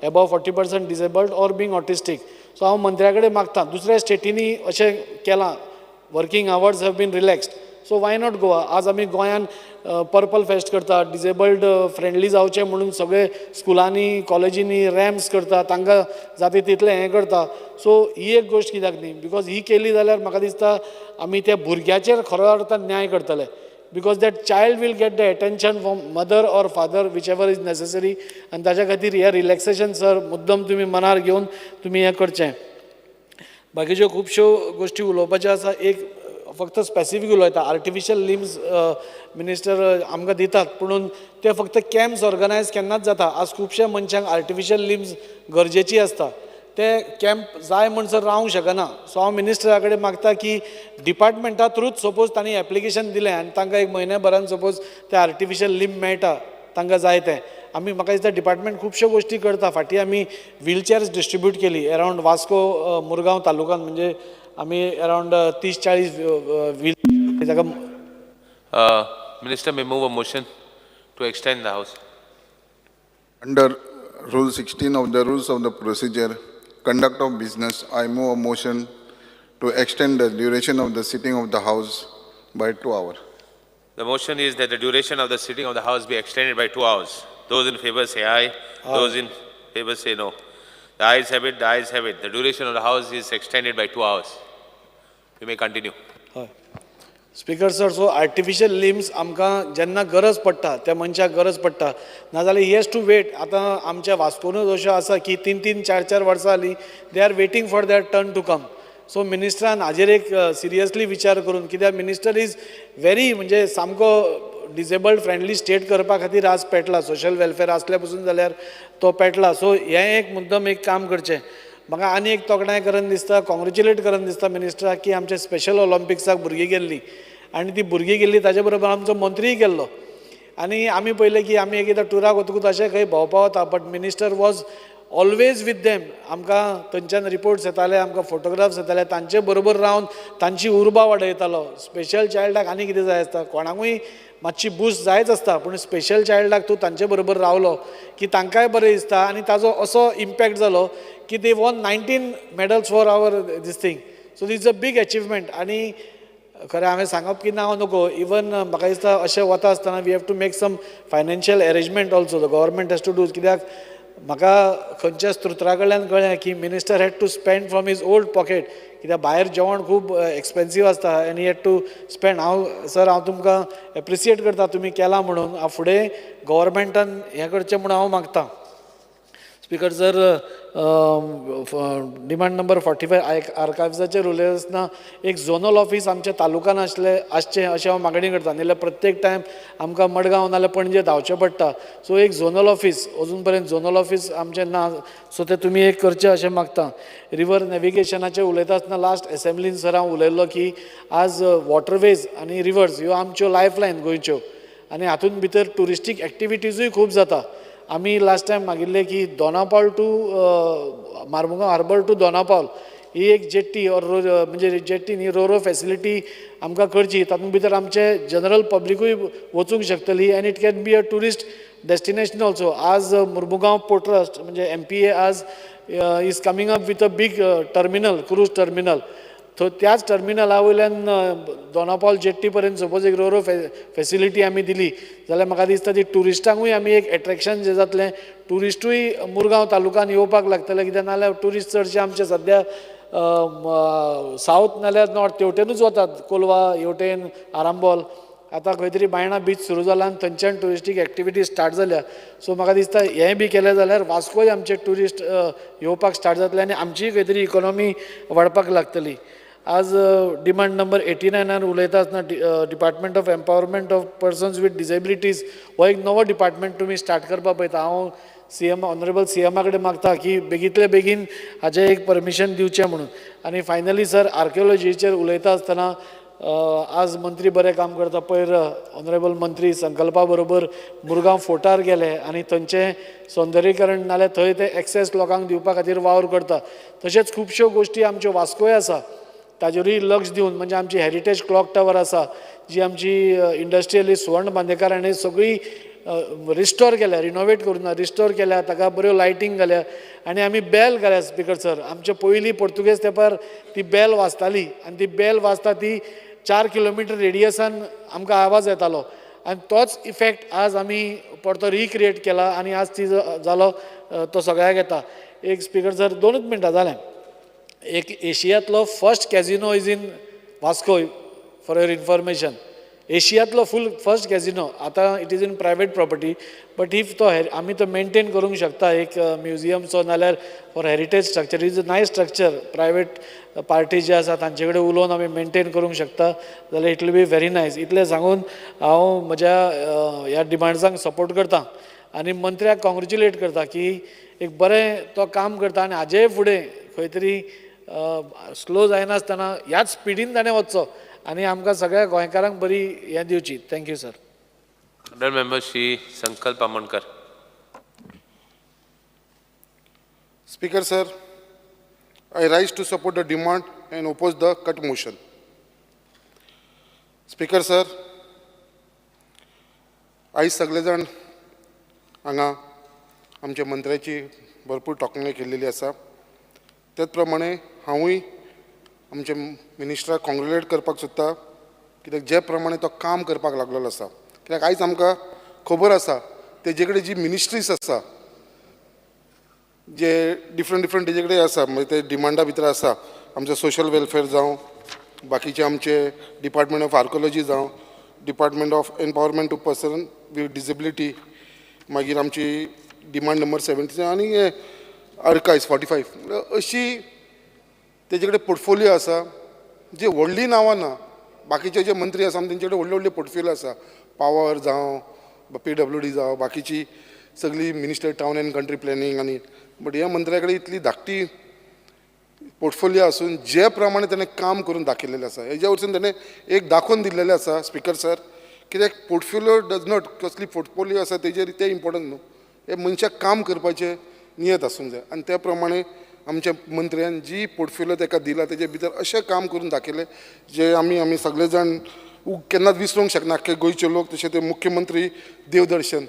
above 40% disabled or being autistic. So हांव मंत्र्या कडेन मागता दुसऱ्या स्टेटींनी अशें केलां working hours have been relaxed so why not Goa. आज आमी गोंयान पर्पल फेस्ट करता, डिजेबल्ड फ्रेंडली जावचे म्हणून सगळे स्कुलांनी कॉलेजींनी रॅम्प्स करता, तांकां जाता तितलें हें करता. सो ही एक गोश्ट कित्याक न्ही, बिकॉज ही केली जाल्यार म्हाका दिसता आमी त्या भुरग्याचेर खरो अर्थान न्याय करतले. because that child will get the attention from mother or father, whichever is necessary, and ताच्या खातीर हे रिलॅक्सेशन सर मुद्दम तुमी मनार घेवन तुमी हें करचें. बाकीच्यो खुबश्यो गोश्टी उलोवपाच्यो आसा. एक फक्त स्पेसिफीक उलयता, आर्टिफिशियल लिम्स मिनिस्टर आमकां दितात, पुणून ते फक्त कॅम्प्स ऑर्गनायज केन्नाच जाता. आज खुबश्या मनशांक आर्टिफिशियल लिम्स गरजेची आसता, ते कॅम्प जाय म्हणसर रावंक शकना. सो हांव मिनिस्टरा कडेन मागता की डिपार्टमेंटा थ्रूच सपोज तांणी एप्लिकेशन दिलें आनी तांकां एक म्हयन्याभरान सपोज ते आर्टिफिशियल लिम्ब मेळटा तांकां जाय तें. आमी म्हाका दिसता डिपार्टमेंट खुबश्यो गोश्टी करता. फाटीं आमी व्हीलचॅर्स डिस्ट्रिब्यूट केली अरावंड वास्को मुरगांव तालुकान, म्हणजे आमी अरावंड 30-40 व्हील ताका. Minister may move a motion to extend the House. Under Rule 16 of the Rules of the Procedure, Conduct of Business, I move a motion to extend the duration of the sitting of the House by 2 hours. The motion is that the duration of the sitting of the House be extended by 2 hours. Those in favor say aye. Those in favor say no. The ayes have it, the ayes have it. The duration of the House is extended by 2 hours. You may continue. Speaker sir, so artificial limbs आमकां जेन्ना गरज पडटा त्या मनशाक गरज पडटा, नाजाल्यार ही has to weight. आतां आमच्या वास्कोनूच अश्यो आसा की 3-3, 4-4 वर्सां जालीं they are waiting for their turn to come. So मिनिस्टरान हाजेर एक सिरियसली विचार करून, कित्याक मिनिस्टर इज व्हेरी म्हणजे सामको डिसेबल्ड फ्रेंडली स्टेट करपा खातीर आज पेटला. सोशल वेलफेअर आसल्या पसून जाल्यार तो पेटला. सो हें एक मुद्दम एक काम करचें. म्हाका आनी एक तोखणाय करन दिसता, कॉंग्रेच्युलेट करन दिसता मिनिस्टराक की आमच्या स्पेशल ऑलिंपिक्साक भुरगीं गेल्लीं आनी ती भुरगीं गेल्लीं ताचे बरोबर आमचो मंत्रीय गेल्लो. आनी आमी पळयलें की आमी एकदां टुराक वतकूच अशें खंय भोंवपा वता, but minister was always with them. आमकां थंयच्यान रिपोर्ट्स येताले, आमकां फोटोग्राफ्स येताले, तांचे बरोबर रावन तांची उर्बा वाडयतालो. स्पेशल चायल्डाक आनी कितें जाय आसता, कोणाकूय मातशी बूस्ट जायच आसता, पूण स्पेशल चायल्डाक तूं तांचे बरोबर रावलो की तांकांय बरें दिसता. आनी ताजो असो इम्पॅक्ट जालो की they won 19 medals for our this thing. So this is a big achievement. आनी खरें हांवें सांगप की नांव नको, इवन म्हाका दिसता अशें वता आसतना we have to make some financial arrangement also, the government has to do. कित्याक म्हाका खंयच्या स्त्रोत्रा कडल्यान कळ्ळें की minister had to spend from his old pocket, कित्याक भायर जेवण खूब एक्सपेन्सीव आसता आनी हॅड टू स्पेंड. हांव तुमकां एप्रिसिएट करता तुमी केलां म्हणून. हांव फुडें गव्हर्मेंटान हें करचें म्हणून हांव मागतां. स्पीकर सर, डिमांड नंबर 45 आर्कायव्साचेर उलयता आसतना एक झोनल ऑफीस आमच्या तालुकान आसचें अशें हांव मागणी करतां. नाजाल्यार प्रत्येक टायम आमकां मडगांव नाल्यार पणजे धांवचें पडटा. सो एक झोनल ऑफीस, अजून पर्यंत झोनल ऑफीस आमचें ना, सो तें तुमी एक करचें अशें मागतां. रिवर नॅविगेशनाचेर उलयता आसतना लास्ट एसेंब्लीन सर हांव उलयल्लो की आज वॉटरवेज आनी रिवर्स ह्यो आमच्यो लायफलायन गोंयच्यो, आनी हातूंत भितर टुरिस्टीक एक्टिविटीजूय खूब जाता. आमी लास्ट टायम मागिल्ले की Dona Paula to मार्मुगांव harbour to Dona Paula ही एक जेट्टी ऑर म्हणजे जेट्टी न्ही, रोरो फेसिलिटी आमकां करची. तातूंत भितर आमचे जनरल पब्लिकूय वचूंक शकतली आनी it can be a tourist destination also. आज मुरमुगांव पोर्ट ट्रस्ट म्हणजे MPA आज is coming up with a big terminal, cruise terminal. तो त्याच टर्मिनला वयल्यान दोनापावल जेट्टी पर्यंत सपोज एक रोरो फेसिलिटी आमी दिली जाल्यार म्हाका दिसता ती टुरिस्टांकूय आमी एक एट्रॅक्शन जें जातलें. टुरिस्टूय मुरगांव तालुकान येवपाक लागतले, कित्याक नाल्यार टुरिस्ट चडशे आमचे सद्या सावथ नाल्यार नॉर्थ तेवटेनूच वतात, कोलवा हेवटेन आरांबोल. आतां खंय तरी बायणा बीच सुरू जाला आनी थंयच्यान टुरिस्टीक एक्टिविटी स्टार्ट जाल्या. सो म्हाका दिसता हें बी केलें जाल्यार वास्कोय आमचे ट्युरिस्ट येवपाक स्टार्ट जातले आनी आमचीय खंय तरी इकॉनॉमी वाडपाक लागतली. आज डिमांड नंबर 89 उलयता आसतना department of empowerment of persons with disabilities हो एक नवो डिपार्टमेंट तुमी स्टार्ट करपाक पळयता. हांव ऑनरेबल CM कडेन मागता की बेगींतले बेगीन हाजें एक परमिशन दिवचें म्हणून. आनी फायनली सर, आर्किओलॉजीचेर उलयता आसतना आज मंत्री बरें काम करता. पयर ऑनरेबल मंत्री संकल्पा बरोबर मुरगांव फोर्टार गेले आनी थंयचें सौंदर्यीकरण नाल्यार थंय ते एक्सेस लोकांक दिवपा खातीर वावर करता. तशेंच खुबश्यो गोश्टी आमच्यो वास्कोय आसा ताजेरूय लक्ष दिवन, म्हणजे आमची हेरिटेज क्लॉक टावर आसा जी आमची इंडस्ट्रियलिस्ट सुवर्ण बांदेकार हाणें सगळी रिस्टोर केल्या, रिनोवेट करून रिस्टोर केल्या, ताका बऱ्यो लायटींग घाल्या आनी आमी बेल घाल्या. स्पीकर सर, आमचे पयलीं पोर्तुगेज तेंपार ती बेल वाजताली आनी ती बेल वाजता ती 4 किलोमिटर रेडियसान आमकां आवाज येतालो आनी तोच इफेक्ट आज आमी परतो रिक्रिएट केला आनी आज ती जालो तो सगळ्याक येता. एक स्पीकर सर 2च मिनटां जालें. एक एशियांतलो first casino is in Vasco for your information. एशियांतलो फर्स्ट कॅझिनो आतां it is in private property but if तो आमी तो मेंटेन करूंक शकता एक म्युजियमचो नाल्यार for heritage structure is a nice structure private party जे आसा तांचे कडेन उलोवन आमी मेंटेन करूंक शकता जाल्यार it will be very nice. इतलें सांगून हांव म्हज्या ह्या डिमांड्सांक सपोर्ट करता आनी मंत्र्याक कॉंग्रेच्युलेट करता की एक बरें तो काम करता आनी हाजे फुडें खंय तरी स्लो जायनासतना ह्याच स्पिडीन ताणें वचचो आनी आमकां सगळ्या गोंयकारांक बरी हें दिवची. Thank you sir. Honourable Member Shri Sankalp Amankar. Speaker sir, I rise to support the demand and oppose the cut motion. Speaker sir, आयज सगळे जाण हांगा आमच्या मंत्र्याची भरपूर तोखणाय केल्लेली आसा. त्याच प्रमाणे हांवूय आमच्या मिनिस्टराक कॉंग्रेच्युलेट करपाक सोदता कित्याक जे प्रमाणे तो काम करपाक लागलेलो आसा. कित्याक आयज आमकां खबर आसा तेजे कडेन जी मिनिस्ट्रीज आसा जे डिफरंट तेजे कडेन आसा म्हणजे ते डिमांडा भितर आसा. आमचे सोशल वेलफेअर जावं बाकीचे आमचे डिपार्टमेंट ऑफ आर्कोलॉजी जावं department of empowerment to person with disability मागीर आमची डिमांड नंबर 70 आनी हे आर्कायव्ज 45 अशी तेजे कडेन पोर्टफोलियो आसा जे व्हडलीं नांवां ना. बाकीचे जे मंत्री आसा तेंचे कडेन व्हडले पोर्टफोलियो आसा. पावर जावं PWD जावं बाकीची सगळी minister town end country planning आनी बट ह्या मंत्र्या कडेन इतली धाकटी पोर्टफोलियो आसून जे प्रमाणे ताणें काम करून दाखयलेलें आसा हेज्या वरसून ताणें एक दाखोवन दिल्लेलें आसा. स्पीकर सर कित्याक पोर्टफोलियो डज नॉट कसली पोर्टफोलियो आसा तेजेर तें इम्पॉर्टंट न्हू. हे मनशाक काम करपाचें नियत आसूंक जाय आनी त्या प्रमाणे आमच्या मंत्र्यान जी पोर्टफोलियो ताका दिला तेजे भितर अशें काम करून दाखयलें जे आमी सगळे जाण केन्नाच विसरूंक शकना. आख्खे गोंयचे लोक तशें ते मुख्यमंत्री देवदर्शन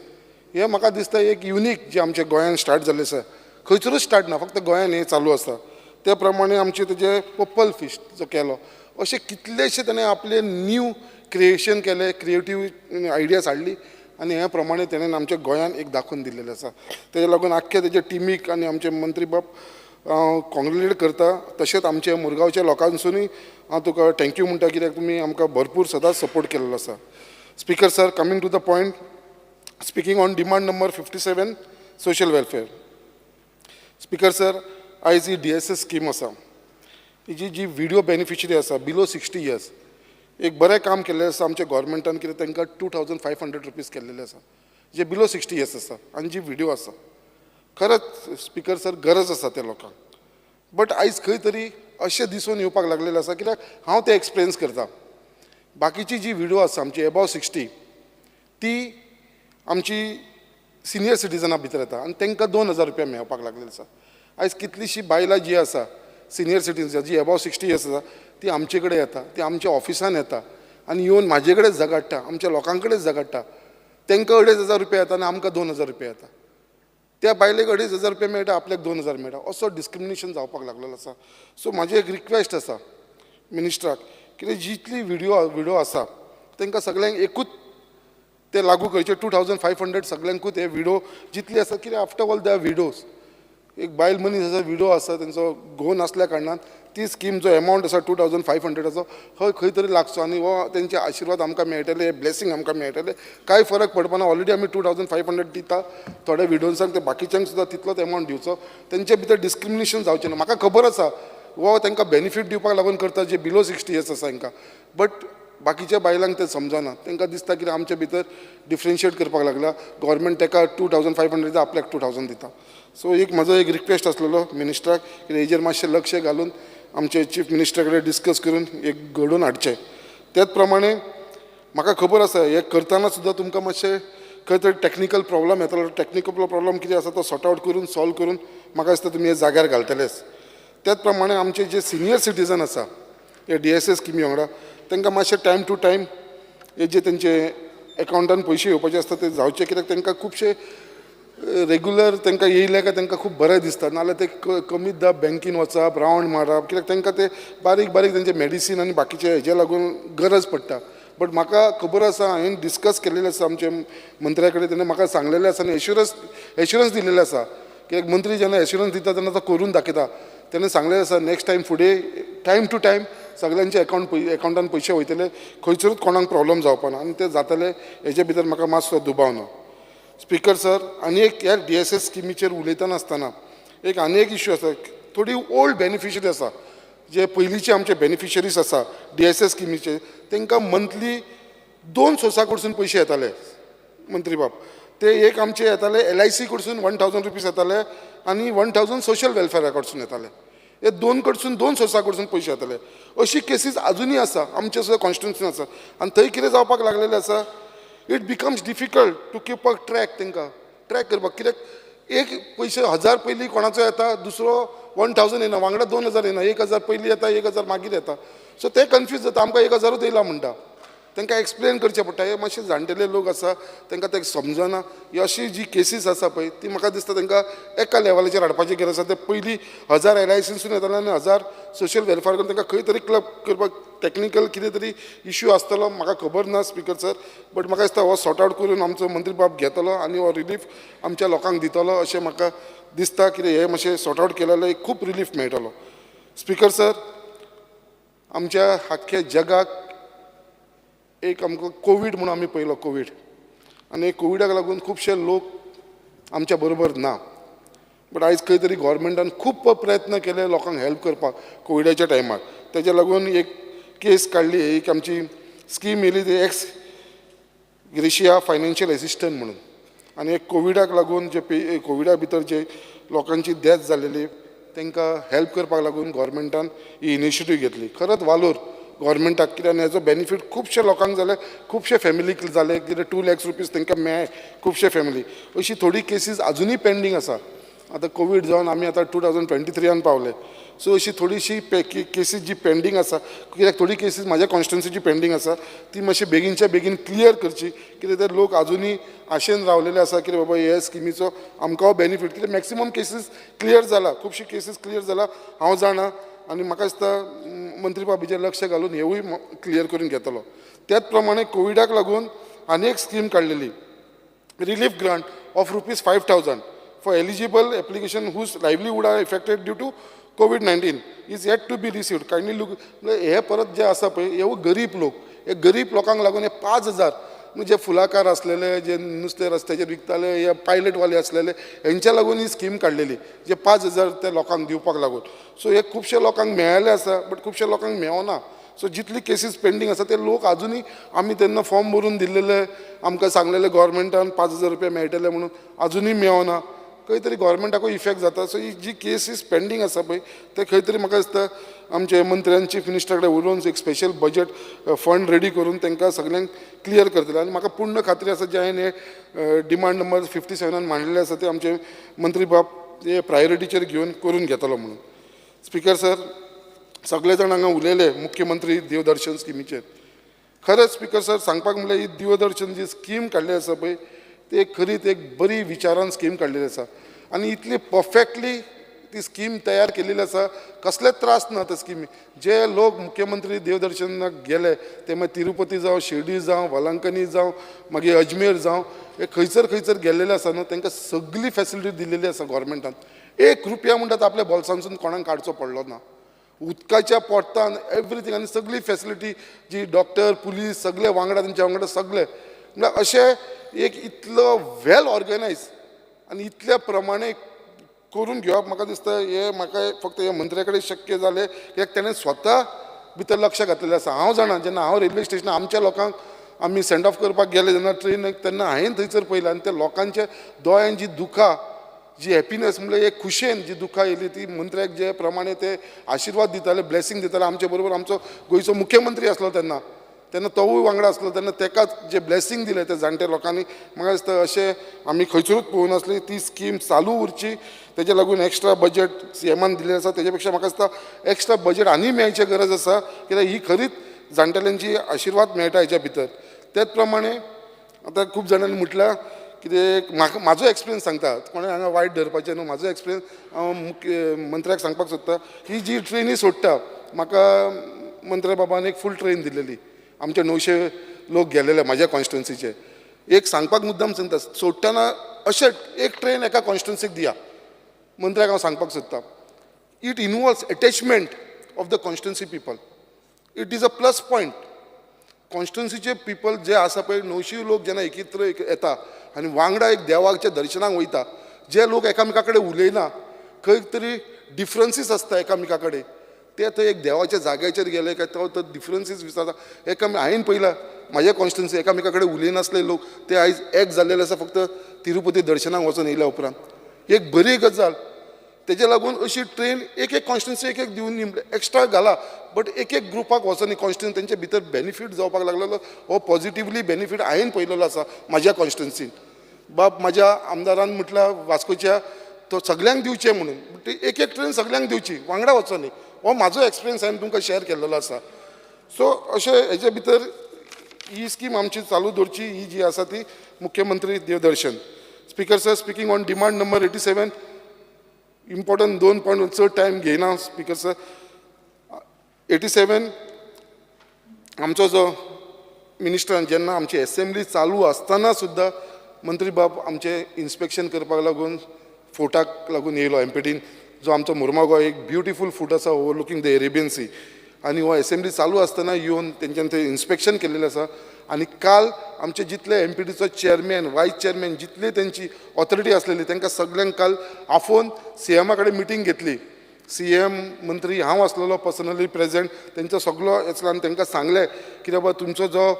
हें म्हाका दिसता एक युनीक जे आमच्या गोंयान स्टार्ट जाल्लें आसा. खंयसरूच स्टार्ट ना फक्त गोंयान हें चालू आसा. त्या प्रमाणे आमचे तेजे पर्पल फिश जो केलो अशे कितलेशे ताणें आपले न्यू क्रिएशन केलें क्रिएटीव आयडियाज हाडली आनी ह्या प्रमाणे ताणें आमच्या गोंयान एक दाखोवन दिल्लेलें आसा. तेजे लागून आख्खे तेजे टिमीक आनी आमचे मंत्री बाब हांव कॉंग्रेच्युलेट करता. तशेंच आमच्या मुरगांवच्या लोकांसूनय हांव तुका थँक्यू म्हणटा कित्याक तुमी आमकां भरपूर सदांच सपोर्ट केल्लो आसा. Speaker sir coming to the point speaking on demand number 57 social welfare. Speaker sir आयज ही DSS स्कीम आसा हिची जी व्हिडिओ बेनिफिशरी आसा बिलो 60 इयर्स एक बरें काम केल्लें आसा आमच्या गोवोरमेंटान कित्याक तांकां 2500 रुपीज केल्लेले आसा जे बिलो 60 इयर्स आसा आनी जी व्हिडिओ आसा. खरंच स्पीकर सर गरज आसा त्या लोकांक बट आयज खंय तरी अशें दिसून येवपाक लागलेलें आसा कित्याक हांव तें एक्सपिरियन्स करता. बाकीची जी व्हिडिओ आसा आमची एबाव 60 ती आमची सिनियर सिटिजनां भितर येता आनी तांकां 2000 रुपया मेळपाक लागलेली आसा. आयज कितलीशीं बायलां जी आसा सिनियर सिटिजन जी एबाव 60 इयर्स आसा ती आमचे कडेन येता ती आमच्या ऑफिसान येता आनी येवन म्हाजे कडेन झगडटा आमच्या लोकां कडेन झगडटा. तांकां 2500 रुपया येता आनी आमकां 2000 रुपया येता. त्या बायलेक 2500 रुपया मेळटा आपल्याक 2000 मेळटा असो डिस्क्रिमिनेशन जावपाक लागलेलो आसा. सो म्हाजी एक रिक्वेस्ट आसा मिनिस्टराक कित्याक जितली व्हिडिओ आसा तांकां सगळ्यांक एकूच ते लागू करचे 2500 सगळ्यांकूच हे व्हिडिओ जितली आसा कित्याक after all they are videos एक बायल मनीस आसा व्हिडिओ आसा तेंचो घोव नासल्या कारणान ती स्कीम जो एमावंट आसा 2500 आसा हय खंय तरी लागचो आनी हो तेंचे आशिर्वाद आमकां मेळटले हे ब्लेसिंग आमकां मेळटले. कांय फरक पडपाना ऑलरेडी आमी 2500 दिता थोड्या व्हिडिओजांक ते बाकीच्यांक सुद्दां तितलोच एमावंट दिवचो. तेंचे भितर डिस्क्रिमिनेशन जावचें ना. म्हाका खबर आसा हो तांकां बेनिफीट दिवपाक लागून करता जे बिलो 60 इयर्स आसा तांकां बट बाकीच्या बायलांक ते समजना. तांकां दिसता की आमच्या भितर डिफरन्शिएट करपाक लागला गव्हर्मेंट ताका 2500 दिता आपल्याक 2000 दिता. सो एक म्हजो एक रिक्वेस्ट आसलेलो मिनिस्टराक की हेजेर मातशें लक्ष घालून आमचे चीफ मिनिस्टर कडेन डिस्कस करून एक घडोवन हाडचें. त्याच प्रमाणे म्हाका खबर आसा हे करतना सुद्दां तुमकां मातशें खंय तरी टॅक्निकल प्रॉब्लम येतलो. टॅक्निकल प्रॉब्लम कितें आसा तो सॉर्ट आवट करून सॉल्व करून म्हाका दिसता तुमी हे जाग्यार घालतलेच. त्याच प्रमाणे आमचे जे सिनियर सिटीजन आसा हे DSS स्किमी वांगडा तांकां मातशें टायम टू टायम हे जे तेंचे एकावंटान पयशे येवपाचे आसता ते जावचे कित्याक तांकां खुबशे रेग्युलर तांकां येयले काय तांकां खूब बरें दिसता, नाल्यार ते कमीत दा बँकीन वचप, रावंड मारप, कित्याक तांकां ते बारीक बारीक तेंचे मेडिसीन आनी बाकीचे हेजे लागून गरज पडटा. बट म्हाका खबर आसा, हांवें डिस्कस केलेलें आसा आमचे मंत्र्या कडेन, तेणें म्हाका सांगलेलें आसा आनी एश्युरन्स दिलेलें आसा, कित्याक मंत्री जेन्ना एश्युरन्स दिता तेन्ना तो करून दाखयता. तेणें सांगलेलें आसा नेक्स्ट टायम फुडें टायम टू टायम सगळ्यांचे अकावंटान पयशे वयतले, खंयसरूच कोणाक प्रॉब्लम जावपाना आनी ते जातले हेजे भितर म्हाका मातसो दुबाव ना. स्पिकर सर, आनी एक ह्या DSS स्किमीचेर उलयतना आसतना एक आनी एक इश्यू आसा. थोडी ओल्ड बेनिफिशरी आसा, जे पयलींचे आमचे बेनिफिशरीज आसा DSS स्किमीचे, तांकां मंथली 2 सोर्सा कडसून पयशे येताले मंत्री बाब. ते एक आमचे येताले LIC कडसून 1000 रुपीज येताले आनी 1000 सोशल वेलफेरा कडसून येताले. हे 2 कडसून 2 सोर्सा कडसून पयशे येताले. अशी केसीस अजुनूय आसा, आमच्या सुद्दां कॉन्स्टिट्युन्सीन आसा. आनी थंय कितें जावपाक लागलेलें आसा, it becomes difficult to keep a track, तांकां ट्रॅक करपाक. कित्याक एक पयशे 1000 पयलीं कोणाचो येता, दुसरो 1000 येना, वांगडा 2000 येना, 1000 पयलीं येता, 1000 मागीर येता. सो ते कन्फ्यूज जाता, आमकां 1000च येयला म्हणटा. तांकां एक्सप्लेन करचें पडटा. हे मातशे जाणटेले लोक आसा, तांकां ते समजना. ही अशी जी केसीस आसा पळय, ती म्हाका दिसता तांकां एका लेवलाचेर हाडपाची गरज आसा. ते पयलीं 1000 LICसून येताले आनी 1000 सोशल वेलफेअर करून तांकां खंय तरी क्लब करपाक टॅक्निकल कितें तरी इश्यू आसतलो, म्हाका खबर ना स्पिकर सर. बट म्हाका दिसता हो सॉर्ट आवट करून आमचो मंत्री बाब घेतलो आनी हो रिलीफ आमच्या लोकांक दितलो अशें म्हाका दिसता. कितें हे मातशें सॉर्ट आवट केलें जाल्यार खूब रिलीफ मेळटलो. स्पिकर सर, आमच्या आख्ख्या जगाक एक आमकां कोवीड म्हणून आमी पयलो कोवीड, आनी कोविडाक लागून खुबशे लोक आमच्या बरोबर ना. बट आयज खंय तरी गव्हर्मेंटान खूब प्रयत्न केले लोकांक हेल्प करपाक कोविडाच्या टायमार. तेज्या लागून एक केस काडली, एक आमची स्कीम येयली, ती एक्स ग्रेशिया फायनान्शियल एसिस्टंट म्हणून. आनी एक कोविडाक लागून जे कोविडा भितर जे लोकांची डेथ जालेली तांकां हेल्प करपाक लागून गव्हर्मेंटान ही इनिशिएटीव घेतली. खरंच वालोर गव्हर्मेंटाक, कित्याक हेजो बेनिफीट खुबशे लोकांक जाले, खुबशे फॅमिलीक जाले, कितें 2 लाख रुपीज तांकां मेळ्ळे खुबशे फॅमिली. अशी थोडी केसीस अजुनूय पेंडींग आसा. आतां कोवीड जावन आमी आतां 2023 पावले. सो अशी थोडीशी केसीस जी पेंडींग आसा, कित्याक थोडी केसीस म्हाज्या कॉन्स्टिट्युन्सीची पेंडींग आसा, ती मातशी बेगीनच्या बेगीन क्लियर करची. कित्याक ते लोक अजुनूय आशेन रावलेले आसा की बाबा हे स्किमीचो आमकां बेनिफीट. कित्याक मॅक्सिमम केसीस क्लियर जाला, खुबशी केसीस क्लियर जाला, हांव जाणा. आनी म्हाका दिसता मंत्री बाबीचेर लक्ष घालून हेवूय क्लियर करून घेतलो. त्याच प्रमाणे कोविडाक लागून आनी एक स्कीम काडलेली, relief grant of ₹5000 for eligible application whose livelihood are affected due to COVID-19 is yet to be received. Kindly look, हे परत जे आसा पळय, हे गरीब लोक, हे गरीब लोकांक लागून हे 5000 म्हणजे फुलाकार असलेले, जे नुस्तें रस्त्याचेर विकताले, हे पायलटवाले असलेले, हेंच्या लागून ही स्कीम काडलेली, जे 5000 ते लोकांक दिवपाक लागून. सो हे खुबशे लोकांक मेळ्ळेले आसा, बट खुबशे लोकांक मेळना. सो जितली केसीस पेंडींग आसा ते लोक अजुनूय, आमी तेन्ना फॉर्म भरून दिल्लेले, आमकां सांगलेले गव्हर्मेंटान 5000 रुपया मेळटले म्हणून, अजुनूय मेळना. खंय तरी गव्हर्मेंटाकूय इफेक्ट जाता. सो ही जी केसीस पेंडींग आसा पळय, ते खंय तरी म्हाका दिसता आमचे मंत्र्यान चीफ मिनिस्टरा कडेन उलोवन एक स्पेशल बजेट फंड रेडी करून तांकां सगळ्यांक क्लियर करतले. आनी म्हाका पूर्ण खात्री आसा जे हांवें हे डिमांड नंबर 57 मांडलेले आसा ते आमचे मंत्री बाब हे प्रायोरिटीचेर घेवन करून घेतलो म्हणून. स्पिकर सर, सगळे जाण हांगा उलयले मुख्यमंत्री देवदर्शन स्किमीचेर. खरेंच स्पिकर सर सांगपाक म्हणल्यार ही देवदर्शन जी स्कीम काडली आसा पळय, ती खरीच एक बरी विचारान स्कीम काडलेली आसा. आनी इतली परफेक्टली ती स्कीम तयार केलेली आसा, कसले त्रास ना त्या स्किमी. जे लोक मुख्यमंत्री देवदर्शनाक गेले, ते मागीर तिरुपती जावं, शिर्डी जावं, वलांकनी जावं, मागीर अजमेर जावं, हे खंयसर गेल्लेले आसा न्हू, तांकां सगळी फॅसिलिटी दिल्लेली आसा गव्हर्मेंटान. 1 रुपया म्हणटा आपल्या बोल्सांसून कोणाक काडचो पडलो ना. उदकाच्या पोरतान एवरीथींग, आनी सगळी फॅसिलिटी जी डॉक्टर, पुलीस सगळे वांगडा, तेंच्या वांगडा सगळे. म्हणल्यार अशें एक इतलो वेल ऑर्गनायज आनी इतल्या प्रमाणे करून घेवप म्हाका दिसता हे म्हाका फक्त हे मंत्र्या कडेन शक्य जालें, कित्याक ताणें स्वता भितर लक्ष घातलेलें आसा. हांव जाणा, जेन्ना हांव रेल्वे स्टेशनार आमच्या लोकांक आमी सेंड ऑफ करपाक गेले जेन्ना ट्रेनीक, तेन्ना हांवें थंयसर पळयलें. आनी त्या लोकांच्या दोळ्यान जी दुखां, जी हॅपिनस म्हणजे एक खुशेन जी दुखां येयली, ती मंत्र्याक जे प्रमाणे ते आशिर्वाद दिताले, ब्लेसिंग दिताले. आमचे बरोबर आमचो गोंयचो मुख्यमंत्री आसलो तेन्ना तोवूय वांगडा आसलो, तेन्ना ताकाच जे ब्लेसिंग दिलें त्या जाणट्या लोकांनी. म्हाका दिसता अशें आमी खंयसरूच पळोवंक नासली. ती स्कीम चालू उरची, तेज्या लागून एक्स्ट्रा बजेट सीएमान दिलें आसा. तेज्या पेक्षा म्हाका दिसता एक्स्ट्रा बजेट आनी मेळची गरज आसा, कित्याक ही खरीच जाणटेल्यांची आशिर्वाद मेळटा हेच्या भितर. त्याच प्रमाणे आतां खूब जाणांनी म्हटलां कितें म्हाजो एक्सपिरियन्स सांगता, कोणें हांगा वायट धरपाचें न्हू, म्हाजो एक्सपिरियन्स हांव मंत्र्याक सांगपाक सोदता, ही जी ट्रेनी सोडटा, म्हाका मंत्र्या बाबान एक फूल ट्रेन दिलेली, आमचे 900 लोक गेलेले म्हाज्या कॉन्स्टिट्युन्सीचे. एक सांगपाक मुद्दाम सांगता, सोडटना अशें एक ट्रेन एका कॉन्स्टिट्युन्सीक दिया, मंत्र्याक हांव सांगपाक सोदता. It involves attachment of the constituency people. It is a plus point. कॉन्स्टिट्युन्सीचे पीपल जे आसा पळय, 900 लोक जेन्ना एकत्र येता आनी वांगडा एक देवाच्या दर्शनाक वयता, जे लोक एकामेका कडेन उलयना, खंय तरी डिफरन्सीस आसता एकामेका कडेन, ते थंय एक देवाच्या जाग्याचेर गेले काय तो डिफरन्सीस विसरता. हांवें पयला म्हाज्या कॉन्स्टिट्युन्सी एकामेका कडेन उलयनासले लोक ते आयज एक जाल्लेले आसा फक्त तिरुपती दर्शनाक वचून येयल्या उपरांत. एक बरी गजाल. तेजे लागून अशी ट्रेन एक कॉन्स्टिट्युन्सी एक दिवन एक्स्ट्रा घाला, बट एक ग्रुपाक वचून कॉन्स्टिट्युन्सी तेंचे भितर बेनिफीट जावपाक लागलेलो हो पॉझिटिव्हली बेनिफीट हांवें पयलेलो आसा म्हाज्या कॉन्स्टिट्युन्सीन. बाब म्हाज्या आमदारान म्हटला वास्कोच्या तो सगळ्यांक दिवचें म्हणून, एक ट्रेन सगळ्यांक दिवची, वांगडा वचोनी. हो म्हाजो एक्सपिरियन्स हांवें तुमकां शेअर केल्लो आसा. सो अशें हेजे भितर ही स्कीम आमची चालू दवरची, ही जी आसा ती मुख्यमंत्री देवदर्शन. Speaker sir, speaking on demand number 87, important 2 point चड टायम घेयना स्पीकर सर. 87 आमचो जो मिनिस्टरान जेन्ना आमची असेंब्ली चालू आसतना सुद्दां मंत्री बाब आमचे इन्स्पेक्शन करपाक लागून फोर्टाक लागून येयलो एमपीटीन, जो आमचो मुर्मागो एक ब्युटिफूल फूट आसा ओवरलुकींग द एरेबियन सी, आनी हो असेंब्ली चालू आसतना येवन तेंच्यान थंय इन्स्पेक्शन केल्लेलें आसा. आनी काल आमचे जितले एमपीटीचो चेअरमॅन, वायस चेअरमॅन, जितली तेंची ऑथॉरिटी आसलेली तांकां सगळ्यांक काल आफोवन सीएमा कडेन मिटींग घेतली. सीएम, मंत्री, हांव आसलेलो पर्सनली प्रेजेंट. तेंचो सगळो येतलो तांकां सांगलें की बाबा तुमचो जो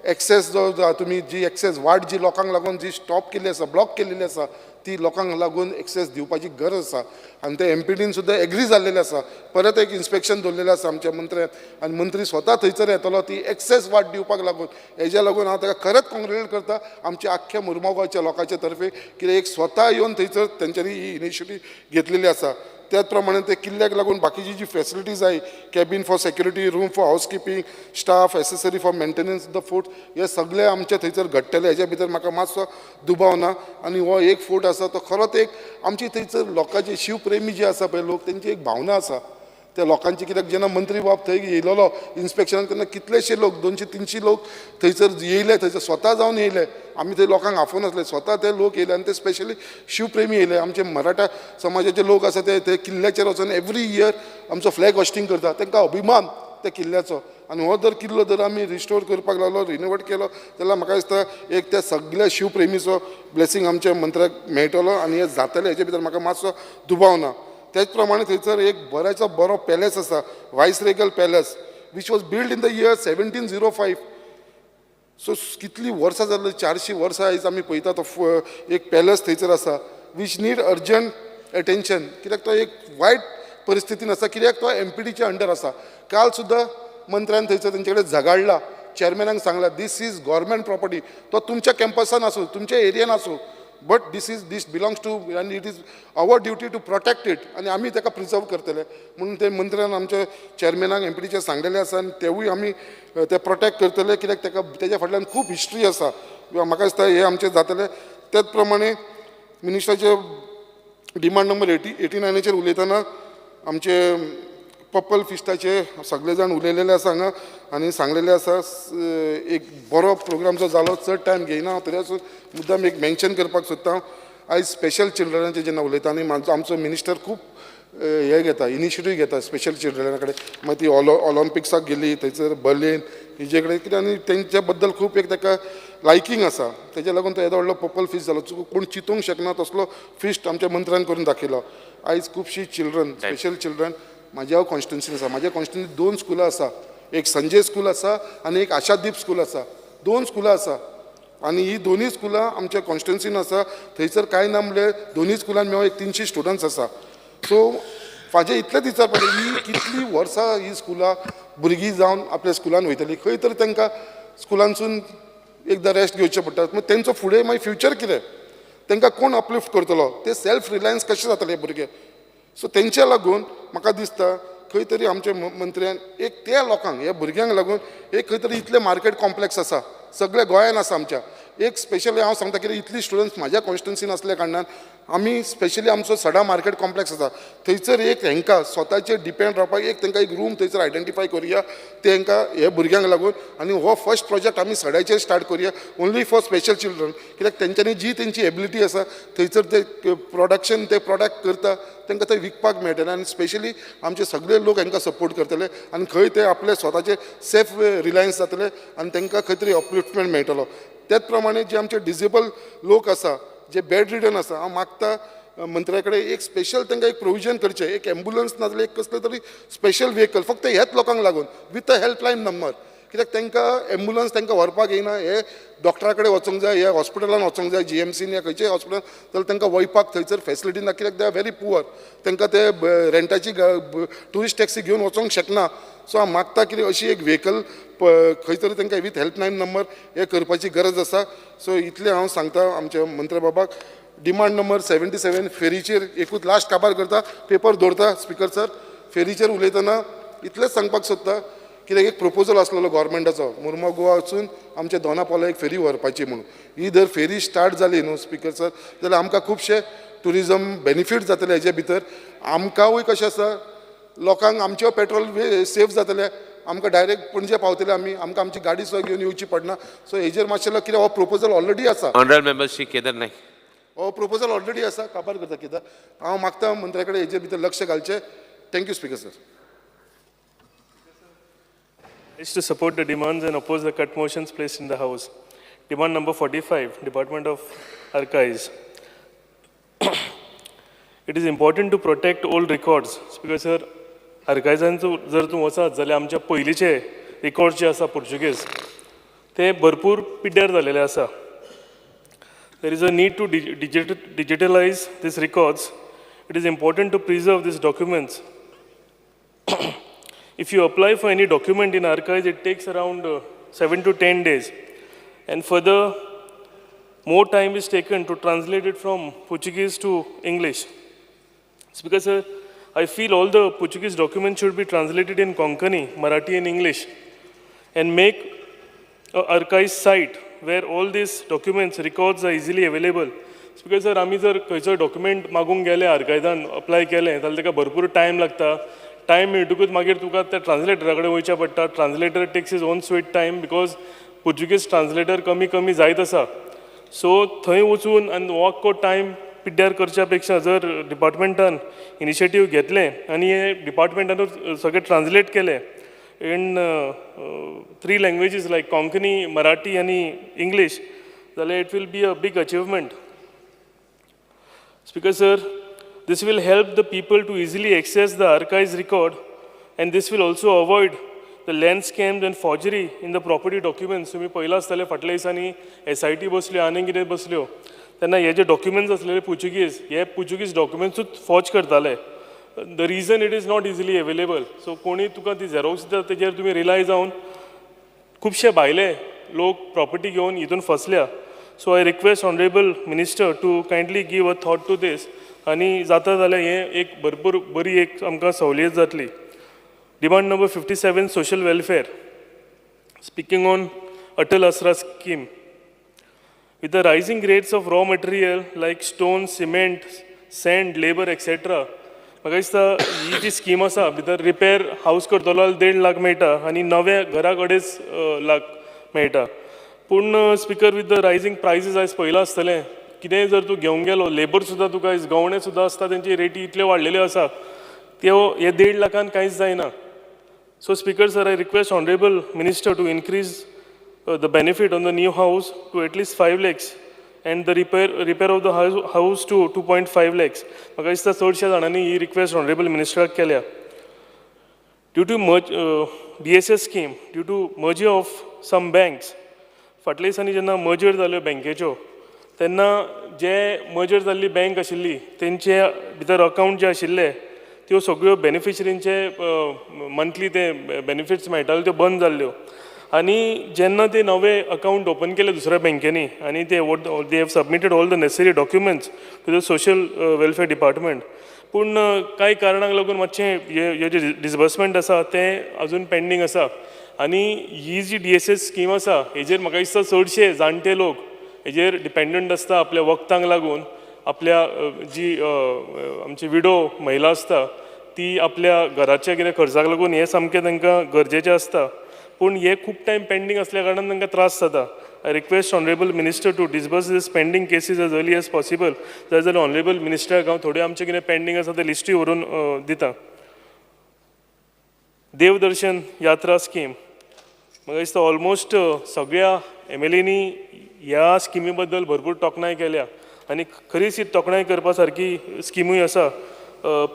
एक्सेस जो तुमी जी एक्सेस वाट जी लोकांक लागून जी स्टॉप केल्ली आसा, ब्लॉक केल्ली आसा, ती लोकांक लागून एक्सेस दिवपाची गरज आसा. आनी ते एमपीटीन सुद्दां एग्री जाल्लेले आसा. परत एक इन्स्पेक्शन दवरलेलें आसा आमच्या मंत्र्यान, आनी मंत्री स्वता थंयसर येतलो ती एक्सेस वाट दिवपाक लागून. हेज्या लागून हांव ताका खरेंच कॉंग्रेच्युलेट करता आमच्या आख्ख्या मुर्मागांवच्या लोकांच्या तर्फे, कित्याक एक स्वता येवन थंयसर तेंच्यांनी ही इनिशिएटीव घेतलेली आसा. त्याच प्रमाणे ते किल्ल्याक लागून बाकीची जी फॅसिलिटीज आहे, cabin for security, room for housekeeping, staff, accessory for maintenance the fort, हे सगळे आमचे थंयसर घडटले. हेज्या भितर म्हाका मातसो दुबाव ना. आनी हो एक फोर्ट आसा तो खरोच एक आमची थंयसर लोकांची शिवप्रेमी जे आसा पळय लोक, तेंची एक भावना आसा त्या लोकांची. कित्याक जेन्ना मंत्री बाब थंय येयलेलो इन्स्पेक्शनाक तेन्ना कितलेशे लोक 200-300 लोक थंयसर येयले, थंयसर स्वता जावन येयले. आमी थंय लोकांक आफोवन आसले, स्वता ते लोक येयले आनी ते स्पेशली शिवप्रेमी येयले. आमचे मराठा समाजाचे लोक आसा ते किल्ल्याचेर वचून एवरी इयर आमचो फ्लॅग होस्टिंग करता. तांकां अभिमान त्या किल्ल्याचो. आनी हो जर किल्लो जर आमी रिस्टोर करपाक लागलो, रिनोवेट केलो, जाल्यार म्हाका दिसता एक त्या सगळ्या शिवप्रेमीचो ब्लेसिंग आमच्या मंत्र्याक मेळटलो आनी हें जातलें. हेजे भितर म्हाका मातसो दुबाव ना. त्याच प्रमाणे थंयसर एक बऱ्याचो बरो पॅलेस आसा, viceregal palace, which was build in the year 1705. So कितली वर्सां जाली, 400 वर्सां आयज आमी पळयता तो एक पॅलेस थंयसर आसा, वीच नीड अर्जंट एटेन्शन. कित्याक तो एक वायट परिस्थितीन आसा, कित्याक तो एमपीटीच्या अंडर आसा. काल सुद्दां मंत्र्यान थंयसर तेंचे कडेन झगडला, चेअरमॅनाक सांगला दीस इज गव्हर्मेंट प्रॉपर्टी. तो तुमच्या कॅम्पसान आसूं, तुमच्या एरियन आसूं, बट दीस बिलोंग्स टू आनी it is our duty to protect it, आनी आमी ताका प्रिजर्व करतले म्हणून ते मंत्र्यान आमच्या चेअरमॅनाक एमपीटीचे सांगलेले आसा. आनी तेवूय आमी ते प्रोटेक्ट करतले, कित्याक ताका तेज्या फाटल्यान खूब हिस्ट्री आसा. म्हाका दिसता हे आमचे जातले. त्याच प्रमाणे मिनिस्टराचे डिमांड नंबर 89चेर उलयतना आमचे पर्पल फिस्टाचे सगळे जाण उलयलेले आसा हांगा, आनी सांगलेले आसा एक बरो प्रोग्राम जो जालो, चड टायम घेयना तरी आसून मुद्दाम एक मेन्शन करपाक सोदता. आयज स्पेशल चिल्ड्रनाचे जेन्ना उलयता आनी आमचो मिनिस्टर खूब हे घेता, इनिशिएटीव घेता स्पेशल चिल्ड्रना कडेन. मागीर ती ऑलिंपिक्साक गेली, थंयसर बर्लिन हेजे कडेन कितें, आनी तेंच्या बद्दल खूब एक ताका लायकींग आसा. तेज्या लागून तो येदो व्हडलो पर्पल फिस्ट जालो. कोण चिंतूंक शकना तसलो फिस्ट आमच्या मंत्र्यान करून दाखयलो. आयज खुबशीं चिल्ड्रन, स्पेशल चिल्ड्रन म्हाज्या कॉन्स्टिट्युन्सीन आसा. म्हाज्या कॉन्स्टिट्युन्सीन 2 स्कुलां आसा, एक संजय स्कूल आसा आनी एक आशादीप स्कूल आसा. 2 स्कुलां आसा आनी ही दोनूय स्कुलां आमच्या कॉन्स्टिट्युन्सीन आसा. थंयसर कांय ना म्हणल्यार दोनूय स्कुलान मेळून एक 300 स्टुडंट्स आसा. सो म्हाजें इतलेंच विचार पडलें, ही कितलीं वर्सां ही स्कुलां भुरगीं जावन आपल्या स्कुलान वयतलीं, खंय तरी तांकां स्कुलांसून एकदां रेस्ट घेवचें पडटा. मागीर तेंचो फुडें मागीर फ्युचर कितें, तांकां कोण अपलिफ्ट करतलो, ते सेल्फ रिलायन्स कशें जातले भुरगे. सो तेंच्या लागून म्हाका दिसता खंय तरी आमच्या मंत्र्यान एक त्या लोकांक, ह्या भुरग्यांक लागून एक खंय तरी इतलें मार्केट कॉम्प्लेक्स आसा, सगळे गोंयान आसा आमच्या, एक स्पेशली हांव सांगता कितें इतली स्टुडंट्स म्हाज्या कॉन्स्टिट्युन्सीन असल्या कारणान आमी स्पेशली आमचो सडा मार्केट कॉम्प्लेक्स आसा थंयसर एक हांकां स्वताचेर डिपेंड रावपाक एक तांकां एक रूम थंयसर आयडेंटिफाय करुया तांकां हे भुरग्यांक लागून आनी हो फर्स्ट प्रोजेक्ट आमी सड्याचेर स्टार्ट करुया ओन्ली फॉर स्पेशल चिल्ड्रन कित्याक तेंच्यांनी जी तेंची एबिलिटी आसा थंयसर ते प्रोडक्शन ते प्रोडक्ट करता तांकां थंय विकपाक मेळटलें आनी स्पेशली आमचे सगळे लोक हांकां सपोर्ट करतले आनी खंय ते आपले स्वताचे सेल्फ रिलायन्स जातले आनी तांकां खंय तरी अपलिफ्टमेंट मेळटलो त्याच प्रमाणे जे आमचे डिसेबल लोक आसा जे बेड रिडन आसा हांव मागता मंत्र्या कडेन एक स्पेशल तांकां एक प्रोविजन करचें एक एम्बुलन्स नाजाल्यार एक कसलें तरी स्पेशल व्हेकल फक्त ह्याच लोकांक लागून विथ अ हेल्पलायन नंबर कित्याक तांकां एम्बुलन्स तांकां व्हरपाक येयना हे डॉक्टरा कडेन वचूंक जाय ह्या हॉस्पिटलान वचूंक जाय GMCन या खंयच्याय हॉस्पिटलान जाल्यार तांकां वयपाक थंयसर फेसिलिटी ना कित्याक दे आर व्हेरी पुअर तांकां ते रेंटाची ट्युरिस्ट टॅक्सी घेवन वचोंक शकना सो हांव मागता कितें अशी एक व्हेकल खंय तरी तांकां विथ हेल्पलायन नंबर हे करपाची गरज आसा सो इतलें हांव सांगता आमच्या मंत्री बाबाक डिमांड नंबर 77 फेरीचेर एकूच लास्ट काबार करता पेपर दवरता स्पिकर सर फेरीचेर उलयतना इतलेंच सांगपाक सोदता कित्याक एक प्रपोजल आसलेलो गव्हर्मेंटाचो मुर्मो गोवा वचून आमच्या दोना पावला एक फेरी व्हरपाची म्हणून ही जर फेरी स्टार्ट जाली न्हू स्पिकर सर जाल्यार आमकां खुबशे टुरिजम बेनिफीट जातले हेजे भितर आमकांय कशें आसा लोकांक आमचें पेट्रोल सेफ जातलें आमकां डायरेक्ट पणजे पावतले आमकां आमची गाडी सुद्दां घेवन येवची पडना सो हेजेर मातशें कित्याक हो प्रपोजल ऑलरेडी आसा ऑनरेबल मेंबर श्री केदार नायक हो प्रपोजल ऑलरेडी आसा काबार करता कित्याक हांव मागता मंत्र्या कडेन हेजे भितर लक्ष घालचें thank you speaker sir is to support the demands and oppose the cut motions placed in the House. Demand number 45, Department of Archives. It is important to protect old records. Because sir, archivesanचो जर तूं वचत जाल्यार आमच्या पयलींचे records जे आसा Portuguese ते भरपूर पिड्ड्यार जालेले आसा. There is a need to digitalize these records. It is important to preserve these documents. If you apply for any document in archives, it takes around 7 to 10 days. And further, more time is taken to translate it from Portuguese to English. It's because I feel all the Portuguese documents should be translated in Konkani, Marathi and English, and make an archive site where all these documents, records are easily available. It's because आमी जर खंयचो document मागूंक गेले आर्कायजान apply केलें जाल्यार ताका भरपूर time लागता. Time मेळटकूच मागीर तुका त्या ट्रान्सलेटरा कडेन वयचें पडटा. Translator takes is own sweet time because Portuguese translator कमी जायत आसा. सो थंय वचून आनी हो टायम पिड्ड्यार करच्या पेक्षा जर डिपार्टमेंटान इनिशिएटीव घेतलें आनी हे डिपार्टमेंटानूच सगळें ट्रान्सलेट केलें in 3 languages like Konkani Marathi आनी इंग्लीश जाल्यार it will be a big achievement. Speaker sir, this will help the people to easily access the archives record, and this will also avoid the land scams and forgery in the property documents. तुम्ही पहिला आसतले फाटल्या दिसांनी SIT बसल्यो आनी कितें बसल्यो तेन्ना हे जे डॉक्युमेंट्स आसलेले पुर्चुगीज हे पुर्चुगीज डॉक्युमेंट्सूच फॉर्ज करताले. The region it is not easily available. So कोणी तुका ती झेरॉक्स दिता तेजेर तुमी रिलाय जावन खुबशे भायले लोक प्रॉपर्टी घेवन हितून फसल्या. So I request honourable minister to kindly give a thought to this आनी जाता जाल्यार हें एक भरपूर बरी एक आमकां सवलत जातली. Demand number 57 social welfare. Speaking on Atal आसरा scheme. With the rising rates of raw material like stone, cement, sand, labor, etc. म्हाका दिसता ही जी स्कीम आसा भितर रिपेर हावस करतलो जाल्यार 1.5 लाख मेळटा आनी नव्या घरा कडेच लाख मेळटा. पूण speaker with the rising prices आयज पयला आसतलें कितेंय जर तूं घेवंक गेलो लेबर सुद्दां तुका आयज गवणे सुद्दां आसता तेंची रेटी इतल्यो वाडलेल्यो आसा त्यो हे 1.5 लाखान कांयच जायना. So speaker sir, I request honourable minister to increase the benefit on the new house to at least 5 lakhs and the repair of the house to 2.5 lakhs. म्हाका दिसता चडशा जाणांनी ही रिक्वेस्ट ऑनरेबल मिनिस्टराक केल्या. Due to DSS scheme, due to merger of some banks, फाटल्या दिसांनी जेन्ना merger जाल्यो बँकेच्यो तेन्ना जे मर्जर जाल्ली बँक आशिल्ली तेंचे भितर अकावंट जे आशिल्ले त्यो सगळ्यो बेनिफिशरींचे मंथली ते बेनिफिट्स मेळटाल्यो त्यो बंद जाल्ल्यो. आनी जेन्ना ते नवे अकावंट ओपन केले दुसऱ्या बँकेनी आनी they have submitted all the necessary documents to the social welfare department. पूण कांय कारणाक लागून मातशें हे जे डिसबर्समेंट आसा तें अजून पेंडींग आसा. आनी ही जी DSS स्कीम आसा हेजेर म्हाका दिसता चडशे जाणटे लोक हेजेर डिपेंडंट आसता आपल्या वखदांक लागून आपल्या जी आमची विडो महिला आसता ती आपल्या घराच्या कितें खर्चाक लागून हें सामकें तांकां गरजेचें आसता पूण हे खूब टायम पेंडींग असल्या कारणान तांकां त्रास जाता I request honourable minister to disburse this pending cases as early as possible जाल्यार ऑनरेबल मिनिस्टराक हांव थोड्यो आमचे कितें पेंडींग आसा ते लिस्टी व्हरून दिता देवदर्शन यात्रा स्कीम म्हाका दिसता ऑलमोस्ट सगळ्या MLAंनी ह्या स्किमी बद्दल भरपूर तोखणाय केल्या आनी खरीच ही तोखणाय करपा सारकी स्किमूय आसा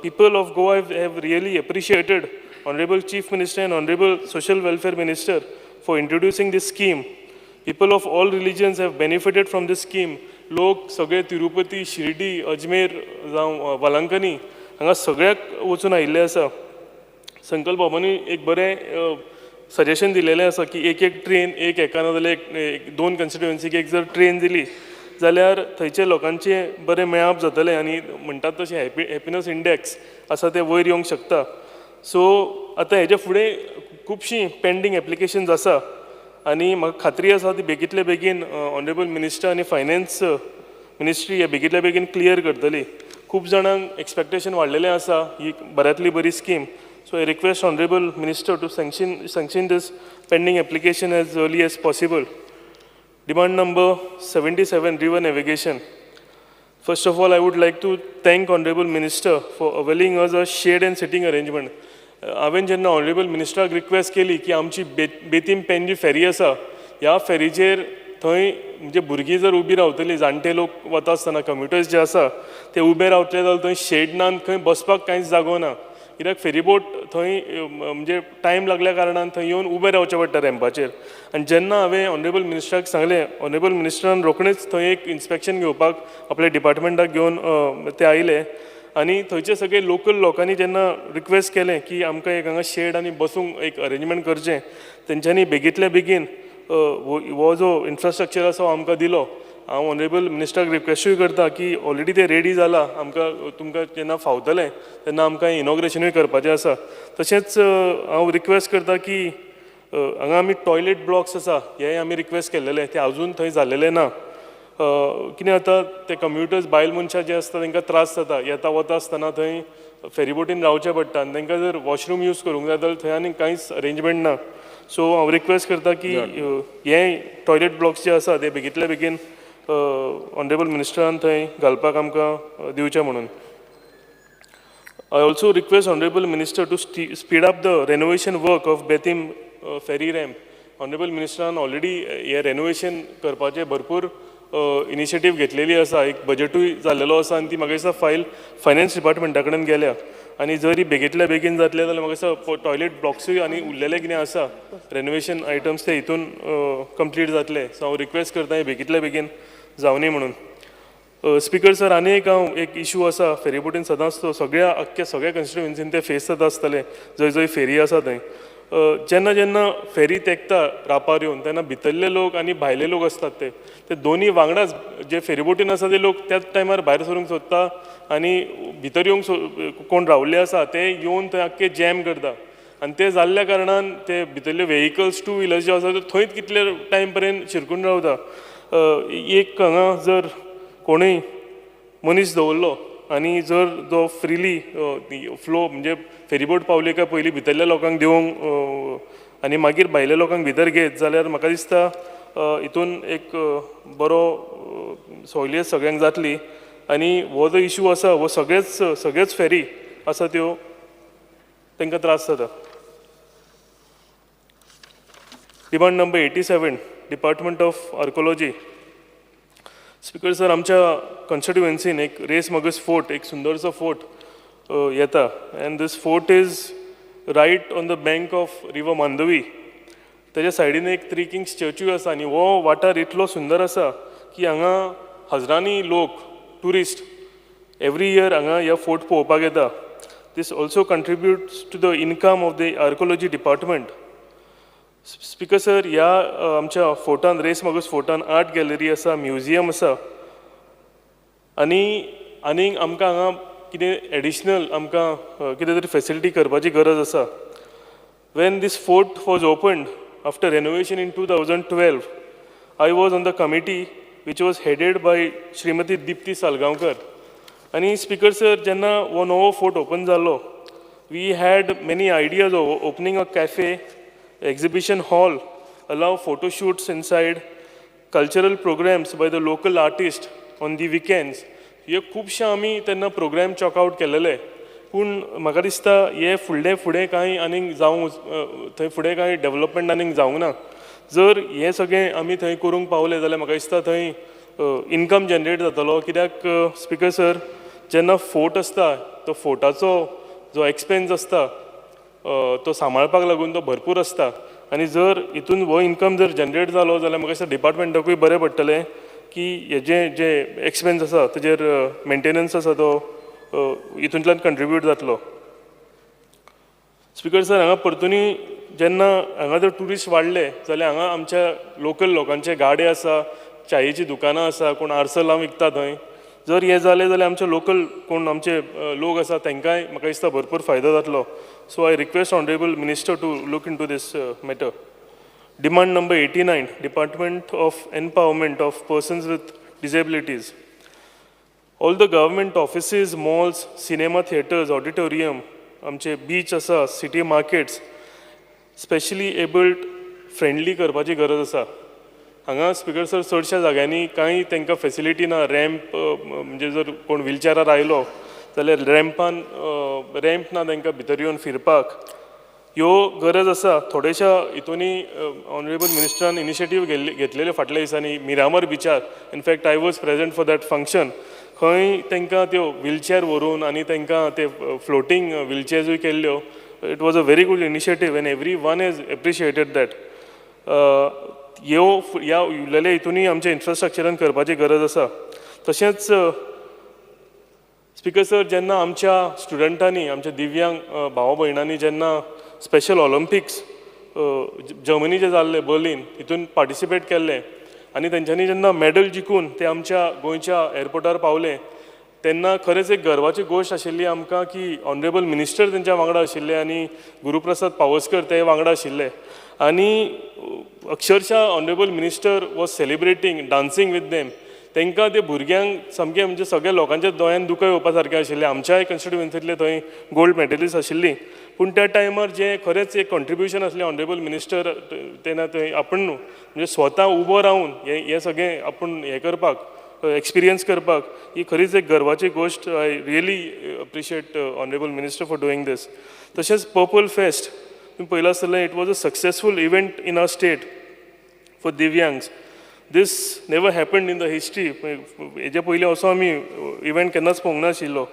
people of Goa have really appreciated Honorable Chief Minister and Honorable Social Welfare Minister for introducing this scheme. People of all religions have benefited from this scheme. लोक सगळे तिरुपती, शिर्डी, अजमेर जावं वलांकनी हांगा सगळ्याक वचून आयिल्ले आसा संकल्प बाबांनी एक बरें सजेशन दिलेलें आसा की एक ट्रेन एक एका नाजाल्यार एक 2 कन्स्टिट्युएन्सीक एक जर ट्रेन दिली जाल्यार थंयच्या लोकांचें बरें मेळप जातलें आनी म्हणटात तशें हॅपिनस इंडेक्स आसा तें वयर येवंक शकता सो आतां हेजे फुडें खुबशीं पेंडींग एप्लिकेशन्स आसा आनी म्हाका खात्री आसा ती बेगींतले बेगीन ऑनरेबल मिनिस्टर आनी फायनान्स मिनिस्ट्री हे बेगींतले बेगीन क्लियर करतली खूब जाणांक एक्सपेक्टेशन वाडलेलें आसा ही बऱ्यांतली बरी scheme so I request honourable minister to sanction this pending application as early as possible Demand number 77, river navigation. First of all, I would like to thank Honorable Minister for availing us a shade and sitting arrangement. हांवें जेन्ना honourable मिनिस्टराक request केली की आमची Betim pen जी फेरी आसा ह्या फेरीचेर थंय म्हणजे भुरगीं जर उबी रावतलीं जाणटे लोक वता आसतना कम्युटर्स जे आसा ते उबे रावतले जाल्यार थंय शेड ना थंय बसपाक कांयच जागो ना कित्याक फेरीबोट थंय म्हणजे टायम लागल्या कारणान थंय येवन उबे रावचें पडटा रॅम्पाचेर आनी जेन्ना हांवें ऑनरेबल मिनिस्टराक सांगलें ऑनरेबल मिनिस्टरान रोखडेंच थंय एक इन्स्पेक्शन घेवपाक आपल्या डिपार्टमेंटाक घेवन ते आयले आनी थंयचे सगळे लोकल लोकांनी जेन्ना रिक्वेस्ट केलें की आमकां एक हांगा शेड आनी बसूंक एक अरेंजमेंट करचें तेंच्यांनी बेगींतल्या बेगीन हो जो इन्फ्रास्ट्रक्चर आसा हो आमकां दिलो हांव ऑनरेबल मिनिस्टराक रिक्वेस्टूय करता की ऑलरेडी ते रेडी जाला आमकां तुमकां जेन्ना फावतलें तेन्ना आमकां इनॉग्रेशनूय करपाचें आसा तशेंच हांव रिक्वेस्ट करता की हांगा आमी टॉयलेट ब्लॉक्स आसा हेय आमी रिक्वेस्ट केल्लेले ते अजून थंय जाल्लेले ना कितें जाता ते कम्युटर्स बायल मनशां जे आसता तांकां त्रास जाता येता वता आसतना थंय फेरीबोटीन रावचें पडटा आनी तांकां जर वॉशरूम यूज करूंक जाय जाल्यार थंय आनी कांयच अरेंजमेंट ना सो हांव रिक्वेस्ट करता की हे टॉयलेट ब्लॉक्स जे आसा ते बेगींतल्या बेगीन ऑनरेबल मिनिस्टरान थंय घालपाक आमकां दिवचें म्हणून I also request Honorable Minister to speed up the renovation work of Betim ferry ramp. Honorable Minister already हे renovation करपाचे भरपूर इनिशिएटीव घेतलेली आसा एक बजेटूय जाल्लेलो आसा आनी ती म्हाका दिसता फायल फायनान्स डिपार्टमेंटा कडेन गेल्या आनी जर ही बेगींतल्या बेगीन जातलें जाल्यार म्हाका दिसता टॉयलेट ब्लॉक्सूय आनी उरलेले कितें आसा रेनोवेशन आयटम्स ते हितून कंप्लीट जातले सो हांव रिक्वेस्ट करता हे बेगींतल्या बेगीन जावनी म्हणून स्पीकर सर आनी एक इशू आसा फेरीबोटीन सदांच तो सगळ्या कन्स्टिट्युएन्सीन ते फेस जाता आसतले जंय जंय फेरी आसा थंय जेन्ना जेन्ना फेरी तेंकता रापार येवन तेन्ना भितरले लोक आनी भायले लोक आसतात ते दोनी वांगडाच जे फेरीबोटीन आसा ते लोक त्याच टायमार भायर सरूंक सोदता आनी भितर येवंक कोण रावल्ले आसा ते येवन थंय आख्खे जॅम करता आनी ते जाल्ल्या कारणान ते भितरले व्हेहिकल्स 2 व्हिलर्स जे आसा ते थंयच कितले टायम पर्यंत शिरकून रावता एक हांगा जर कोणूय मनीस दवरलो आनी जर जो फ्रिली फ्लो म्हणजे फेरीबोट पावली काय पयलीं भितरल्या लोकांक दिवंक आनी मागीर भायल्या लोकांक भितर घेत जाल्यार म्हाका दिसता हितून एक बरो सवलियत सगळ्यांक जातली आनी हो जो इशू आसा हो सगळेच फेरी आसा त्यो तांकां त्रास जाता demand number 87 department of archaeology speaker sir आमच्या कॉन्स्टिट्युएन्सीन एक रेस मगस फोर्ट एक सुंदरसो फोर्ट येता and this fort is right on the bank of river Mandovi तेज्या सायडीन एक 3 किंग्स चर्चूय आसा आनी हो वाठार इतलो सुंदर आसा की हांगा हजारांनी लोक टुरिस्ट एवरी इयर हांगा ह्या फोर्ट पळोवपाक येता this also contributes to the income of the archaeology department speaker sir ह्या आमच्या फोर्टान रेस मगस फोर्टान आर्ट गॅलरी आसा म्युजियम आसा आनी आमकां हांगा कितें एडिशनल आमकां कितें तरी फेसिलिटी करपाची गरज आसा when this fort was opened after renovation in 2012 I was on the committee which was headed by Srimati Dipti Salgaonkar. And Speaker Sir, jenna wo novo fort open zalo, we had many ideas of opening a cafe, exhibition hall, allow photo shoots inside, cultural programs by the local artists on the weekends. हे खूपशे आमी तेन्ना programme chalk out केलेले, पूण म्हाका दिसता हे फुडें कांय आनीक जावंक थंय फुडें कांय डेवलपमेंट आनीक जावंक ना. जर हे सगळें आमी थंय करूंक पावले जाल्यार म्हाका दिसता थंय इनकम जनरेट जातलो. कित्याक स्पिकर सर, जेन्ना फोर्ट आसता तो फोर्टाचो जो एक्सपेन्स आसता तो सांबाळपाक लागून तो भरपूर आसता. आनी जर हितून हो इनकम जर जनरेट जालो जाल्यार म्हाका दिसता डिपार्टमेंटाकूय बरें पडटलें की हेजे जे एक्सपेन्स आसा तेजेर मेंटेनन्स आसा तो हितूंतल्यान कंट्रिब्यूट जातलो. स्पिकर सर, हांगा परतुनी जेन्ना हांगा जर ट्युरिस्ट वाडले जाल्यार हांगा आमच्या लोकल लोकांचे गाडे आसा, च्यायेची दुकानां आसा, कोण आर्सल लावन विकता थंय. जर हे जालें जाल्यार आमचे लोकल कोण आमचे लोक आसा तांकांय म्हाका दिसता भरपूर फायदो जातलो. So I request honourable minister to look into this matter. Demand number 89, Department of Empowerment of Persons with Disabilities. All the government offices, malls, cinema theatres, auditorium, आमचे बीच आसा, city markets, specially abled friendly करपाची गरज आसा. हांगा speaker sir चडशा जाग्यांनी कांय तांकां फेसिलिटी ना. रॅम्प म्हणजे जर कोण व्हिलचॅरार आयलो जाल्यार रॅम्प ना तांकां भितर येवन फिरपाक. ह्यो गरज आसा. थोड्याशा हितूनी ऑनरेबल मिनिस्टरान इनिशिएटीव घेतलेले फाटल्या दिसांनी मिरामार बिचार. In fact I was present for that function. खंय तांकां त्यो व्हिलचॅर व्हरून आनी तांकां ते फ्लोटींग व्हिलचॅर्सूय केल्ल्यो. It was a very good initiative end every one has appreciated that. ह्या उरलेल्या हितूनय आमच्या इन्फ्रास्ट्रक्चरान करपाची गरज आसा. तशेंच स्पिकर सर, जेन्ना आमच्या स्टुडंटांनी, आमच्या दिव्यांग भाव भयणांनी जेन्ना स्पेशल ऑलिम्पिक्स जर्मनी जाल्ले बर्लिन हितून पार्टिसिपेट केल्ले आनी तेंच्यांनी जेन्ना मॅडल जिखून ते आमच्या गोंयच्या एअरपोर्टार पावले तेन्ना खरेंच एक गर्वाची गोश्ट आशिल्ली आमकां की ऑनरेबल मिनिस्टर तेंच्या वांगडा आशिल्ले आनी गुरुप्रसाद पावसकर ते वांगडा आशिल्ले. आनी अक्षरशः honourable minister was सेलिब्रेटींग, dancing with them. तांकां ते भुरग्यांक सामकें म्हणजे सगळ्या लोकांच्या दोळ्यान दुकां येवपा सारकें आशिल्लें. आमच्याय कॉन्स्टिट्युएन्सींतले थंय गोल्ड मॅडलिस्ट आशिल्ली. पूण त्या टायमार जे खरेंच एक कॉन्ट्रिब्युशन आसलें ऑनरेबल मिनिस्टर तेन्ना थंय आपण म्हणजे स्वता उबो रावन हे सगळें आपण हें करपाक एक्सपिरियन्स करपाक ही खरीच एक गर्वाची गोश्ट. I really appreciate honourable minister for doing this. तशेंच पर्पल फेस्ट तुम्ही पयला आसतलें, it was a successful event in our state for दिव्यांग्स. This never happened in the history. हेजे पयलीं असो आमी इव्हेंट केन्नाच पळोवंक नाशिल्लो.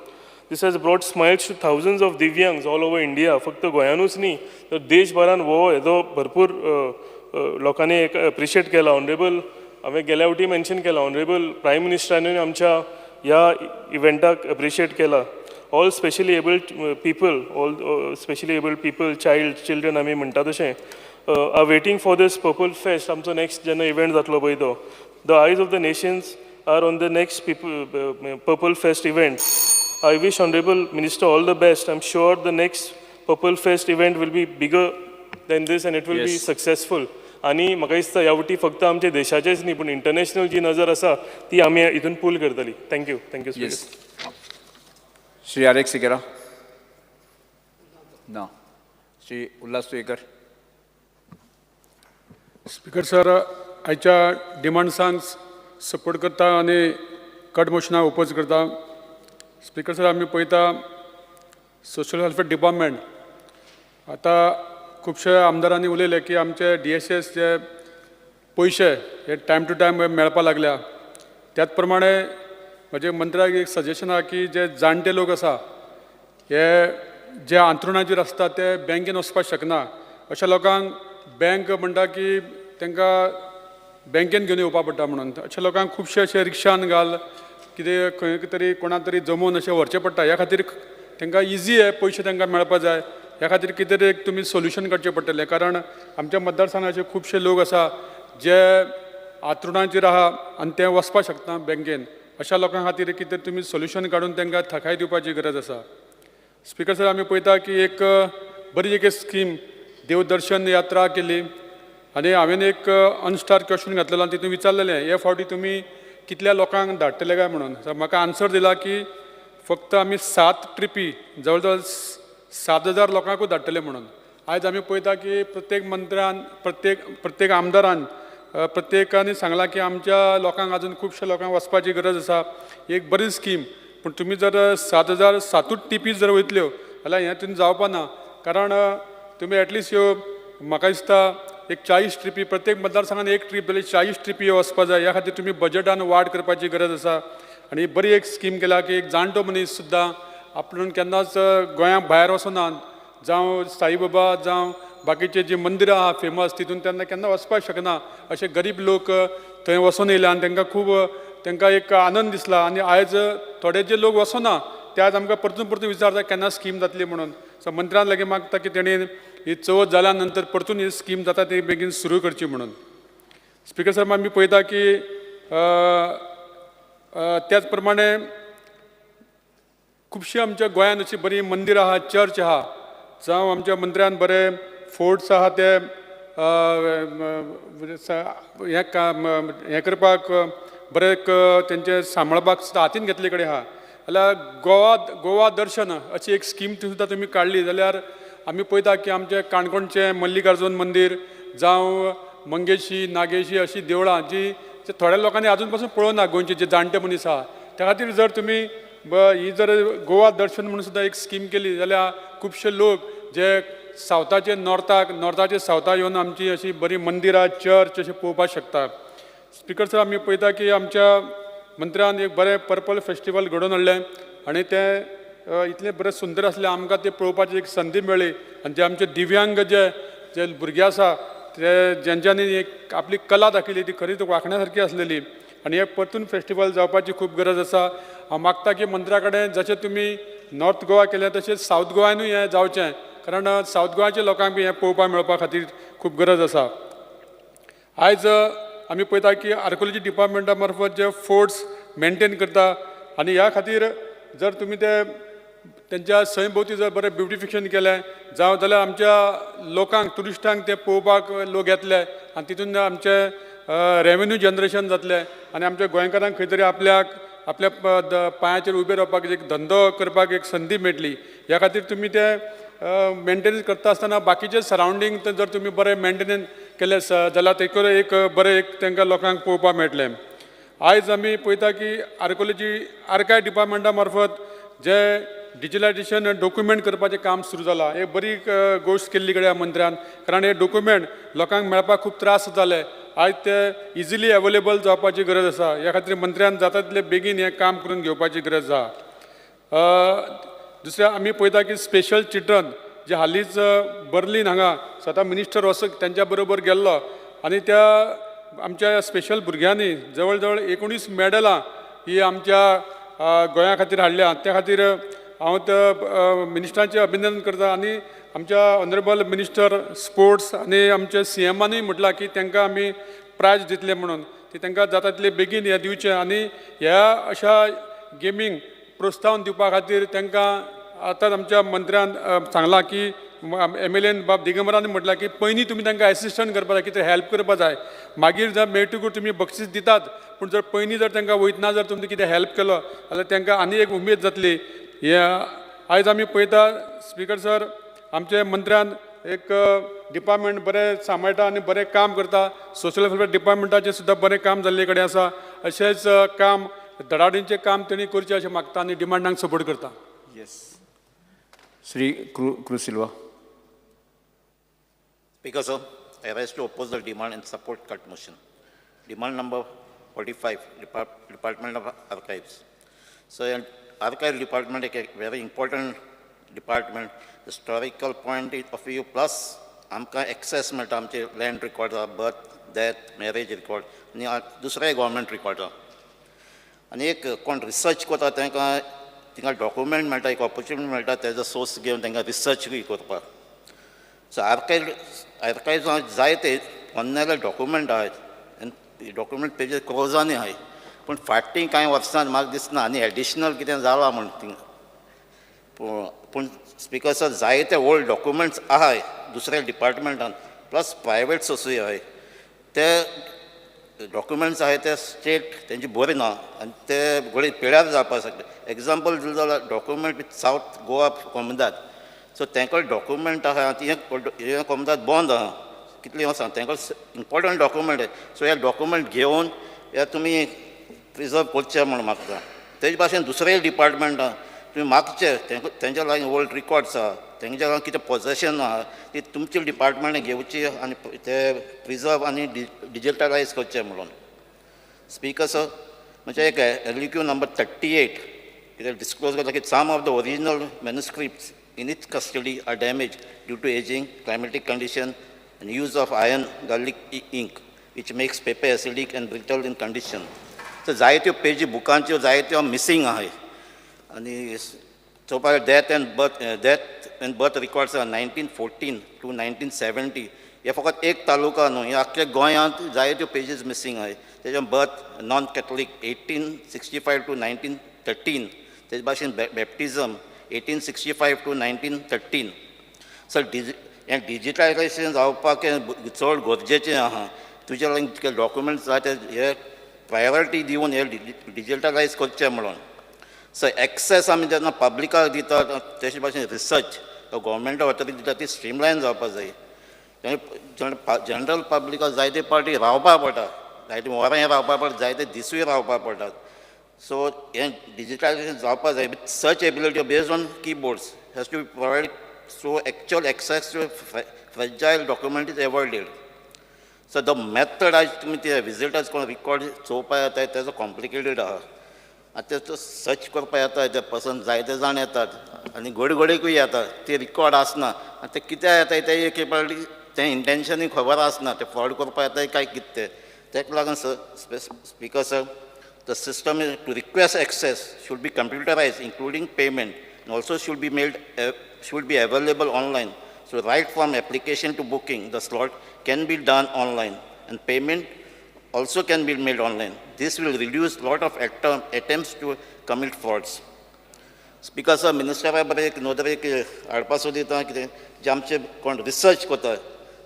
This has brought smiles to thousands of divyangs all over India. फक्त गोंयानूच न्ही तर देशभरान हेजो भरपूर लोकांनी एप्रिशिएट केला. ऑनरेबल हांवें गेल्या फावटी मेन्शन केला, ऑनरेबल प्रायम मिनिस्टरानूय आमच्या ह्या इव्हेंटाक एप्रिशिएट केला. All specially abled people, children आमी म्हणटा तशें are waiting for this Purple Fest. आमचो next जेन्ना इव्हेंट जातलो पळय तो. The eyes of the nations are on the next Purple Fest event. I wish Honorable Minister all the best. I'm sure the next Purple Fest event will be bigger than this and it will be successful. आणि म्हाका दिसता ह्या फावटी फक्त आमच्या देशाचेच न्ही पूण international जी नजर आसा ती आमी हितून पूल करतली. थँक्यू. श्री आरेक सिकेरा ना, श्री उल्हास तुयेकर. स्पीकर सर, आयच्या डिमांड्सांक सपोर्ट करता आनी कट मोशनाक ओपोज करता. स्पीकर सर, आमी पळयता सोशल वेलफेअर डिपार्टमेंट आतां खुबशे आमदारांनी उलयले की आमचे DSS जे पयशे हे टायम टू टायम मेळपा लागल्या. त्याच प्रमाणे म्हजे मंत्र्याक एक सजेशन आहा की जे जाणटे लोक आसा हे जे अंथरुणाचेर आसता ते बँकेन वचपाक शकना. अशा लोकांक बँक म्हणटा की तांकां बँकेन घेवन येवपा पडटा म्हणून. अशा लोकांक खुबशे अशे रिक्षान घाल कितें खंय तरी कोणाक तरी जमोवन अशें व्हरचें पडटा. ह्या खातीर तांकां इजी हे पयशे तांकां मेळपा जाय. ह्या खातीर कितें तरी एक तुमी सोल्युशन काडचें पडटलें. कारण आमच्या मतदारसंघात अशे खुबशे लोक आसा जे अंथरुणाचेर आहा आनी ते वचपाक शकना बँकेन. अशा लोकां खातीर कितें तरी तुमी सोल्युशन काडून तांकां थाकाय दिवपाची गरज आसा. स्पीकर सर, आमी पळयता की एक बरी एक स्कीम देवदर्शन यात्रा केली आनी हांवें एक अनस्टार क्वेश्चन घातलेलो आनी तितून विचारलेलें हे फावटी तुमी कितल्या लोकांक धाडटले काय म्हणून. म्हाका आन्सर दिला की फक्त आमी 7 ट्रिपी जवळ जवळ 7,000 लोकांकूच धाडटले म्हणून. आयज आमी पळयता की प्रत्येक मंत्र्यान प्रत्येक आमदारान प्रत्येकानी सांगलां की आमच्या लोकांक अजून खुबशे लोकांक वचपाची गरज आसा. एक बरी स्कीम, पूण तुमी जर 7,000 टिपी जर वयतल्यो जाल्यार हें तुमी जावपा ना. कारण तुमी एटलिस्ट ह्यो म्हाका दिसता एक 40 ट्रिपी प्रत्येक मतदारसंघान एक ट्रीप जाल्यार 40 ट्रिपी वचपा जाय. ह्या खातीर तुमी बजेटान वाड करपाची गरज आसा. आनी बरी एक स्कीम केल्या की एक जाणटो मनीस सुद्दां आपूण केन्नाच गोंया भायर वचना, जावं साईबाबा जावं बाकीचे जी मंदिरां आहा फेमस तितून तेन्ना केन्ना वचपाक शकना अशे गरीब लोक थंय वचून येयले आनी तांकां एक आनंद दिसला. आनी आयज थोडे जे लोक वचना ते आज आमकां परतून विचारता केन्ना स्कीम जातली म्हणून. सो मंत्र्यान लागीं मागता की तेणी ही चवथ जाल्या नंतर परतून ही स्कीम जाता ती बेगीन सुरू करची म्हणून. स्पिकर साहेब आमी पळयता की त्याच प्रमाणे खुबशीं आमच्या गोंयांत अशीं बरीं मंदिरां आहा, चर्च आहा, जावं आमच्या मंत्र्यान बरे फोर्ट्स आहा ते हें करपाक बरे तेंचे सांबाळपाक सुद्दां हातीन घेतले कडेन आहा. जाल्यार गोवा दर्शन अशी एक स्कीम सुद्दां तुमी काडली जाल्यार आमी पळयता की आमचे काणकोणचें मल्लिकार्जून मंदीर जावं मंगेशी नागेशी अशीं देवळां जी थोड्या लोकांनी आजून पासून पळोवना गोंयचे जे जाणटे मनीस आहा. त्या खातीर जर तुमी ही जर गोवा दर्शन म्हणून सुद्दां एक स्कीम केली जाल्यार खुबशे लोक जे सावथाचे नॉर्थाचे सावथा येवन आमची अशी बरी मंदिरां चर्च अशें पळोवपाक शकता. स्पिकर सर आमी पळयता की आमच्या मंत्र्यान एक बरें पर्पल फेस्टिवल घडोवन हाडलें आनी तें इतलें बरें सुंदर आसलें आमकां तें पळोवपाची एक संदी मेळ्ळी. आनी जे आमचे दिव्यांग जे भुरगे आसा ते जेंच्यांनी एक आपली कला दाखयली ती खरीच वाखण्या सारकी आसलेली. आनी हें परतून फेस्टिवल जावपाची खूब गरज आसा. हांव मागता की मंत्र्या कडेन जशें तुमी नॉर्थ गोवा केलें तशेंच सावथ गोवानूय हें जावचें, कारण सावथ गोवाच्या लोकांक बी हें पळोवपाक मेळपा खातीर खूब गरज आसा. आयज आमी पळयता की आर्कोलॉजी डिपार्टमेंटा मार्फत जे फोर्ट्स मेंटेन करता आनी ह्या खातीर जर तुमी तेंच्या सय भोवती जर बरें ब्युटिफिकेशन केलें जाल्यार आमच्या लोकांक टुरिस्टांक ते पळोवपाक लोक येतले आनी तितून आमचें रेवेन्यू जनरेशन जातलें आनी आमच्या गोंयकारांक खंय तरी आपल्या पांयाचेर उबे रावपाक एक धंदो करपाक एक संदी मेळटली. ह्या खातीर तुमी ते मेंटेनन्स करता आसतना बाकीचे सरावंडींग जर तुमी बरें मेंटेनन्स केले जाल्यार तेका एक बरें तांकां लोकांक पळोवपाक मेळटलें. आयज आमी पळयता की आर्काय डिपार्टमेंटा मार्फत जे डिजिटलायजेशन डॉक्युमेंट करपाचें काम सुरू जालां. एक बरी गोश्ट केल्ली कडेन मंत्र्यान, कारण हे डॉक्युमेंट लोकांक मेळपाक खूब त्रास जाताले. आयज ते इजिली अवेलेबल जावपाची गरज आसा. ह्या खातीर मंत्र्यान जाता तितले बेगीन हें काम करून घेवपाची गरज आसा. दुसरें आमी पळयता की स्पेशल चिल्ड्रन जे हालींच बर्लिन हांगा स्वता मिनिस्टर वचून तेंच्या बरोबर गेल्लो आनी त्या आमच्या स्पेशल भुरग्यांनी जवळ जवळ 19 मेडलां ही आमच्या गोंया खातीर हाडल्या. त्या खातीर हांव मिनिस्टरांचें अभिनंदन करता आनी आमच्या ऑनरेबल मिनिस्टर स्पोर्ट्स आनी आमच्या CMनूय म्हटलां की तांकां आमी प्रायज दितले म्हणून. ती तांकां जाता तितले बेगीन हें दिवचें आनी ह्या अशा गेमींक प्रोत्साहन दिवपा खातीर तांकां आतां आमच्या मंत्र्यान सांगलां की MLAन बाब दिगंबरान म्हटलां की पयलीं तुमी तांकां एसिस्टंट करपा जाय, कितें हेल्प करपा जाय, मागीर जर मेळटकूच तुमी बक्षीस दितात. पूण जर पयलीं जर तांकां वयतना जर तुमी कितें हेल्प केलो जाल्यार तांकां आनी एक उमेद जातली. आयज आमी पळयता स्पिकर सर आमच्या मंत्र्यान एक डिपार्टमेंट बरें सांबाळटा आनी बरें काम करता. सोशल वेलफेअर डिपार्टमेंटाचें सुद्दां बरें काम जाल्ले कडेन आसा. अशेंच काम धडाडीचें काम तेणी करचें अशें मागता आनी डिमांडांक सपोर्ट करता. Yes Shri क्रुसिल्वा. Speaker, sir, I rise to oppose the demand and support cut motion. Demand number 45, Department of Archives. So, Archive Department is a very important department. Historical point of view plus आमकां access मेळटा आमचे land record, birth, death, marriage record, आनी दुसरे government record. आनी एक कोण research करता तांकां तिंगा डॉक्युमेंट मेळटा, एक ऑपॉर्च्युनिटी मेळटा तेजो सोर्स घेवन तांकां रिसर्च करपाक. सो आर्कायव्जांत जायते पोन्नेले डॉक्युमेंट आहेत आनी डॉक्युमेंट पेजीस क्रोजांनी आहाय. पूण फाटीं कांय वर्सां म्हाका दिसना आनी एडिशनल कितें जालां म्हण थिंगा. पूण स्पिकर सर जायते ओल्ड डॉक्युमेंट्स आहाय दुसऱ्या डिपार्टमेंटान प्लस प्रायवेट सोर्सूय आहाय. ते डॉक्युमेंट्स आहाय ते स्टेट तेंची बरी ना आनी ते घडये पिड्यार जावपाक शकता. एग्जाम्पल दिलें जाल्यार डॉक्युमेंट विथ सावथ गोवा कोमदात, सो तेंका डॉक्युमेंट आहा हे कोमदात बंद आहा कितली हांव सांग तेंका इम्पॉर्टंट डॉक्युमेंट सो हे डॉक्युमेंट घेवन हे तुमी प्रिजर्व करचे म्हणून मागता. तेजे भाशेन दुसरे डिपार्टमेंट आहा तुमी मागचे तेंच्या लागीं ओल्ड रिकॉर्ड्स आहा तेंच्या लागीं कितें पोजेशन आहा ती तुमचे डिपार्टमेंट घेवची आनी ते प्रिजर्व आनी डिजिटलायज करचे म्हणून. स्पीकर सर म्हणजे एक LQ नंबर 38 कितें डिस्क्लोज करता की some of the original manuscripts in its custody are damaged due to aging, climatic condition, and use of iron garlic ink, which makes paper acidic and brittle in condition. So, जायत्यो पेजी बुकांच्यो जायत्यो missing आहाय आनी चोवपाक death end birth records आहा 1914 to 1970. हे फकत एक तालुका न्हू, हे आख्ख्या गोंयांत जायत्यो पेजीस मिसिंग आहाय. तेजे बर्थ नॉन कॅथोलीक 1865 to 1913. तेजे भाशेन बॅप्टिजम 1865 to 1913. सो हें डिजिटलायजेशन जावपाक चड गरजेचें आहा. तुजे लागीं डॉक्युमेंट्स जाय ते हे प्रायोरिटी दिवन हे डिजिटलायज करचें म्हणून. सो एक्सेस आमी जेन्ना पब्लिकाक दितात तेचे भाशेन रिसर्च गव्हर्मेंटा ऑथॉरिटी दिता ती स्ट्रीमलायन जावपाक जाय. जनरल पब्लिकाक जायते पार्टी रावपाक पडटा, जायते वरां रावपाक पडटा, जायते दिसूय रावपाक पडटात. So, digitalization जावपाक जाय with such ability based on keyboards has to be provided so actual access to fragile document is avoided. So, the method as तुमी ते visitors कोण record चोवपाक येता तेजो कॉम्प्लिकेटेड आहा. आतां तो सर्च करपाक येता ते पर्सन जायते जाण येतात आनी घोडेकूय येतात ते रिकॉर्ड आसना आनी ते कित्याक येताय ते एक पार्टी तें इंटेन्शनूय खबर आसना ते फ्रॉड करपाक येताय काय कितें तेका लागून speaker sir the system to request access should be computerized, including payment, and also should be available online. So right from application to booking, the slot can be done online, and payment also can be made online. This will reduce lot of attempts to commit frauds. Speaker sir, Minister एक नोदर एक हाडपाचो दिता कितें जे आमचे कोण research करता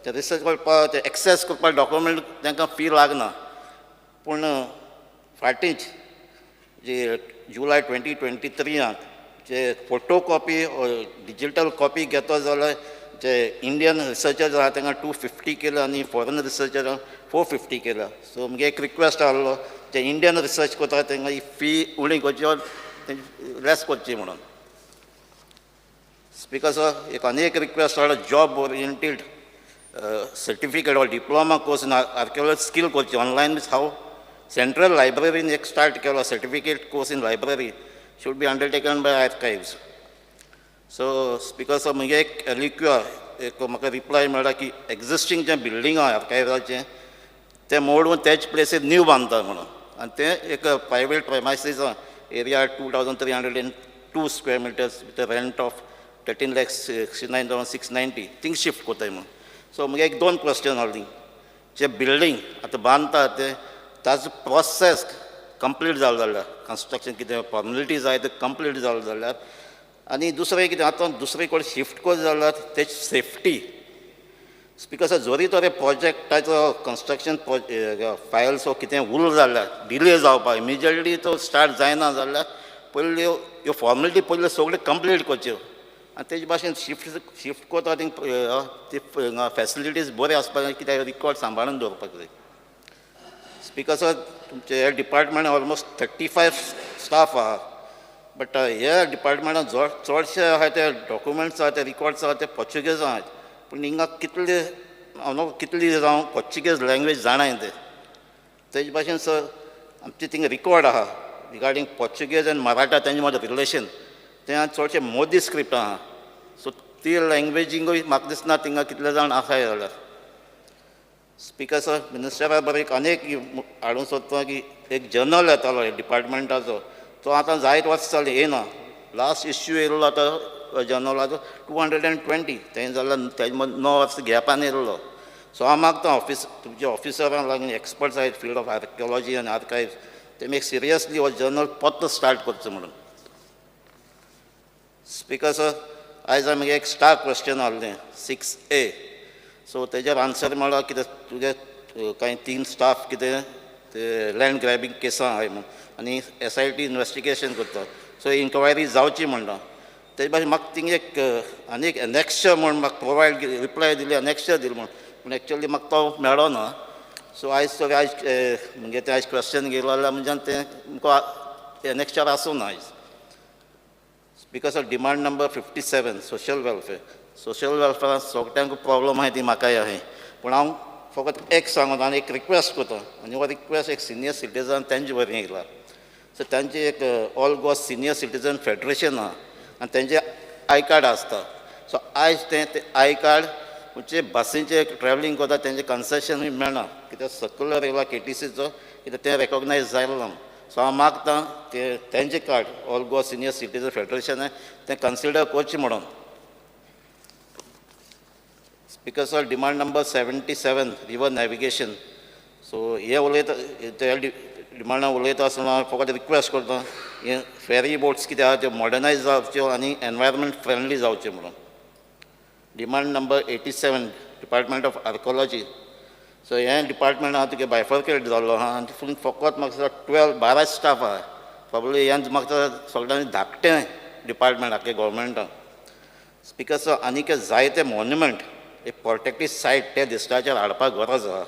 ते रिसर्च करपाक ते एक्सेस करपाक डॉक्युमेंट तांकां फी लागना. पूण फाटींच जे जुलय 2023 जे फोटो कॉपी डिजिटल कॉपी घेतो जाल्यार जे इंडियन रिसर्चर्स आहा तांकां 250 केला आनी फॉरेन रिसर्चरांक 450 केला. सो म्हगे एक रिक्वेस्ट आहलो जे इंडियन रिसर्च करता तांकां ही फी उणी करची लेस करची म्हणून. स्पीकर सर एक आनी एक रिक्वेस्ट आहलो job oriented certificate or diploma course in archaeology skill करची ऑनलायन मीन्स हाव Central Library एक स्टार्ट केलो certificate course in library should be undertaken by archives. So speaker sir म्हगे एक LQ एक म्हाका रिप्लाय मेळ्ळा की एक्जिस्टींग जे बिल्डींग आहा आर्कायव्साचें तें मोडून तेच प्लेसीर न्यू बांदता म्हणून आनी तें एक private premises area 2302 square metres with rent of 13,69,690 thing shift कोताय म्हणून. सो म्हगे एक 2 क्वेश्चन आहलीं जे बिल्डींग आतां बांदता तें ताजो प्रोसेस कंप्लीट जालो जाल्यार कन्स्ट्रक्शन कितें फॉर्मेलिटीज जाय ते कंप्लीट जालो जाल्यार आनी दुसरें कितें आतां दुसरे कडेन शिफ्ट कर जाल्यार तेची सेफ्टी. स्पीकर सर जोरी तरे प्रोजेक्टाचो कन्स्ट्रक्शन फायल्स वो कितें उरलो जाल्यार डिले जावपाक इमिजिएटली तो स्टार्ट जायना जाल्यार पयली ह्यो फॉर्मेलिटी पयली सगळ्यो कंप्लीट करच्यो आनी तेजे भाशेन शिफ्ट करता ती फॅसिलिटीज बऱ्यो आसपाक जाय कित्याक रिकॉर्ड सांबाळून दवरपाक जाय. स्पीकर सर तुमचे हे डिपार्टमेंट ऑलमोस्ट 35 स्टाफ आहा बट ह्या डिपार्टमेंटान चडशे आहा ते डॉक्युमेंट्स आहा ते रिकॉर्ड्स आहा ते पोर्चुगीज आहात पूण हिंगा कितली जावं पोर्चुगीज लँग्वेज जाणाय तेजे भाशेन सर आमचे थिंगा रिकॉर्ड आहा रिगार्डींग पोर्चुगीज आनी मराठा तेंचे मदें रिलेशन तें चडशे मोदी स्क्रिप्ट आहा. सो ती लँग्वेजींगूय म्हाका दिसना थिंगा कितले जाण आसाय जाल्यार. स्पीकर सर मिनिस्टरा बरें एक अनेक हाडूंक सोदता की एक जर्नल येतालो डिपार्टमेंटाचो तो आतां जायत वर्स जालें येना. लास्ट इश्यू येयल्लो आतां जर्नलाचो 220 तें जाल्यार तेजे 9 वर्स गॅपान येयल्लो. सो हांव मागता तुमच्या ऑफिसरांक लागून एक्सपर्ट्स आहात फिल्ड ऑफ आर्किओलॉजी आनी आर्कायव्स तेमी एक सिरियसली हो जर्नल परत स्टार्ट करचो म्हणून. स्पीकर सर आयज हांवें एक स्टार क्वेश्चन आहलें 6A. सो तेजेर आन्सर म्हळ्यार कितें तुजे कांय 3 स्टाफ कितें ते लँड ग्रॅबिंग केसां आहाय म्हूण आनी SIT इन्वेस्टिगेशन करता सो इन्क्वायरी जावची म्हणटा तेजे भाशेन म्हाका थिंग एक आनी एक एनेक्शर म्हूण म्हाका प्रोवायड रिप्लाय दिली एनेक्शर दिली पूण एक्चुअली म्हाका तो मेळो ना सो आयज म्हणजे ते आयज क्वेश्चन घेतलो जाल्यार म्हणजे तें तुमकां एनेक्शर आसूं ना आयज because of demand number 57 social वेलफेअरान सगळ्यांक प्रॉब्लम आहाय ती म्हाकाय आहाय पूण हांव फकत एक सांगून आनी एक रिक्वेस्ट करता आनी हो रिक्वेस्ट एक सिनियर सिटीजन तेंचे वरवीं येयला सो तांचे एक all Goa senior citizen federation आहा आनी तेंचे आय कार्ड आसता सो आयज ते आय कार्ड म्हणजे बसींचे ट्रॅव्हलिंग करता तेंचे कन्सेशन मेळना कित्याक सर्क्युलर येयला KTCचो कित्याक तें रेकॉग्नायज जालें ना सो हांव मागतां तेंचें card all Goa senior citizen federation तें कन्सिडर करचें म्हणून because of demand number 77 river navigation so हे उलयता त्या डिमांडान उलयता आसतना हांव फकत रिक्वेस्ट करता हे फेरी बोट्स कितें आहा त्यो मॉडर्नायज जावच्यो आनी एनवायरमेंट फ्रेंडली जावच्यो म्हणून demand number 87 department of archaeology so हे डिपार्टमेंट आहा तुगे बायफर्केट जाल्लो आहा आनी फकत म्हाका 12 स्टाफ आहा प्रॉब्ली हें म्हाका सगळ्यांनी धाकटें डिपार्टमेंट आख्या गोवोरमेंटान बिकॉज आनीक जायते मॉन्युमेंट एक प्रोटेक्टेड सायट त्या लिस्टाचेर हाडपाक गरज आहा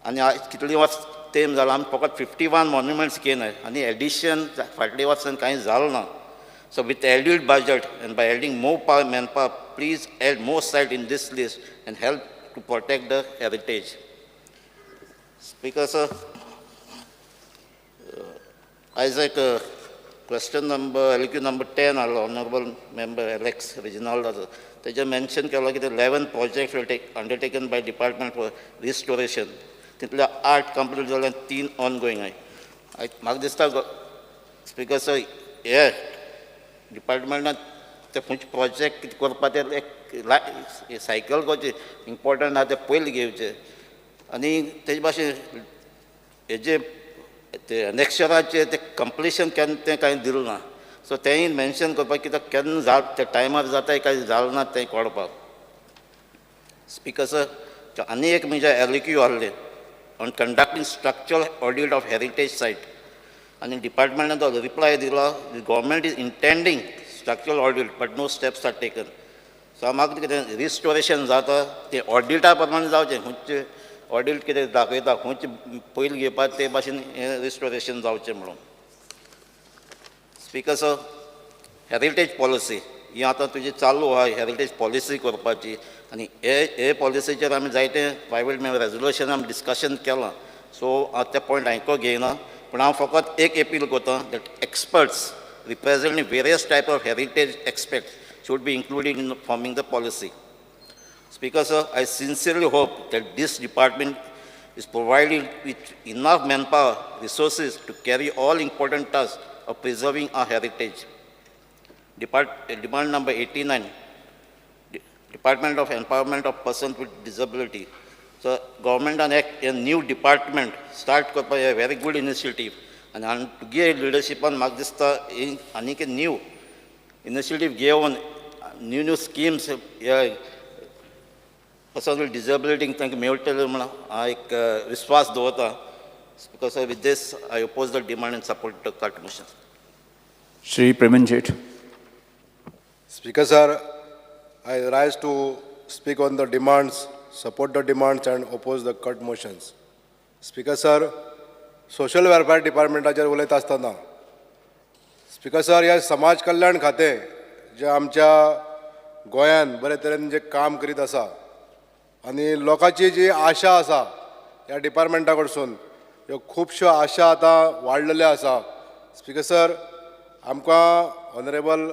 आनी कितलीं वर्स तेम जाला आमी फकत 51 मॉन्युमेंट्स घेयनाय आनी एडिशन फाटल्या वर्सान कांय जालें ना so with allude budget and by adding more manpower please add more site in this list and help to protect the heritage because आयज एक क्वेश्चन नंबर LQ नंबर 10 आलो ऑनरेबल मेंबर एलेक्स रिजिनाल्डाचो तेजेर mention केलो की 11 project will undertaken by department for restoration title 8 complete जाले 3 ongoing आहाय म्हाका दिसता बिकॉज हे डिपार्टमेंटान ते खंयचे प्रोजेक्ट कितें करपा ते एक सायकल करचे इम्पोर्टंट आहा ते पयलीं घेवचे आनी तेजे भाशेन हेजे ते नॅक्स्टराचे ते कंप्लिशन केन्ना तें कांय दिलें ना सो तेंय मेन्शन करपाक कित्याक केन्ना जा त्या टायमार जाताय काय जालें ना तें कळपाक बिकॉज आनी एक म्हणजे LQ आहलें on conducting structural audit of heritage site आनी डिपार्टमेंटान तो रिप्लाय दिलो government is intending structural audit but no steps are taken so म्हाका कितें रिस्टोरेशन जाता तें ऑडिटा प्रमाणे जावचें खंयचे ऑडिट कितें दाखयता खंयचे पयलीं घेवपाक ते भाशेन हें रिस्टोरेशन जावचें म्हणून बिकॉज हेरिटेज पॉलिसी ही आतां तुजी चालू आहा हेरिटेज पॉलिसी करपाची आनी हे पॉलिसीचेर आमी जायते प्रायवेट रेजोल्युशन आमी डिस्कशन केलां सो हांव ते पॉयंट हांयको घेयना पूण हांव फकत एक अपील करता that experts representing various type of heritage expects should be included in forming the policy because I sincerely hope that this department is provided with enough manpower, resources to carry all important tasks of preserving our heritage. Demand number 89, Department of Empowerment of Persons with Disability. So government and a new department start a very good initiative and to give leadership on Magdista in a new initiative given new schemes. Person with disability तांकां मेळटलें म्हण हांव एक विस्वास दवरता because with this I oppose the demand and support the cut motion Shri Preman Jeth Speaker sir, I rise to speak on the demands, support the demands and oppose the cut motions. Speaker sir, social welfare departmentaचेर उलयता आसतना speaker sir ह्या समाज कल्याण खातें जें आमच्या गोंयान बरे तरेन जें काम करीत आसा आनी लोकांची जी आशा आसा ह्या डिपार्टमेंटा कडसून ह्यो खुबश्यो आशा आतां वाडलेल्यो आसा स्पीकर सर आमकां ऑनरेबल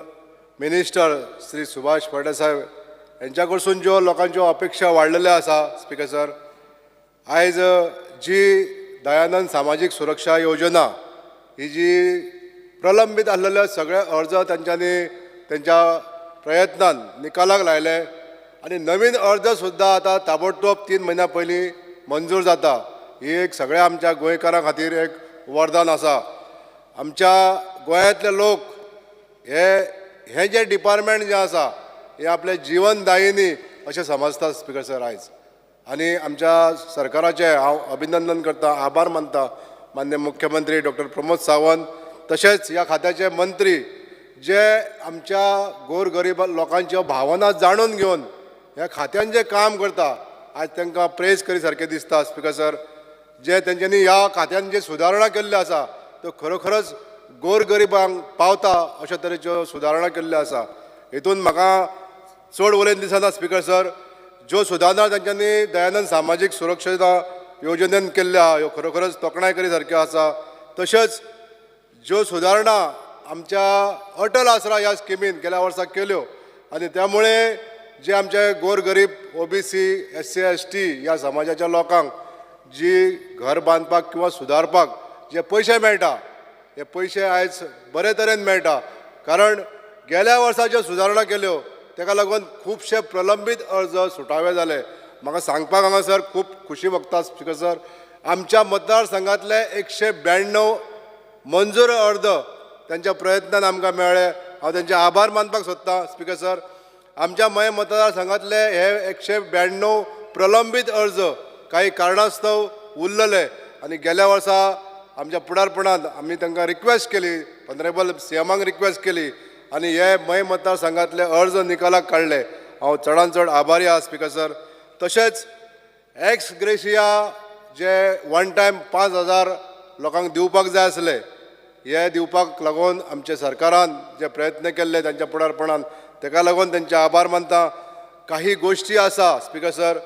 मिनिस्टर श्री सुभाष फळदेसाय यांच्या कडसून ज्यो लोकांच्यो अपेक्षा वाडलेल्यो आसा स्पीकर सर आयज जी दयानंद सामाजीक सुरक्षा योजना ही जी प्रलंबीत आसलेले सगळे अर्ज तांच्यांनी तेंच्या प्रयत्नान निकालाक लायले आनी नवीन अर्ज सुद्दां आतां ताबडतोब 3 म्हयन्या पयलीं मंजूर जाता ही एक सगळ्या आमच्या गोंयकारां खातीर एक वरदान आसा आमच्या गोंयांतले लोक हे जे डिपार्टमेंट जें आसा हें आपलें जीवन दायिनी अशें समजता स्पीकर सर आयज आनी आमच्या सरकाराचे हांव अभिनंदन करता, आभार मानता माननीय मुख्यमंत्री डॉक्टर प्रमोद सावंत तशेंच ह्या खात्याचे मंत्री जे आमच्या गोरगरीब लोकांच्यो भावना जाणून घेवन ह्या खात्यान जे काम करता आज तांकां प्रेज करी सारकें दिसता. स्पिकर सर, जे तेंच्यांनी ह्या खात्यान जे सुदारणा केल्ल्यो आसा त्यो खरोखरच गोरगरिबांक पावता अशा तरेच्यो सुदारणा केल्ल्यो आसा. हेतून म्हाका चड उलयन दिसना स्पिकर सर, ज्यो सुदारणा तेंच्यांनी दयानंद सामाजीक सुरक्षा योजनेन केल्ल्यो आहा ह्यो खरोखरच तोखणाय करी सारक्यो आसा. तशेंच ज्यो सुदारणा आमच्या अटल आसरा ह्या स्किमीन गेल्या वर्सा केल्यो आनी त्यामुळे जे आमचे गोरगरीब OBC SC ST ह्या समाजाच्या लोकांक जी घर बांदपाक किंवा सुदारपाक जे पयशे मेळटा हे पयशे आयज बरे तरेन मेळटा. कारण गेल्या वर्सा ज्यो सुदारणा केल्यो ताका लागून खुबशे प्रलंबीत अर्ज सुटावे जाले. म्हाका सांगपाक हांगासर खूब खुशी भोगता स्पिकर सर, आमच्या मतदारसंघातले 192 मंजूर अर्ज त्यांच्या प्रयत्नान आमकां मेळ्ळे. हांव तेंचे आभार मानपाक सोदतां स्पिकर सर. आमच्या मय मतदारसंघातले हे 192 प्रलंबीत अर्ज काही कारणास्तव उरलेले आनी गेल्या वर्सा आमच्या फुडारपणान आमी तांकां रिक्वेस्ट केली, ऑनरेबल CMाक रिक्वेस्ट केली आनी हे मय मतदारसंघातले अर्ज निकालाक काडले. हांव चडान चड आभारी आहा स्पिकर सर. तशेंच एक्स ग्रेशिया जे वन टायम 5,000 लोकांक दिवपाक जाय आसले हे दिवपाक लागून आमच्या सरकारान जे प्रयत्न केल्ले तांच्या फुडारपणान ताका लागून तेंचे आभार मानता. काही गोश्टी आसा स्पिकर सर,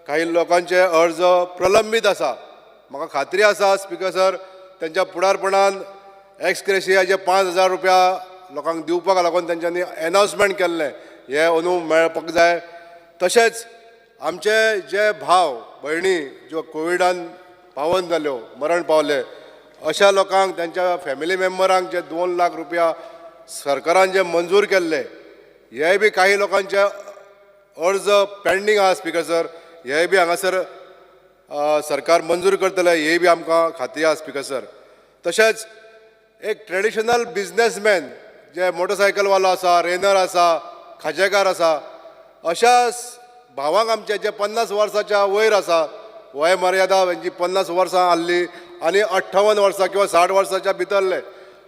काही लोकांचे अर्ज प्रलंबीत आसा. म्हाका खात्री आसा स्पिकर सर, तेंच्या फुडारपणान एक्स ग्रेशिया जे 5,000 रुपया लोकांक दिवपाक लागून तेंच्यांनी अनाउन्समेंट केल्लें हे अंदू मेळपाक जाय. तशेंच आमचे जे भाव भयणी ज्यो कोविडान पावन जाल्यो मरण पावले अशा लोकांक त्यांच्या फॅमिली मेंबरांक जे 2 लाख रुपया सरकारान जे मंजूर केल्ले हे बी काही लोकांचे अर्ज पेंडींग आहा स्पिकर सर. हे बी हांगासर सरकार मंजूर करतले हे बी आमकां खात्री आहा स्पिकर सर. तशेंच एक ट्रेडिशनल बिझनेसमॅन जे मोटरसायकलवालो आसा, रेनर आसा, खाजेकार आसा अशा भावांक आमचे जे 50 वर्साच्या वयर आसा, वय मर्यादा हेंची 50 वर्सां आसली आनी 58 वर्सां किंवा 60 वर्साच्या भितरले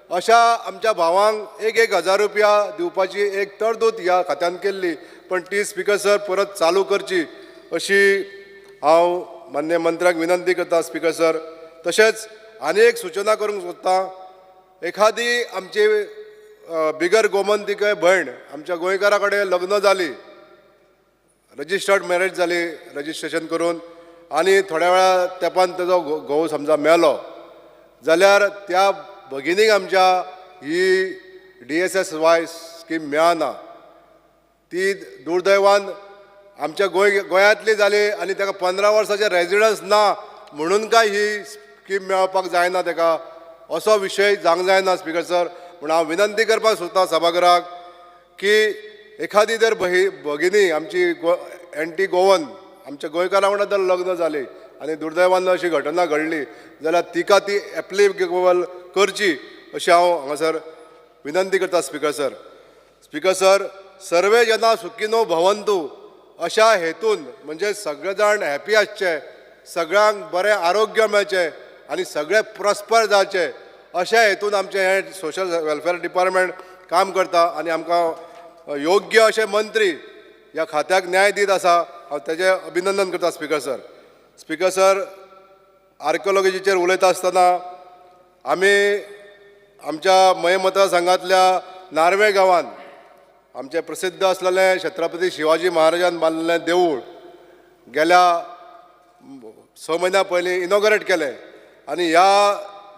अशा आमच्या भावांक 1,000 रुपया दिवपाची एक तरतूद ह्या खात्यान केल्ली. पण ती स्पिकर सर परत चालू करची अशी हांव मान्य मंत्र्याक विनंती करता स्पिकर सर. तशेंच आनी एक सूचना करूंक सोदतां, एखादी आमची बिगर गोमंतकीय भयण आमच्या गोंयकारा कडेन लग्न जाली, रजिस्टर्ड मॅरेज जाली रजिस्ट्रेशन करून आनी थोड्या वेळा तेंपान तेजो घोव समजा मेलो जाल्यार त्या भगिनीक आमच्या ही DSSY स्कीम मेळना. ती दुर्दैवान आमच्या गोंयांतली जाली आनी ताका 15 वर्साचें रेजिडन्स ना म्हणून काय ही स्कीम मेळपाक जायना ताका असो विशय जावंक जायना स्पिकर सर. म्हूण हांव विनंती करपाक सोदतां सभागृहाक की एखादी जर भगिनी आमची एंटी गोवन आमच्या गोंयकारा वांगडा जर लग्न जाली आनी दुर्दैवान अशी घटना घडली जाल्यार तिका ती एप्लिकेबल करची अशी हांव हांगासर विनंती करता स्पिकर सर. स्पिकर सर, सर्वे जना सुखिनो भवंतु अशा हेतून म्हणजे सगळे जाण हॅपी आसचे, सगळ्यांक बरें आरोग्य मेळचें आनी सगळे प्रॉस्पर जावचे अशा हेतून आमचें हें सोशल वेलफेअर डिपार्टमेंट काम करता आनी आमकां योग्य अशे मंत्री ह्या खात्याक न्याय दीत आसा. हांव तेजें अभिनंदन करता स्पिकर सर. स्पिकर सर, आर्किओलॉजीचेर उलयता आसतना आमी आमच्या मय मतदारसंघांतल्या नार्वे गांवांत आमचे प्रसिद्ध असलेलें छत्रपती शिवाजी महाराजान बांदलेलें देवूळ गेल्या 6 म्हयन्या पयलीं इनॉग्रेट केलें आनी ह्या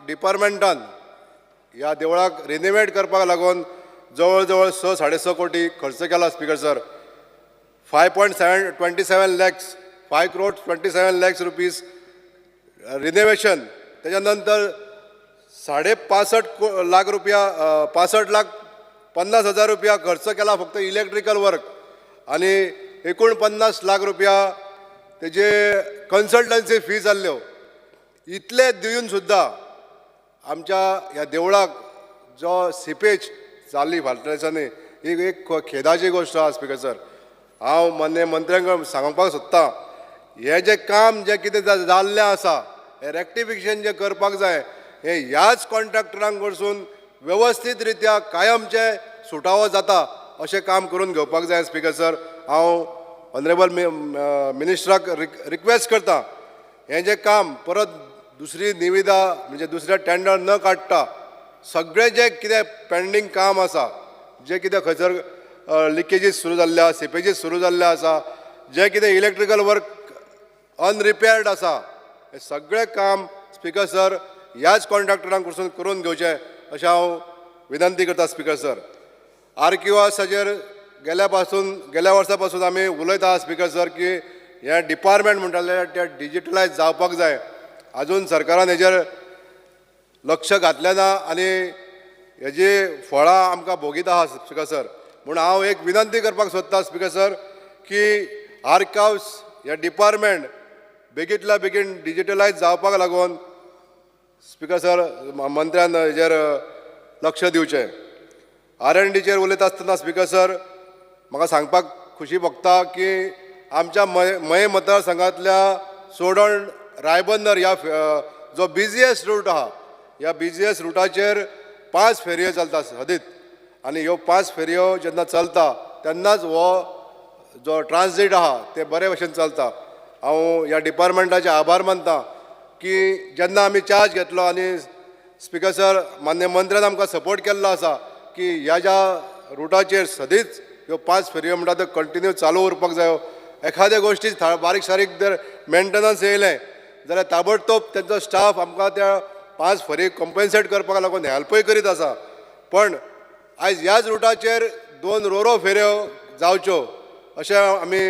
डिपार्टमेंटान ह्या देवळाक रिनोवेट करपाक लागून जवळ जवळ 6-6.5 कोटी खर्च केला speaker sir. 5.27 lakhs 5 crores 27 lakhs rupees renovation. त्याच्या नंतर 65.5 लाख रुपया 65,50,000 रुपया खर्च केला फक्त इलेक्ट्रिकल वर्क आनी 49 लाख रुपया तेजे कन्सल्टन्सी फी जाल्ल्यो. इतले दिवन सुद्दां आमच्या ह्या देवळाक जो सिपेज जाल्ली फाटल्या दिसांनी ही एक खेदाची गोश्ट आहा स्पिकर सर. हांव मान्य मंत्र्यांक सांगपाक सोदतां हे जे काम जे कितें जाल्लें आसा हे रेक्टिफिकेशन जे करपाक जाय हे ह्याच कॉन्ट्रॅक्टरांक कडसून व्यवस्थीत रित्या कायमचे सुटावो जाता अशें काम करून घेवपाक जाय स्पीकर सर. हांव ऑनरेबल मिनिस्टराक रिक्वेस्ट करता हें जें काम परत दुसरी निविदा म्हणजे दुसरें टेंडर न काडटा सगळें जें कितें पेंडींग काम आसा जें कितें खंयसर लिकेजीस सुरू जाल्ले आसा सिपेजीस सुरू जाल्ले आसा जें कितें इलेक्ट्रिकल वर्क अनरिपेर्ड आसा हें सगळें काम स्पीकर सर ह्याच कॉन्ट्रॅक्टरांक कडसून करून घेवचें अशें हांव विनंती करता स्पीकर सर. आर्किवासाचेर गेल्या वर्सा पासून आमी उलयता स्पीकर सर की हे डिपार्टमेंट म्हणटाले ते डिजिटलायज जावपाक जाय. आजून सरकारान हेजेर लक्ष घातलें ना आनी हेजी फळां आमकां भोगीत आहा स्पीकर सर. म्हूण हांव एक विनंती करपाक सोदता स्पीकर सर की आर्काव्स हे डिपार्टमेंट बेगींतल्या बेगीन डिजिटलायज जावपाक लागून स्पीकर सर मंत्र्यान हेजेर लक्ष दिवचें. R&Dचेर उलयता आसतना स्पीकर सर म्हाका सांगपाक खुशी भोगता की आमच्या मये मतदारसंघांतल्या सोडण रायबंदर ह्या जो बिझिएस्ट रूट आहा ह्या बिझिएस्ट रुटाचेर 5 फेरयो चलता सदीत आनी ह्यो 5 फेरयो जेन्ना चलता तेन्नाच हो जो ट्रान्झीट आहा ते बरे भशेन चलता. हांव ह्या डिपार्टमेंटाचे आभार मानता की जेन्ना आमी चार्ज घेतलो आनी स्पीकर सर मान्य मंत्र्यान आमकां सपोर्ट केल्लो आसा की ह्या ज्या रुटाचेर सदीच ह्यो 5 फेरयो म्हणटा त्यो कंटिन्यू चालू उरपाक जायो. एखाद्या गोश्टी बारीक सारीक जर मेंटेनन्स येयलें जाल्यार ताबडतोब तेंचो स्टाफ आमकां त्या 5 फेरयो कॉम्पेन्सेट करपाक लागून हेल्पूय करीत आसा. पण आयज ह्याच रुटाचेर 2 रोरो फेरयो जावच्यो अशें आमी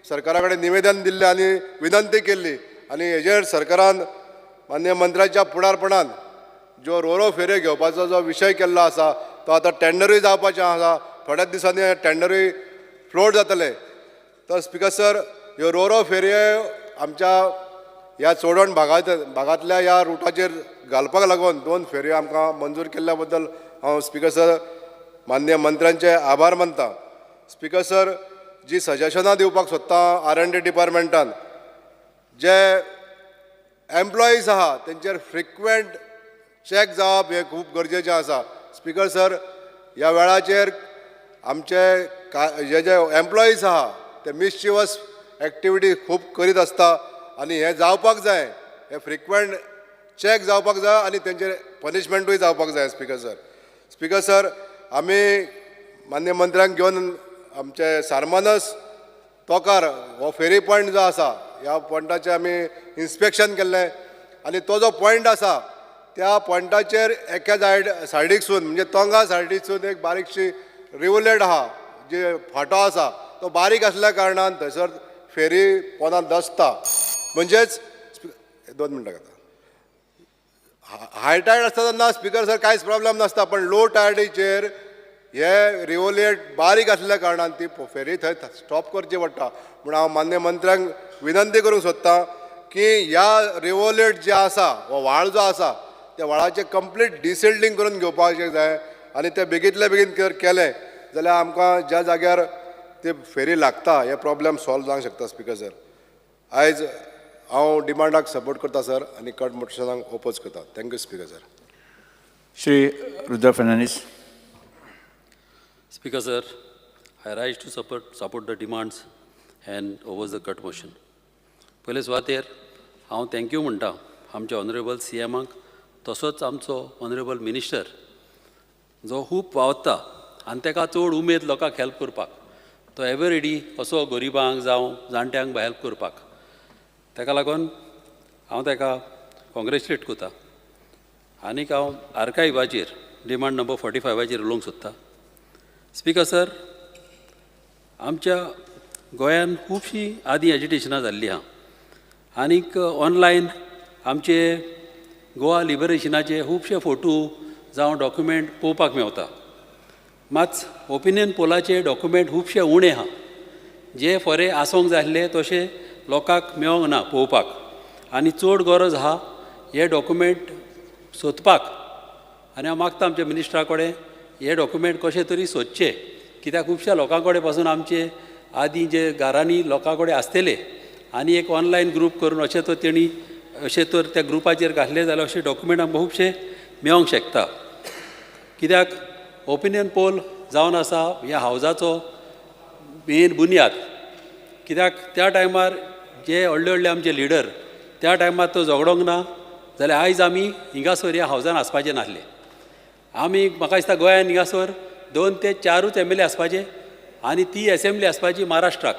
सरकारा कडेन निवेदन दिल्लें आनी विनंती केल्ली आनी हेजेर सरकारान मान्य मंत्र्याच्या फुडारपणान ज्यो रोरो फेरयो घेवपाचो जो विशय केल्लो आसा तो आतां टेंडरूय जावपाचें आसा. थोड्याच दिसांनी टेंडरूय फ्लोट जातलें. तर स्पीकर सर ह्यो रोरो फेरयो आमच्या ह्या चोडण भागांतल्या ह्या रुटाचेर घालपाक लागून 2 फेरयो आमकां मंजूर केल्ल्या बद्दल हांव स्पीकर सर मान्य मंत्र्यांचे आभार मानता. स्पीकर सर जी सजेशनां दिवपाक सोदता R&D डिपार्टमेंटान जे एम्प्लॉईज आहा तेंचेर फ्रिक्वेंट चॅक जावप हें खूब गरजेचें आसा. स्पीकर सर ह्या वेळाचेर आमचे हे जे एम्प्लॉईज आहा ते मिसचिवस एक्टिविटी खूब करीत आसता आनी हें जावपाक जाय. हे फ्रिक्वेंट चॅक जावपाक जाय आनी तेंचेर पनिशमेंटूय जावपाक जाय स्पीकर सर. स्पीकर सर आमी मान्य मंत्र्यांक घेवन आमचे सारमानस तोकार हो फेरी पॉयंट जो आसा ह्या पॉयंटाचें आमी इन्स्पेक्शन केल्लें आनी तो जो पॉयंट आसा त्या पॉयंटाचेर एका सायडीकसून म्हणजे तोंगा सायडीकसून एक बारीकशी रिवलेट आहा जे फाटो आसा तो बारीक आसल्या कारणान थंयसर फेरी पोंदां दसता. म्हणजेच 2 मिनटां घेता. हाय टायड आसता तेन्ना स्पीकर सर कांयच प्रॉब्लेम नासता पण लो टायडीचेर हे रिवोलेट बारीक आसल्या कारणान ती फेरी थंय स्टॉप करची पडटा. म्हूण हांव मान्य मंत्र्यांक विनंती करूंक सोदतां की ह्या रिवोलेट जे आसा हो व्हाळ जो आसा त्या व्हाळाचें कंप्लीट डिसिल्डिंग करून घेवपाचें जाय आनी तें बेगींतल्या बेगीन जर केलें जाल्यार आमकां ज्या जाग्यार ते फेरी लागता हे प्रॉब्लेम सॉल्व जावंक शकता स्पीकर सर. आयज हांव डिमांडाक सपोर्ट करता सर आनी कट मोशनाक ओपोज करता. Thank you speaker sir. Shri Rudra Fernandes. Speaker sir, I rise to support the demands and oppose the cut motion. पयले सुवातेर हांव थँक्यू म्हणटा आमच्या ऑनरेबल CMाक तसोच आमचो ऑनरेबल मिनिस्टर जो खूब वावरता आनी ताका चड उमेद लोकांक हेल्प करपाक. तो एवर रेडी असो गरिबांक जावं जाणट्यांक हेल्प करपाक. ताका लागून हांव ताका कॉंग्रेच्युलेट करता. आनीक हांव आर्कायवाचेर डिमांड नंबर 45 उलोवंक सोदता. स्पीकर सर आमच्या गोंयांत खुबशीं आदी एजिटेशनां जाल्लीं आहा आनीक ऑनलायन आमचे गोवा लिबरेशनाचे खुबशे फोटो जावं डॉक्युमेंट पळोवपाक मेवता. मात ओपिनियन पोलाचे डॉक्युमेंट खुबशे उणे आहा जे फरे आसोंक जाय आसले तशे लोकांक मेळोंक ना पळोवपाक आनी चड गरज आहा हे डॉक्युमेंट सोदपाक. आनी हांव मागता आमच्या मिनिस्टरा कडेन हे डॉक्युमेंट कशे तरी सोदचे कित्याक खुबश्या लोकां कडेन पासून आमचे आदी जे घरांनी लोकां कडेन आसतले आनी एक ऑनलायन ग्रूप करून अशें तो तेणी अशें तर त्या ग्रुपाचेर घातले जाल्यार अशें डॉक्युमेंट आमकां खुबशे मेळोंक शकता. कित्याक ओपिनियन पोल जावन आसा ह्या हावजाचो मेन बुन्याद. कित्याक त्या टायमार जे व्हडले व्हडले आमचे लिडर त्या टायमार तो झगडोंक ना जाल्यार आयज आमी हिंगासर ह्या हावजान आसपाचे नासले. आमी म्हाका दिसता गोंयान हिंगासर 2 ते 4 MLA आसपाचे आनी ती असेंब्ली आसपाची महाराष्ट्राक.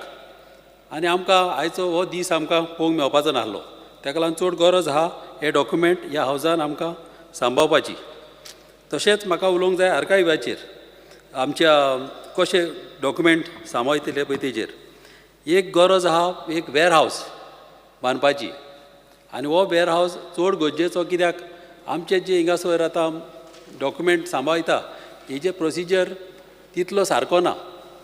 आनी आमकां आयचो हो दीस आमकां पळोवंक मेळपाचो नासलो. ताका लागून चड गरज आहा हे डॉक्युमेंट ह्या हावजान आमकां सांबाळपाची. तशेंच म्हाका उलोवंक जाय आर्कायवाचेर आमच्या कशे डॉक्युमेंट सांबाळटले पळय तेजेर. एक गरज आहा एक वेअर हावस बांदपाची आनी हो वेअर हावस चड गरजेचो. कित्याक आमचे जे हिंगासर आतां डॉक्युमेंट सांबाळटा हेजे प्रोसिजर तितलो सारको ना,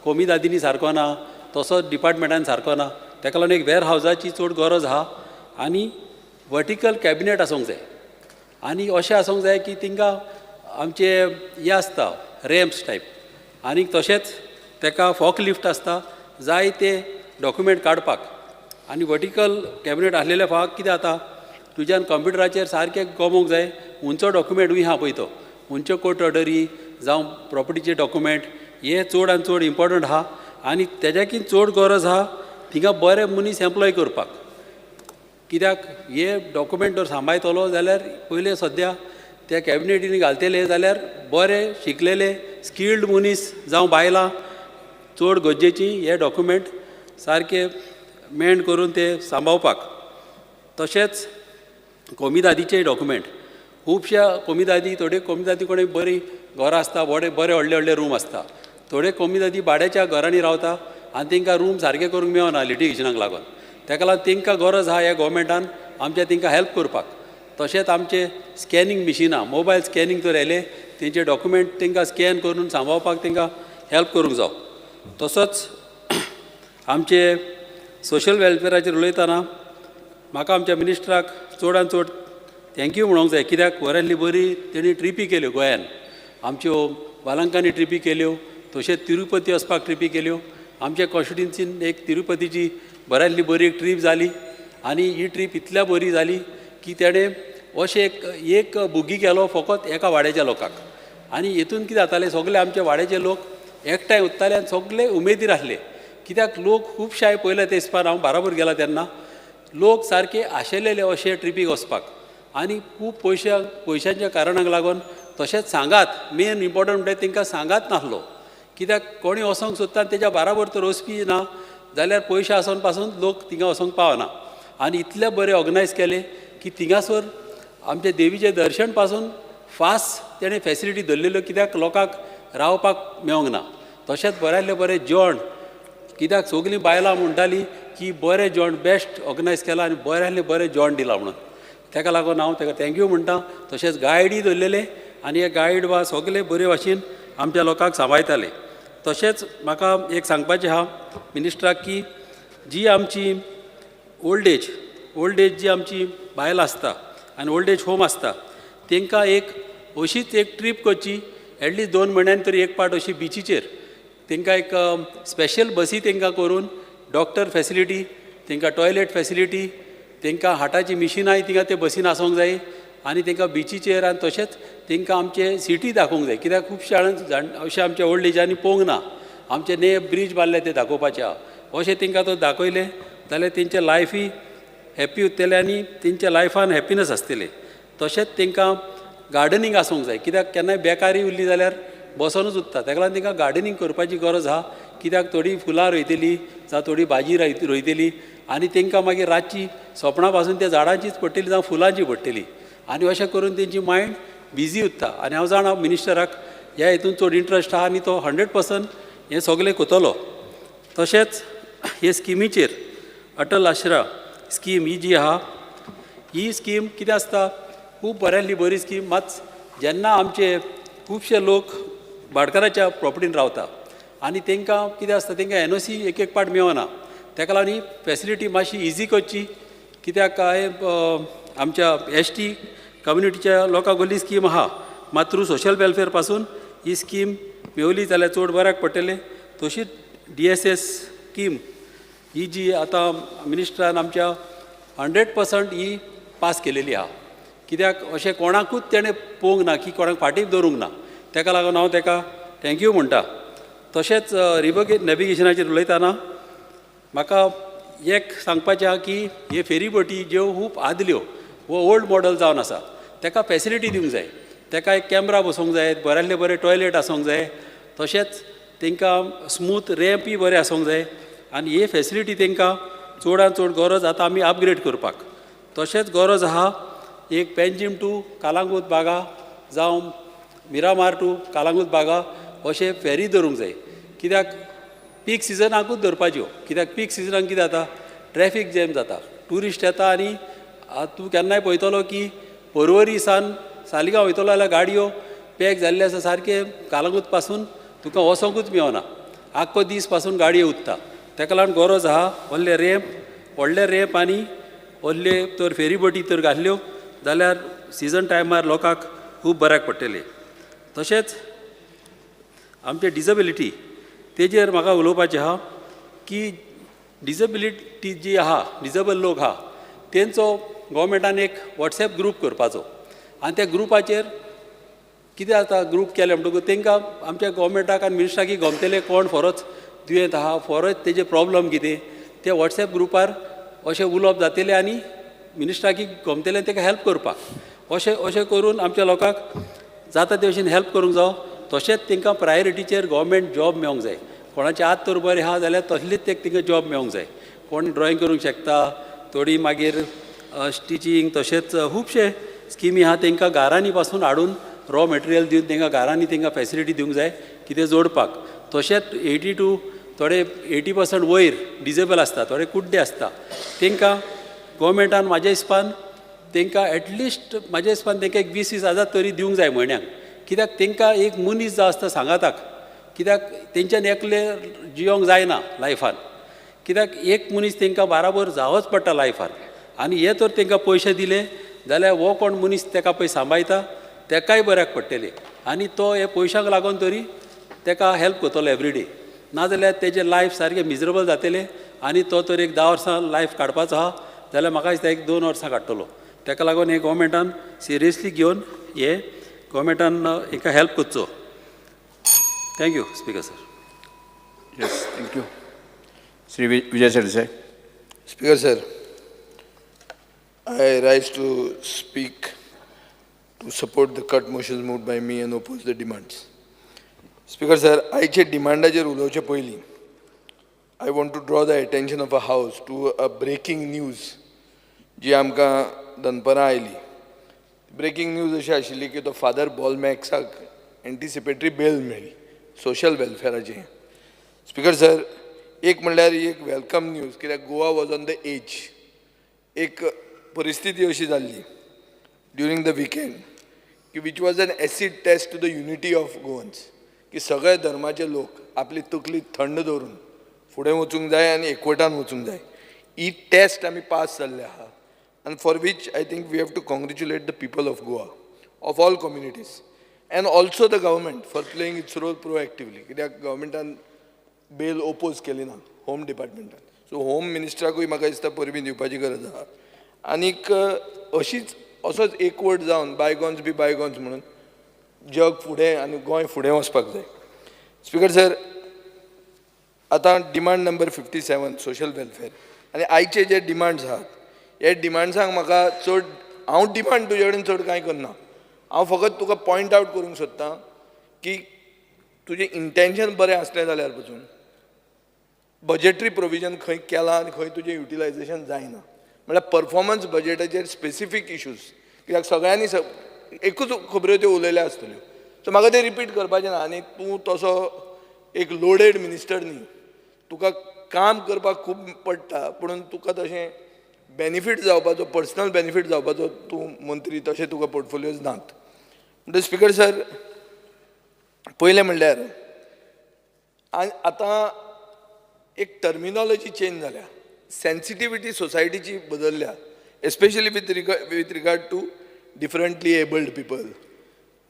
कोमिदादीनी सारको ना, तसोच डिपार्टमेंटान सारको ना. ताका लागून एक वेअर हावजाची चड गरज आहा आनी वर्टिकल कॅबिनेट आसूंक जाय. आनी अशें आसूंक जाय की तिंका आमचे हे आसता रॅम्प्स टायप आनी तशेंच ताका फॉक लिफ्ट आसता जाय ते डॉक्युमेंट काडपाक. आनी वर्टिकल कॅबिनेट आसलेल्या फाक कितें जाता तुज्यान कंप्युटराचेर सारकें गमोवंक जाय खंयचो डॉक्युमेंट हूंय आहा पळय तो खंयच्यो कोर्ट ऑर्डरी जावं प्रॉपर्टीचे डॉक्युमेंट हे चड आनी चड इम्पॉर्टंट आहा. आनी तेज्याकीन चड गरज आहा थिंगा बरे मनीस एम्प्लॉय करपाक. कित्याक हे डॉक्युमेंट जर सांबाळटलो जाल्यार पयले सद्या त्या कॅबिनेटीनी घालतले जाल्यार बरे शिकलेले स्किल्ड मनीस जावं बायलां चड गरजेची हे डॉक्युमेंट सारके मेंड करून ते सांबाळपाक. तशेंच कोमिदादीचे डॉक्युमेंट खुबश्या कोमिदादी थोडे कोमिदादी कोणी बरी घरां आसता बरे व्हडले व्हडले रूम आसता. थोडे कोमिदादी भाड्याच्या घरांनी रावता आनी तांकां रूम सारके करूंक मेळना लिटिगेशनाक लागून. ताका लागून तांकां गरज आहा ह्या गोवमेंटान आमच्या तांकां हेल्प करपाक. तशेंच आमचे स्कॅनिंग मिशिनां मोबायल स्कॅनिंग तर येयले तेंचे डॉक्युमेंट तांकां स्कॅन करून सांबाळपाक तांकां हेल्प करूंक जाय. तसोच आमचे सोशल वॅलफेराचेर उलयतना म्हाका आमच्या मिनिस्टराक चडांत चड थँक्यू म्हणूंक जाय. कित्याक बऱ्यांतली बरी तेणी ट्रिपी केल्यो गोंयान. आमच्यो वालांकानी ट्रिपी केल्यो तशेंच तिरुपती वचपाक ट्रिपी केल्यो. आमच्या कॉन्स्टिट्युन्सीन एक तिरुपतीची बऱ्यांतली बरी एक ट्रीप जाली आनी ही ट्रीप इतल्या बरी जाली की तेणें अशें एक बुगी केलो फकत एका वाड्याच्या लोकांक. आनी हेतून कितें जातालें सगळे आमचे वाड्याचे लोक एकठांय उरताले आनी सगळे उमेदीर आसले. कित्याक लोक खुबशाय पयले ते दिसपार हांव बाराबर गेला तेन्ना लोक सारके आशेलेले अशे ट्रिपीक वचपाक आनी खूब पयशांच्या कारणाक लागून. तशेंच सांगात मेन इम्पॉर्टंट म्हणटा तांकां सांगात नासलो. कित्याक कोणी वचोंक सोदता तेच्या बाराबर तर वचपी ना जाल्यार पयशे आसून पासून लोक थिंगा वचोंक पावना. आनी इतले बरे ऑर्गनायज केले की थिंगासर आमचे देवीचे दर्शन पासून फास्ट तेणें फॅसिलिटी धरलेल्यो. कित्याक लोकांक रावपाक मेळोंक ना. तशेंच बऱ्यांतले बरें जेवण कित्याक सगळीं बायलां म्हणटालीं की बरें जेवण बेस्ट ऑर्गनायज केलां आनी बऱ्यांतलें बरें जेवण दिलां म्हणून. ताका लागून हांव ताका थँक्यू म्हणटा. तशेंच गायडूय धरलेले आनी हे गायड वा सगळे बरे भाशेन आमच्या लोकांक सांबाळटाले. तशेंच म्हाका एक सांगपाचें आहा मिनिस्टराक की जी आमची ओल्ड एज जी आमची बायलां आसता आनी ओल्ड एज होम आसता तांकां एक अशीच एक ट्रीप करची एटलिस्ट 2 म्हयन्यान तरी एक पाट अशी बिचीचेर तांकां एक स्पेशल बसी तांकां करून डॉक्टर फॅसिलिटी तांकां टॉयलेट फॅसिलिटी तांकां हार्टाची मिशिनाय थिंगा ते बसीन आसूंक जाय आनी तांकां बिचीचेर आनी तशेंच तांकां आमचे सिटी दाखोवंक जाय. कित्याक खुबशे अशें आमचे ओल्ड एजांनी पळोवंक ना. आमचे ब्रीज बांदले ते दाखोवपाचे आहा. अशें तांकां तो दाखयलें जाल्यार तेंचे लायफी हॅप्पी उरतले आनी तेंच्या लायफान हॅप्पिनस आसतले. तशेंच तांकां गार्डनींग आसूंक जाय. कित्याक केन्नाय बेकारी उरली जाल्यार बसोनूच उरता. ताका लागून तांकां गार्डनींग करपाची गरज आहा. कित्याक थोडी फुलां रोयतलीं जावं थोडी भाजी रोयतलीं आनी तांकां मागीर रातची सपनां पासून त्या झाडांचीच पडटली जावं फुलांची पडटली आनी अशें करून तेंची मायंड बिजी उरता. आनी हांव जाणा मिनिस्टराक ह्या हितून चड इंट्रस्ट आहा आनी तो 100% हें सगळें कोतलो. तशेंच हे स्किमीचेर अटल आश्रा स्कीम ही जी आहा ही स्कीम कितें आसता खूब बऱ्यांतली बरी स्कीम. मात जेन्ना आमचे खुबशे लोक भाटकाराच्या प्रॉपर्टीन रावता आनी तांकां कितें आसता तांकां NOC एक पाट मेळना. ताका लागून ही फॅसिलिटी मातशी इजी करची. कित्याक आमच्या ST कम्युनिटीच्या लोकांक व्हडली स्कीम आहा मात थ्रू सोशल वेलफेअर पासून ही स्कीम मेवली जाल्यार चड बऱ्याक पडटलें. तशीच DSS स्कीम ही जी आतां मिनिस्टरान आमच्या 100% ही पास केलेली आहा. कित्याक अशें कोणाकूच तेणें पळोवंक ना की कोणाक फाटीं दवरूंक ना. ताका लागून हांव ताका थँक्यू म्हणटा. तशेंच नॅविगेशनाचेर उलयतना म्हाका एक सांगपाचें आहा की हे फेरीबोटी ज्यो खूब आदल्यो वो ओल्ड मॉडल जावन आसा ताका फॅसिलिटी दिवंक जाय. ताका एक कॅमेरा बसोवंक जाय, बऱ्यांतले बरें टॉयलेट आसूंक जाय, तशेंच तांकां स्मूथ रॅम्पी बरें आसूंक जाय आनी हे फॅसिलिटी तांकां चडांत चड गरज आतां आमी अपग्रेड करपाक. तशेंच गरज आहा एक पेंजीम टू कालांगूट बागा जावं मिरामार टू कालांगूट बागा अशे फेरी धरूंक जाय. कित्याक पीक सिजनाकूच धरपाच्यो. कित्याक पीक सिजनाक कितें जाता ट्रॅफीक जॅम जाता, ट्युरिस्ट येता आनी तूं केन्नाय पळयतलो की पर्वरी सान सालिगांव वयतलो जाल्यार गाडयो पॅक जाल्ले आसा सारके कालांगूट पासून तुका वसोंकूच मेळना. आख्खो दीस पासून गाडयो उत्ता. ताका लागून गरज आहा व्हडले रॅम्प आनी व्हडले तर फेरीबोटी तर घातल्यो जाल्यार सिजन टायमार लोकांक खूब बऱ्याक पडटले. तशेंच आमचे डिसेबिलिटी तेजेर म्हाका उलोवपाचें आहा की डिसेबिलिटी जी आहा डिसेबल लोक आहा तेंचो गोवमेंटान एक वॉट्सॅप ग्रूप करपाचो आनी त्या ग्रुपाचेर कितें जाता ग्रूप केले म्हणटकूच तांकां आमच्या गोवमेंटाक आनी मिनिस्टराकय गमतले कोण फरोच दुयेंत आहा फरोच तेजे प्रॉब्लम कितें ते वॉट्सॅप ग्रुपार अशें उलोवप जातलें आनी मिनिस्टराकय गमतलें ताका हेल्प करपाक. अशें करून आमच्या लोकांक जाता ते भशेन हेल्प करूंक जाय. तशेंच तांकां प्रायोरिटीचेर गव्हर्मेंट जॉब मेळोंक जाय. कोणाचे हात तर बरें आहा जाल्यार तसलीच तांकां जॉब मेळोंक जाय. कोण ड्रॉईंग करूंक शकता, थोडी मागीर स्टिचींग तशेंच खुबशे स्किमी आहा तांकां घरांनी पासून हाडून रॉ मटेरियल दिवन तांकां घरांनी तांकां फॅसिलिटी दिवंक जाय कितें जोडपाक. तशेंच 80 टू थोडे 80% वयर डिसेबल आसता, थोडे कुड्डे आसता तांकां गोवमेंटान म्हाज्या हिसपान तांकां एटलिस्ट म्हाज्या हिसपान तांकां एक 20-20 हजार तरी दिवंक जाय म्हयन्याक. कित्याक तांकां एक मनीस जाय आसता सांगाताक. कित्याक तेंच्यान एकले जियोंक जायना लायफान. कित्याक एक मनीस तांकां बराबर जावोच पडटा लायफान. आनी हे तर तांकां पयशे दिले जाल्यार हो कोण मनीस ताका पळय सांबाळटा ताकाय बऱ्याक पडटले आनी तो हे पयशांक लागून तरी ताका हेल्प करतलो एवरीडे. नाजाल्यार तेजें लायफ सारकें मिजरेबल जातलें आनी तो तर एक 10 वर्सां लायफ काडपाचो आहा जाल्यार म्हाका दिसता एक 2 वर्सां काडटलो. ताका लागून हे गोवमेंटान सिरियसली घेवन हे गोवमेंटान हाका हेल्प करचो. Thank you speaker sir. Yes thank you. Shri Vijay Sardesai. Speaker sir, I rise to speak to support the cut motions moved by me and oppose the demands. Speaker sir, आयचे डिमांडाचेर उलोवचे पयलीं I want to draw the attention of a house to a breaking news जी आमकां दनपरां oily. Breaking news अशी आशिल्ली की तो father बॉलमॅक्साक anticipatory bail मेळ्ळी सोशल वेलफेराचें. स्पीकर सर, एक म्हणल्यार एक वेलकम न्यूज कित्याक Goa was on the edge. एक परिस्थिती अशी जाल्ली ड्युरींग द विकेंड की which was an acid test to the unity of Goans की सगळे धर्माचे लोक आपली तकली थंड दवरून फुडें वचूंक जाय आनी एकवटान वचूंक जाय. ही टेस्ट आमी पास जाल्ले आहा and for which I think we have to congratulate the people of Goa, of all communities, and also the government for playing its role proactively. कित्याक गव्हर्मेंटान बेल ओपोज केली ना होम डिपार्टमेंटान. सो होम मिनिस्टराकूय म्हाका दिसता परबी दिवपाची गरज आहा. आनीक अशीच असोच एकवट जावन बायगॉन्स बी बायगॉन्स म्हणून जग फुडें आनी गोंय फुडें वचपाक जाय. स्पीकर सर, आतां डिमांड नंबर 57 सोशल वेलफेअर आनी आयचे जे डिमांड्स आहात हे डिमांड्सांक म्हाका चड हांव डिमांड तुजे कडेन चड कांय करना. हांव फकत तुका पॉयंट आवट करूंक सोदतां की तुजें इंटेंशन बरें आसलें जाल्यार पसून बजेटरी प्रोविजन खंय केलां आनी खंय तुजें युटिलायजेशन जायना. म्हळ्यार परफॉर्मन्स बजेटाचेर स्पेसिफीक इश्यूज कित्याक सगळ्यांनी एकूच खबऱ्यो त्यो उलयल्या आसतल्यो. सो म्हाका ते रिपीट करपाचें ना. आनी तूं तसो एक लोडेड मिनिस्टर न्ही. तुका काम करपाक खूब पडटा पुणून तुका तशें बेनिफीट जावपाचो पर्सनल बेनिफीट जावपाचो तूं मंत्री तशें तुका पोर्टफोलियोज नात. म्हणटकीर स्पीकर सर, पयलें म्हणल्यार आतां एक टर्मिनॉलॉजी चेंज जाल्या. सेन्सिटिविटी सोसायटीची बदलल्या, especially with regard to differently abled people.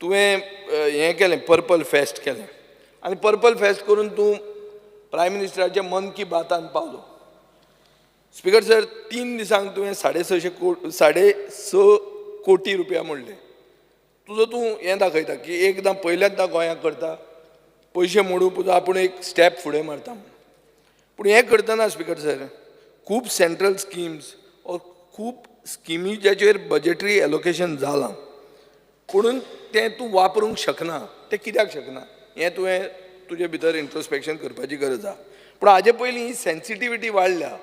तुवें हें केलें पर्पल फेस्ट केलें आनी पर्पल फेस्ट करून तूं प्रायम मिनिस्टराच्या मन की बातान पावलो. स्पीकर सर 3 दिसांक तुवें 6.5 कोटी रुपया म्हणले. तुजो तूं हें दाखयता की एकदां पयल्यांदा गोंयांक करता पयशे मोडून पुजो आपूण एक स्टेप फुडें मारता. पूण हें करतना स्पीकर सर खूब सेंट्रल स्किम्स खूब स्किमी जाचेर बजेटरी एलोकेशन जालां पुणून तें तूं वापरूंक शकना. तें कित्याक शकना हें तुवें तुजे भितर इंट्रोस्पेक्शन करपाची गरज आहा. पूण हाजे पयलीं सेन्सिटिविटी वाडल्या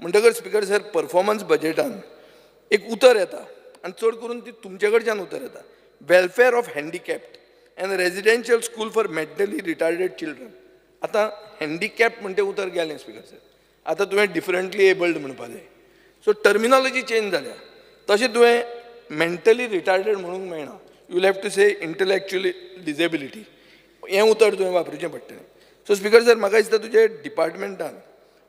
म्हणटकच स्पीकर सर परफॉर्मन्स बजेटान एक उतर येता आनी चड करून ती तुमचे कडच्यान उतर येता. Welfare of handicapped and residential school for mentally retarded children. आतां हँडिकॅप्ड म्हणटे उतर गेलें स्पीकर सर. आतां तुवें डिफरंटली एबल्ड म्हणपा जाय. सो टर्मिनॉलॉजी चेंज जाल्या. तशें तुवें मेंटली रिटार्डेड म्हणूंक मेळना. You will have to say intellectually disability. हें उतर तुवें वापरचें पडटलें. सो स्पीकर सर म्हाका दिसता तुजे डिपार्टमेंटान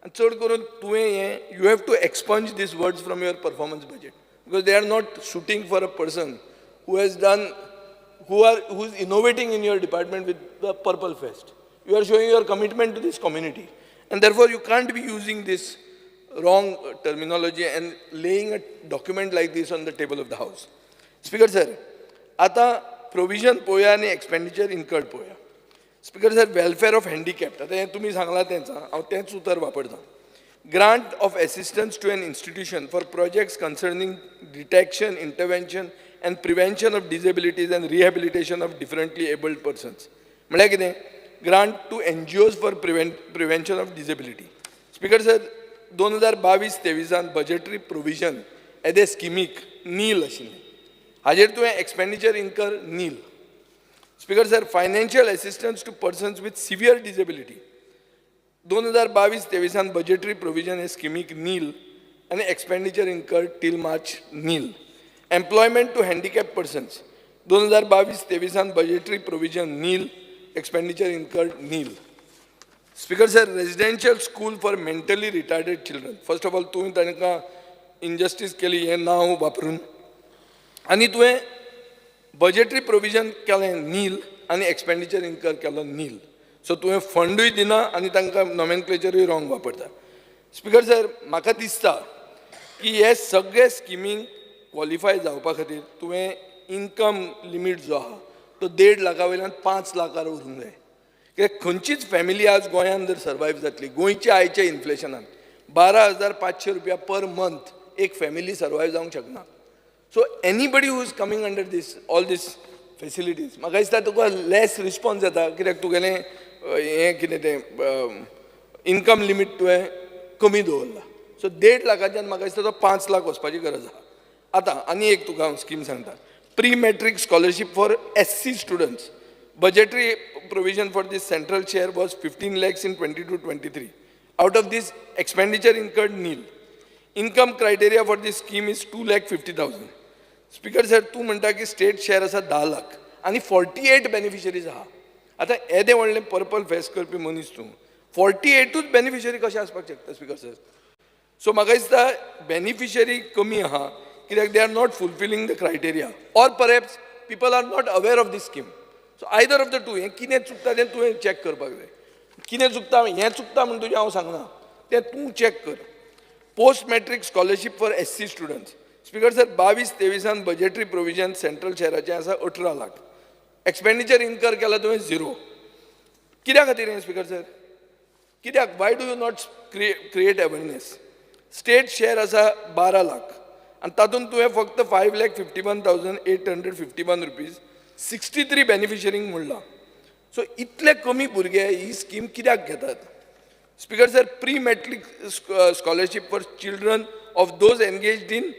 आनी चड करून तुवें हें you have to expunge this words from your performance budget because they are not suiting for a person who has done, who is innovating in your department with the Purple Fest. You are showing your commitment to this community. And therefore, you can't be using this wrong terminology and laying a document like this on the table of the House. Speaker sir, आता provision पोया आणि expenditure incurred पोया. Speaker sir, welfare of handicapped. आता हे तुम्ही सांगला तेंच हांव तेंच उतर वापरता. Grant of assistance to an institution for projects concerning detection, intervention and prevention of disabilities and rehabilitation of differently abled persons. म्हळ्यार कितें grant to NGOs for prevention of disability. Speaker sir 2022-23 budgetary provision एदे स्किमीक nil आशिल्लें. हाजेर तुवें expenditure incur nil. Speaker sir financial assistance to persons with severe disability 2022-23 budgetary provision हे स्किमीक nil आनी expenditure incur till March nil. Employment to handicap persons 2022-23 budgetary provision nil, expenditure incurred nil. Speaker sir residential school for mentally retarded children. First of all तुवें तांकां injustice केली हें नांव वापरून आनी तुवें बजेटरी प्रोविजन केलें नील आनी एक्सपेंडिचर इनकर केलो नील. सो तुवें फंडूय दिना आनी तांकां नॉमेनक्लेचरूय रॉंग वापरता. स्पीकर सर म्हाका दिसता की हे सगळे स्किमींक क्वॉलिफाय जावपा खातीर तुवें इनकम लिमीट जो आहा तो 1.5 लाखा वयल्यान 5 लाखार व्हरूंक जाय. कित्याक खंयचीच फॅमिली आज गोंयांत जर सर्वायव जातली गोंयच्या आयच्या इन्फ्लेशनान 12,500 रुपया पर मंथ एक फॅमिली सर्वायव जावंक शकना. So anybody who is coming under this all this facilities म्हाका दिसता तुका लेस रिस्पॉन्स येता कित्याक तुगेलें हें कितें तें इनकम लिमीट तुवें कमी दवरला. सो 1.5 लाखाच्यान म्हाका दिसता तो 5 लाख वचपाची गरज आहा. आतां आनी एक तुका हांव स्कीम सांगता. Pre matric scholarship for SC students. Budgetary provision for this central share was 15 lakhs in 22-23. Out of this, expenditure incurred nil. Income criteria for this scheme is 2,50,000. Speaker sir, तू म्हणटा की स्टेट शेअर आसा 10 लाख आनी 48 beneficiaries आहा. आतां येदे व्हडलें purple fest करपी मनीस तूं 48ूच बेनिफिशरी कशें आसपाक शकता स्पीकर सर. सो म्हाका दिसता बेनिफिशरी कमी आहा कित्याक they are not fulfilling the criteria or perhaps people are not aware of this scheme. So either of the two हें कितें चुकता तें तुवें चॅक करपाक जाय. कितें चुकता हें चुकता म्हण तुजें हांव सांगना तें तूं चॅक कर. Post matric scholarship for SC students. Speaker sir 22-23 budgetary provision central शेअराचें आसा 18 लाख. एक्सपेंडिचर इनकर केला तुवें 0. कित्या खातीर हें स्पीकर सर? कित्याक why do you not create awareness? State share आसा 12 लाख आनी तातूंत तुवें फक्त 5,51,851 रुपीज 63 बेनिफिशरींक म्हणलां. सो इतले कमी भुरगे ही स्कीम कित्याक घेतात? Speaker sir pre matric scholarship for children of those engaged in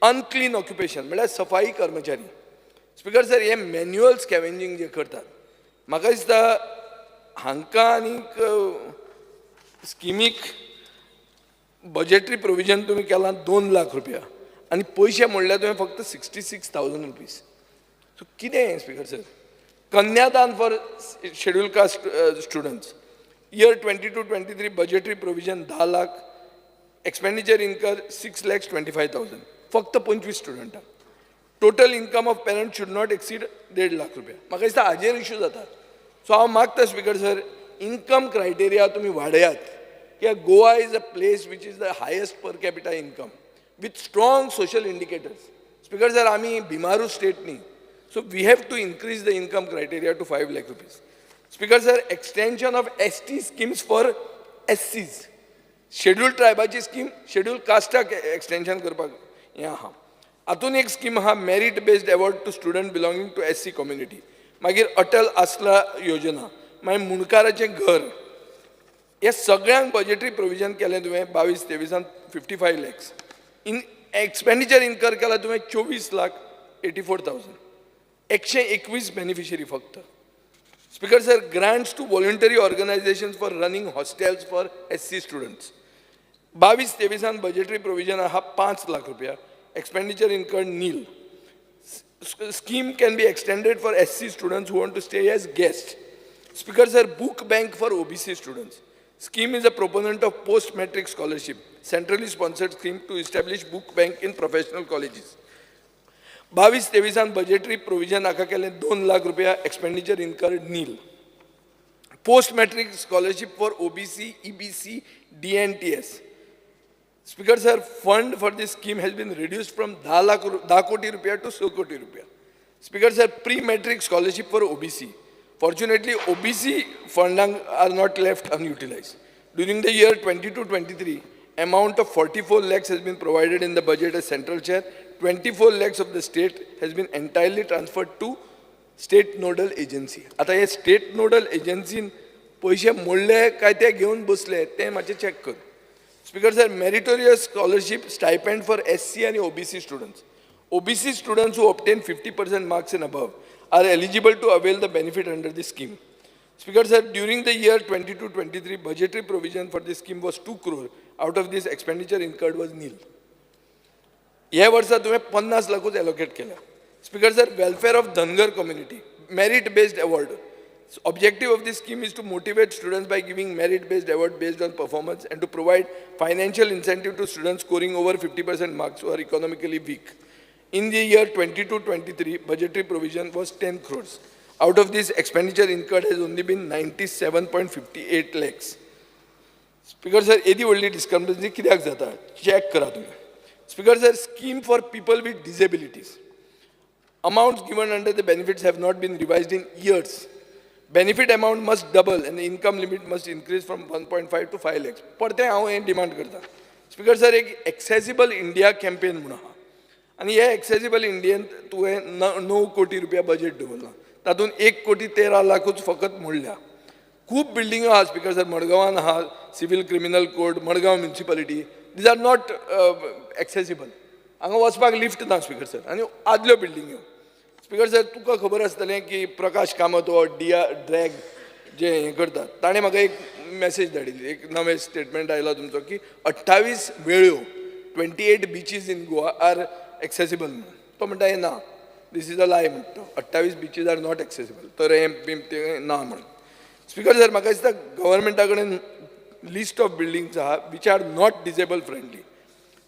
unclean occupation म्हळ्यार सफाई कर्मचारी. स्पीकर सर हे मॅन्युअल स्कॅवेंजींग जे करतात म्हाका दिसता हांकां आनीक स्किमीक बजेटरी प्रोविजन तुमी केलां 2 लाख रुपया आनी पयशे म्हणल्यार तुवें फक्त 66,000 रुपीज. सो कितें हें speaker sir? Kanyadan for schedule caste students. Year 22-23 budgetary provision 10 lakh. Expenditure incur 6,25,000 फक्त 25 स्टुडंटांक. Total income of parent should not exceed 1.5 lakh रुपया. म्हाका दिसता हाजेर इश्यू जाता. सो हांव मागता स्पीकर सर इनकम क्रायटेरिया तुमी वाडयात की Goa is a place which is the highest per capita income with strong social indicators. Speaker sir, आम्ही भिमारू स्टेट न्ही, so we have to increase the income criteria to 5 lakh rupees. Speaker sir, extension of ST schemes for SCs, scheduled ट्रायबाची स्कीम scheduled कास्टाक extension करपाक हें आहा. हातून एक स्कीम आहा, merit based award to student belonging to SC community. मागीर अटल आसला योजना, मागीर मुणकाराचें घर, हे सगळ्यांक बजेटरी प्रोविजन केलें तुवें 22-23 55 lakhs. इन एक्सपेंडिचर इनकर केला तुवें 24,84,000. 121 बेनिफिशरी फक्त. Speaker sir, grants to voluntary organisations for running hostels for SC students. 22-23 budgetary provision आहा 5 lakh रुपया. Expenditure incurred nil. Scheme can be extended for SC students who want to stay as guests. Speaker sir, book bank for OBC students. Scheme is a proponent of post-matric scholarship, centrally sponsored scheme to establish book bank in professional colleges. 22-23 budgetary provision aka kele 2 lakh rupeya, expenditure incurred nil. Post-matric scholarship for OBC, EBC, DNTS. Speaker sir, fund for this scheme has been reduced from 10 koti rupiah to 100 koti rupiah. Speaker sir, pre-matric scholarship for OBC. Fortunately, OBC funding are not left unutilized. During the year 22-23, amount of 44 lakhs has been provided in the budget as central share. 24 lakhs of the state has been entirely transferred to state nodal agency. आता हे state nodal agency पैसे मोडले काय ते घेऊन बसले ते मातशें चेक कर. Speaker sir, meritorious scholarship stipend for SC and OBC students. OBC students who obtain 50% marks and above are eligible to avail the benefit under this scheme. Speaker sir, during the year 22-23, budgetary provision for this scheme was 2 crore. Out of this, expenditure incurred was nil. ह्या वर्सा तुवें 50 लाखूच allocate केल्या. Speaker sir, welfare of Dhangar community, merit-based award. So objective of this scheme is to motivate students by giving merit-based award based on performance and to provide financial incentive to students scoring over 50% marks who are economically weak. In the year 22-23, budgetary provision was 10 crores. Out of this, expenditure incurred has only been 97.58 lakhs. Speaker sir, एदी व्हडली discrepancy कित्याक जाता? Check करा तुम्ही. Speaker sir, scheme for people with disabilities. Amounts given under the benefits have not been revised in years. Benefit amount must double and the income limit must increase from 1.5 to 5 lakhs. परते हांव हे demand करता. Speaker sir, एक accessible India campaign म्हणून आहा आनी हे accessible Indian तुवें 9 कोटी रुपया बजेट दवरला. तातूंत 1 कोटी 13 लाखूच फकत मोडल्या. खूब बिल्डिंगो आहा स्पीकर सर, मडगांवान आहा, civil criminal code, Madgaon municipality, these are not accessible. हांगा वचपाक लिफ्ट ना स्पीकर सर, आनी आदल्यो बिल्डिंग्यो. स्पीकर सर, तुका खबर आसतलें की प्रकाश कामत हो ड्रॅग जे हें करता, ताणें म्हाका एक मॅसेज धाडिल्ली, एक नवें स्टेटमेंट आयला तुमचो की 28 वेळ्यो 28 beaches in Goa R accessible म्हणून. तो म्हणटा हें ना, दीस इज अ लाय म्हणटा. 28 बीचीस आर नॉट एक्सेसिबल, तर हें बी तें ना म्हणून. स्पीकर सर, म्हाका दिसता गव्हर्मेंटा कडेन लिस्ट ऑफ बिल्डिंग्स आहा which are not disable friendly.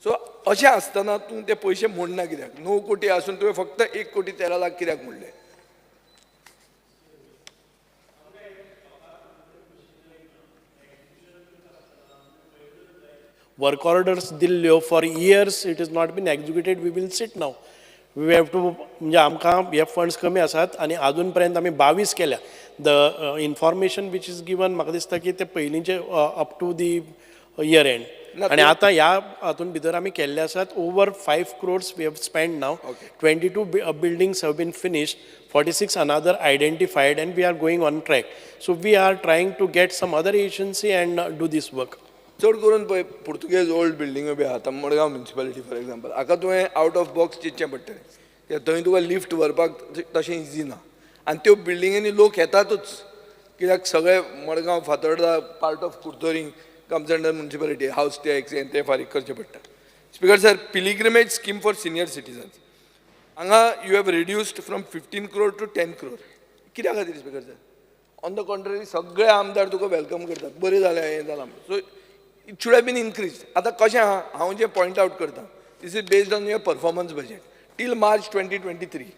So अशें आसतना तूं ते पयशे मोडना कित्याक? 9 कोटी आसून तुवें फक्त 1 कोटी 13 लाख कित्याक मोडले? Work orders दिल्ल्यो for years it has not been executed. We will sit now. We have to म्हणजे आमकां हे फंड्स कमी आसात आनी अजून पर्यंत आमी 22 केल्या. The information which is given म्हाका दिसता की ते पयलींचे up to the year end. आणि आता ह्या हातून भितर आमी केल्ले आसात. Over 5 crores we have spent now. 22 buildings have been finished, 46 another identified, and we are going on track. So we are trying to get some other agency and do this work. चड करून पळय Portuguese old बिल्डिंगो बी आहा, Madgaon municipality for example, हाका तुवें out of box चिंतचें पडटलें. थंय तुका lift व्हरपाक तशें इजी ना. आनी त्यो बिल्डिंगेनी लोक येतातूच कित्याक सगळे Madgaon Fatorda part of Curtorim comes under municipality, house tax and ते फारीक करचे पडटा. Speaker sir, pilgrimage scheme for senior citizens. हांगा you have reduced from 15 crore to 10 crore. कित्या खातीर speaker sir? On the contrary सगळे आमदार तुका वेलकम करतात, बरें जालें हें जालां. So it should have been increase. आतां कशें आहा, हांव जें पॉयंट आउट करता, this is based on your performance budget till March 2023.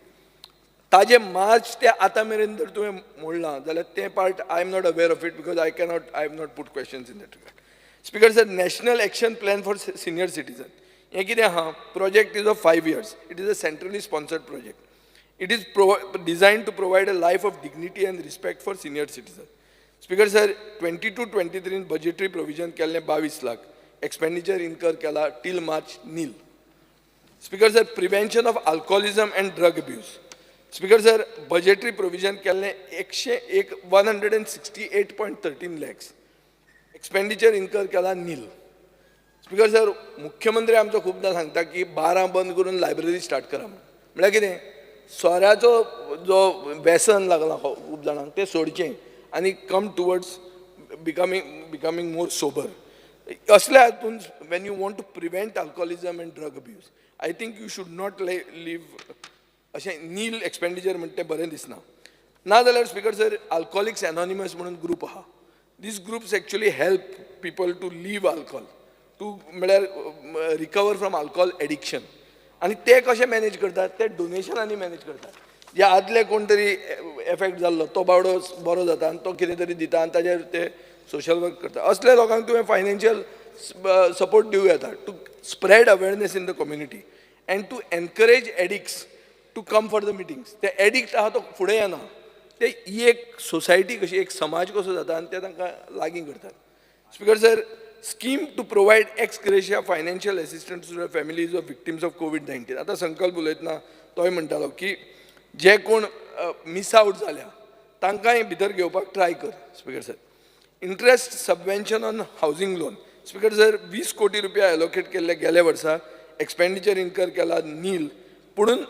ताजे मार्च ते आतां मेरेन जर तुवें मोडलां जाल्यार तें part I am not aware of it because I have not put questions in that regard. Speaker sir, national action plan for senior citizen हें कितें आहा? Project is of 5 years. It is a centrally sponsored project. It is designed to provide a life of dignity and respect for senior citizens. Speaker sir, 22-23 budgetary provision केल्ले 22 lakh. Expenditure incur केला till March nil. Speaker sir, prevention of alcoholism and drug abuse. Speaker sir, budgetary provision केल्ले 168.13 lakhs. Expenditure incur केला nil. Speaker sir, मुख्यमंत्री आमचो खूपदा सांगता की 12 बंद करून लायब्ररी स्टार्ट करा. म्हळ्यार कितें? सोऱ्याचो जो व्यसन लागला खूब जाणांक ते सोडचें आनी कम टुवर्ड्स बिकमींग मोर सोबर. असल्या हातून when you want to prevent alcoholism and drug abuse, I think you should not leave अशें नील एक्सपेंडिचर म्हणटा तें बरें दिसना. नाजाल्यार स्पीकर सर, अल्कोहोलिक्स एनॉनिमस म्हणून ग्रूप आहा. This groups actually help people to leave alcohol, to म्हळ्यार recover from alcohol addiction. आणि ते कशें मॅनेज करतात? ते डोनेशनांनी मॅनेज करतात. जे आदले कोण तरी एफेक्ट जाल्लो तो बावडो बरो जाता आनी तो कितें तरी दिता आनी ताजेर ते सोशल वर्क करता. असल्या लोकांक तुवें फायनान्शियल सपोर्ट दिवं येता to spread awareness in the community and to encourage addicts to come for the meetings. ते एडिक्ट आहा तो फुडें येना. ते ही एक सोसायटी कशी, एक समाज कसो जाता आनी ते तांकां लागीं करतात. Speaker sir, scheme to provide ex gratia financial assistance to the families of victims of COVID-19. आता संकल्प उलयतना तोय म्हणटालो की जे कोण मिस आउट जाल्या तांकांय भितर घेवपाक ट्राय कर. Speaker sir, interest subvention on housing loan. Speaker sir, 20 कोटी रुपया एलोकेट केल्ले गेल्या वर्सा. एक्सपेंडिचर इन्कर केला नील, पुणून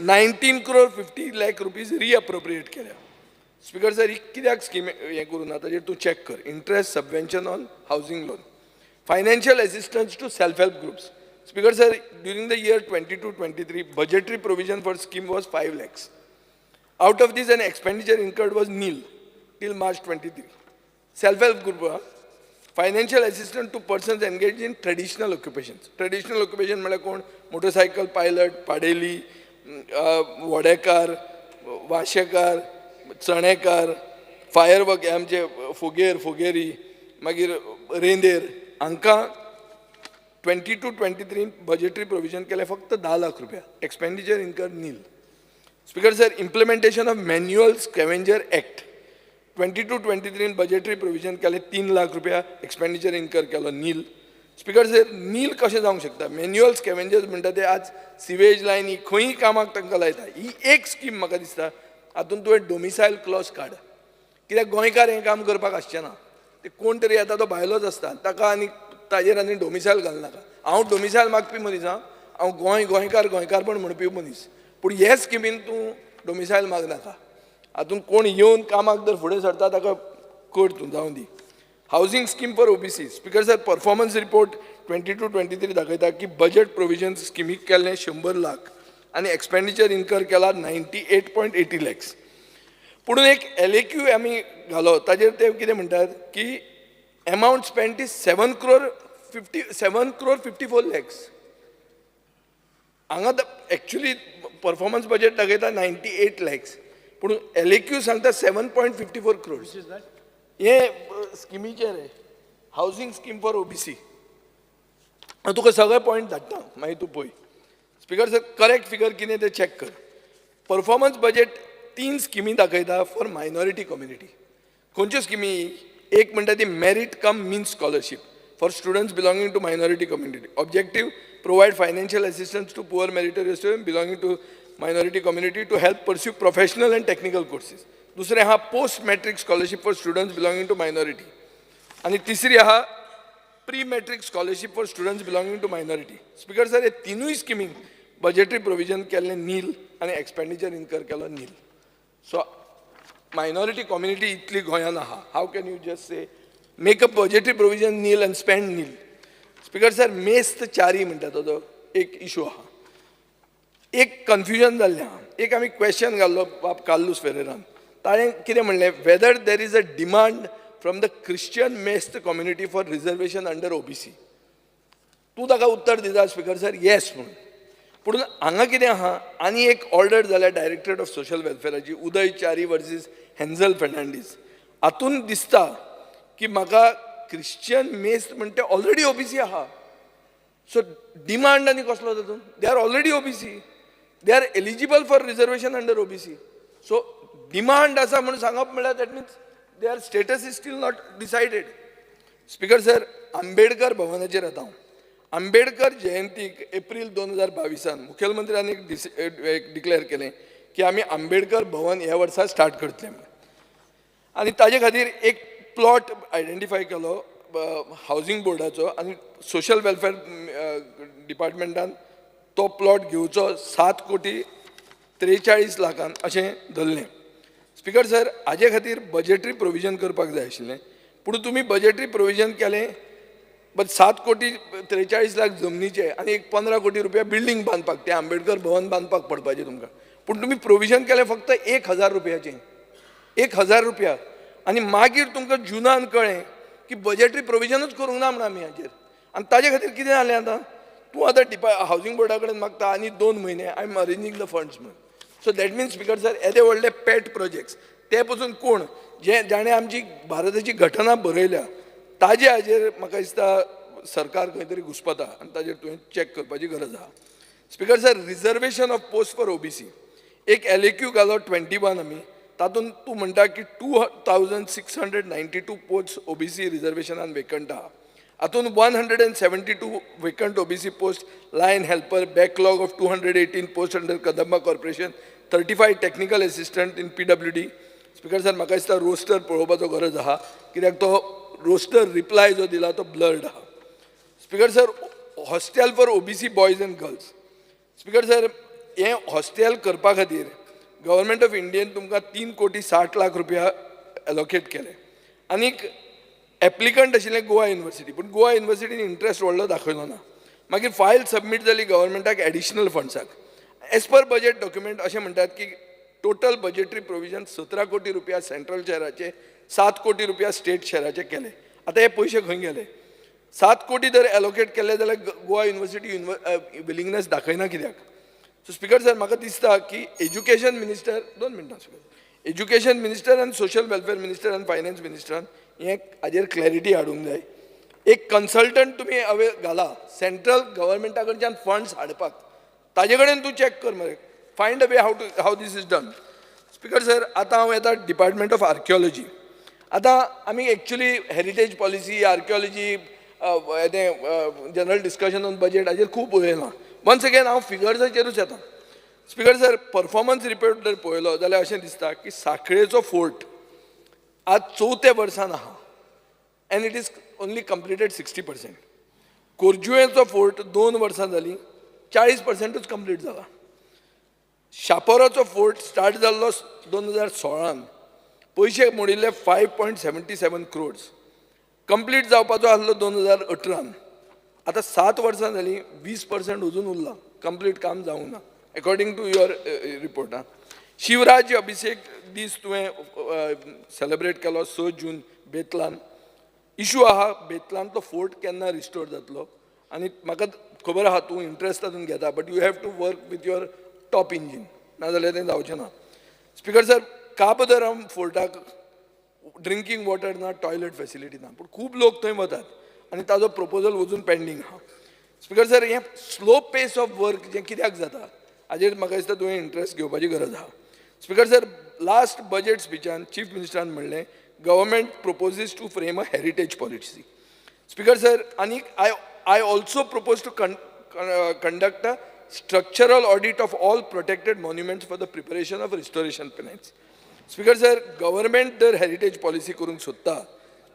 19 crore 50 lakh rupees रिअप्रोप्रिएट केल्या. स्पीकर सर, ही कित्याक स्कीम हें करून ताजेर तूं चॅक कर. Interest subvention on housing loan. Financial assistance to self-help groups. Speaker sir, during the year 22-23, budgetary provision for scheme was 5 lakhs. Out of this, an expenditure incurred was nil till March 23. Self-help group, financial assistance to persons engaged in traditional occupations. Traditional occupation म्हळ्यार कोण? Motorcycle pilot, पाडेली, वडेकार, वाशेकार, चणेकार, fire work, आमचे फुगेरी, मागीर रेंदेर, हांकां 22-23 बजेटरी प्रोविजन केले फक्त 10 लाख रुपया. Expenditure incur nil. Speaker sir, implementation of manual scavenger act 22-23 budgetary provision केले 3 लाख रुपया. एक्सपेंडिचर इन्कर केलो नील. स्पीकर सर, नील कशें जावंक शकता? मॅन्युअल स्कॅव्हेंजर्स म्हणटा ते आज सिवेज लायनी खंयी कामाक तांकां लायता. ही एक स्कीम म्हाका दिसता हातूंत तुवें डोमिसायल क्लॉज काड. कित्याक गोंयकार हें काम करपाक आसचें ना. ते कोण तरी येता तो भायलोच आसता, ताका आनी ताजेर आनी डोमिसायल घालनाका. हांव डोमिसायल मागपी मनीस, हांव गोंयकारपण म्हणपी मनीस, पूण हे स्किमीन तूं डोमिसायल मागनाका. हातूंत कोण येवन कामाक जर फुडें सरता ताका कर तूं, जावं दी. Housing scheme for OBC. Speaker sir, performance report 22-23 दाखयता की बजेट प्रोविजन स्किमीक केल्लें 100 लाख आनी एक्सपेंडिचर इन्कर केला 98.80 lakhs. पुणून एक LAQ आमी घालो, ताजेर ते कितें म्हणटात की amount spent is 7 crore 54 lakhs. हांगा एक्चुली परफॉर्मन्स बजेट दाखयता 98 lakhs, पूण LAQ सांगता 7.54 crores. हे स्किमीचेर हावसिंग स्कीम फॉर ओबीसी. हांव तुका सगळे पॉयंट धाडटा, मागीर तूं पळय. स्पीकर सर, करेक्ट फिगर कितें तें चॅक कर. परफॉर्मन्स बजेट 3 स्किमी दाखयता फॉर मायनॉरिटी कम्युनिटी. खंयच्यो स्किमी? एक म्हणटा ती merit cum means scholarship for students belonging to minority community. Objective, provide financial assistance to poor meritorious student belonging to minority community to help pursue professional and technical courses. दुसरें आहा post matric scholarship for students belonging to minority. आनी तिसरी आहा pre matric scholarship for students belonging to minority. Speaker sir, हे तिनूय स्किमीक budgetary provision केल्लें नील आनी expenditure incur केलो नील. सो minority community इतली गोंयान आहा. How can you just say make a budgetary provision nil and spend nil? Speaker sir, Mesta Chari म्हणटा तो एक इशू आहा. एक कन्फ्युजन जाल्लें आहा. एक आमी क्वेश्चन घाल्लो बाब कार्लोस फेरेरान. ताणें कितें म्हणलें, whether there is a demand from the Christian Mesta community for reservation under OBC. तूं ताका उत्तर दिता स्पीकर सर, येस म्हणून. पूण हांगा कितें आहा, आनी एक ऑर्डर जाल्या डायरेक्टरेट ऑफ सोशल वेलफेअराची, उदय चारी वर्सीस हेन्झल फेर्नांडीस. हातून दिसता की म्हाका क्रिश्चियन मेस्त म्हणते ऑलरेडी ओबीसी आहा. सो डिमांड आनी कसलो तातूंत? They are already OBC. They are eligible for reservation under OBC. So demand आसा म्हणून सांगप म्हळ्यार that means their status is still not decided. Speaker sir, Ambedkar भवनाचेर येता हांव. आंबेडकर जयंतीक एप्रील 2022 मुखेलमंत्र्यान एक डिक्लेअर केलें की आमी आंबेडकर भवन ह्या वर्सा स्टार्ट करतले म्हणून. आनी ताजे खातीर एक प्लॉट आयडेंटिफाय केलो हावजींग बोर्डाचो आनी सोशल वेलफेअर डिपार्टमेंटान तो प्लॉट घेवचो 7,43,00,000 अशें धरलें. स्पीकर सर, हाजे खातीर बजेटरी प्रोविजन करपाक जाय आशिल्लें, पूण तुमी बजेटरी प्रोविजन केलें, बट 7,43,00,000 जमनीचे आनी एक 15 कोटी रुपया बिल्डींग बांदपाक, तें आंबेडकर भवन बांदपाक पडपाचें तुमकां. पूण तुमी प्रोविजन केलें फक्त 1,000 रुपयाचें. 1,000 रुपया. आनी मागीर तुमकां जुनान कळ्ळें की बजेटरी प्रोविजनूच करूंक ना म्हणून आमी हाचेर. आनी ताजे खातीर कितें जालें आतां? तूं आतां हावजींग बोर्डा कडेन मागता आनी 2 म्हयने आय एम अरेंजींग द फंड्स म्हणून. So that means speaker sir, येदे व्हडले पॅट प्रोजेक्ट्स ते पसून कोण जाणें आमची भारताची घटना बरयल्या ताजे हाजेर म्हाका दिसता सरकार खंय तरी घुस्पता आनी ताजेर तुवें चॅक करपाची गरज आहा. Speaker sir, reservation of post for OBC एक एलएक्यू घालो 21 आमी, तातूंत तूं म्हणटा की 2,692 पोस्ट ओबीसी रिजर्वेशनान वेकंट आहा. हातूंत 172 vacant OBC post line helper, backlog of 218 post under Kadamba corporation, 35 technical assistant in PWD. Speaker sir, म्हाका दिसता रोस्टर पळोवपाचो गरज आहा, कित्याक तो रोस्टर रिप्लाय जो दिला तो ब्लर्ड आहा. Speaker sir, hostel for OBC boys end girls. Speaker sir, हें हॉस्टेल करपा खातीर गव्हर्मेंट ऑफ इंडियन तुमकां 3,60,00,000 रुपया एलोकेट केले. आनीक एप्लिकंट आशिल्लें गोवा युनिवर्सिटी, पूण गोवा युनिवर्सिटीन इंट्रस्ट व्हडलो दाखयलो ना. मागीर फायल सबमीट जाली गव्हर्मेंटाक एडिशनल फंड्साक. एज पर बजेट डॉक्युमेंट अशें म्हणटात की टोटल बजेटरी प्रोविजन 17 कोटी रुपया सेंट्रल शेअराचे, 7 कोटी रुपया स्टेट शेअराचे केले. आतां हे पयशे खंय गेले? 7 कोटी जर एलोकेट केले जाल्यार गोवा युनिवर्सिटी विलिंगनेस दाखयना कित्याक? सो स्पीकर सर, म्हाका दिसता की एज्युकेशन मिनिस्टर, 2 मिनटां स्पीकर, एज्युकेशन मिनिस्टर आनी सोशल वेलफेअर मिनिस्टर आनी फायनान्स मिनिस्टरान हें हाजेर क्लॅरिटी हाडूंक जाय. एक कन्सल्टंट तुमी घाला सेंट्रल गव्हर्मेंटा कडच्यान फंड्स हाडपाक. ताजे कडेन तूं चॅक कर मरे, find a way how this is done. Speaker sir, आतां हांव येता डिपार्टमेंट ऑफ आर्किओलॉजी. आतां आमी actually heritage policy, archaeology, general discussion on budget हाजेर खूब उलयलां. वन्स अगेन हांव फिगर्साचेरूच येता. स्पीकर सर, परफॉर्मन्स रिपोर्ट जर पळयलो जाल्यार अशें दिसता की सांखळेचो फोर्ट आज 4थ्या वर्सान आहा and it is only completed 60%. कोरजुवेचो फोर्ट 2 वर्सां जालीं, 40%च कंप्लीट जाला. शापोराचो फोर्ट स्टार्ट जाल्लो 2016, पयशे मोडिल्ले 5.77 crores, कंप्लीट जावपाचो आसलो 2018. आतां 7 वर्सां जालीं, 20% अजून उरला, कंप्लीट काम जावंक ना according to your report. Shivraj Abhishek दीस तुवें सेलेब्रेट केलो 6 जून बेतलान. इशू आहा बेतलान तो फोर्ट केन्ना रिस्टोर जातलो, आनी म्हाका खबर आहा तूं इंट्रस्ट तातूंत घेता, but you have to work with your top engine, नाजाल्यार तें जावचें ना. स्पीकर सर, काबदराम फोर्टाक ड्रिंकींग वॉटर ना, टॉयलेट फॅसिलिटी ना, पूण खूब लोक थंय वतात आनी ताजो प्रपोजल अजून पेंडींग आहा. स्पीकर सर, हें स्लो पेस ऑफ वर्क जें कित्याक जाता हाजेर म्हाका दिसता तुवें इंट्रस्ट घेवपाची गरज आहा. स्पीकर सर, लास्ट बजेट स्पिचान चीफ मिनिस्टरान म्हणलें government proposes to frame a heritage policy. Speaker sir, आनी I also propose to conduct a structural audit of all protected monuments for the preparation of restoration plans. Speaker sir, government जर heritage policy करूंक सोदता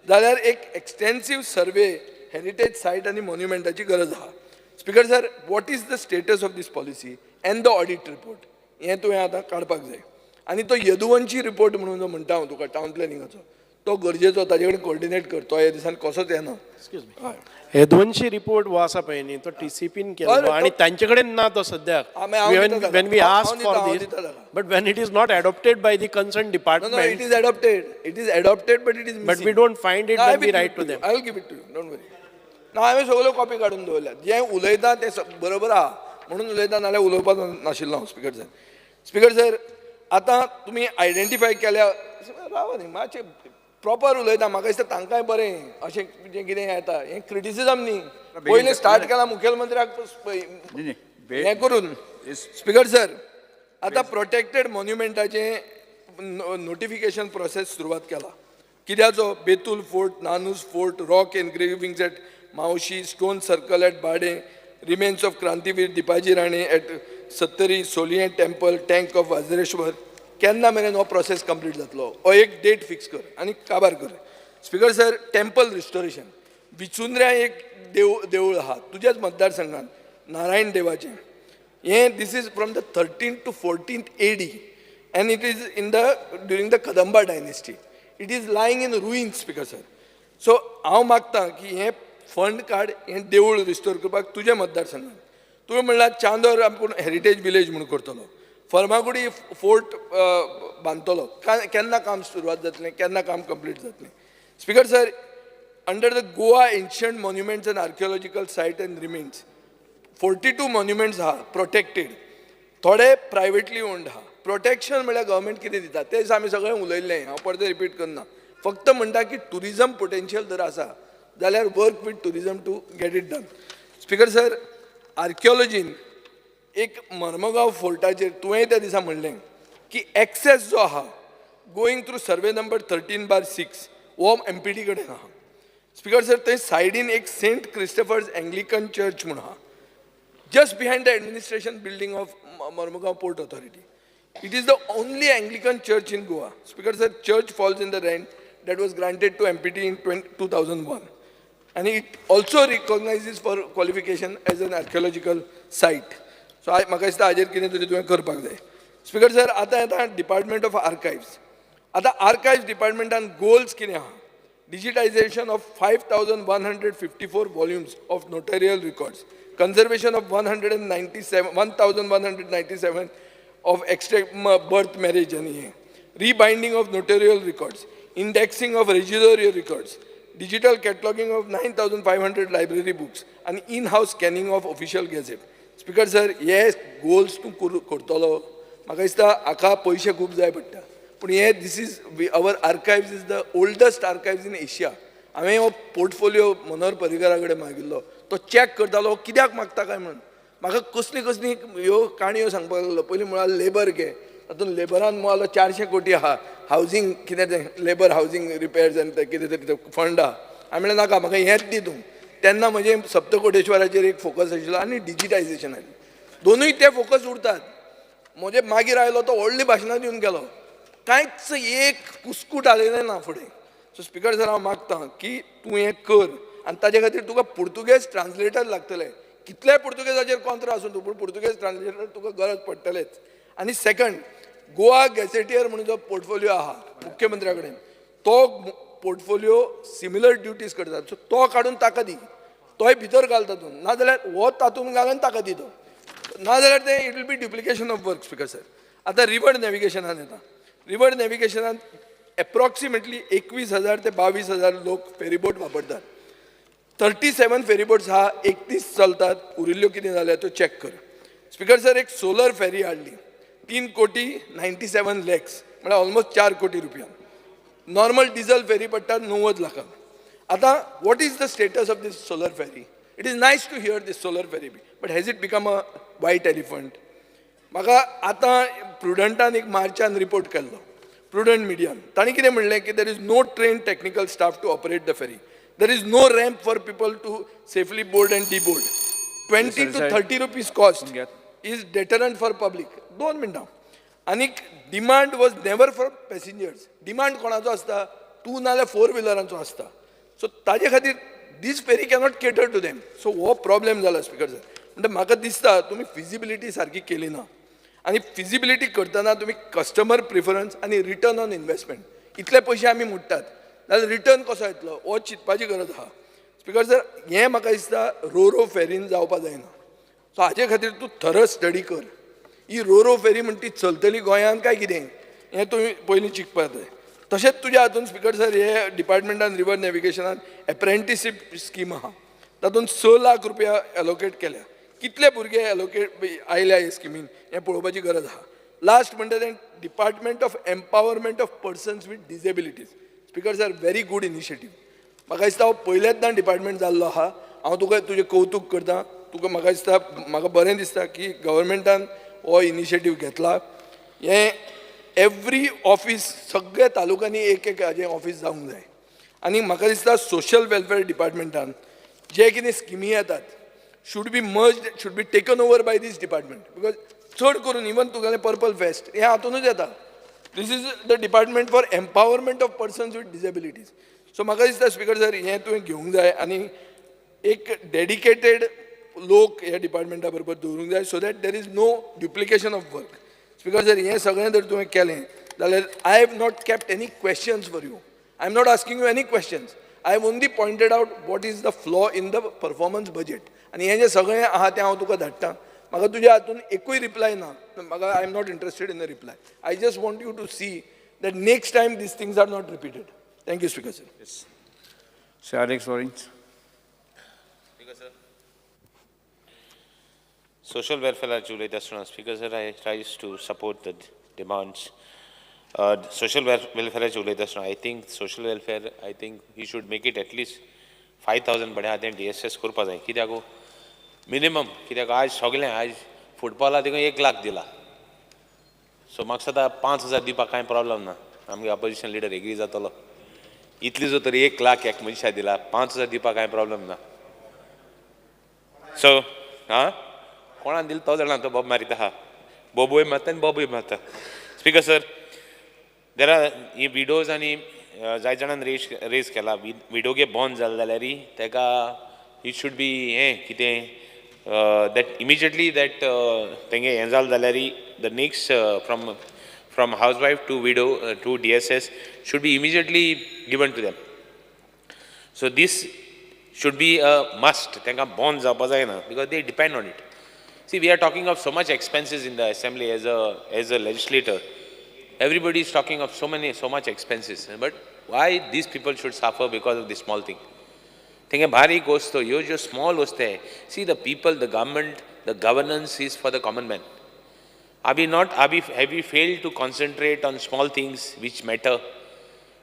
जाल्यार एक extensive survey heritage site आणि monumentaची गरज आहा. Speaker sir, what is the status of this policy and the audit report? हें तुवें आतां काडपाक जाय. आनी तो यदुवंशी रिपोर्ट म्हणून जो म्हणटा हांव तुका टावन प्लॅनिंगाचो, तो गरजेचो, ताजे कडेन कोऑर्डिनेट कर. तो ह्या दिसान कसोच येना. यदुवंशी रिपोर्ट वो आसा पळय न्ही, तो TCPन केलो आनी तांचे कडेन ना तो सद्याक. When we ask for this, but when it is not adopted by the concerned department. No, it is adopted. It is adopted, but it is missing. But we don't find it when we write to them. I will give it to you. Don't worry. ना हांवें सगळ्यो copy काडून दवरल्यात. जें उलयता तें बरोबर आहा म्हणून उलयता, नाल्यार उलोवपाक नाशिल्लो हांव. स्पीकर सर, स्पीकर सर, आतां तुमी आयडेंटिफाय केल्या, रावा न्ही मातशें प्रॉपर उलयता म्हाका दिसता तांकांय बरें अशें जें कितें येता हें क्रिटिसिजम न्ही पयलें स्टार्ट केलां मुखेलमंत्र्याक हें करून स्पिकर सर आतां प्रोटेक्टेड मॉन्युमेंटाचें नोटिफिकेशन प्रोसेस सुरवात केला कित्याचो Betul fort Nanus fort rock engravings at Mauxi stone circle at Bade remains of क्रांतीवीर Dipaji Rane at Sattari Soliye temple tank of Vajreshwar केन्ना मेरेन हो प्रोसेस कंप्लीट जातलो हो एक डेट फिक्स कर आनी काबार कर स्पिकर सर टेम्पल रिस्टोरेशन बिचुंद्र्या एक देवूळ आहा तुज्याच मतदारसंघात नारायण देवाचें हें this is from the 13th to 14th AD and it is during the Kadamba dynasty. It is lying in ruins, Speaker sir. So हांव मागतां की हें फंड काड हें देवूळ रिस्टोर करपाक तुज्या मतदारसंघात तुवें म्हणलां चांदोर आपूण हेरिटेज विलेज म्हणून करतलो फर्मागुडी फोर्ट बांदतलो केन्ना काम सुरवात जातलें केन्ना काम कंप्लीट जातलें speaker sir under the Goa ancient monuments and archaeological site and remains 42 monuments आहा प्रोटेक्टेड थोडे प्रायवेटली ओन्ड आहा प्रोटेक्शन म्हळ्यार गव्हर्मेंट कितें दिता तेच आमी सगळें उलयल्लें हांव परते रिपीट करना फक्त म्हणटा की टुरिजम पोटेन्शियल जर आसा जाल्यार work with tourism to get it done speaker sir आर्किओलॉजीन एक मर्मगांव फोर्टाचेर तुवेंय त्या दिसा म्हणलें की एक्सेस जो आहा गोईंग थ्रू सर्वे नंबर 13/6 हो MPD कडेन आहा स्पिकर सर थंय सायडीन एक सेंट क्रिस्टोफर्स एंग्लिकन चर्च म्हूण आहा just behind the administration building of Mormugao Port Authority. It is the only Anglican church in Goa. Speaker sir, church falls in the rent that was granted to MPT in 2001. And it also recognizes for qualification as an archaeological site. So म्हाका दिसता हाजेर कितें तरी तुवें करपाक जाय. Speaker sir, आतां येता Department of Archives. आतां Archives Departmentan goals कितें आहा? Digitization of 5,154 volumes of notarial records. Conservation of 1,197 of extract birth marriage rebinding of notarial records, indexing of residuary records, digital cataloging of 9,500 library books, and in-house scanning of official gazette. Speaker sir, yes, goals to करतलो म्हाका दिसता हाका पयशे खूब जाय पडटा पूण हे this is our archives is the oldest archives in Asia. हांवें हो पोर्टफोलियो मनोहर पर्रीकारा कडेन मागिल्लो तो चॅक करतालो कित्याक मागता काय म्हणून म्हाका कसली कसली ह्यो काणयो सांगपाक लागलो पयलीं म्हळ्यार लेबर घे तातूंत लेबरान मोलो 400 कोटी आहा हावजींग कितें तें लेबर हावजींग रिपेर्स आनी तें कितें तरी फंड आहा हांवें म्हणलें नाका म्हाका हेंच दी तूं तेन्ना म्हजें सप्तकोटेश्वराचेर एक फोकस आशिल्लो आनी डिजिटायजेशन दोनूय ते फोकस उरतात म्हजे मागीर आयलो तो व्हडली भाशणां दिवन गेलो कांयच एक कुस्कूट आलेलें ना फुडें सो स्पिकर सर हांव मागतां की तूं हें कर आनी ताजे खातीर तुका पुर्तुगेज ट्रान्सलेटर लागतले कितलेय पुर्तुगेजाचेर कोंत्र आसूं तूं पूण पुर्तुगेज ट्रान्सलेटर तुका गरज पडटलेच आनी सेकंड गोवा गॅझेटियर म्हणून जो पोर्टफोलियो आहा मुख्यमंत्र्या कडेन तो पोर्टफोलियो सिमिलर ड्युटीज करता सो तो काडून ताका दी तोय भितर घाल तातूंत नाजाल्यार हो तातूंत घाल आनी ताका दी तो नाजाल्यार तें it will be duplication of work speaker sir आतां रिवर नॅविगेशनान येता रिवर नॅविगेशनान एप्रॉक्सिमेटली 21,000 ते 22,000 लोक फेरीबोट वापरतात 37 फेरीबोट्स हा 31 चलतात उरिल्ल्यो कितें जाल्या तो चॅक कर स्पिकर सर एक सोलर फेरी हाडली 3,97 lakhs म्हळ्यार ऑलमोस्ट 4 कोटी रुपया नॉर्मल डिझल फेरी पडटा 90 लाखांक आतां what is the status of this solar ferry it is nice to hear this solar ferry but has it become a white elephant म्हाका आतां प्रुडंटान एक मार्चान रिपोर्ट केल्लो प्रुडंट मिडियान तांणी कितें म्हणलें की there is no train technical staff to operate the ferry there is no ramp for people to safely board and deboard 20 to 30 rupees cost is deterrent for public 2 मिनटां आनीक demand was never for passengers demand कोणाचो आसता 2 नाल्यार 4 व्हिलरांचो आसता so ताजे खातीर this ferry cannot cater to them so हो problem जाला स्पिकर सर म्हणजे म्हाका दिसता तुमी फिजिबिलिटी सारकी केली ना आनी फिजिबिलिटी करतना तुमी कस्टमर प्रिफरन्स आनी रिटर्न ऑन इन्वेस्टमेंट इतले पयशे आमी मोडटात जाल्यार रिटर्न कसो येतलो हो चिंतपाची गरज आहा स्पिकर सर हें म्हाका दिसता रो फेरीन जावपाक जायना सो हाजे खातीर तूं थरस स्टडी कर ही रो फेरी म्हणटी चलतली गोंयांत काय कितें हें तुवें पयलीं चिंतपाक जाय तशेंच तुज्या हातून स्पिकर सर हे डिपार्टमेंटान रिवर नॅविगेशनान एप्रेंटिसीप स्कीम आहा तातूंत 6 लाख रुपया एलोकेट केल्या कितले भुरगे एलोकेट आयल्या हे स्किमीन हें पळोवपाची गरज आहा लास्ट म्हणटा तें department of empowerment of persons with disabilities speaker sir, very good initiative. म्हाका दिसता हो पयलेंदां डिपार्टमेंट जाल्लो आहा. हांव तुका तुजें कौतुक करतां. तुका म्हाका दिसता, म्हाका बरें दिसता की गव्हर्मेंटान हो इनिशिएटीव घेतला. हें एवरी ऑफिस, सगळ्या तालुक्यांनी एक एक हाजें ऑफिस जावंक जाय. आनी म्हाका दिसता सोशल वेलफेअर डिपार्टमेंटान जे कितें स्किमी येतात should be merged, should be taken over by this department. Because चड करून इवन तुगेलें पर्पल फेस्ट हें हातूनच येता. This is the department for empowerment of persons with disabilities. So म्हाका दिसता स्पीकर सर, हें तुवें घेवंक जाय आनी एक डेडिकेटेड लोक ह्या डिपार्टमेंटा बरोबर दवरूंक जाय, so that there is no duplication of work. Speaker sir, हें सगळें जर तुवें केलें जाल्यार I have not kept any questions for you. I am not asking you any questions. I have only pointed out what is the flaw in the performance budget. आणि हे जे सगळें आहा तें हांव तुका धाडटां. म्हाका तुज्या हातून एकूय रिप्लाय ना. म्हाका I am not interested in the reply. I just want you to see that next time these things are not repeated. Thank you, Speaker sir. Yes. Sir Alex Orange. Speaker sir. Social welfare Julie Speaker sir, I tries to support the demands. Social welfare Julie I think social welfare, I think he should make it at least 5,000 बडे हातें DSS करपा जाय. कित्याक minimum, कित्याक आज सगळें आज फुटबॉला तिका 1 लाख दिला. सो म्हाका सदां 5,000 दिवपाक कांय प्रॉब्लम ना. आमगे अपोजिशन लिडर एग्री जातलो. इतली जो तरी 1 लाख एक मनशा दिला, 5,000 दिवपाक कांय प्रॉब्लम ना. सो कोणान दिला तो जाणा, तो बोब मारीत आहा. बोबूय मारता आनी बोबूय मारता. Speaker sir, there are he widows आनी जाय जाणांन रेज केला. विडोगे बॉर्न जाले जाल्यार तेका इट शूड बी हें कितें दॅट इमिजिएटली दॅट तेंगे हें जालें जाल्यार the next from housewife to widow to DSS should be immediately given to them. So this should be a must. Tenka bond जावपा जायना because they depend on it. See, we are talking of so much expenses in the assembly as a legislator. Everybody is talking of so much expenses. But why these people should suffer because of this small thing? Tenka bhari gosto, yo jo small hoste hai. See, the people, the government, the governance is for the common man. Have we failed to concentrate on small things which matter?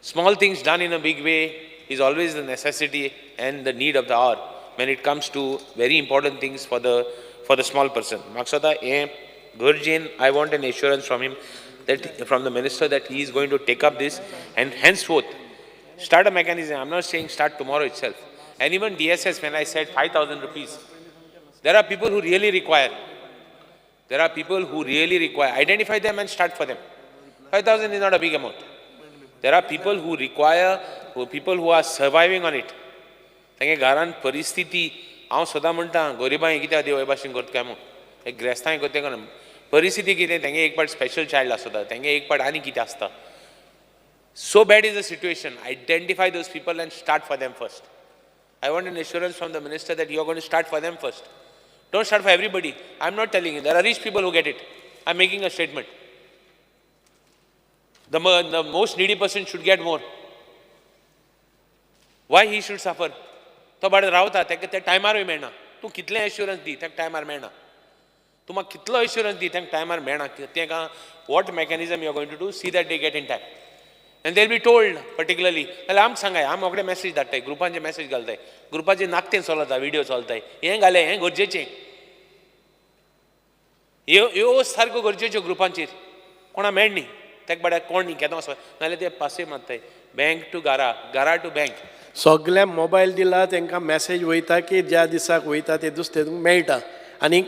Small things done in a big way is always the necessity and the need of the hour when it comes to very important things for the small person. Maksada, Gurjin, I want an assurance from him, that from the minister, that he is going to take up this and henceforth start a mechanism. I'm not saying start tomorrow itself. And even DSS, when I said 5,000 rupees, there are people who really require. There are people who really require. Identify them and start for them. 5,000 is not a big amount. There are people who require, people who are surviving on it. तांगे घरान परिस्थिती हांव सदां म्हणटा गरिबांक कित्याक देव हे भाशेन करता काय म्हूण एक ग्रेस्तांय करता काय परिस्थिती कितें तेंगे एक पाट स्पेशल चायल्ड आसता तेंगे एक पाट आनी कितें आसता so bad is the situation. Identify those people and start for them first. I want an assurance from the minister that you are going to start for them first. Don't start for everybody. I'm not telling you. There are rich people who get it. I'm making a statement. The most needy person should get more. Why he should suffer? तो बाड रावता ते टायमारूय मेळना. तूं कितलें assurance दी ताका टायमार मेळना. तूं म्हाका कितलो एश्युरन्स दी ताका टायमार मेळना. ताका what mechanism you are going to do see that they get in time. And they'll be told particularly. जाल्यार आमकां सांगाय आमी रोखडे मॅसेज धाडटाय ग्रुपांचे मॅसेज घालताय ग्रुपाचे नाकतें चलता व्हिडिओ चलताय हें घालें हें गरजेचें ह्यो सारक्यो गरजेच्यो ग्रुपांचेर कोणा मेळ न्ही ताका बाड्याक कोण न्ही केदो वचपा नाजाल्यार ते पासय मारताय बँक टू गारा गारा टू बँक सगळ्यांक मोबायल दिला तांकां मॅसेज वयता की ज्या दिसाक वयता ते दीस तेतूंक मेळटा आनी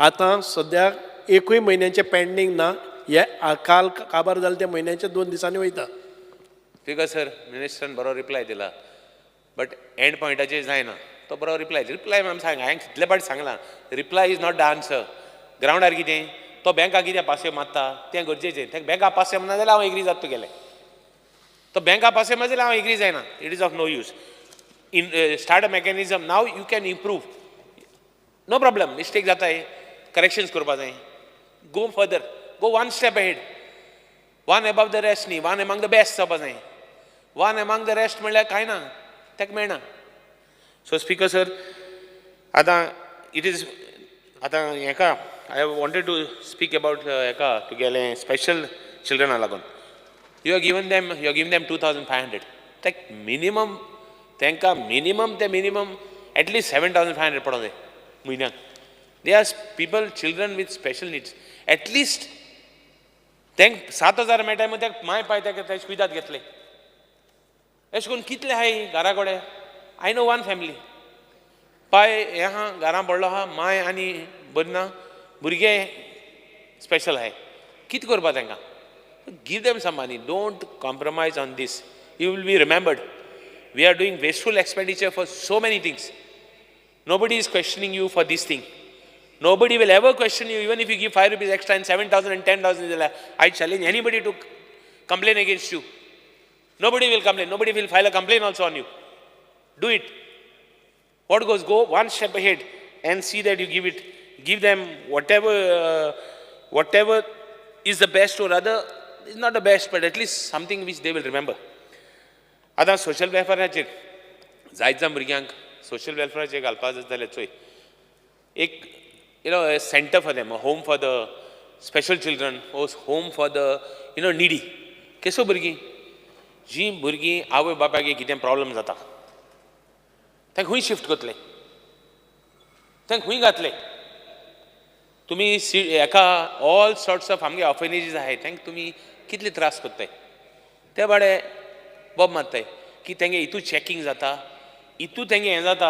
आतां सद्याक एकूय म्हयन्याचें पेंडींग ना हे काल काबार जालें त्या म्हयन्याच्या 2 दिसांनी वयता. ठीक सर मिनिस्टरान बरो रिप्लाय दिला बट एंड पॉयंटाचेर जायना तो बरो रिप्लाय मॅम सांग हांवें कितले फावटी सांगलां reply is not the answer. ग्रावंडार कितें तो बँकाक कितें पासय मारता तें गरजेचें तें बँकाक पासय मारना जाल्यार हांव एग्री जाता तुगेलें तो बँकाक पासय मार जाल्यार हांव एग्री जायना it is of no use in start a mechanism now you can improve no problem mistake जाताय करेक्शन्स करपा जाय go further go one step ahead one above the rest न्ही वन एमंग द बेस्ट जावपा जाय one among the rest म्हणल्यार कांय ना ताका मेळना. सो स्पीकर सर आतां इट इज आतां हेका I wanted to speak about हेका तुगेलें स्पेशल चिल्ड्रना लागून यू आर गिवन देम 2,500 ते मिनिमम तांकां मिनिमम ते मिनिमम एटलीस्ट 7,500 पडों जाय म्हयन्याक. They are people children with special needs. At least तांकां 7,000 मेळटाय मग त्या माय पाय ते कुयदाद घेतले. अशें करून कितले आहाय घरा कडेन. आय नो वन फॅमिली पाय हे आहा घरां पडलो आहा माय आनी बरी ना भुरगे स्पेशल आहाय. कितें करपा तांकां. Give them some money. Don't compromise on this. You will be remembered. We are doing wasteful expenditure for so many things. Nobody is questioning you for this thing. Nobody will ever question you, even if you give 5 rupees extra and 7,000 and 10,000. I challenge anybody to complain against you. Nobody will complain. Nobody will file a complaint also on you. Do it. What goes? Go one step ahead and see that you give it. Give them whatever is the best, or rather, is not the best, but at least something which they will remember. Other social welfare जायत भुरग्यांक social welfare जे घालपा जाल्यार चोय एक center for them, a home for the special children, or home for the needy. केसो भुरगीं जी भुरगीं आवय बापायक कितें प्रॉब्लम जाता तांकां खूंय शिफ्ट करतले, तांकां खूंय घातले. तुमी एका ऑल सॉर्ट्स ऑफ आमगे ऑर्फनेजीस आहाय तांकां तुमी कितले त्रास करताय. ते बाडे बोब मारताय की तेंगे हितू चॅकींग जाता, हितू तेंगे हें जाता.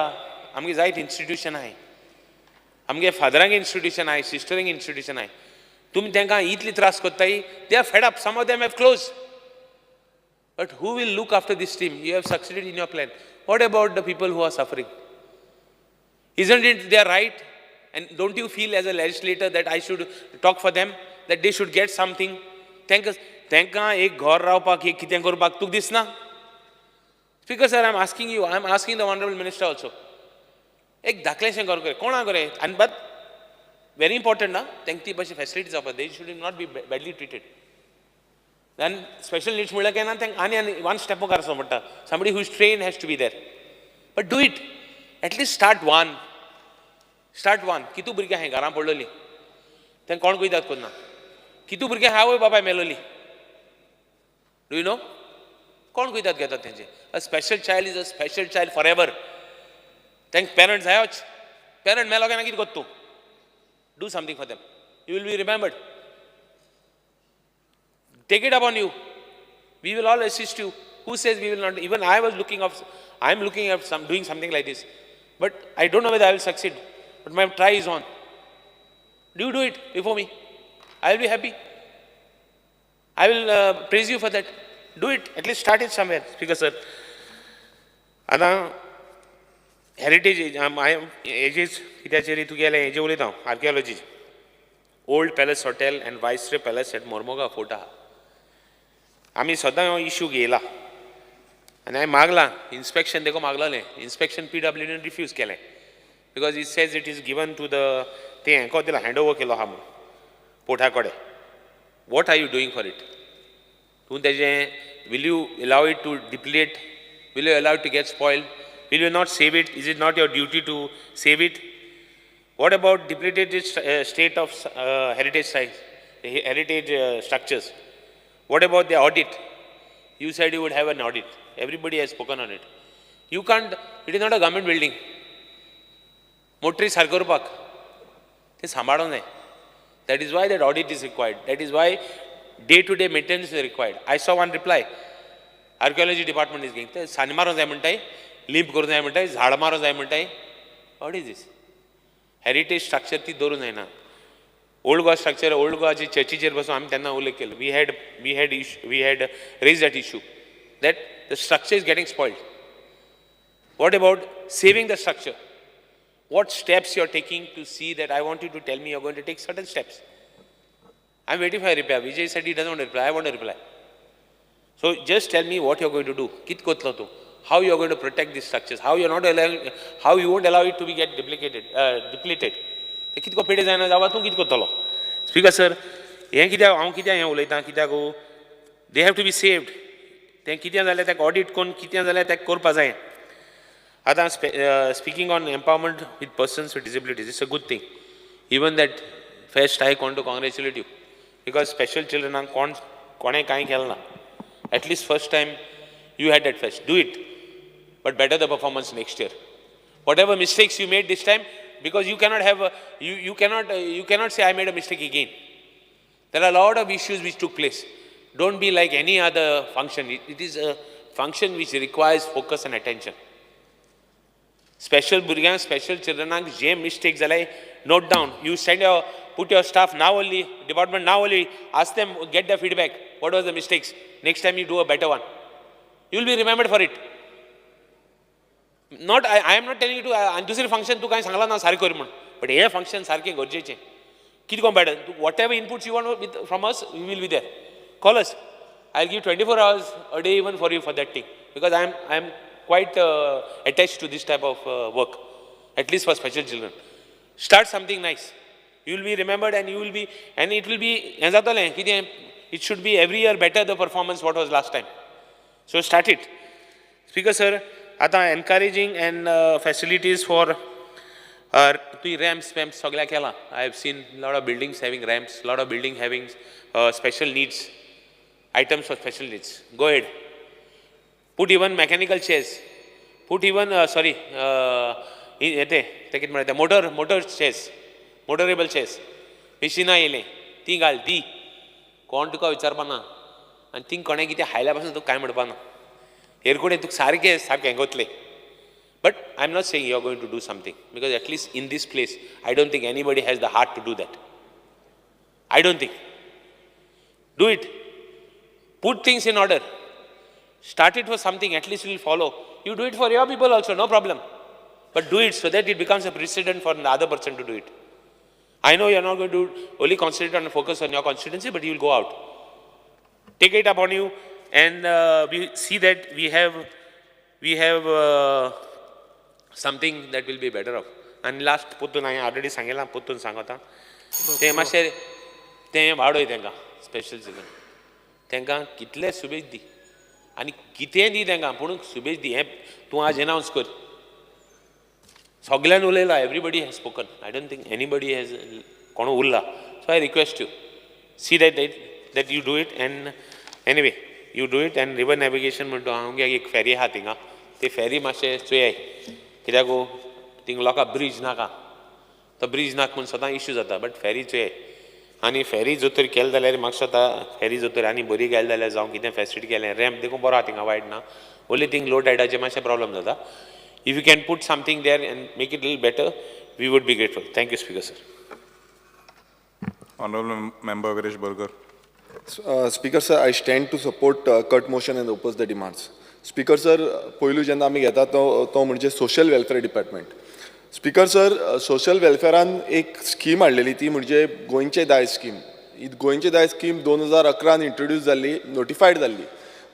आमगे जायत इन्स्टिट्यूशन आहाय, आमगे फादरांक इन्स्टिट्यूशन आहाय, सिस्टरींक इन्स्टिट्यूशन आहाय. तुमी तांकां इतली त्रास करताय. They are fed up. Some of them have close. But who will look after this team? You have succeeded in your plan. What about the people who are suffering? Isn't it their right? And don't you feel as a legislator that I should talk for them, that they should get something? तांकां एक घर रावपाक एक कितें करपाक तुका दिसना? Speaker sir, I am asking you, I am asking the honorable minister also. एक धाकलेशें घर करे, कोणा करे? And but very important ना, तांकां ती भाशेन facilities जावपाक. They should not be badly treated. Then special needs म्हळ्यार केन्ना तांकां आनी one step करचो पडटा. Somebody who is trained has to be there. But do it. At least start one. Start one. कितू भुरगीं आहाय घरां पडलोलीं तांकां कोण कुयदाद करना. कितू भुरगीं आहाय आवय बापाय मेलोलीं. Do you know? कोण कुयदाद घेता तेंचे. A special child is a special child forever. तांकां पेरंट जायोच. पेरंट मेलो केन्ना कितें करता तूं? Do something for them. You will be remembered. Take it upon you. We will all assist you. Who says we will not? Even I am looking at doing something like this. But I don't know whether I will succeed. But my try is on. Do you do it before me? I will be happy. I will praise you for that. Do it. At least start it somewhere. Speaker sir. Now, heritage, I am ages, कित्याचेरी तुगेले हेजे उलयता हांव, archaeology. Old palace hotel and viceroy palace at Mormugao fort आहा. आमी सदां हो issue घेयला आनी हांवें मागलां इन्स्पेक्शन देखो मागलोलें. इन्स्पेक्शन PWDन रिफ्यूज केलें because it says it is given to the ते हेंको दिला हँड ओवर केलो आहा म्हणून पोर्टा कडेन. What are you doing for it? तूं तेजें will you allow it to deplete? Will you allow it to get spoiled? Will you not save it? Is it not your duty to save it? What about depleted state of heritage sites, heritage structures? What about the audit? You said you would have an audit. Everybody has spoken on it. You can't, it is not a government building. Motory sarkorpak. It is sambhadon nahi. That is why that audit is required. That is why day-to-day maintenance is required. I saw one reply. Archaeology department is going. Sanmaron jay म्हणटाय, लिंप करूं जाय म्हणटाय, झाड मारूं जाय म्हणटाय. What is this? Heritage structure ती दवरूं जायना. ओल्ड गोवा स्ट्रक्चर, ओल्ड गोवाची चर्चीचेर बसून आमी तेन्ना उल्लेख केलो. We had raise that issue that the structure is getting spoiled. What about saving the structure? What steps you are taking to see that? I want you to tell me you are going to take certain steps. I am waiting for reply. Vijay said he doesn't want reply. I want a reply. So just tell me what you are going to do. कित कोतलो तूं? How you are going to protect these structures? How you are not allowing, how you won't allow it to be get depleted? ते कितको पेडे जायना जावा तूं कित कोतलो? Speaker sir, हें कित्याक हांव कित्याक हें उलयतां कित्याक they have to be saved. तें कितें जाल्यार तेका ऑडिट कोन्न कितें जाल्यार तेका करपा जाय. आतां speaking on empowerment with persons with disabilities, it's a good thing. Even that first I want to congratulate you because special children कोणें कांय केलें ना. At least first time You had that fest. Do it. But better the performance next year. Whatever mistakes you made this time, because you cannot have a, you cannot say I made a mistake again. There are a lot of issues which took place. Don't be like any other function. It is a function which requires focus and attention. Special burgyank, special childrenank, जे mistakes zalay, note down. You send your, put your staff now only, department now only, ask them, get the feedback. What was the mistakes? Next time you do a better one. You will be remembered for it. Not, I am not telling you to, and दुसरी function तू काही सांगला ना सारखे करू म्हणून. But हे function सारखे गरजेचे. किती कोण better? Whatever inputs you want from us, we will be there. Call us. I'll give 24 hours a day even for you for that thing. Because I am quite attached to this type of work. At least for special children. Start something nice. You will be remembered and you will be, and it will be, it should be every year better the performance what was last time. So start it. Speaker sir, आता encouraging and facilities for ramps, सगळ्या केला. I have seen a lot of buildings having ramps, a lot of buildings having special needs, items for special needs. Go ahead. Put even mechanical chairs. Put even, motor chairs, motorable chairs. Machina येले, ती घाल ती. कोण तुका विचारपाना. आणि ती कोणे किती हायल्यापासून तुका काय म्हणपाना. एरकोडे तुका सारखे हेंगोतले. But I'm not saying you're going to do something. Because at least in this place, I don't think anybody has the heart to do that. I don't think. Do it. Put things in order. Start it for something, at least it will follow. You do it for your people also, no problem. But do it so that it becomes a precedent for the other person to do it. I know you're not going to only concentrate on focus on your constituency, but you will go out. Take it upon you, and we see that we have something that will be better of. And last, Puttun, I already Sangela, Puttun सांगता. ते माशे ते वाडोय तेंका special children. तेंका कितले शुभेच दी. आणि कितें दी तेंका पूण शुभेच दी. हें तूं आज अनाउन्स कर. सगळ्यान उलयला. Everybody has spoken. I don't think anybody has कोण उरला. So I request you, see that you do it, and anyway, you do it. And river navigation म्हणतो हांव एक फेरी आहा थिंगा. ते फेरी मातशें चोयाय. कित्याक थिंग लोकां ब्रिज नाका. तो ब्रिज नाका म्हूण सदां इश्यू जाता. बट फेरी चोयाय. आनी फेरी जोतर केलें जाल्यार म्हाका स्वता फेरी जोतर आनी बरी गेली जाल्यार जावं कितें फेसिलिटी केलें. रॅम्प देखून बरो आहा थिंगा वायट ना. ओन्ली थिंग लो टायडाचें मातशें प्रॉब्लम जाता. If you can put something there and make it a little better, we would be grateful. Thank you, Speaker sir. Honorable Member Girish Burger. Speaker sir, I stand to support cut motion and oppose the demands. Speaker sir, पयलू जेन्ना आमी घेता तो म्हणजे social welfare department. Speaker sir, social वेलफेअरान एक scheme हाडलेली ती म्हणजे गोंयचे दाय स्कीम. ही गोंयचे दाय स्कीम 2011 इंट्रोड्यूस जाल्ली, नोटिफायड जाल्ली.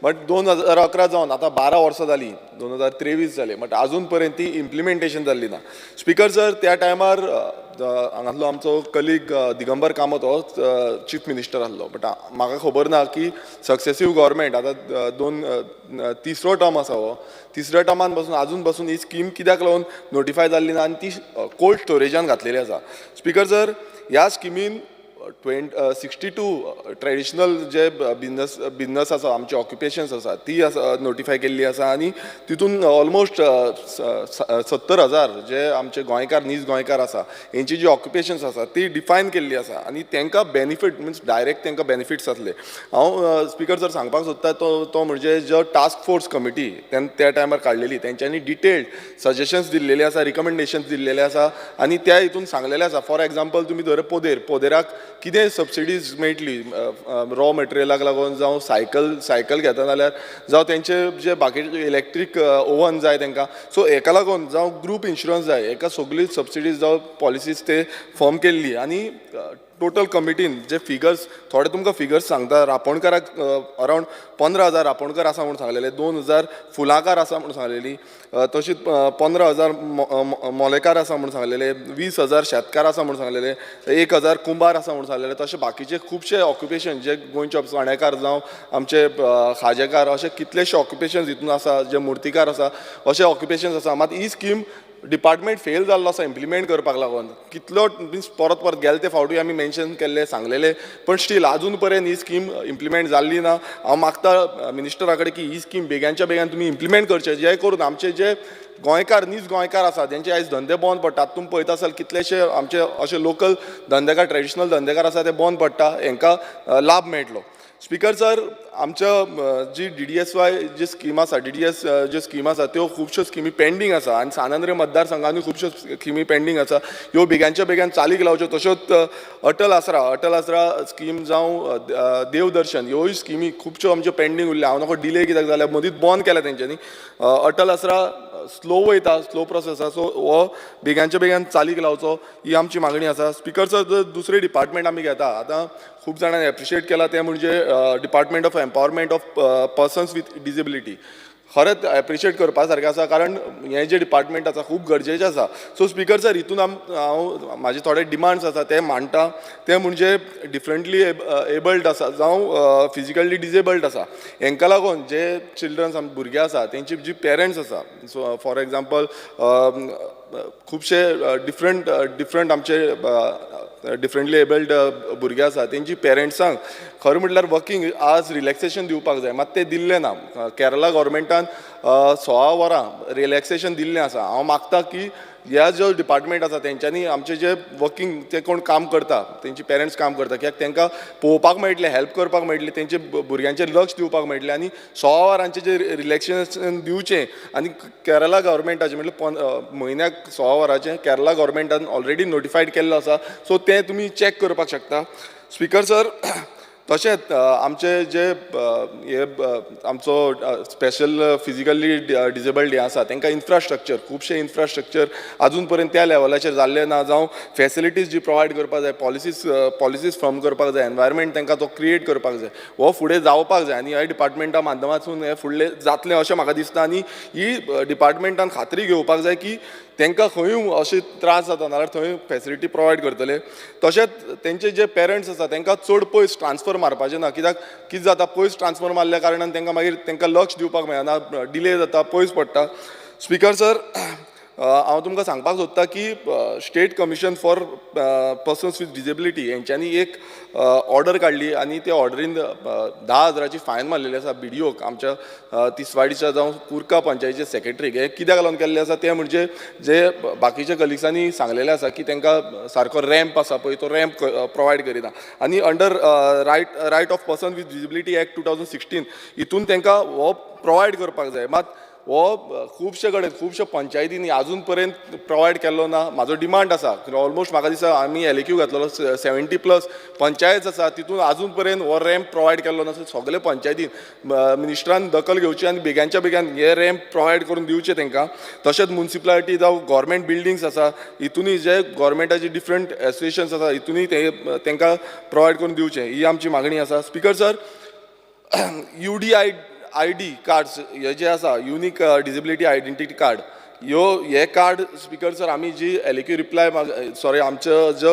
बट 2011 जावन आतां 12 वर्सां जालीं, 2023 जाले. बट अजून पर्यंत ती इम्प्लिमेंटेशन जाल्ली ना. स्पीकर सर, त्या टायमार हांगातलो आमचो कलीग दिगंबर कामत हो चीफ मिनिस्टर आसलो. बट म्हाका खबर ना की सक्सेसीव गव्हर्मेंट आतां तिसरो टर्म आसा हो. तिसऱ्या टर्मान पासून अजून पासून ही स्कीम कित्याक लागून नोटिफाय जाल्ली ना आनी ती कोल्ड स्टोरेजान घातलेली आसा. स्पीकर सर, ह्या स्किमीन 62 ट्रेडिशनल जे बिझनस आसा, आमचे ऑक्युपेशन्स आसा ती नोटिफाय केल्ली आसा. आनी तितून ऑलमोस्ट 70,000 जे आमचे गोंयकार, नीज गोंयकार आसा हेंची जी ऑक्युपेशन्स आसा ती डिफायन केल्ली आसा. आनी तांकां बेनिफीट मिन्स डायरेक्ट तांकां बेनिफिट्स जातले. हांव स्पीकर सर सांगपाक सोदता तो म्हणजे जो टास्क फोर्स कमिटी त्या टायमार काडलेली, तेंच्यांनी डिटेल्ड सजेशन्स दिल्लेले आसा, रिकमेंडेशन्स दिल्लेले आसा. आनी त्या हितून सांगलेले आसा. फॉर एक्झाम्पल तुमी धर पोदेराक कितें सबसिडीज मेळटली रॉ मटेरियलाक लागून, जावं सायकल घेता जाल्यार, जावं तेंचे जे बाकीचे इलेक्ट्रीक ओवन जाय तांकां. सो हेका लागून जावं ग्रूप इन्शुरन्स जाय, हेका सगळी सबसिडीज जावं पॉलिसीज ते फॉर्म केल्ली. आनी टोटल कमिटीन जे फिगर्स, थोडे तुमकां फिगर्स सांगता. रापणकाराक अरावंड 15,000 रापणकार आसा म्हणून सांगलेले, 2,000 फुलांकार आसा म्हणून सांगलेली, तशीच 15,000 मोलेकार आसा म्हणून सांगलेले, 20,000 शेतकार आसा म्हणून सांगलेले, 1,000 कुंभार आसा म्हणून सांगलेले. तशे बाकीचे खुबशे ऑक्युपेशन जे गोंयचे चणेकार जावं आमचे खाजेकार, अशे कितलेशे ऑक्युपेशन्स हितून आसा, जे मुर्तीकार आसा, अशे ऑक्युपेशन्स आसा. मात ही स्कीम डिपार्टमेंट फेल जाल्लो आसा इम्प्लिमेंट करपाक लागून कितलो मिन्स परत परत गेले ते फावटी आमी मेन्शन केल्ले सांगलेले पण स्टील अजून पर्यंत ही स्कीम इम्प्लिमेंट जाल्ली ना हांव मागता मिनिस्टरा कडेन की ही स्कीम बेगानच्या बेगान तुमी इम्प्लिमेंट करचे जे करून आमचे जे गोंयकार नीज गोंयकार आसा जेंचे आयज धंदे बंद पडटात तुमी पळयता आसाल कितलेशे आमचे अशे लोकल धंदेकार ट्रेडिशनल धंदेकार आसा ते बंद पडटा हांकां लाभ मेळटलो स्पीकर सर आमच्या जी DDSY जी स्कीम आसा DDS ज्यो स्कीम आसा त्यो खुबश्यो स्किमी पेंडींग आसा आनी सानंद्रे मतदारसंघांनी खुबश्यो स्किमी पेंडींग आसा ह्यो बेगानच्या बेगान चालीक लावच्यो तश्योच अटल आसरा स्कीम जावं देवदर्शन ह्योय स्किमी खुबश्यो आमच्यो पेंडींग उरल्या हांव नकळो डिले कित्याक जाल्यार मदींच बंद केल्या तेंच्यांनी अटल आसरा स्लो वयता स्लो प्रोसेस आसा सो हो बेगानच्या बेगान चालीक लावचो ही आमची मागणी आसा स्पीकर सर दुसरे डिपार्टमेंट आमी घेता आतां खूब जाणांनी एप्रिशिएट केला ते म्हणजे department of empowerment of persons with disability खरेंच एप्रिशिएट करपा सारकें आसा कारण हें जें डिपार्टमेंट आसा खूब गरजेचें आसा सो स्पीकर सर हितून हांव म्हाजे थोडे डिमांड्स आसा ते मांडटा ते म्हणजे डिफरंटली एबल्ड आसा जावं फिजिकली डिसेबल्ड आसा हांकां लागून जे चिल्ड्रन्स भुरगे आसा तेंची जी पेरंट्स आसा सो फॉर एग्जाम्पल खुबशे डिफरंट आमचे डिफरंटली एबल्ड भुरगे आसा तेंची पेरंट्सांक खरें म्हटल्यार वर्किंग आज रिलॅक्सेशन दिवपाक जाय मात ते दिल्लें ना केरला गव्हर्मेंटान 16 वरां रिलॅक्सेशन दिल्लें आसा हांव मागता की ह्या जो डिपार्टमेंट आसा तेंच्यांनी आमचे जे वर्किंग ते कोण काम करता तेंची पेरंट्स काम करता कित्याक तांकां पळोवपाक मेळटलें हेल्प करपाक मेळटलें तेंचे भुरग्यांचेर लक्ष दिवपाक मेळटलें आनी 16 वरांचें जे रिलॅक्सेशन दिवचें आनी केरला गव्हर्मेंटाचें म्हटल्यार म्हयन्याक 16 वरांचें केरला गव्हर्मेंटान ऑलरेडी नोटिफायड केल्लो आसा सो तें तुमी चॅक करपाक शकता स्पीकर सर तशेंच आमचे जे हे आमचो स्पेशल फिजिकली डिसेबल्ड हे आसा तांकां इन्फ्रास्ट्रक्चर खुबशे इन्फ्रास्ट्रक्चर अजून पर्यंत त्या लेवलाचेर जाल्ले ना जावं फेसिलिटीज जी प्रोवायड करपाक जाय पॉलिसीज फॉर्म करपाक जाय एनवायरमेंट तांकां तो क्रिएट करपाक जाय हो फुडें जावपाक जाय आनी ह्या डिपार्टमेंटा माध्यमांतून हे फुडलें जातलें अशें म्हाका दिसता आनी ही डिपार्टमेंटान खात्री घेवपाक जाय की तांकां खंयूय अशे त्रास जाता नाल्यार थंय फेसिलिटी प्रोवायड करतले तशेंच तेंचे जे पेरंट्स आसा तांकां चड पयस ट्रान्सफर मारपाचें ना कित्याक कितें जाता पयस ट्रान्सफर मारल्या कारणान तांकां मागीर तांकां लक्ष दिवपाक मेळना डिले जाता पयस पडटा स्पीकर सर हांव तुमकां सांगपाक सोदतां की state commission for persons with disability हेंच्यांनी एक ऑर्डर काडली आनी ते ऑर्डरीन 10,000ची फायन मारलेली आसा BDOक आमच्या तिसवाडीच्या जावं कुर्का पंचायतीचे सेक्रेटरीक हे कित्याक लागून केल्ले आसा ते म्हणजे जे बाकीच्या कलिग्सांनी सांगलेलें आसा की तांकां सारको रॅम्प आसा पळय तो रॅम्प प्रोवायड करिना आनी under right of person with disability act 2016 हितून तांकां हो प्रोवायड करपाक जाय मात हो खुबशे कडेन खुबशे पंचायतींनी अजून पर्यंत प्रोवायड केल्लो ना म्हाजो डिमांड आसा ऑलमोस्ट म्हाका दिसता आमी LAQ घातलेलो 70+ पंचायत आसा तितून अजून पर्यंत हो रॅम्प प्रोवायड केल्लो ना सगळे पंचायतीन मिनिस्टरान दखल घेवची आनी बेगानच्या बेगान हे रॅम्प प्रोवायड करून दिवचे तांकां तशेंच म्युनिसिपालिटी जावं गव्हर्मेंट बिल्डिंग्स आसा हितूनय जे गव्हर्मेंटाचे डिफरंट एसोसिएशन्स आसा हितूनय तांकां प्रोवायड करून दिवचे ही आमची मागणी आसा स्पीकर सर UDI कार्ड्स हे जे आसा युनीक डिसेबिलिटी आयडेंटिटी कार्ड हे कार्ड स्पीकर सर आमी जी LAQ रिप्लाय सॉरी आमचो जो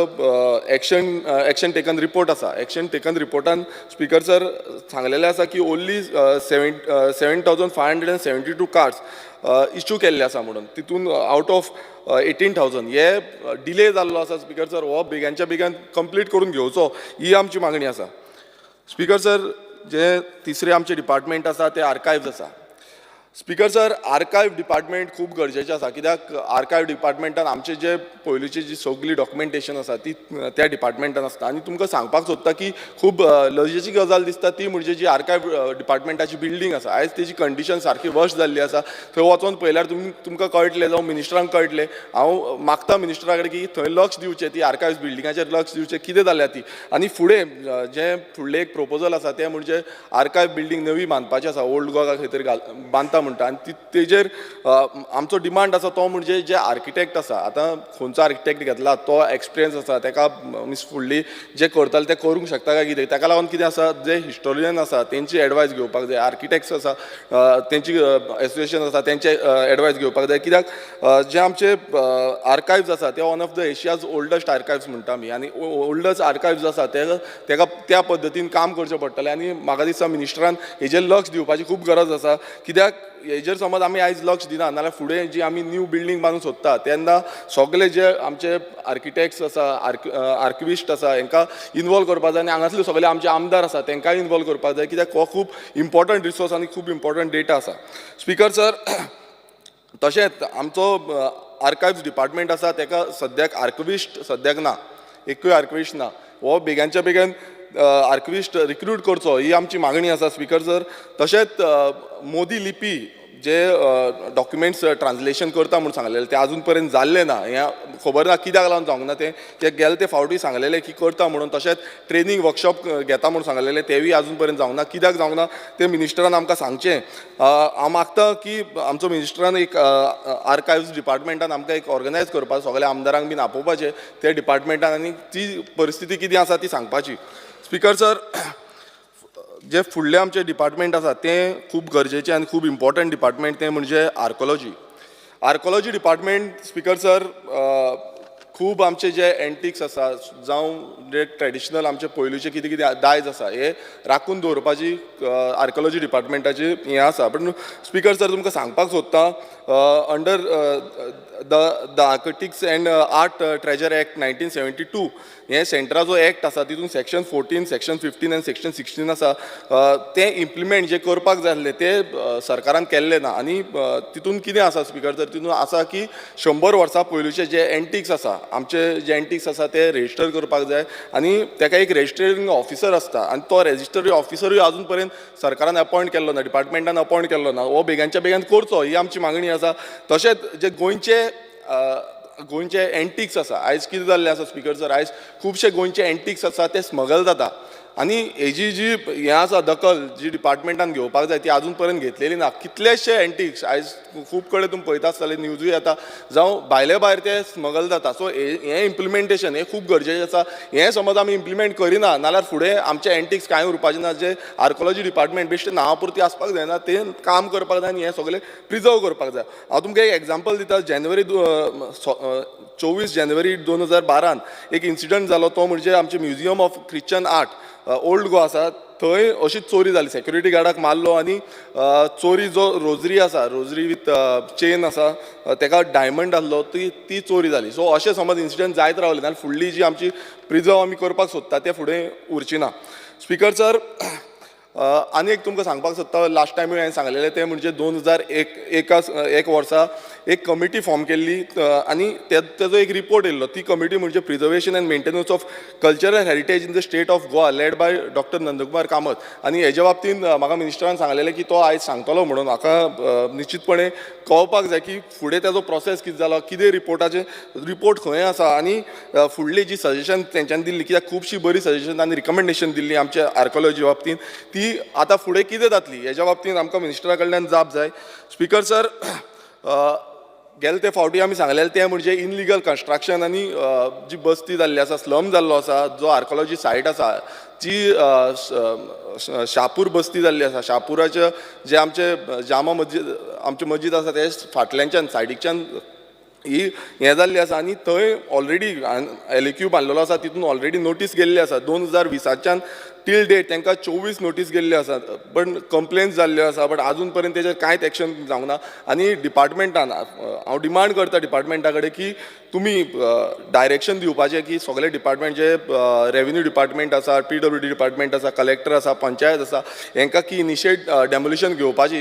एक्शन टेकन रिपोर्ट आसा एक्शन टेकन रिपोर्टान स्पीकर सर सांगलेलें आसा की ओन्ली 7,572 कार्ड्स इश्यू केल्ले आसा म्हणून तितून आउट ऑफ 18,000 हे डिले जाल्लो आसा स्पीकर सर हो बेगानच्या बेगान कंप्लीट करून घेवचो ही आमची मागणी आसा स्पीकर सर जे तिसरे आमचे डिपार्टमेंट आसा ते आर्कायव्ज आसा स्पीकर सर आर्कायव डिपार्टमेंट खूब गरजेचें आसा कित्याक आर्कायव डिपार्टमेंटान आमचे जे पयलींची जी सगळी डॉक्युमेंटेशन आसा ती त्या डिपार्टमेंटान आसता आनी तुमकां सांगपाक सोदता की खूब लजेची गजाल दिसता ती म्हणजे जी आर्कायव डिपार्टमेंटाची बिल्डींग आसा आयज तेजी कंडिशन सारकी वर्स्ट जाल्ली आसा थंय वचोन पळयल्यार तुमकां कळटलें जावं मिनिस्टरांक कळटलें हांव मागता मिनिस्टरा कडेन की थंय लक्ष दिवचें ती आर्कायव्स बिल्डिंगाचेर लक्ष दिवचें कितें जाल्या ती आनी फुडें जें फुडलें एक प्रोपोजल आसा तें म्हणजे आर्कायव बिल्डींग नवी बांदपाची आसा ओल्ड गोवा खंय तरी बांदता म्हणटा आनी तेजेर आमचो डिमांड आसा तो म्हणजे जे आर्किटेक्ट आसा आतां खंयचो आर्किटेक्ट घेतला तो एक्सपिरियन्स आसा ताका मिस फुडली जे करताले ते करूंक शकता काय कितें ताका लागून कितें आसा जे हिस्टोरियन आसा तेंची एडवायस घेवपाक जाय आर्किटेक्ट्स आसा तेंची एसोसिएशन आसा तेंचे एडवायस घेवपाक जाय कित्याक जे आमचे आर्कायव्स आसा ते one of the Asia's oldest archives म्हणटा आमी आनी ओल्डस्ट आर्कायव्स आसा ताका त्या पद्दतीन काम करचें पडटलें आनी म्हाका दिसता मिनिस्टरान हेजेर लक्ष दिवपाची खूब गरज आसा कित्याक हेजेर समज आमी आयज लक्ष दिना नाल्यार फुडें जी आमी न्यू बिल्डींग बांदूंक सोदता तेन्ना सगळे जे आमचे आर्किटेक्ट्स आसा आर्किविस्ट आसा हांकां इनवॉल्व करपाक जाय आनी हांगासले सगळे आमचे आमदार आसा तांकांय इनवॉल्व करपाक जाय कित्याक हो खूब इम्पॉर्टंट रिसोर्स आनी खूब इम्पॉर्टंट डेटा आसा स्पीकर सर तशेंच आमचो आर्कायव्स डिपार्टमेंट आसा ताका सद्याक आर्किविस्ट सद्याक ना एकूय आर्किविस्ट ना हो बेगानच्या बेगीन आर्किविस्ट रिक्रूट करचो ही आमची मागणी आसा स्पीकर सर तशेंच मोदी लिपी जे डॉक्युमेंट्स ट्रान्सलेशन करता म्हणून सांगलेले ते अजून पर्यंत जाल्ले ना हें खबर ना कित्याक लागून जावंक ना ते गेले ते फावटी सांगलेले की करता म्हणून तशेंच ट्रेनींग वर्कशॉप घेता म्हणून सांगलेले तेवूय अजून पर्यंत जावंक ना कित्याक जावंक ना ते मिनिस्टरान आमकां सांगचें हांव मागता की आमचो मिनिस्टरान एक आर्कायव्स डिपार्टमेंटान आमकां एक ऑर्गनायज करपाक सगळ्या आमदारांक बीन आपोवपाचें ते डिपार्टमेंटान आनी ती परिस्थिती कितें आसा ती सांगपाची स्पीकर सर जे फुडले आमचे डिपार्टमेंट आसा तें खूब गरजेचें आनी खूब इम्पॉर्टंट डिपार्टमेंट तें म्हणजे आर्कोलॉजी डिपार्टमेंट स्पीकर सर खूब आमचे जे एंटिक्स आसा जावं जे ट्रेडिशनल आमचे पयलींचे कितें कितें दायज आसा हे राखून दवरपाची आर्कोलॉजी डिपार्टमेंटाची हें आसा पण स्पीकर सर तुमकां सांगपाक सोदता under the architects end art treasure act 1972 हे सेंट्राचो एक्ट आसा तितून सेक्शन 14 सेक्शन 15 आनी सेक्शन 16 आसा ते इम्प्लिमेंट जे करपाक जाय आसले ते सरकारान केल्ले ना आनी तितून कितें आसा स्पीकर सर तितून आसा की 100 वर्सां पयलींचे जे एंटिक्स आसा आमचे जे एंटिक्स आसा ते रेजिस्टर करपाक जाय आनी ताका एक रेजिस्टरिंग ऑफिसर आसता आनी तो रेजिस्टरी ऑफिसरूय अजून पर्यंत सरकारान अपॉयंट केल्लो ना डिपार्टमेंटान अपॉयंट केल्लो ना हो बेगानच्या बेगीन करचो ही आमची मागणी आसा तशेंच जे गोंयचे एंटिक्स आसा आयज कितें जाल्लें आसा स्पीकर सर आयज खुबशे गोंयचे एंटिक्स आसा ते स्मगल जाता आनी हेजी जी हें आसा दखल जी डिपार्टमेंटान घेवपाक जाय ती अजून पर्यंत घेतलेली ना कितलेशे एंटिक्स आयज खूब कडेन तुमी पळयता आसतले न्यूजूय येता जावं भायले भायर ते स्मगल जाता सो हें इम्प्लिमेंटेशन हें खूब गरजेचें आसा हें समज आमी इम्प्लिमेंट करिना नाल्यार फुडें आमचे एंटिक्स कांय उरपाचें ना जे आर्कोलॉजी डिपार्टमेंट बेश्टे नांवा पुरती आसपाक जायना तें काम करपाक जाय आनी हें सगळें प्रिजर्व करपाक जाय हांव तुमकां एक एग्जांपल दिता 24 जानेवारी 2012 एक इन्सिडंट जालो तो म्हणजे आमचे museum of Christian art old Goa आसा थंय अशीच चोरी जाली सेक्युरिटी गार्डाक मारलो आनी चोरी जो रोजरी आसा रोजरी विथ चेन आसा ताका डायमंड आसलो ती चोरी जाली सो अशें समज इन्सिडंट जायत रावले नाल्यार फुडली जी आमची प्रिजर्व आमी करपाक सोदता ते फुडें उरची ना स्पीकर सर आनी एक तुमकां सांगपाक सोदता लास्ट टायमूय हांवें सांगलेलें तें म्हणजे 2001 वर्सा एक कमिटी फॉर्म केल्ली आनी तेजो एक रिपोर्ट येयल्लो ती कमिटी म्हणजे preservation end maintenance of cultural heritage in the state of Goa led by doctor Nandkumar Kamat आनी हेज्या बाबतींत म्हाका मिनिस्टरान सांगलेलें की तो आयज सांगतलो म्हणून म्हाका निश्चितपणे कळपाक जाय की फुडें तेजो प्रोसेस कितें जालो कितें रिपोर्ट खंय आसा आनी फुडली जी सजेशन तेंच्यांनी दिल्ली कित्याक खुबशीं बरी सजेशन आनी रिकमेंडेशन दिल्ली आमच्या आर्कोलॉजी बाबतींत ती आतां फुडें कितें जातली हेज्या बाबतींत आमकां मिनिस्टरा कडल्यान जाप जाय स्पीकर सर गेले ते फावटी आमी सांगलेलें तें म्हणजे इनलिगल कन्स्ट्रक्शन आनी जी बस्ती जाल्ली आसा स्लम जाल्लो आसा जो आर्कोलॉजी सायट आसा जी शापूर बस्ती जाल्ली आसा शापुराचे जे आमचे जामा मस्जीद आमचे मस्जीद आसा ते फाटल्यानच्यान सायडीच्यान ही हें जाल्ली आसा आनी थंय ऑलरेडी एलक्यू बांदलेलो आसा तितून ऑलरेडी नोटीस गेल्ली आसा 2020च्यान टील डेट तांकां 24 नोटीस गेल्ली आसा पण कंप्लेन्स जाल्ल्यो आसा बट अजून पर्यंत तेजेर कांयच एक्शन जावंक ना आनी डिपार्टमेंटान हांव डिमांड करता डिपार्टमेंटा कडेन की तुमी डायरेक्शन दिवपाचें की सगळे डिपार्टमेंट जे रेव्हेन्यू डिपार्टमेंट आसा PWD डिपार्टमेंट आसा कलेक्टर आसा पंचायत आसा हांकां की इनिशिएट डेमोलिशन घेवपाची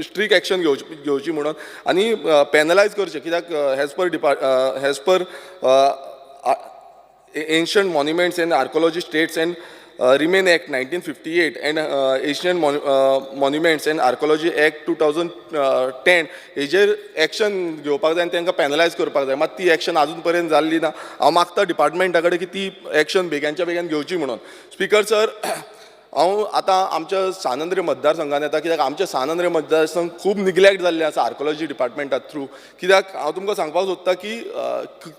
स्ट्रिक्ट एक्शन घेवची म्हणून आनी पेनलायज करचें कित्याक as per ancient monuments and archaeology states and Remain Act 1958 and Asian Monuments and Archaeology Act 2010 हेजेर एक्शन घेवपाक जाय आनी तांकां पेनलायज करपाक जाय मात ती एक्शन अजून पर्यंत जाल्ली ना हांव मागता डिपार्टमेंटा कडेन की ती एक्शन बेगानच्या बेगीन घेवची म्हणून स्पीकर सर हांव आतां आमच्या सानंद्रे मतदारसंघान येता कित्याक आमचे सानंद्रे मतदारसंघ खूब निग्लेक्ट जाल्ले आसा आर्कोलॉजी डिपार्टमेंटा थ्रू कित्याक हांव तुमकां सांगपाक सोदता की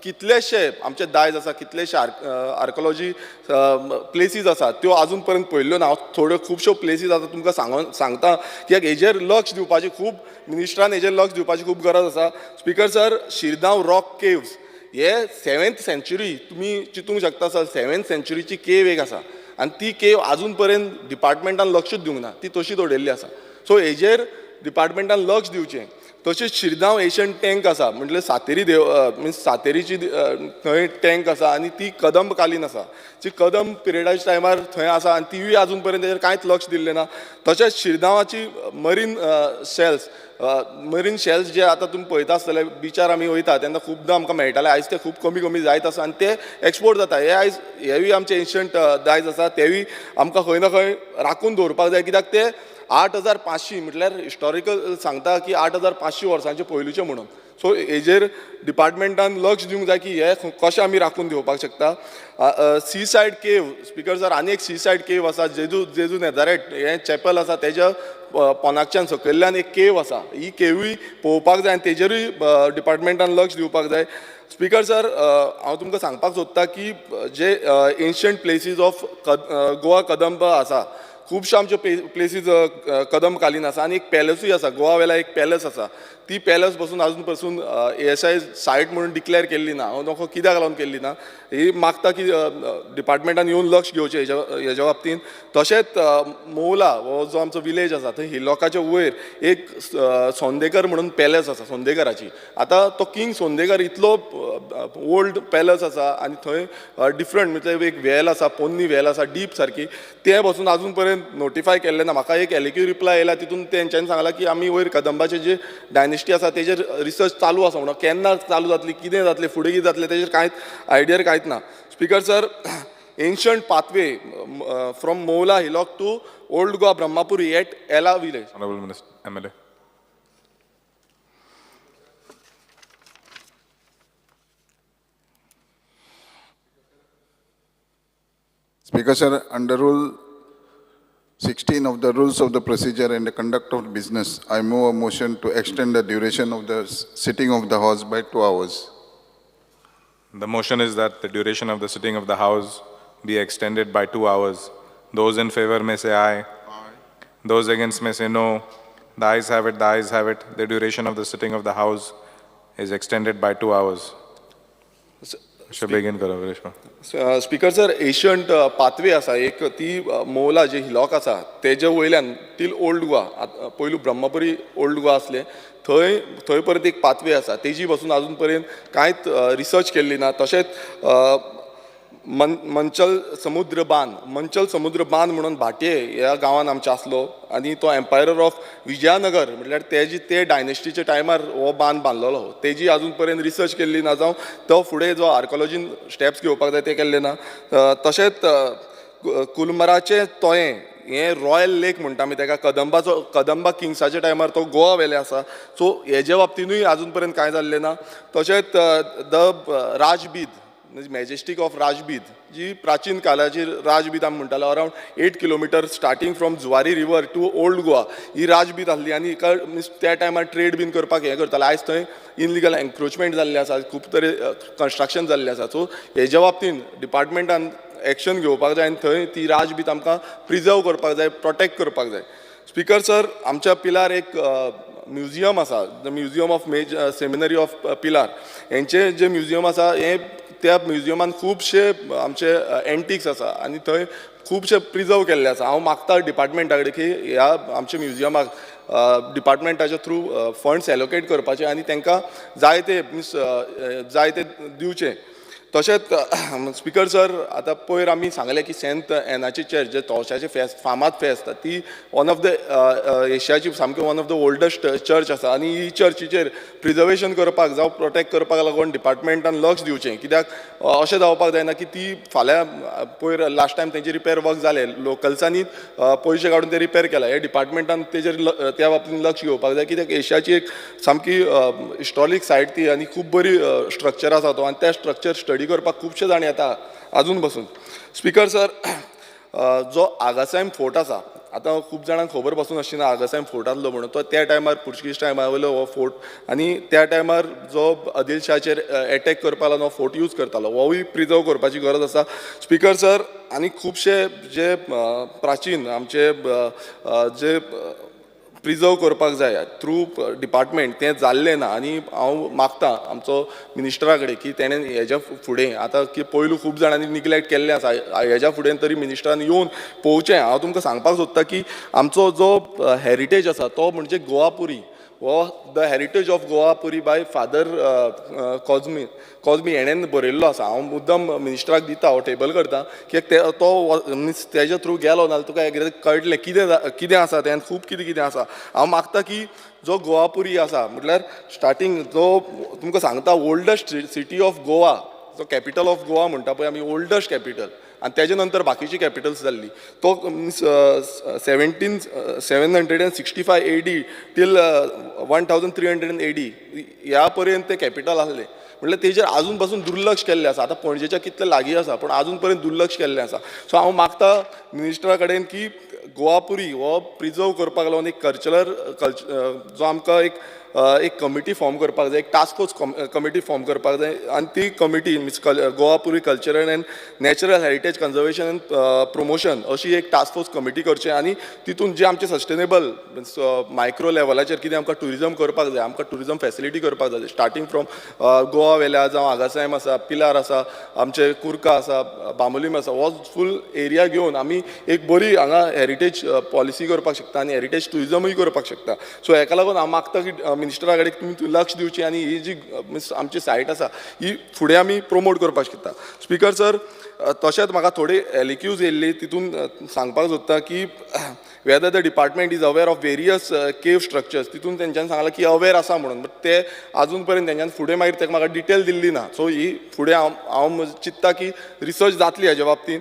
कितलेशे आमचे दायज आसा कितलेशे आर्कोलॉजी प्लेसीस आसा त्यो अजून पर्यंत पळयल्ल्यो ना हांव थोड्यो खुबश्यो प्लेसीस आसा तुमकां सांगता कित्याक हेजेर लक्ष दिवपाची खूब मिनिस्टरान हेजेर लक्ष दिवपाची खूब गरज आसा speaker sir Shirgaon rock caves हे 7th सेंच्युरी तुमी चिंतूंक शकता सर 7th सेंच्युरीची केव एक आसा आनी ती केव अजून पर्यंत डिपार्टमेंटान लक्षूच दिवंक ना ती तशीच उडयल्ली आसा सो हेजेर डिपार्टमेंटान लक्ष दिवचें. तशेंच शिरगांव एशियन टँक आसा म्हणजे सातेरी देव मिन्स सातेरीची थंय टँक आसा आनी ती कदंब कालीन आसा. जी कदंब पिरियडाच्या टायमार थंय आसा आनी तीवूय आजून पर्यंत तेजेर कांयच लक्ष दिल्लें ना. तशेंच शिरगांवाची मरीन शेल्स जे आतां तुमी पळयता आसतले बिचार आमी वयता तेन्ना खुबदां आमकां मेळटाले. आयज ते खूब कमी कमी जायत आसा आनी ते एक्सपोर्ट जाता. हे आयज हेवूय आमचे एन्शंट दायज आसा तेवूय आमकां खंय ना खंय राखून दवरपाक जाय. कित्याक ते 8500 म्हटल्यार हिस्टॉरिकल सांगता की 8500 वर्सांचे पयलींचे म्हणून. सो हेजेर डिपार्टमेंटान लक्ष दिवंक जाय की हे कशें आमी राखून दिवपाक शकता. सी सायड केव स्पिकर सर आनी एक सी सायड केव आसा जेजू नेजारेट हें चॅपल आसा तेज्या पोनाकच्यान सकयल्ल्यान एक केव आसा. ही केवूय पळोवपाक जाय आनी तेजेरूय डिपार्टमेंटान लक्ष दिवपाक जाय. स्पिकर सर हांव तुमकां सांगपाक सोदतां की जे एन्शंट प्लेसीस ऑफ गोवा कदंब आसा खुबशे आमचे प्लेसीस कदंब कालीन आसा आनी एक पॅलसूय आसा. गोवा वेला एक पॅलस आसा. ती पॅलस पासून आजून पासून ASI सायट म्हणून डिक्लेअर केल्ली ना. हांव नोको कित्याक लागून केल्ली ना ही मागता की डिपार्टमेंटान येवन लक्ष घेवचें हेज्या बाबतींत. तशेंच मौला हो जो आमचो विलेज आसा थंय हिलॉकाच्या वयर एक सोंदेकर म्हणून पॅलस आसा सोंदेकराची. आतां तो किंग सोंदेकर इतलो ओल्ड पॅलस आसा आनी थंय डिफरंट म्हणजे एक वेल आसा पोन्नी वेल आसा डीप सारकी. ते पासून आजून पर्यंत नोटिफाय केल्लें ना. म्हाका एक एलिक्यू रिप्लाय येयला तितून तेंच्यांनी सांगलां की आमी वयर कदंबाचे जे डायनेस्टी आसा तेजेर रिसर्च चालू आसा म्हणून. केन्ना चालू जातली कितें जातलें फुडें कितें जातलें तेजेर कांयच आयडियार कांयच ना. Speaker sir ancient pathway from Moula hillock to old Goa Brahmapuri at Ela village. Honorable Minister, MLA. Speaker sir, under Rule 16 of the Rules of the Procedure and the Conduct of Business, I move a motion to extend the duration of the sitting of the House by 2 hours. The motion is that the duration of the sitting of the House be extended by 2 hours. Those in favor may say aye. Aye. Those against may say no. The ayes have it, the ayes have it. The duration of the sitting of the House is extended by 2 hours. बेगीन करा Viresh. Speaker sir ancient pathway आसा एक ती मौला जे hillock आसा तेजे वयल्यान till old Goa पयलू ब्रह्मपुरी ओल्ड गोवा आसले थंय परत एक पाथवे आसा तेजी पासून आजून पर्यंत कांयच रिसर्च केल्ली ना. तशेंच मंचल समुद्र बांद म्हणून भाटये ह्या गांवांत आमच्या आसलो आनी तो एम्पायर ऑफ विजयानगर म्हटल्यार ते डायनेस्टीच्या टायमार हो बांद बांदलेलो. तेजी आजून पर्यंत रिसर्च केल्ली ना जावं तो फुडें जो आर्कोलॉजीन स्टेप्स घेवपाक जाय ते केल्ले ना. तशेंच कुलमराचें तोयें हें रॉयल लेक म्हणटा आमी तेका कदंबा किंग्साच्या टायमार तो गोवा वेले आसा. सो हेजे बाबतीनूय आजून पर्यंत कांय जाल्लें ना. तशेंच the Rajbeed majestic of Rajbeed जी प्राचीन काळाची राजबीद आमी म्हणटालो around 8 kilometre starting from Zuari river to old Goa ही राजबीद आसली आनी त्या टायमार ट्रेड बीन करपाक हें करताले. आयज थंय इनलिगल एन्क्रोचमेंट जाल्लें आसा खूब तरे कन्स्ट्रक्शन जाल्लें आसा. सो हेज्या बाबतींत डिपार्टमेंटान एक्शन घेवपाक जाय आनी थंय ती राजबीद आमकां प्रिजर्व करपाक जाय प्रोटेक्ट करपाक जाय. स्पिकर सर आमच्या पिलार एक म्युजियम आसा the museum of seminary of Pilar. हेंचें जें म्युजियम आसा हें त्या म्युजियमान खुबशे आमचे एंटिक्स आसा आनी थंय खुबशे प्रिजर्व केल्ले आसा. हांव मागता डिपार्टमेंटा कडेन की ह्या आमच्या म्युजियमाक डिपार्टमेंटाच्या थ्रू फंड्स एलोकेट करपाचे आनी तांकां जाय ते दिवचे. तशेंच स्पिकर सर आतां पयर आमी सांगलें की सेंट एनाची चर्च जे तवशाचें फेस्त फामाद फेस्त ती वन ऑफ द एशियाची सामकी one of the oldest church आसा आनी ही चर्चीचेर प्रिजर्वेशन करपाक जावं प्रोटेक्ट करपाक लागून डिपार्टमेंटान लक्ष दिवचें. कित्याक अशें जावपाक जायना की ती फाल्यां पयर लास्ट टायम तेंचे रिपेर वर्क जाले लोकल्सांनी पयशे काडून ते रिपेर केला. हे डिपार्टमेंटान तेजेर त्या बाबतींत लक्ष घेवपाक जाय. कित्याक एशियाची एक सामकी हिस्टॉरीक सायट ती आनी खूब बरी स्ट्रक्चर आसा तो आनी त्या स्ट्रक्चर स्टडी करपाक खुबशे जाण येता आजून पासून. स्पिकर सर जो आगासायम फोर्ट आसा आतां खूब जाणांक खबर पासून आशिना आगासायम फोर्ट आसलो म्हणून तो त्या टायमार पुर्तुगीज टायमार वयलो हो फोर्ट आनी त्या टायमार जो आदिलशाचेर एटॅक करपाक लागून हो फोर्ट यूज करतालो होवूय प्रिजर्व करपाची गरज आसा. स्पिकर सर आनी खुबशे जे प्राचीन आमचे जे प्रिजर्व करपाक जाय थ्रू डिपार्टमेंट तें जाल्लें ना आनी हांव मागतां आमचो मिनिस्टरा कडेन की तेणें हेज्या फुडें आतां की पयलू खूब जाणांनी निग्लेक्ट केल्लें आसा हेज्या फुडें तरी मिनिस्टरान येवन पळोवचें हांव तुमकां सांगपाक सोदतां की आमचो जो हेरिटेज आसा तो म्हणजे गोवापुरी हो the heritage of Goapuri by father Cosme हेणेन बरयल्लो आसा हांव मुद्दम मिनिस्टराक दिता हांव टेबल करता कित्याक तो तेज्या थ्रू गेलो नाल्यार तुका कितें कळटलें कितें आसा तें खूब कितें आसा हांव मागता की जो गोवापुरी आसा म्हटल्यार स्टार्टींग जो तुमकां सांगता ओल्डस्ट सिटी ऑफ गोवा जो कॅपिटल ऑफ गोवा म्हणटा पळय आमी ओल्डस्ट कॅपिटल आनी तेजे नंतर बाकीची कॅपिटल्स जाल्ली तो 765 AD टील 1300 AD ह्या पर्यंत ते कॅपिटल आसलें म्हटल्यार तेजेर आजून पासून दुर्लक्ष केल्लें आसा आतां पणजेच्या कितलें लागीं आसा पूण आजून पर्यंत दुर्लक्ष केल्लें आसा सो हांव मागता मिनिस्टरा कडेन की गोवापुरी हो प्रिजर्व करपाक लागून एक जो आमकां एक कमिटी फॉर्म करपाक जाय एक टास्क फोर्स कमिटी फॉर्म करपाक जाय आनी ती committee means Govapuri cultural end natural heritage conservation end promotion अशी एक टास्क फोर्स कमिटी करचें आनी तितून जे आमचे सस्टेनेबल मीन्स मायक्रो लेवलाचेर कितें आमकां टुरिजम करपाक जाय आमकां टुरिजम फेसिलिटी करपाक जाय स्टार्टींग फ्रॉम गोवा वेल्या जावं आगासायम आसा पिलार आसा आमचे कुर्का आसा बांबोलीम आसा हो फूल एरिया घेवन आमी एक बरी हांगा हेरिटेज पॉलिसी करपाक शकता आनी हेरिटेज टुरिजमूय करपाक शकता सो हेका लागून हांव मागता की मिनिस्टरा कडेन तुमी लक्ष दिवचें आनी ही जी मीन्स आमची सायट आसा ही फुडें आमी प्रमोट करपाक शकता स्पिकर सर तशेंच म्हाका थोडी एलिक्यूज येयल्ली तितून सांगपाक सोदता की whether the department is aware of various केव स्ट्रक्चर्स तितून तेंच्यांनी सांगलां की अवेर आसा म्हणून बट ते आजून पर्यंत तेंच्यांनी फुडें मागीर तेका म्हाका डिटेल दिल्ली ना सो ही फुडें हांव चिंत्ता की रिसर्च जातली हेज्या बाबतींत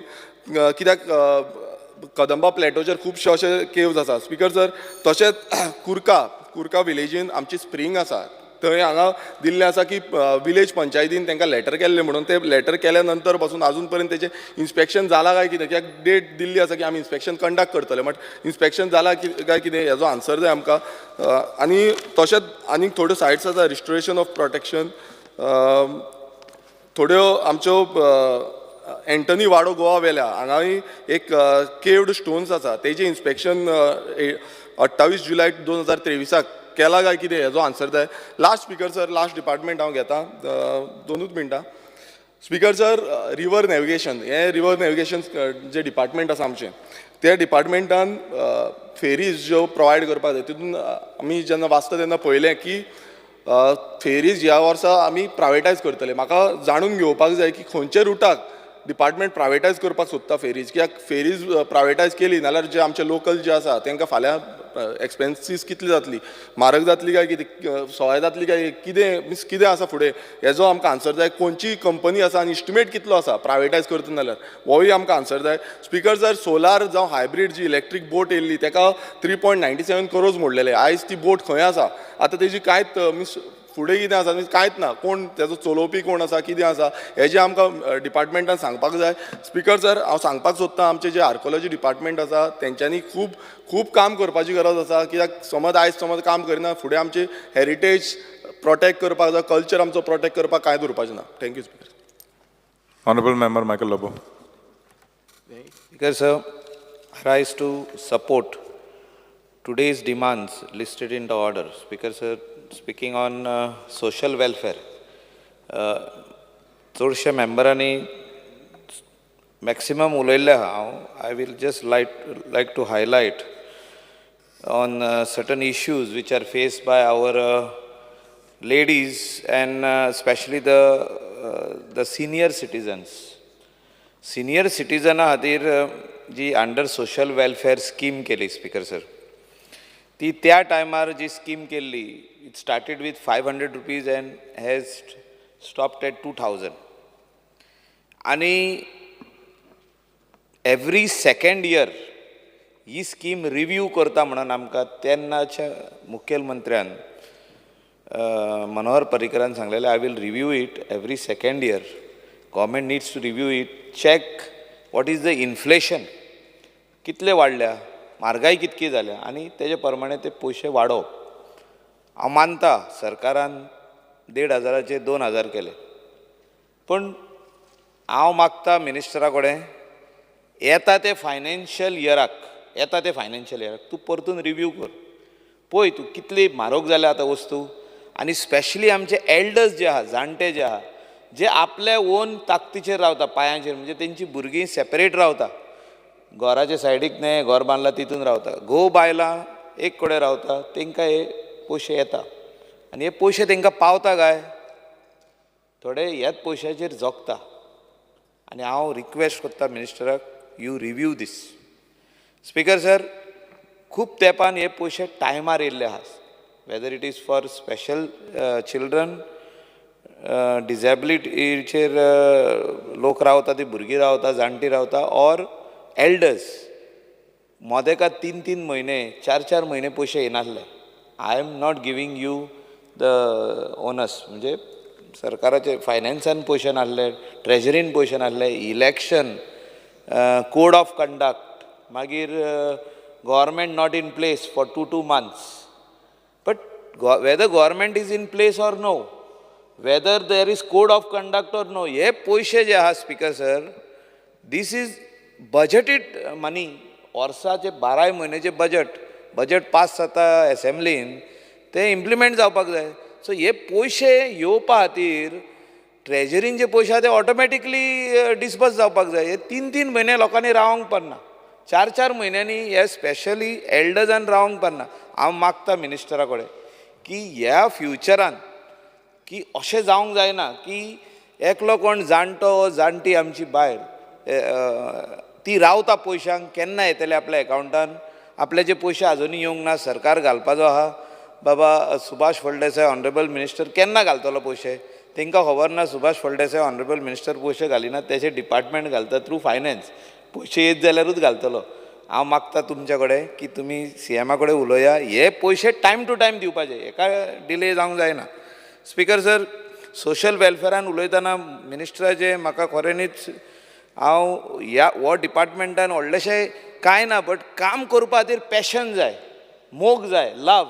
कित्याक कदंबा प्लॅटोचेर खुबशे अशे केव्ज आसा स्पिकर सर तशेंच कुर्का विलेजीन आमची स्प्रींग आसा थंय हांगा दिल्लें आसा की विलेज पंचायतीन तांकां लेटर केल्लें म्हणून ते लेटर केल्या नंतर पासून आजून पर्यंत तेजें इन्स्पेक्शन जालां काय कितें कित्याक डेट दिल्ली आसा की आमी इन्स्पेक्शन कंडक्ट करतले बट इन्स्पेक्शन जालां काय कितें हेजो आन्सर जाय आमकां आनी तशेंच आनीक थोड्यो सायट्स आसा रिस्टोरेशन ऑफ प्रोटेक्शन थोड्यो आमच्यो एंटनी वाडो गोवा वेल्या हांगाय एक केव्ड स्टोन्स आसा तेजें इन्स्पेक्शन 28 जुलय 2023 केला काय कितें हेजो आन्सर जाय last speaker sir last department हांव घेता 2 मिनटां स्पिकर सर रिवर नॅविगेशन हें रिवर नॅविगेशन जे डिपार्टमेंट आसा आमचें त्या डिपार्टमेंटान फेरीज ज्यो प्रोवायड करपाक जाय तितून आमी जेन्ना वाचता तेन्ना पळयलें की फेरीज ह्या वर्सा आमी प्रायवेटायज करतले म्हाका जाणून घेवपाक जाय की खंयच्या रुटाक डिपार्टमेंट प्रायवेटायज करपाक सोदता फेरीज कित्याक फेरीज प्रायवेटायज केली नाल्यार जे आमचे लोकल जे आसा तांकां फाल्यां एक्सपेन्सीस कितली जातली म्हारग जातली काय कितें सवाय जातली काय कितें मिन्स कितें आसा फुडें हेजो आमकां आन्सर जाय खंयची कंपनी आसा आनी इस्टिमेट कितलो आसा प्रायवेटायज करता जाल्यार होय आमकां आन्सर जाय स्पिकर जर सोलार जावं हायब्रीड जी इलेक्ट्रीक बोट येयल्ली ताका 3.97 करोड मोडलेले आयज ती बोट खंय आसा आतां तेजी कांयच मिन्स फुडें कितें आसा कांयच ना कोण तेजो चलोवपी कोण आसा कितें आसा हेजें आमकां डिपार्टमेंटान सांगपाक जाय स्पिकर सर हांव सांगपाक सोदतां आमचें जें आर्कोलॉजी डिपार्टमेंट आसा तेंच्यांनी खूब काम करपाची गरज आसा कित्याक समज काम करिना फुडें आमची हेरिटेज प्रोटेक्ट करपाक जाय कल्चर आमचो प्रोटेक्ट करपाक कांयच उरपाचें ना thank you speaker Honorable Member Michael Lobo. Speaker sir, I rise to support today's demands listed in the order. Speaker sir, speaking on social welfare, चडशे मेंबरांनी मॅक्सिमम उलयल्ले हांव I will just like to highlight on certain issues which are faced by our ladies and especially the senior citizens. Senior citizen खातीर जी under social welfare scheme केली speaker sir ती त्या टायमार जी scheme केल्ली it started with 500 rupees and has stopped at 2000 आनी every second year ही स्कीम रिव्यू करता म्हणून आमकां तेन्नाच्या मुखेलमंत्र्यान मनोहर पर्रीकरान सांगलेलें I will review it every second year government needs to review it check what is the inflation कितले वाडल्या म्हारगाय कितकी जाल्या आनी तेजे प्रमाणे ते पयशे वाडोवप हांव मानता सरकारान 1500 2000 केले पूण हांव मागता मिनिस्टरा कडेन येता ते फायनान्शियल इयराक तूं परतून रिव्यू कर पळय तूं कितली म्हारग जाल्या आतां वस्तू. आनी स्पेशली आमचे एल्डर्स जे आहा, जाणटे जे आहा, जे आपल्या ओन ताकतीचेर रावता, पांयांचेर, म्हणजे तेंची भुरगीं सेपरेट रावता, घराच्या सायडीक न्हय, घर बांदलां तितून रावता. घोव बायलां एक कडेन रावता, तांकां हे पयशे येता. आनी हे पयशे तांकां पावता काय? थोडे ह्याच पयशाचेर जगता. आनी हांव रिक्वेस्ट करता मिनिस्टराक, you review this. Speaker sir, खूब तेंपान हे पयशे टायमार येयल्ले आहा. Whether it is for special children, डिसेबिलिटीचेर लोक रावता, ती भुरगीं रावता, जाणटी रावता, ऑर एल्डर्स. मोदेका 3-3 म्हयने, 4-4 म्हयने पयशे येनासले. I am not giving you the onus, म्हणजे सरकाराचे फायनान्सान पयशे नासले, ट्रेजरीन पयशे नासले, इलेक्शन, कोड ऑफ कंडक्ट, मागीर government not in place for 2 months. But whether government is in place or no, whether there is code of conduct or no, हे पयशे जे आहा speaker sir, this is budgeted money. वर्साचे 12 म्हयन्याचे budget pass जाता असेंब्लीन, ते implement जावपाक जाय. So हे पयशे येवपा खातीर ट्रेजरीन जे पयशे आहा ते ऑटोमॅटिकली डिस्बर्स जावपाक जाय. हे 3-3 म्हयने लोकांनी रावंक पडना, 4-4 म्हयन्यांनी हे स्पेशली एल्डर्जान रावंक पडना. हांव मागता मिनिस्टरा कडेन की ह्या फ्युचरान की अशें जावंक जायना की एकलो कोण जाणटो जाणटी आमची बायल ती रावता पयशांक, केन्ना येतले आपल्या एकावंटान, आपले जे पयशे आजुनी येवंक ना, सरकार घालपाचो आहा, बाबा सुभाष फळदेसाय ऑनरेबल मिनिस्टर केन्ना घालतलो पयशे, तांकां खबर ना सुभाष फळदेसाय ऑनरेबल मिनिस्टर पयशे घालिनात, तेचे डिपार्टमेंट घालता थ्रू फायनान्स, पयशे येत जाल्यारूच घालतलो. हांव मागता तुमचे कडेन की तुमी CMा कडेन उलोवया, हे पयशे टायम टू टायम दिवपाचे, हेका डिले जावंक जायना. स्पीकर सर, सोशल वेलफेरान उलयतना मिनिस्टराचे म्हाका खऱ्यांनीच हांव हो डिपार्टमेंटान व्हडलेशें कांय ना, बट काम करपा खातीर पॅशन जाय, मोग जाय, लव.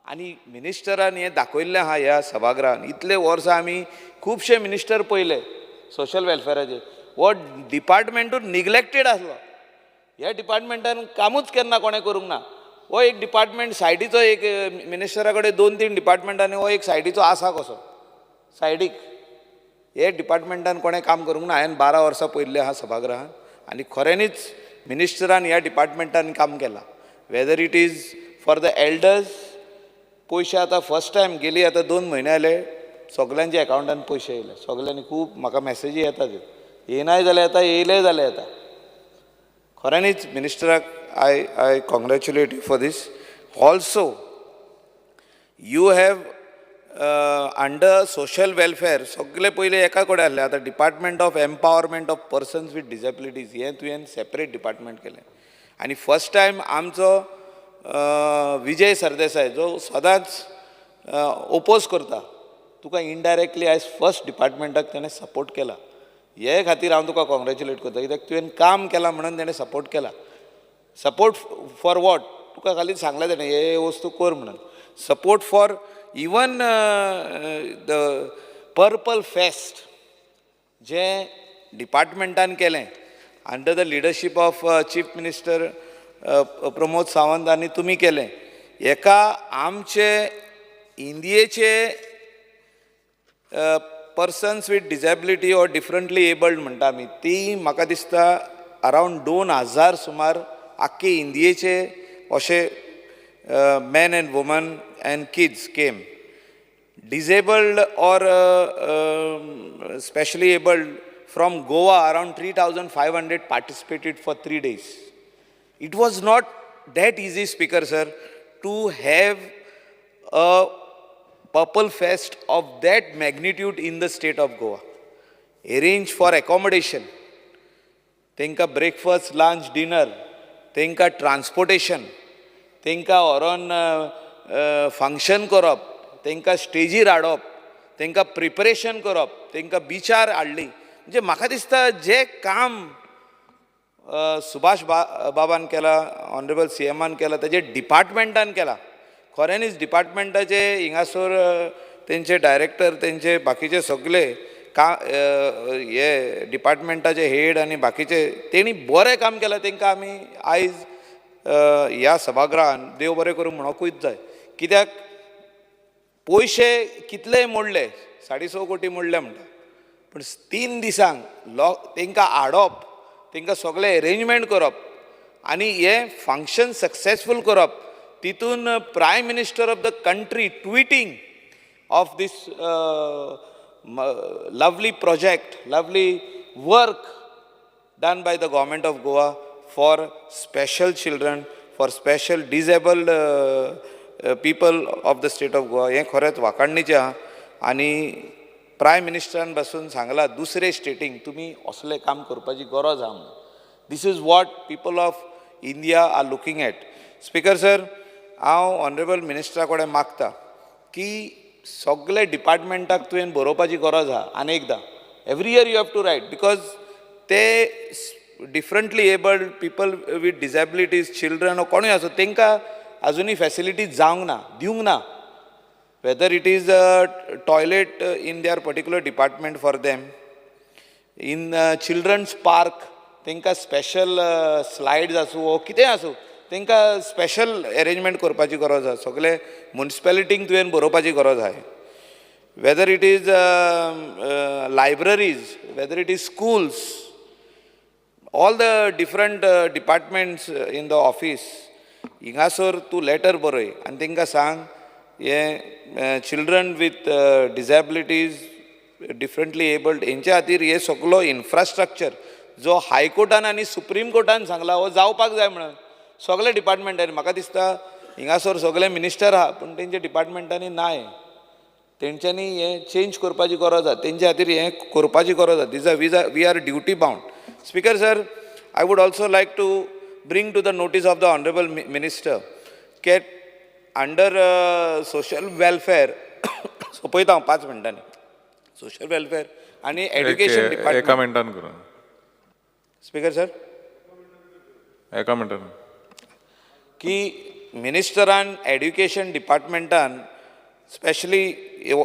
आनी मिनिस्टरान हें दाखयल्लें आहा ह्या सभागृहान. इतले वर्सां आमी खुबशे मिनिस्टर पळयले सोशल वेलफेराचे, हो डिपार्टमेंटूच निग्लेक्टेड आसलो. ह्या डिपार्टमेंटान कामूच केन्ना कोणें करूंक ना. हो एक डिपार्टमेंट सायडीचो, एक मिनिस्टरा कडेन 2-3 डिपार्टमेंटांनी हो एक सायडीचो आसा कसो सायडीक. हे डिपार्टमेंटान कोणें काम करूंक ना. हांवें 12 वर्सां पयल्ले आहा सभागृहान, आनी खऱ्यांनीच मिनिस्टरान ह्या डिपार्टमेंटान काम केलां. Weather it is for the elders, पयशे आतां फर्स्ट टायम गेली, आतां 2 म्हयने जाले सगल्यांच्या एकावंटान पयशे येयले. सगल्यांनी खूब म्हाका मेसेजी येतात, येनाय जाल्यार येता, येयले जाल्यार येता. खऱ्यांनीच मिनिस्टराक I congratulate you for this. Also you have under social welfare सगळे पयले एका कडेन आहले, आतां department of empowerment of persons with disabilities हें तुवें सेपरेट डिपार्टमेंट केलें. आनी फर्स्ट टायम आमचो विजय सरदेसाय जो सदांच ओपोज करता, तुका इनडायरेक्टली आयज फर्स्ट डिपार्टमेंटाक ताणें सपोर्ट केला. हे खातीर हांव तुका कॉंग्रॅच्युलेट करता, कित्याक तुवें काम केलां म्हणून ताणें सपोर्ट केला. सपोर्ट फॉर वॉट, तुका खाली सांगलें ताणें हे वस्तू कर म्हणून. Support for even the purple fest जें डिपार्टमेंटान केलें under the leadership of chief minister Pramod Sawant आनी तुमी केलें. हेका आमचे इंडियेचे persons with disability or differently abled म्हणटा आमी, ती म्हाका दिसता अरावंड 2000 सुमार आख्खे इंडियेचे अशे men and women and kids came. Disabled or specially abled from Goa, around 3,500 participated for 3 days. It was not that easy, Speaker Sir, to have a Purple Fest of that magnitude in the state of Goa. Arrange for accommodation, तांकां breakfast, lunch, dinner, तांकां transportation, तांकां व्हरोन function करप, तांकां स्टेजीर हाडप, तांकां preparation करप, तांकां बिचार हाडली. म्हणजे म्हाका दिसता जें काम सुभाष बाबान केला, ऑनरेबल CMान केला, तेजे डिपार्टमेंटान केला. खऱ्यांनीच डिपार्टमेंटाचे हिंगासर तेंचे डायरेक्टर, तेंचे बाकीचे सगळे हे डिपार्टमेंटाचे हेड आनी बाकीचे तेणी बरें काम केलां. तांकां आमी आयज ह्या सभागृहान देव बरें करूं म्हणोकूच जाय. कित्याक पयशे कितलेय मोडले, 6.5 कोटी मोडले म्हणटा, पूण 3 दिसांक तांकां हाडप, तांकां सगळें अरेंजमेंट करप आनी हें फंक्शन सक्सेसफूल करप, तितून prime minister of the country tweeting of this lovely project, lovely work done by the government of Goa for special children, for special disabled people of the state of Goa. हें खरेंच वाखाणणीचें आहा. आनी prime मिनिस्टरान बसून सांगलां दुसरे स्टेटींक तुमी असलें काम करपाची गरज आहा म्हणून. This is what people of India are looking at. Speaker sir, हांव ऑनरेबल मिनिस्टरा कडेन मागतां की सगळे डिपार्टमेंटाक तुवें बरोवपाची गरज आहा. आनी एकदां every year you have to write, because ते differently abled people with disabilities, children कोणूय आसूं, तांकां अजुनूय फॅसिलिटीज जावंक ना, दिवंक ना. Whether it is a toilet in their particular department for them, in children's park तांकां स्पेशल स्लायड्स आसूं वो कितेंय आसूं, तांकां स्पेशल अरेंजमेंट करपाची गरज आसा. सगळे म्युनिसिपॅलिटींक तुवें बरोवपाची गरज आहा. Whether it is libraries, whether it is schools, all the different departments in the office, हिंगासर तूं लेटर बरय आनी तांकां सांग हे children with disabilities, differently abled, हेंच्या खातीर हे सगळो इन्फ्रास्ट्रक्चर जो हायकोर्टान आनी सुप्रीम कोर्टान सांगला हो जावपाक जाय म्हणून सगळे डिपार्टमेंटांनी. म्हाका दिसता हिंगासर सगळे मिनिस्टर आहा पूण तेंच्या डिपार्टमेंटांनी ना. तेंच्यांनी हें चेंज करपाची गरज आहा, तेंच्या खातीर हें करपाची गरज आहा. We are duty bound. Speaker sir, I would also like to bring to the notice of the honourable minister के अंडर सोशल वेलफेअर सोपयता हांव 5 मिनटांनी. सोशल वेलफेअर आनी एड्युकेशन डिपार्टमेंट. एका मिनटान करा. स्पीकर सर, एका मिनटान की मिनिस्टरान एड्युकेशन डिपार्टमेंटान स्पेशली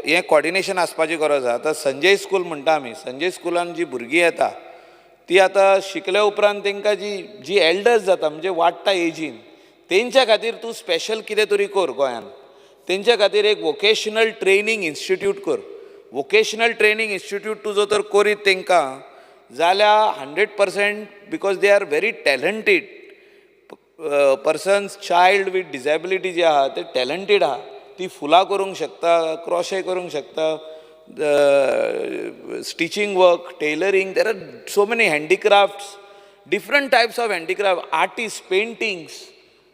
हें कॉर्डिनेशन आसपाची गरज आहा. आतां संजय स्कूल म्हणटा आमी, संजय स्कुलान जीं भुरगीं येता ती आतां शिकल्या उपरांत तांकां जी एल्डर्स जाता म्हणजे वाडटा एजीन, तेंच्या खातीर तूं स्पेशल कितें तरी कर गोंयान. तेंच्या खातीर एक वोकेशनल ट्रेनींग इन्स्टिट्यूट कर. वोकेशनल ट्रेनींग इन्स्टिट्यूट तुजो तर करीत तांकां जाल्यार 100%, because they R very talented persons, child with disability जे आहा ते टॅलंटेड आहा. ती फुलां करूंक शकता, क्रोशे करूंक शकता, stitching work, tailoring, there are so many handicrafts, different types of handicraft, artist, paintings.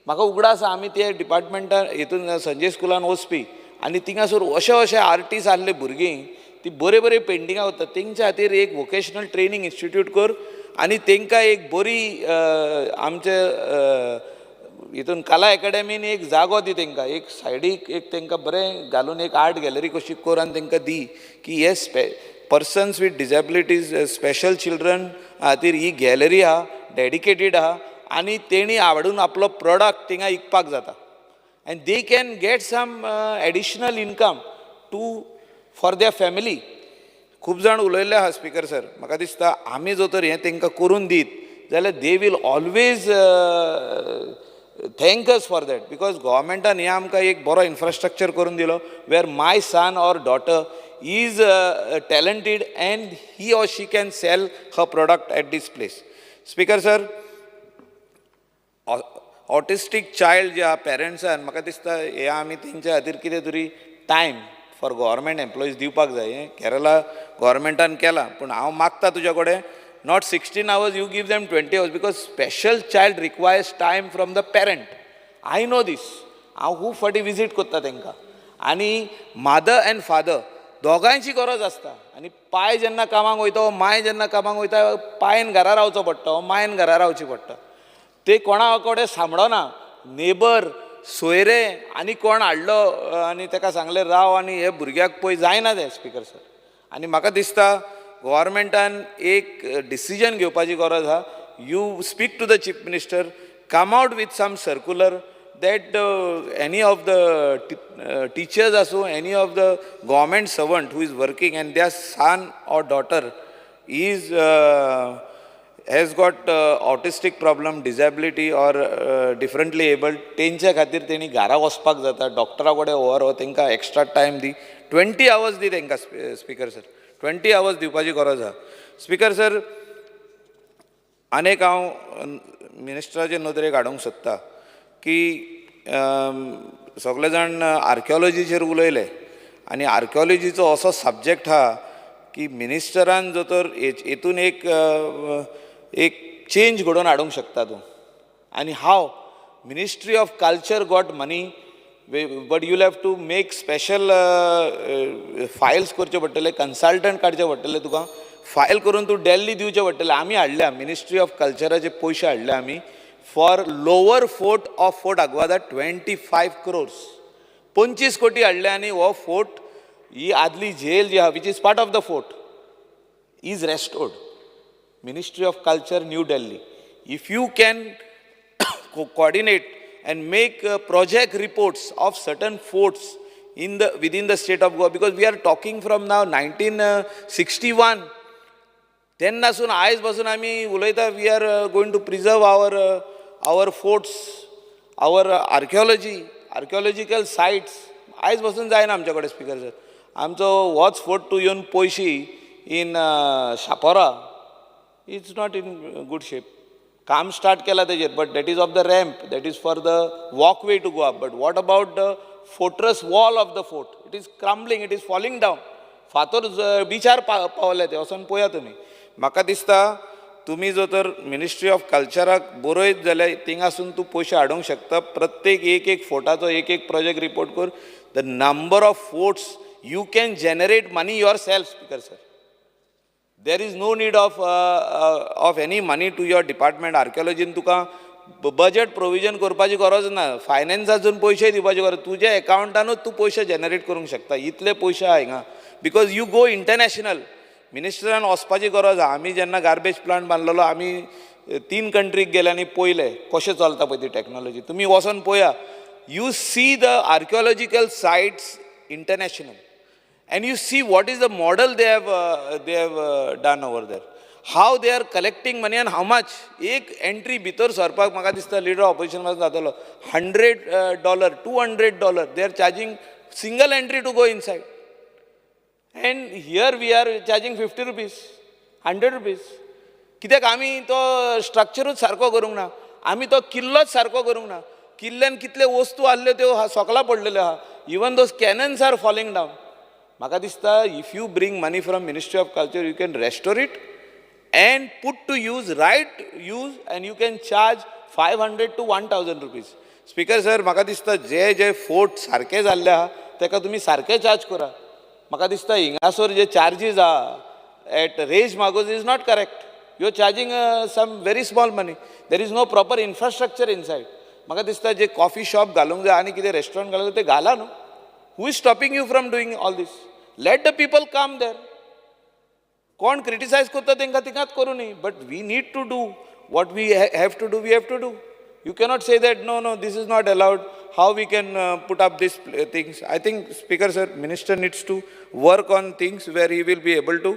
म्हाका उगडास आहा आमी ते डिपार्टमेंटान हितून संजय स्कुलान वचपी आनी थिंगासर अशे आर्टिस्ट आहले भुरगीं ती बरे पेंटिंगां करतात. तेंच्या खातीर एक वोकेशनल ट्रेनींग इन्स्टिट्यूट कर आनी तांकां एक बरी आमचे हितून कला एकाडेमीन एक जागो दी तांकां, एक सायडीक एक तांकां बरें घालून एक आर्ट गॅलरी कशी कर आनी तांकां दी की हे persons with disabilities, special children खातीर ही गॅलरी आहा, डेडिकेटेड आहा आनी तेणी आवडून आपलो प्रोडक्ट थिंगा विकपाक जाता. And they can get some additional income for their family. खूब जाण उलयल्ले आहा स्पीकर सर. म्हाका दिसता आमी जर तर हें तांकां करून दीत जाल्यार they will always thank us for that, because गव्हर्मेंटान हें आमकां एक बरो इन्फ्रास्ट्रक्चर करून दिलो where my son or daughter is talented and he or she can sell her product at this place. Speaker sir, autistic child जे आहा पेरंट्सान, म्हाका दिसता हे आमी तेंच्या खातीर कितें तरी टायम फॉर गव्हर्मेंट एम्प्लॉईज दिवपाक जाय. हें केरला गव्हर्मेंटान केलां, पूण हांव मागता तुज्या कडेन not 16 hours, you give them 20 hours, because special child requires time from the parent. I know this. हांव खूब फाटी विजीट करता तांकां आनी मदर एंड फादर दोगांयची गरज आसता. आनी पाय जेन्ना कामाक वयता वो माय जेन्ना कामाक वयता, पायन घरा रावचो पडटा वो मायन घरा रावची पडटा. ते कोणा कडेन सांबाळना, नेबर, सोयरे आनी कोण हाडलो आनी ताका सांगलें राव आनी हे भुरग्याक पळय जायना तें स्पीकर सर. आनी म्हाका दिसता गव्हर्मेंटान एक डिसिजन घेवपाची गरज आहा. You speak to the chief minister, come out with some circular that any of the teachers also, any of the government servant who is working and their son or daughter is has got autistic problem, disability or differently abled, तेंच्या खातीर तेणी घरा वचपाक जाता, डॉक्टरा कडेन व्हर, तेंकां extra time दी, 20 hours दी तेंकां स्पीकर सर, 20 hours दिवपाची गरज आहा. स्पीकर सर, आनीक हांव मिनिस्टराचे नदरेक हाडूंक सोदता की सगळे जाण आर्किओलॉजीचेर उलयले आनी आर्किओलॉजीचो असो सब्जेक्ट आहा की मिनिस्टरान जो तर हेतून एक चेंज घडोवन हाडूंक शकता तूं. आनी how ministry of culture got money, but you'll have to make special files करचे पडटले, कन्सल्टंट काडचे पडटले तुका, फायल करून तूं दिल्ली दिवचें पडटलें. आमी हाडल्या मिनिस्ट्री ऑफ कल्चराचे पयशे हाडले आमी for lower fort of fort Aguada 25 crores, 25 कोटी हाडले आनी हो फोर्ट, ही आदली जेल जी आहा which is part of the fort is restored. Ministry of culture, new Delhi. If you can coordinate and make project reports of certain forts within the state of Goa, because we are talking from now 1961. तेन्नासून आयज पासून आमी उलयता we are going to preserve our forts, our archaeological sites. आयज पासून जायना आमचे कडेन स्पीकर सर. आमचो होच फोर्ट तूं येवन पयशी in Chapora, it's not in good shape. काम स्टार्ट केला तेजेर, but that is of the ramp, that is for the walkway to go up. But what about the fortress wall of the fort? It is crumbling, it is falling down. फातर बिचार पावले ते, वचून पळया तुमी. म्हाका दिसता तुमी जो तर मिनिस्ट्री ऑफ कल्चराक बरयत जाल्यार थिंगासून तूं पयशे हाडूंक शकता. प्रत्येक एक फोर्टाचो एक प्रोजेक्ट रिपोर्ट कर. The number of forts you can generate money yourself speaker sir. There is no need of any money to your department. आर्किओलॉजीन तुका बजेट प्रोविजन करपाची गरज ना, फायनान्सासून पयशे दिवपाची गरज. तुज्या एकावंटानूच तूं पयशे जनरेट करूंक शकता. इतले पयशे आहा हिंगा, बिकॉज यू गो इंटरनॅशनल. मिनिस्टरान वचपाची गरज आहा. आमी जेन्ना गार्बेज प्लांट बांदलेलो आमी 3 कंट्रीक गेले आनी पयले कशें चलता पळय ती टॅक्नॉलॉजी. तुमी वचून पळया. You see the archaeological sites international and you see what is the model they have done over there, how they are collecting money and how much. एक एंट्री भितर सरपाक म्हाका दिसता लिडर ऑपोजिशन पासून जातलो $100, $200. they are charging single entry to go inside, and here we are charging 50 rupees, 100 rupees. कित्याक आमी तो स्ट्रक्चरूच सारको करूंक ना, आमी तो किल्लोच सारको करूंक ना. किल्ल्यान कितले वस्तू आहल्यो त्यो सोकला पडलेल्यो आहा. Even those cannons are falling down. म्हाका दिसता if you bring money from ministry of culture you can restore it and put to use, right use, and you can charge 500 to 1000 rupees. Speaker sir, म्हाका दिसता जे fort सारके जाल्ले आहा ताका तुमी सारके चार्ज करा. म्हाका दिसता हिंगासर जे चार्जीस आहा at Reis Magos is not correct. You are charging some very small money. There is no proper infrastructure inside. म्हाका दिसता जे कॉफी शॉप घालूंक जाय आनी कितें रेस्टॉरंट घालूंक जाय ते घाला न्हू. Who is stopping you from doing all this? Let the people come there. कोण क्रिटिसाइज करता तेंकां तिंगाच करूं न्ही. But we need to do what we have to do. We have to do. You cannot say that no this is not allowed. How we can put up this things? I think speaker sir, minister needs to work on things where he will be able to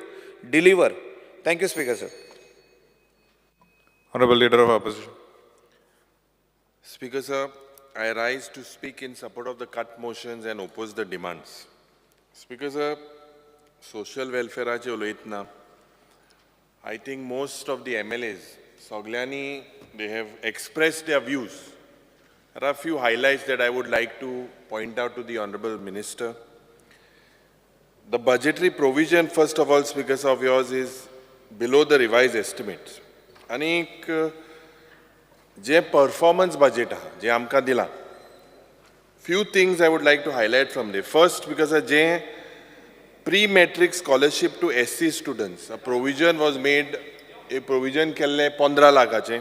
deliver. Thank you speaker sir. Honorable Leader of Opposition. Speaker sir, I rise to speak in support of the cut motions and oppose the demands. Speaker sir, social welfare चे उलयतना I think most of the MLAs, सगळ्यांनी they have expressed their views. There are a few highlights that I would like to point out to the Honorable Minister. The budgetary provision, first of all, Speaker of yours, is below the revised estimates. आणि जे performance budget आहा, जे आमकां दिला, few things I would like to highlight from there. First, because जे pre-matric scholarship to SC students, a provision was made, a provision केल्ले 15 लाखाचे,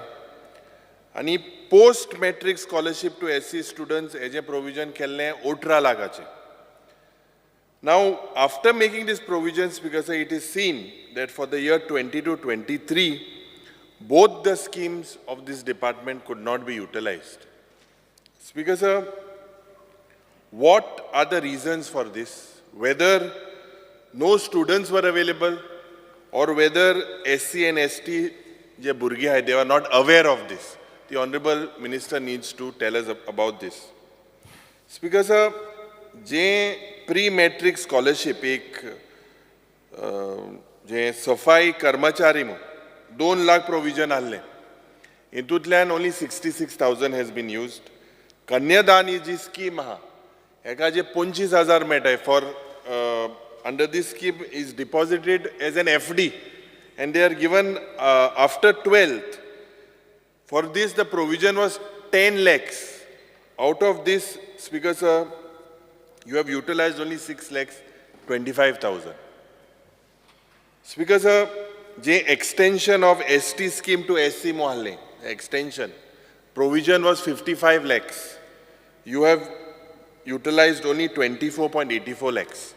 आणि post-matric scholarship to SC students, हेजे provision केल्ले 18 लाखाचे. Now, after making these provisions, because it is seen that for the year 22-23, both the schemes of this department could not be utilized. Speaker sir, what are the reasons for this? Whether no students were available or whether SC and ST जे भुरगे आहाय, they were not aware of this. The Honorable Minister needs to tell us about this. Speaker sir, जे pre-matric scholarship एक जे सफाई कर्मचारी मो 2 lakh provision आहले. हितूंतल्यान only 66,000 has been used. कन्यादान ही जी scheme आहा, एका जे 25,000 मेळटाय for under this scheme is deposited as an FD and they are given after 12th. For this the provision was 10 lakhs. Out of this, Speaker sir, you have utilized only 6 lakhs 25,000. Speaker sir, the extension of ST scheme to SC mohalle, extension, provision was 55 lakhs. You have utilized only 24.84 lakhs.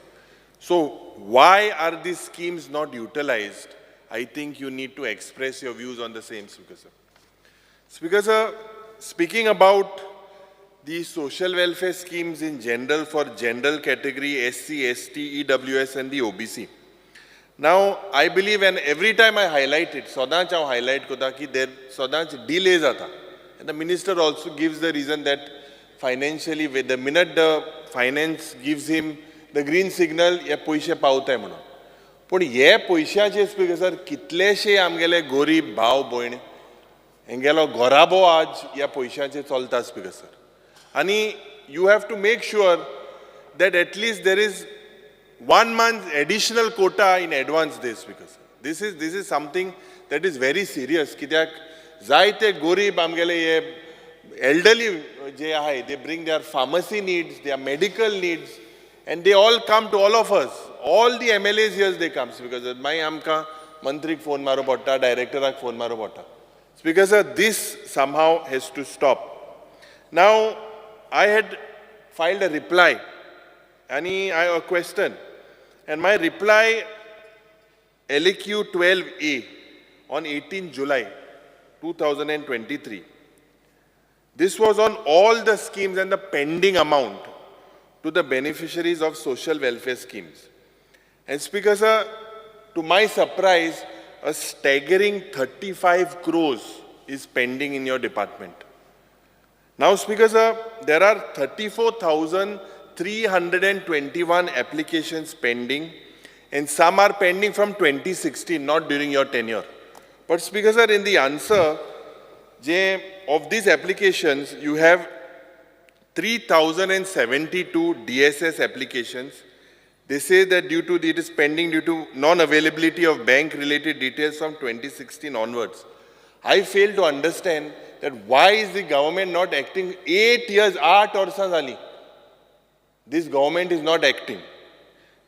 So why are these schemes not utilized? I think you need to express your views on the same, Speaker sir. Speaker sir, speaking about the social welfare schemes in general for general category SC, ST, EWS and the OBC. Now, I believe, and every time I highlight it, Sodach I highlight kota ki there Sodach delays ata. And the minister also gives the reason that financially, with the minute the finance gives him the green signal, ye poishe pautay म्हणून. पण हे पैशाचे speaker sir कितलेशे आमगेले गरीब भाव भयण हेंगेलो घोराबो आज ह्या पैशाचे चलता स्पीकर सर. आणि you have to make sure that at least there is 1 month additional quota in advance this, because this is something that is very serious. कित्याक जायते गरीब आमगेले हे elderly जे आहाय, they bring their pharmacy needs, their medical needs, and they all come to all of us. All the MLAs here they come, because my amka mantrik phone maro botta, director ak phone maro botta. Speaker sir, this somehow has to stop. Now, I had filed a reply, and a question, and my reply LQ 12A on 18 July 2023. This was on all the schemes and the pending amount to the beneficiaries of social welfare schemes. And Speaker sir, to my surprise, a staggering 35 crores is pending in your department. Now, Speaker sir, there are 34,321 applications pending, and some are pending from 2016, not during your tenure. But Speaker sir, in the answer, of these applications, you have 3,072 DSS applications. They say that it is pending due to non-availability of bank-related details from 2016 onwards. I fail to understand that why is the government not acting? 8 years, 8 varsa zali. This government is not acting.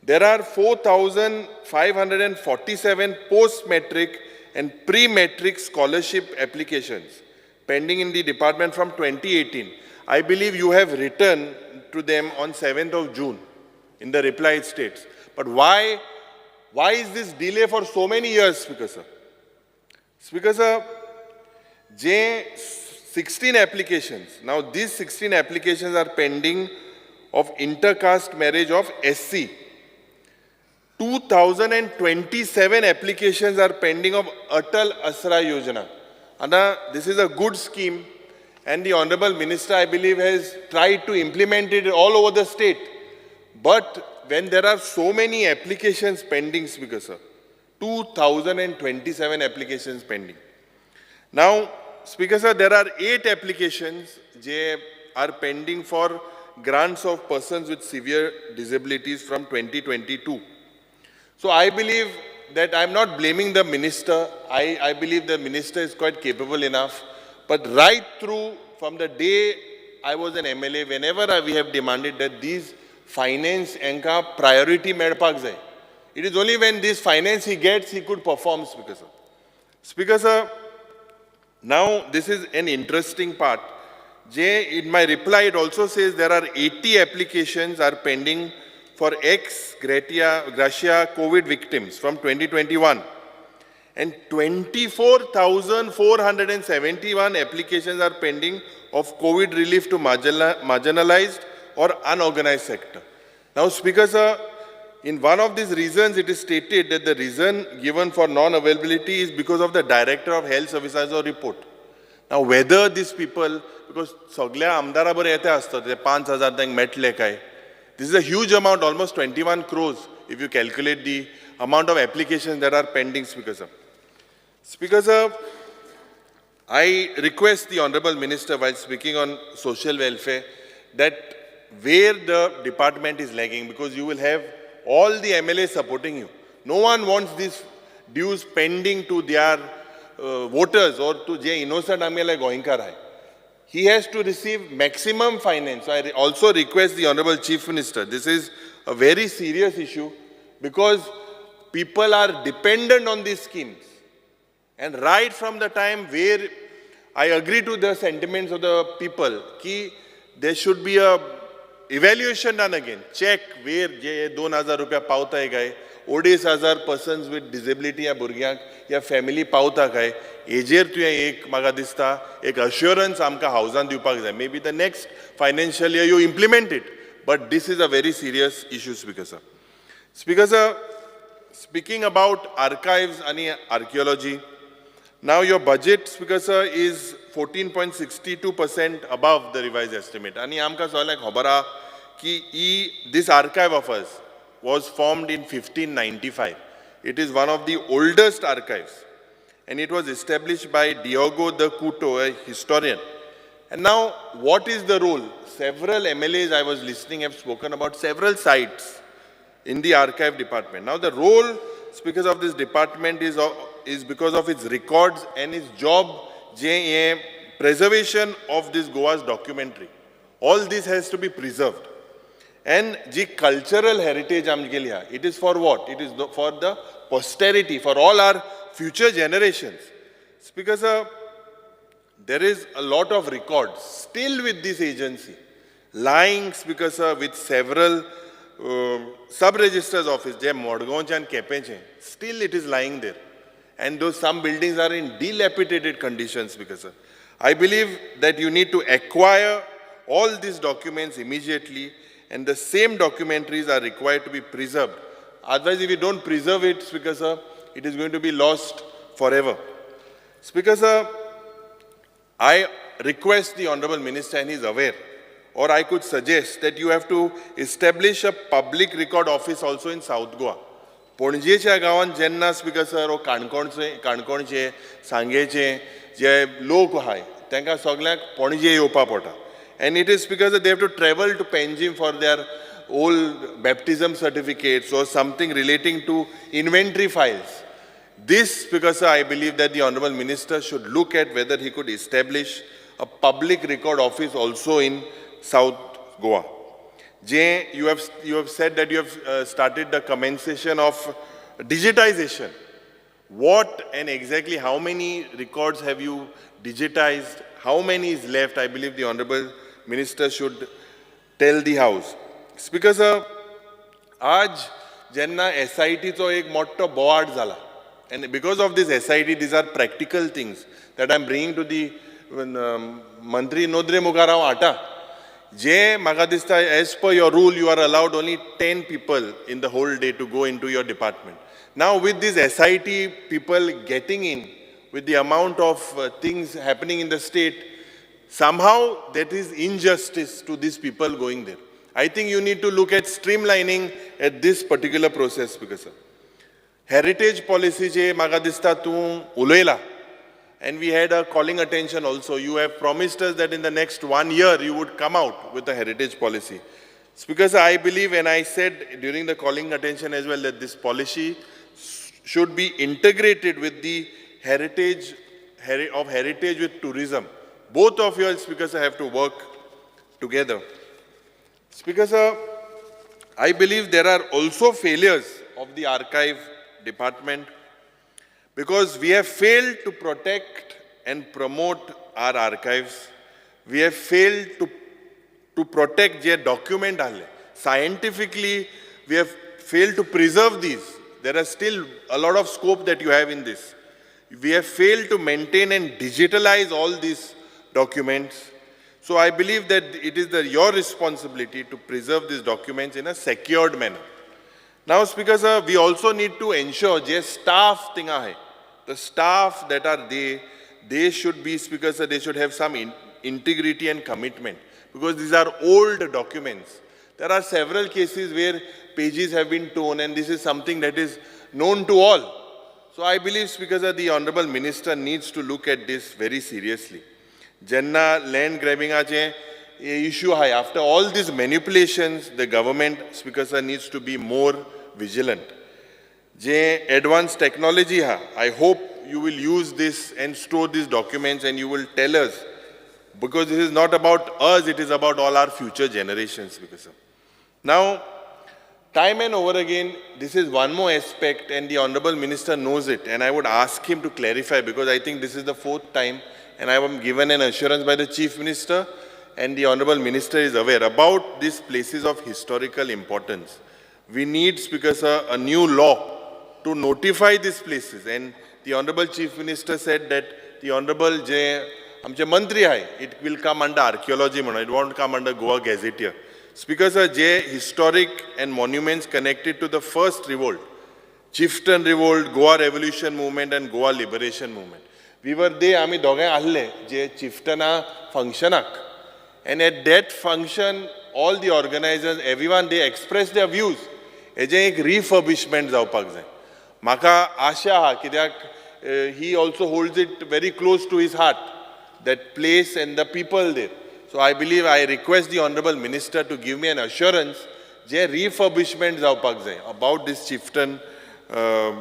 There are 4,547 post-matric and pre-matric scholarship applications pending in the department from 2018. I believe you have written to them on 7th of June. In the reply it states. But why is this delay for so many years, Speaker sir? Speaker sir, 16 applications. Now these 16 applications are pending of intercaste marriage of SC. 2,027 applications are pending of Atal Asra Yojana. And this is a good scheme, and the Honorable Minister, I believe, has tried to implement it all over the state. But when there are so many applications pending, Speaker sir, 2,027 applications pending. Now, Speaker sir, there are 8 applications that are pending for grants of persons with severe disabilities from 2022. So I believe that I'm not blaming the minister. I believe the minister is quite capable enough. But right through, from the day I was an MLA, whenever we have demanded that these finance enka priority medpak jai. It is only when this finance he gets, he could perform, Speaker sir. Speaker sir, now this is an interesting part. In my reply, it also says there are 80 applications are pending for ex-gratia COVID victims from 2021. And 24,471 applications are pending of COVID relief to marginalized or unorganized sector. Now, Speaker sir, In one of these reasons, it is stated that the reason given for non-availability is because of the Director of Health Services report. Now, whether these people, because सगळ्या आमदारा बरे येते असतात, ते 5,000 तांक Medley काय. This is a huge amount, almost 21 crores, if you calculate the amount of applications that are pending, Speaker Sir. Speaker Sir, I request the Honorable Minister, while speaking on social welfare, that where the department is lagging, because you will have all the MLAs supporting you. No one wants these dues pending to their voters or to je innocent amela goinkar hai. He has to receive maximum finance. So I also request the Honorable Chief Minister, this is a very serious issue because people are dependent on these schemes. And right from the time where I agree to the sentiments of the people, ki there should be a evaluation done again. Check where je 2,000 rupees pauta hai gai, 2,000 persons with disability ya burgyank या family pauta काय हेजेर तुवें एक म्हाका दिसता एक assurance आमकां हावजान दिवपाक जाय. Maybe the next financial year you implement it, but this is a very serious issue, Speaker Sir. Speaker Sir, speaking about archives and archaeology, now your budget, Speaker Sir, is 14.62% above the revised estimate. And आमकां सगळ्यांक खबर आहा की this archive of us was formed in 1595. It is one of the oldest archives, and it was established by Diogo de Couto, a historian. And now, what is the role? Several MLAs I was listening have spoken about several sites in the archive department. Now, the role, speakers, of this department is because of its records and its job, preservation of this Goa's documentary. All this has to be preserved. And the cultural heritage it is for what? It is for the posterity, for all our future generations. Speaker Sir, there is a lot of records still with this agency, lying, Speaker Sir, with several sub-registers office, and Kepeche. Still it is lying there. And those some buildings are in dilapidated conditions, Speaker Sir. I believe that you need to acquire all these documents immediately, and the same documentaries are required to be preserved. Otherwise, if you don't preserve it, Speaker Sir, it is going to be lost forever. Speaker Sir, I request the Honorable Minister, and he is aware, or I could suggest that you have to establish a public record office also in South Goa. पणजेच्या गांवांत जेन्ना speaker sir काणकोणचे सांगेचे जे लोक आहाय तांकां सगळ्यांक पणजे येवपा पडटा. And it is because they have to travel to Panjim for their old baptism certificates or something relating to inventory files. This, because I believe that the Honorable Minister should look at whether he could establish a public record office also in South Goa. Jay, you have said that you have started the commencement of digitization. What and exactly how many records have you digitized? How many is left? I believe the Honorable Minister should tell the House. Speaker Sir, आज जेन्ना SITचो एक मोठो बोवाड जाला, and because of this SIT, these are practical things that I am bringing to the Mantri Nodre Mugarao Ata. Je म्हाका दिसता, as per your rule, you are allowed only 10 people in the whole day to go into your department. Now with these SIT people getting in, with the amount of things happening in the state, somehow that is injustice to these people going there. I think you need to look at streamlining at this particular process, Speaker Sir. Heritage policy je म्हाका दिसता तूं उलयला, and we had a calling attention also. You have promised us that in the next 1 year you would come out with a heritage policy. Speaker Sir, I believe, and I said during the calling attention as well, that this policy should be integrated with the heritage with tourism. Both of you, Speaker Sir, have to work together. Speaker Sir, I believe there are also failures of the archive department because we have failed to protect and promote our archives. We have failed to protect their document. Scientifically, we have failed to preserve these. There is still a lot of scope that you have in this. We have failed to maintain and digitalize all these documents. So I believe that it is your responsibility to preserve these documents in a secured manner. Now, Speaker sir, we also need to ensure जे staff tinga hai, the staff that are they should be, Speaker sir, they should have some integrity and commitment because these are old documents. There are several cases where pages have been torn and this is something that is known to all. So I believe, Speaker sir, the Honorable Minister needs to look at this very seriously. Jenna land grabbing ache issue high. After all these manipulations, the government, Speaker sir, needs to be more vigilant. Je advanced technology ha, I hope you will use this and store these documents and you will tell us, because this is not about us, it is about all our future generations, Speaker sir. Now, time and over again, this is one more aspect and the Honorable Minister knows it and I would ask him to clarify because I think this is the fourth time and I am given an assurance by the Chief Minister and the Honorable Minister is aware about these places of historical importance. We need, Speaker sir, a new law to notify these places and the Honorable Chief Minister said that the Honorable Amche Mantri hai, it will come under archaeology, it won't come under Goa Gazetteer. Speaker sir, historic and monuments connected to the first revolt, Chieftain Revolt, Goa Revolution Movement and Goa Liberation Movement. We were there, आमी दोघे आल्ले, जे Chieftaina functionak. And at that function, all the organizers, everyone, they expressed their views. हेजे एक refurbishment जावपाक जाय. म्हाका आशा आहा कित्याक he also holds it very close to his heart, that place and the people there. So I believe I request the Honorable Minister to give me an assurance जे refurbishment जावपाक जाय about this Chieftain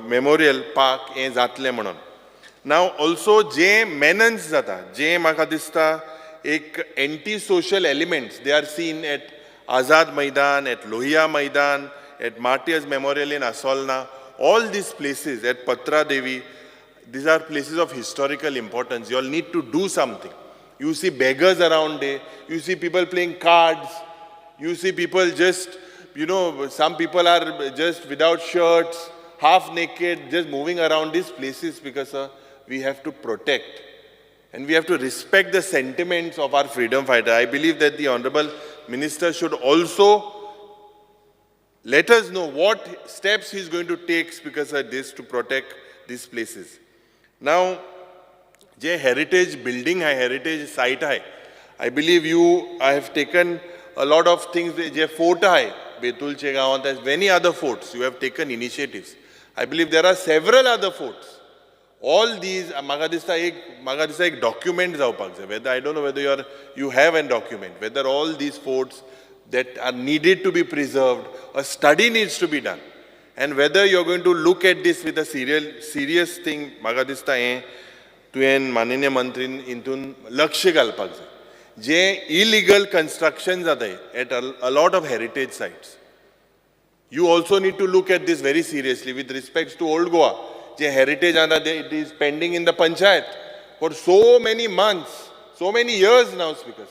Memorial Park हें जातलें म्हणून. Now also जे menace जाता, जे म्हाका दिसता एक anti-social elements, they are seen at Azad Maidan, at Lohia Maidan, at Martyrs Memorial in Asolna, all these places, at Patra Devi, these are places of historical importance. You all need to do something. You see beggars around there, you see people playing cards, you see people just, some people are just without shirts, half naked, just moving around these places because we have to protect. And we have to respect the sentiments of our freedom fighter. I believe that the Honorable Minister should also let us know what steps he is going to take because of this to protect these places. Now, je heritage building hai, heritage site hai, I believe I have taken a lot of things, je fort hai, Betul Chegaon, there's many other forts, you have taken initiatives. I believe there are several other forts. All these, magadista ek document जावपाक जाय. Whether I don't know whether you have a document, whether all these forts that are needed to be preserved, a study needs to be done, and whether you're going to look at this with a serious thing, magadista तुवें माननीय मंत्रीन इंतून लक्ष घालपाक जाय. जे illegal construction जाताय at a lot of heritage sites. You also need to look at this very seriously with respect to Old Goa. The heritage it is pending in the panchayat for so many months, so many years now, Speaker.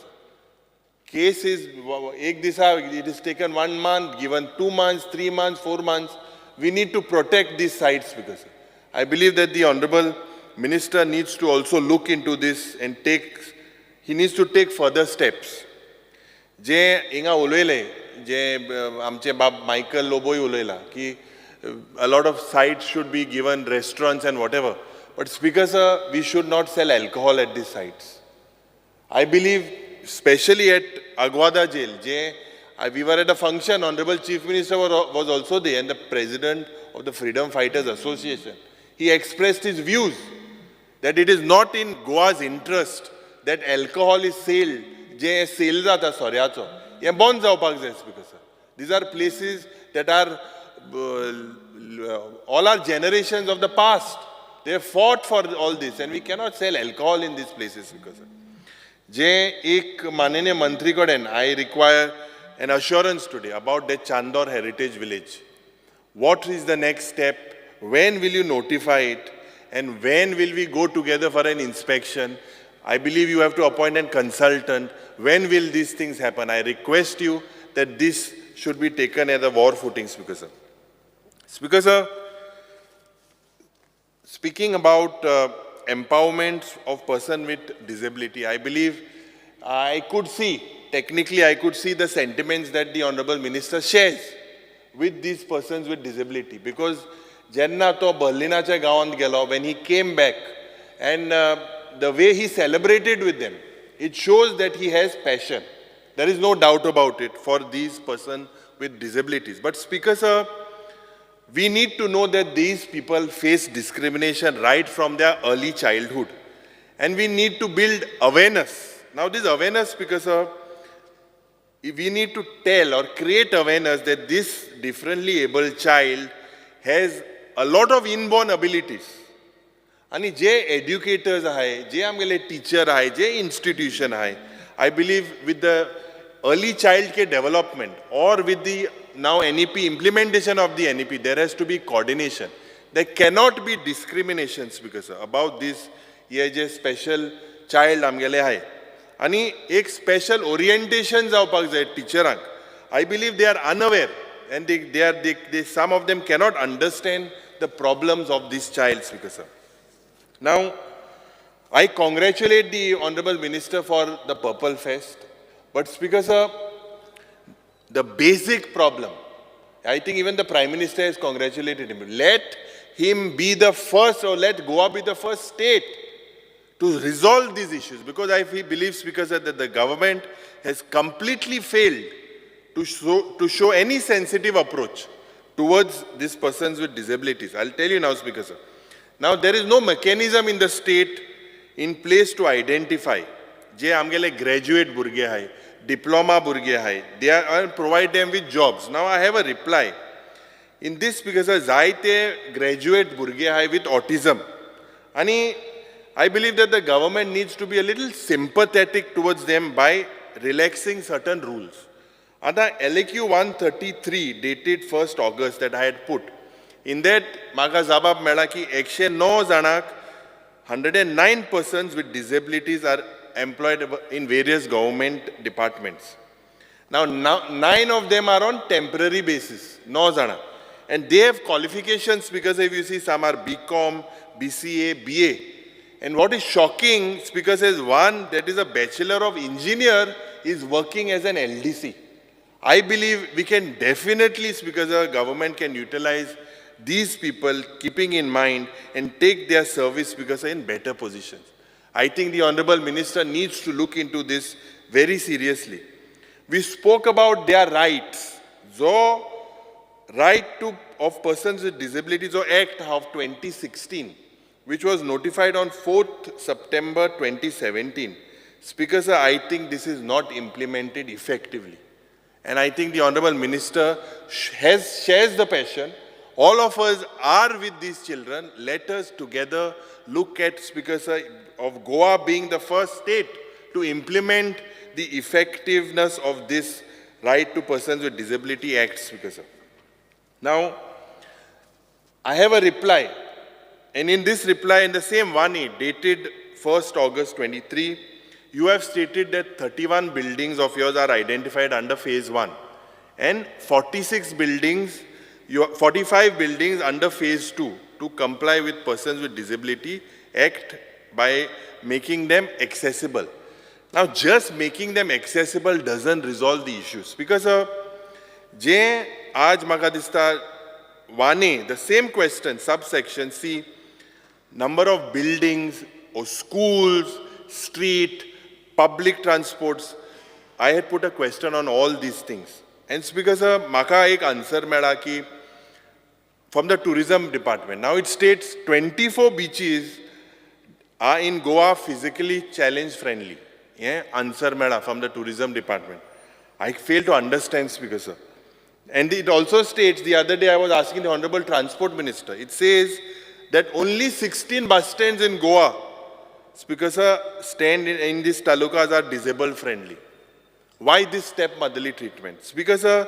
Case is, it is taken 1 month, given 2 months, 3 months, 4 months. We need to protect these sites, Speaker. I believe that the Honorable Minister needs to also look into this and he needs to take further steps. Je inga ulele, je amche bab Michael Loboy ulela, ki a lot of sites should be given, restaurants and whatever. But Speaker sir, we should not sell alcohol at these sites. I believe, especially at Agwada Jail, we were at a function, Honorable Chief Minister was also there and the President of the Freedom Fighters Association. He expressed his views that it is not in Goa's interest that alcohol is sold. Sale jata soryacho. Ye bond जावपाक जाय, Speaker sir. These are places that are all our generations of the past, they have fought for all this and we cannot sell alcohol in these places because I require an assurance today about the Chandor Heritage Village. What is the next step? When will you notify it? And when will we go together for an inspection? I believe you have to appoint a consultant. When will these things happen? I request you that this should be taken as a war footing, Speaker sir. Speaker sir, speaking about empowerment of person with disability, I believe technically I could see the sentiments that the Honorable Minister shares. with these persons with disability. Because jenna to Berlinaच्या गावांत गेलो, when he came back, and the way he celebrated with them, it shows that he has passion. There is no doubt about it for these persons with disabilities. But Speaker Sir, we need to know that these people face discrimination right from their early childhood. And we need to build awareness. Now this awareness, Speaker Sir, we need to tell or create awareness that this differently abled child has a lot of inborn abilities. आणि जे educators आहे, जे आमगेले teacher आहे, जे institution आहे, I believe with the early child care development or with the now NEP implementation of the NEP, there has to be coordination. There cannot be discriminations because about this, ये जे special child आमगेले आहे. आणि एक special orientation जावपाक जाय teacherank. I believe they are unaware and some of them cannot understand the problems of this child, Speaker Sir. Now, I congratulate the Honorable Minister for the Purple Fest, but Speaker Sir, the basic problem, I think even the Prime Minister has congratulated him. Let him be the first, or let Goa be the first state to resolve these issues, because I believe, Speaker Sir, that the government has completely failed to show any sensitive approach towards these persons with disabilities. I'll tell you now, Speaker Sir. Now, there is no mechanism in the state in place to identify जे आमगेले graduate भुरगे आहाय, diploma भुरगे आहाय, they are provide them with jobs. Now, I have a reply. In this, Speaker Sir, जायते graduate भुरगे आहाय with autism. आणि I believe that the government needs to be a little sympathetic towards them by relaxing certain rules. आता LAQ 133 dated 1st August that I had put, in that म्हाका जबाब मेळ्ळा की 109 जाणांक 109 persons with disabilities are employed in various government departments. Now 9 of them are on temporary basis, 9 जाणां. And they have qualifications because if you see some are BCom, BCA, BA. And what is shocking, Speaker says one that is a Bachelor of Engineer is working as an LDC. I believe we can definitely, Speaker Sir, government can utilize these people keeping in mind and take their service, Speaker Sir, in better positions. I think the Honorable Minister needs to look into this very seriously. We spoke about their rights. So, right of persons with disabilities or Act of 2016, which was notified on 4th September 2017. Speaker Sir, I think this is not implemented effectively. And I think the Honorable Minister shares the passion. All of us are with these children. Let us together look at, Speaker Sir, of Goa being the first state to implement the effectiveness of this Right to Persons with Disability Act, Speaker Sir. Now, I have a reply. And in this reply, in the same 1A, dated 1st August 23, you have stated that 31 buildings of yours are identified under Phase 1 and 45 buildings under Phase 2 to comply with Persons with Disability Act by making them accessible. Now, just making them accessible doesn't resolve the issues. Because, je aaj maka dista 1A, the same question, subsection C, number of buildings or schools, street, public transports, I had put a question on all these things. And Speaker Sir, maka ek answer mela ki from the tourism department. Now it states 24 beaches are in Goa physically challenge friendly. Yeah, answer mela from the tourism department. I fail to understand, Speaker Sir. And it also states, the other day I was asking the Honorable Transport Minister, it says that only 16 bus stands in Goa, Speaker Sir, stand in these talukas are disabled friendly. Why this step-motherly treatment? Speaker Sir,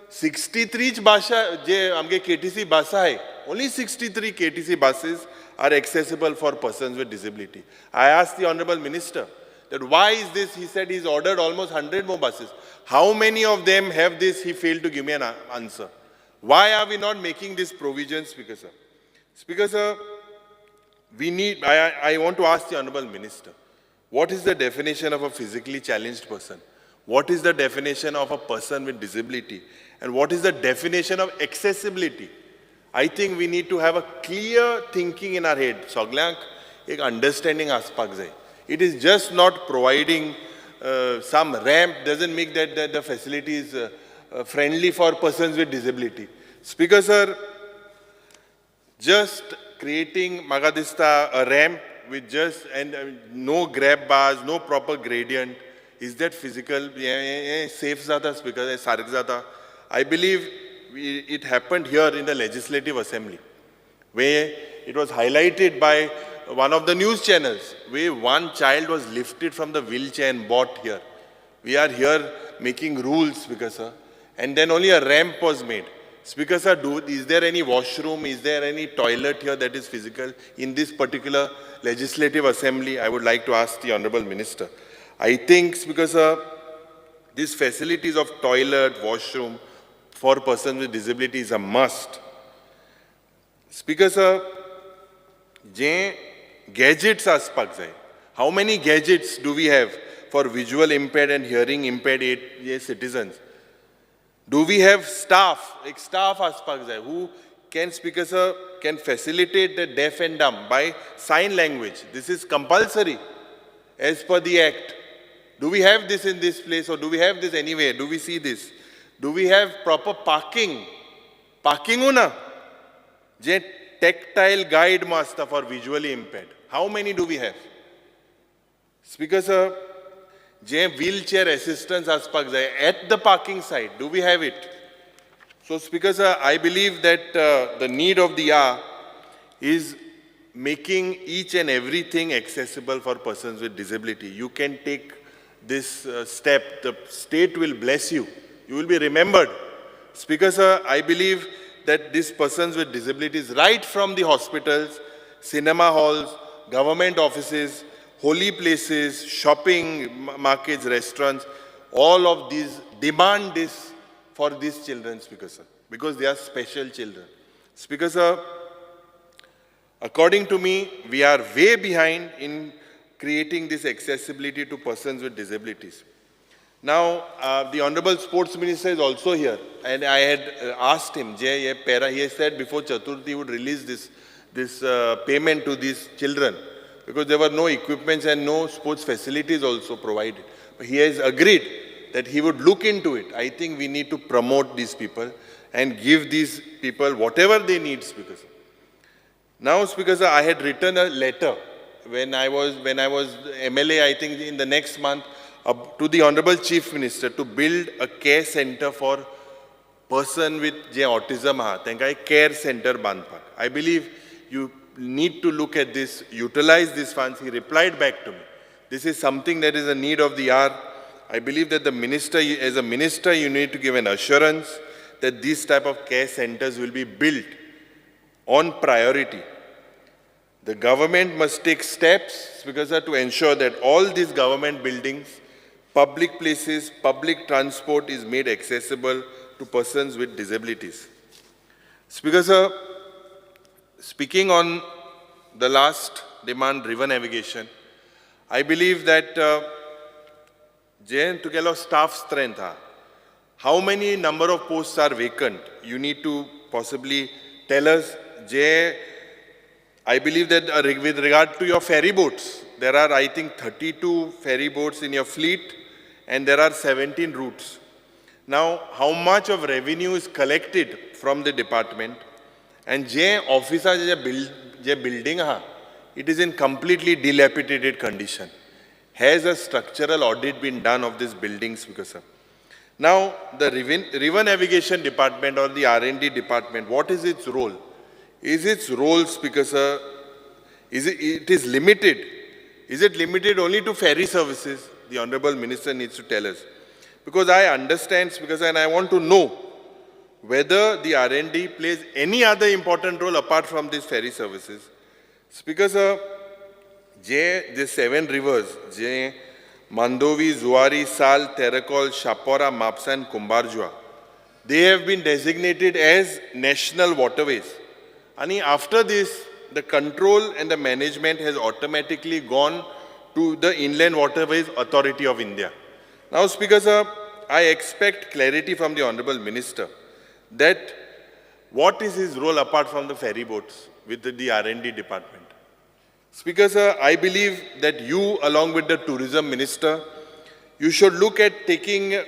63 bhasha, je amge KTC bus hai, only 63 KTC buses are accessible for persons with disability. I asked the Honorable Minister that why is this? He said he's ordered almost 100 more buses. How many of them have this? He failed to give me an answer. Why are we not making this provision, Speaker Sir? Speaker Sir, I want to ask the Honorable Minister, what is the definition of a physically challenged person? What is the definition of a person with disability? and what is the definition of accessibility. I think we need to have a clear thinking in our head. Soglyank ek understanding aspak jai. It is just not providing some ramp doesn't make that the facility is friendly for persons with disability. Speaker sir, just creating Magadista a ramp with just and no grab bars, no proper gradient, is that physical? Safe zata speaker, sarik zata. I believe it happened here in the Legislative Assembly, where it was highlighted by one of the news channels, where one child was lifted from the wheelchair and brought here. We are here making rules, Speaker sir, and then only a ramp was made. Speaker sir, is there any washroom, is there any toilet here that is physical in this particular Legislative Assembly? I would like to ask the Honorable Minister. I think, Speaker sir, these facilities of toilet, washroom for persons with disability is a must. Speaker sir, gadgets aspak jai. How many gadgets do we have for visual impaired and hearing impaired citizens? Do we have staff, like staff aspak jai, who can, Speaker sir, can facilitate the deaf and dumb by sign language? This is compulsory as per the Act. Do we have this in this place, or do we have this anywhere? Do we see this? Do we have proper parking? Parking una? Je tactile guide master for visually impaired. How many do we have? Speaker sir, je wheelchair assistance aspak jai at the parking site. Do we have it? So Speaker sir, I believe that the need of the hour is making each and everything accessible for persons with disability. You can take this step. The state will bless you. You will be remembered. Speaker sir, I believe that these persons with disabilities, right from the hospitals, cinema halls, government offices, holy places, shopping markets, restaurants, all of these demand this for these children, Speaker sir, because they are special children. Speaker sir, according to me, we are way behind in creating this accessibility to persons with disabilities. Now, the Honorable Sports Minister is also here, and I had asked him, he has said before Chaturthi he would release this payment to these children, because there were no equipments and no sports facilities also provided. But he has agreed that he would look into it. I think we need to promote these people and give these people whatever they need, Speaker sir. Now, Speaker sir, I had written a letter when I was MLA, I think in the next month, to the Honorable Chief Minister to build a care center for person with autism, a care center bandpak. I believe you need to look at this, utilize these funds. He replied back to me. This is something that is a need of the hour. I believe that the minister, as a minister, you need to give an assurance that these type of care centers will be built on priority. The government must take steps, because to ensure that all these government buildings, public places, public transport is made accessible to persons with disabilities. Speaker sir, speaking on the last demand, river navigation, I believe that to get staff strength, how many number of posts are vacant? You need to possibly tell us. I believe that with regard to your ferry boats, there are, I think, 32 ferry boats in your fleet, and there are 17 routes. Now, how much of revenue is collected from the department? And building, it is in completely dilapidated condition. Has a structural audit been done of these buildings, Speaker sir? Now, the river navigation department or the R&D department, what is its role? Is its role, Speaker sir, it is limited? Is it limited only to ferry services? The Honorable Minister needs to tell us. Because I understand, Speaker sir, and I want to know whether the R&D plays any other important role apart from these ferry services. Speaker sir, the 7 rivers, Mandovi, Zuari, Sal, Terakol, Shapora, Mapsa and Kumbarjua, they have been designated as national waterways. And after this, the control and the management has automatically gone to the Inland Waterways Authority of India. Now, Speaker sir, I expect clarity from the Honorable Minister that what is his role apart from the ferry boats with the R&D department. Speaker, sir, I believe that you, along with the Tourism Minister, you should look at taking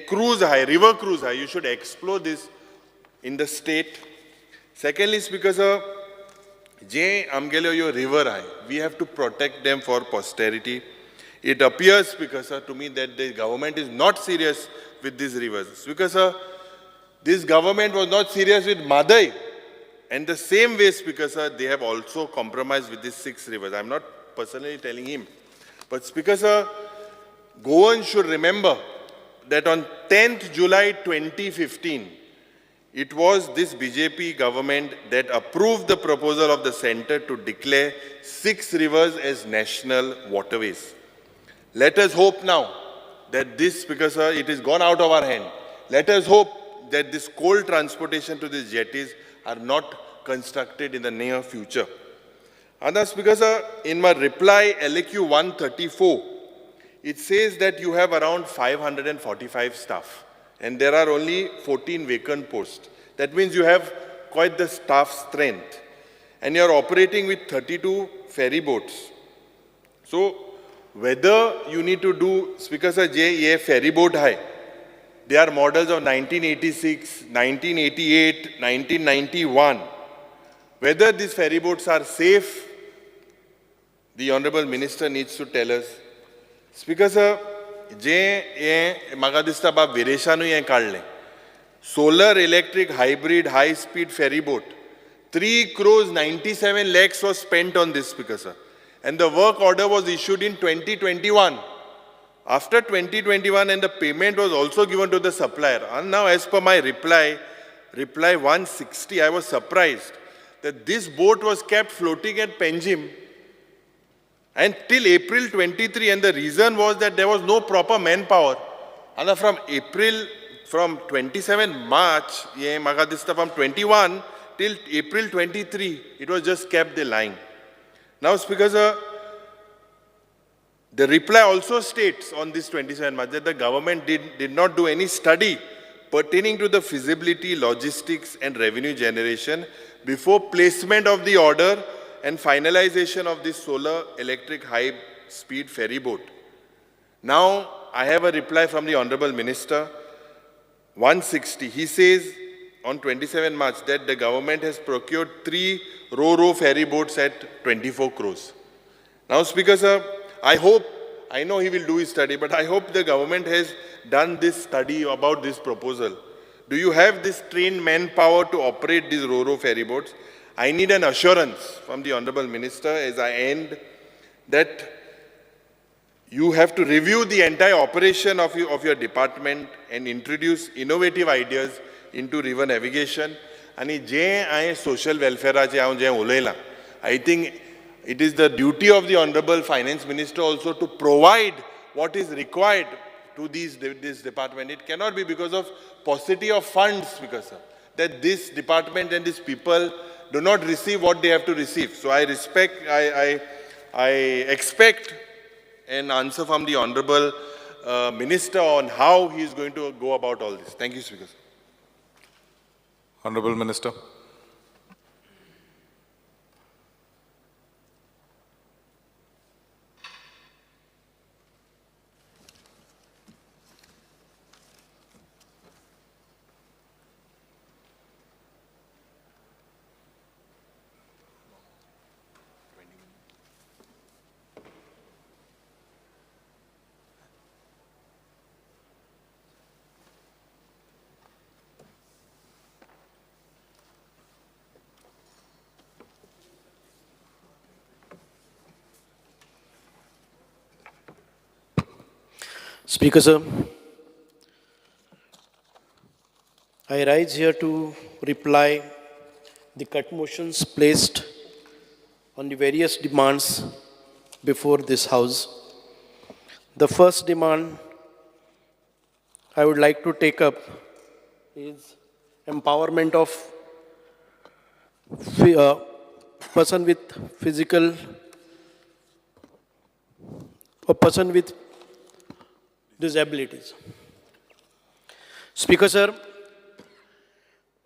cruise high, river cruise high. You should explore this in the state. Secondly, Speaker, sir, your river high. We have to protect them for posterity. It appears, Speaker, sir, to me that the government is not serious with these rivers. Speaker, sir, this government was not serious with Madai. And the same way, Speaker, sir, they have also compromised with these 6 rivers. I'm not personally telling him. But Speaker, sir, Goan should remember that on 10th July 2015, it was this BJP government that approved the proposal of the centre to declare 6 rivers as national waterways. Let us hope now that this, because it is gone out of our hand, let us hope that this coal transportation to these jetties are not constructed in the near future. And that's because in my reply LAQ 134, it says that you have around 545 staff and there are only 14 vacant posts. That means you have quite the staff strength and you're operating with 32 ferry boats. So whether you need to do, Speaker sir, ye ferry boat hai, they are models of 1986, 1988, 1991. Whether these ferry boats are safe, the Honorable Minister needs to tell us. Speaker sir, maga dista ba Vireshanu ye kaadle. Solar electric hybrid high speed ferry boat. 3 crores 97 lakhs was spent on this, Speaker sir. And the work order was issued in 2021. After 2021 and the payment was also given to the supplier. And now as per my reply 160, I was surprised that this boat was kept floating at Penjim and till April 23, and the reason was that there was no proper manpower. And from 27 March, from 21 till April 23, it was just kept the line. Now, Speaker sir, the reply also states on this 27 March that the government did not do any study pertaining to the feasibility, logistics and revenue generation before placement of the order and finalization of this solar electric high-speed ferry boat. Now, I have a reply from the Honorable Minister, 160. He says on 27 March that the government has procured 3 ro-ro ferry boats at 24 crores. Now, Speaker sir, I know he will do his study, but I hope the government has done this study about this proposal. Do you have this trained manpower to operate these ro-ro ferry boats? I need an assurance from the Honorable Minister as I end that you have to review the entire operation of your department and introduce innovative ideas into river navigation. And social welfare, I think it is the duty of the Honorable Finance Minister also to provide what is required to this department. It cannot be because of paucity of funds, because that this department and these people do not receive what they have to receive. So I expect an answer from the Honorable Minister on how he is going to go about all this. Thank you, Speaker. Honorable Minister. Speaker sir, I rise here to reply the cut motions placed on the various demands before this House. The first demand I would like to take up is empowerment of person with disabilities. Speaker sir,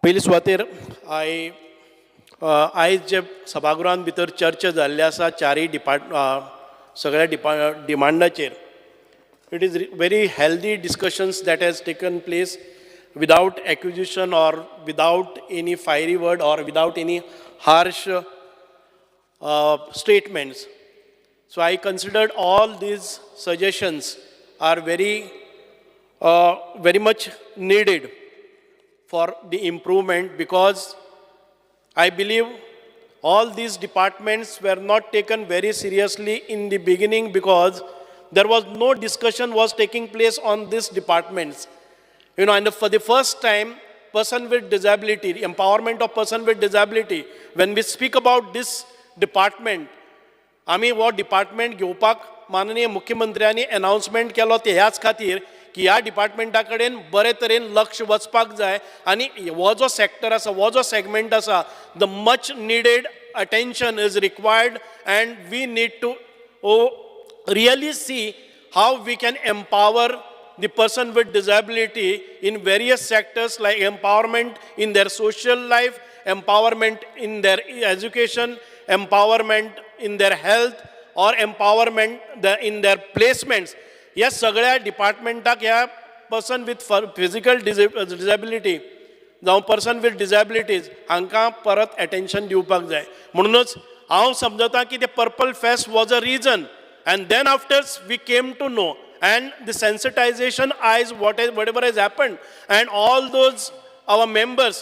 पयली सुवातेर आयज जे सभागृहान भितर चर्चा जाल्ली आसा चारय सगळ्या डिमांडाचेर. It is very healthy discussions that has taken place without accusation or without any fiery word or without any harsh statements. So I considered all these suggestions are very much needed for the improvement, because I believe all these departments were not taken very seriously in the beginning, because there was no discussion was taking place on these departments. You know, and for the first time, person with disability, empowerment of person with disability, when we speak about this department, आमी वो department घेवपाक माननीय मुख्यमंत्र्यांनी announcement केलो ते ह्याच खातीर की ह्या डिपार्टमेंटा कडेन बरे तरेन लक्ष वचपाक जाय, आनी हो जो सेक्टर आसा, हो जो सेगमेंट आसा, the much needed attention is required, and we need to really see how we can empower the person with disability in various sectors, like empowerment in their social life, empowerment in their education, empowerment in their health, or empowerment in their placements. या सगळ्या डिपार्टमेंटाक ह्या person with physical disability जावं person with disabilities हांकां परत attention दिवपाक जाय. म्हणूनच हांव समजता की ते purple fest was a reason, and then after we came to know, and the sensitization eyes whatever has happened, and all those our members,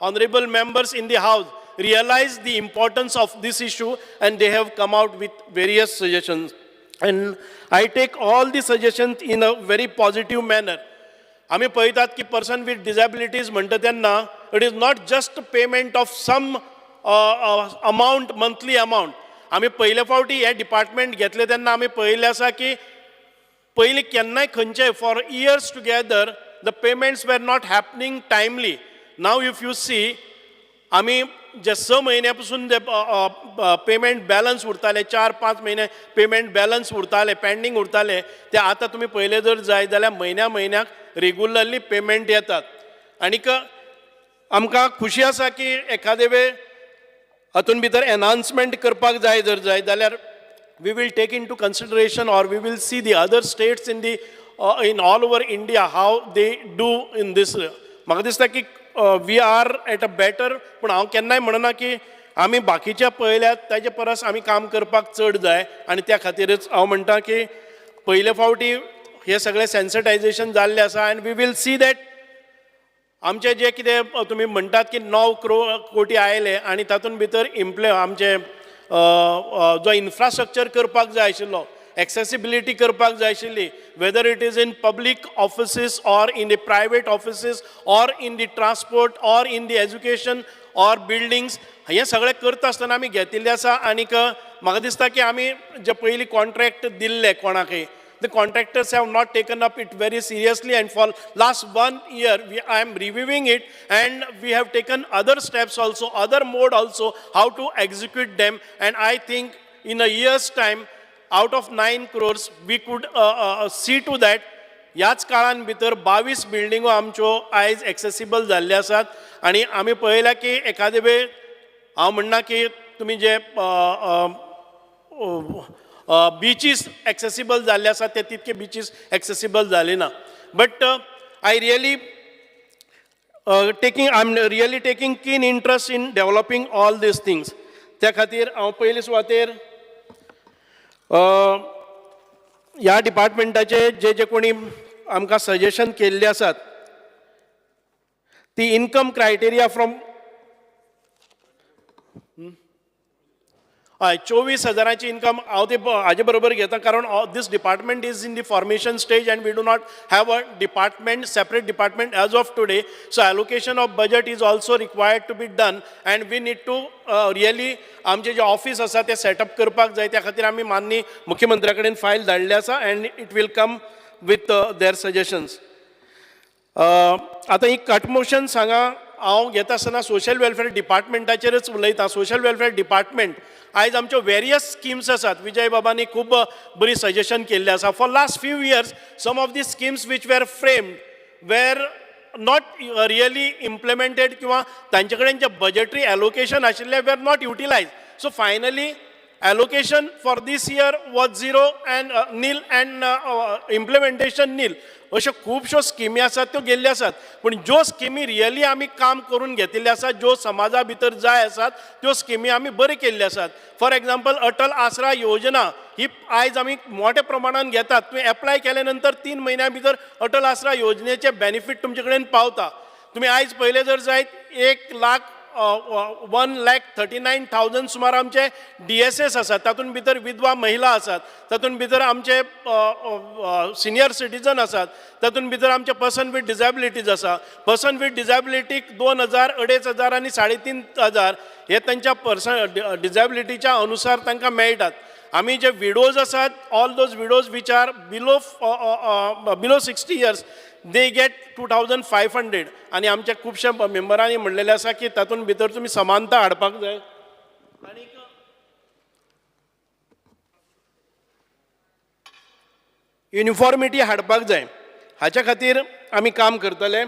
honorable members in the house, realized the importance of this issue, and they have come out with various suggestions, and I take all the suggestions in a very positive manner. आम्ही पळयतात की person with disabilities म्हणटा तेन्ना it is not just payment of some amount, monthly amount. आम्ही पयले फावटी हे department घेतले तेन्ना आम्ही पळयलें आसा की पयलीं केन्नाय खंयचे for years together the payments were not happening timely. Now if you see, आम्ही जे 6 म्हयन्या पासून जे पेमेंट बॅलन्स उरताले, 4-5 म्हयने पेमेंट बॅलन्स उरताले, पेंडींग उरताले, ते आतां तुमी पळयले जर जाय जाल्यार म्हयन्याक रेगुलरली पेमेंट येतात. आनीक आमकां खुशी आसा की एखादे वेळ हातून भितर एनहान्समेंट करपाक जाय जर जाय जाल्यार we will take into consideration, or we will see the other states in all over India how they do in this. म्हाका दिसता की we are at a better, पूण हांव केन्नाय म्हणना की आमी बाकीच्या पळयल्यात ताचे परस आमी काम करपाक चड जाय, आनी त्या खातीरच हांव म्हणटा की पयले फावटी हे सगळें सेन्सिटायजेशन जाल्लें आसा, and we will see that आमचे जे कितें तुमी म्हणटात की 9 कोटी आयले, आनी तातूंत भितर आमचे जो इन्फ्रास्ट्रक्चर करपाक जाय आशिल्लो, एक्सेसिबिलिटी करपाक जाय आशिल्ली, weather it is in public offices or in the private offices or in the transport or in the education or buildings, हें सगळें करता आसतना आमी घेतिल्लें आसा. आनीक म्हाका दिसता की आमी जे पयलीं कॉन्ट्रॅक्ट दिल्ले कोणाकय, the contractors have not taken up it very seriously, and for last 1 year I am reviewing it, and we have taken other steps also, other mode also, how to execute them, and I think in a year's time out of 9 crores we could see to that ह्याच काळान भितर 22 बिल्डिंगो आमच्यो आयज accessible जाल्ले आसात. आनी आमी पळयला की एखादे वेळ हांव म्हणना की तुमी जे बीचीस एक्सेसिबल जाल्ले आसात ते तितके बीचीस एक्सेसिबल जाले ना. बट आय रियली टेकिंग कीन interest in developing all these things. त्या खातीर हांव पयले सुवातेर ह्या डिपार्टमेंटाचे जे कोणी आमकां सजेशन केल्ले आसात, ती इनकम क्रायटेरिया फ्रॉम 24,000ची इनकम हांव ते हाजे बरोबर घेता, कारण this department is in the formation stage and we do not have a department, separate department as of today. So allocation of budget is also required to be done, and we need to really आमचे जे office आसा ते setup करपाक जाय. त्या खातीर आमी माननीय मुख्यमंत्र्या कडेन फायल धाडले आसा, and it will come with their suggestions. आतां ही कट मोशन्स हांगा हांव घेता आसतना सोशल वेलफेअर डिपार्टमेंटाचेरच उलयतां. सोशल वेलफेअर डिपार्टमेंट आयज आमच्यो वेरियस स्किम्स आसात. विजय बाबांनी खूब बरी सजेशन केल्ली आसा. For last few years some of the schemes which were framed were not really implemented किंवा तांचे कडेन जे बजेटरी एलोकेशन आशिल्ले were not utilise. So finally allocation for this year was zero and nil and implementation nil. अश्यो खुबश्यो स्किमी आसात त्यो गेल्ल्यो आसात. पूण ज्यो स्किमी रियली आमी काम करून घेतिल्ल्यो आसात, ज्यो समाजा भितर जाय आसात त्यो स्किमी आमी बऱ्यो केल्ल्यो आसात. फॉर एग्जाम्पल अटल आसरा योजना ही आयज आमी मोठ्या प्रमाणान घेतात. तुवें एप्लाय केल्या नंतर 3 म्हयन्या भितर अटल आसरा योजनेचे बेनिफीट तुमचे कडेन पावता. तुमी आयज पयले जर जायत 1,39,000 सुमार आमचे DSS आसात. तातूंत भितर विधवा महिला आसात, तातूंत भितर आमचे सिनियर सिटीजन आसात, तातूंत भितर आमचे पर्सन विथ डिजेबिलिटीज आसा. पर्सन विथ डिजेबिलिटीक 2,000, 2,500 आनी 3,500 हे तांच्या डिजेबिलिटीच्या अनुसार तांकां मेळटात. आमी जे विडोज आसात, all those widows which are below 60 years they get 2,500. आनी आमच्या खुबशा मेंबरांनी म्हणलेलें आसा की तातूंत भितर तुमी समानता हाडपाक जाय. आनी युनिफॉर्मिटी हाडपाक जाय. हाच्या खातीर आमी काम करतले.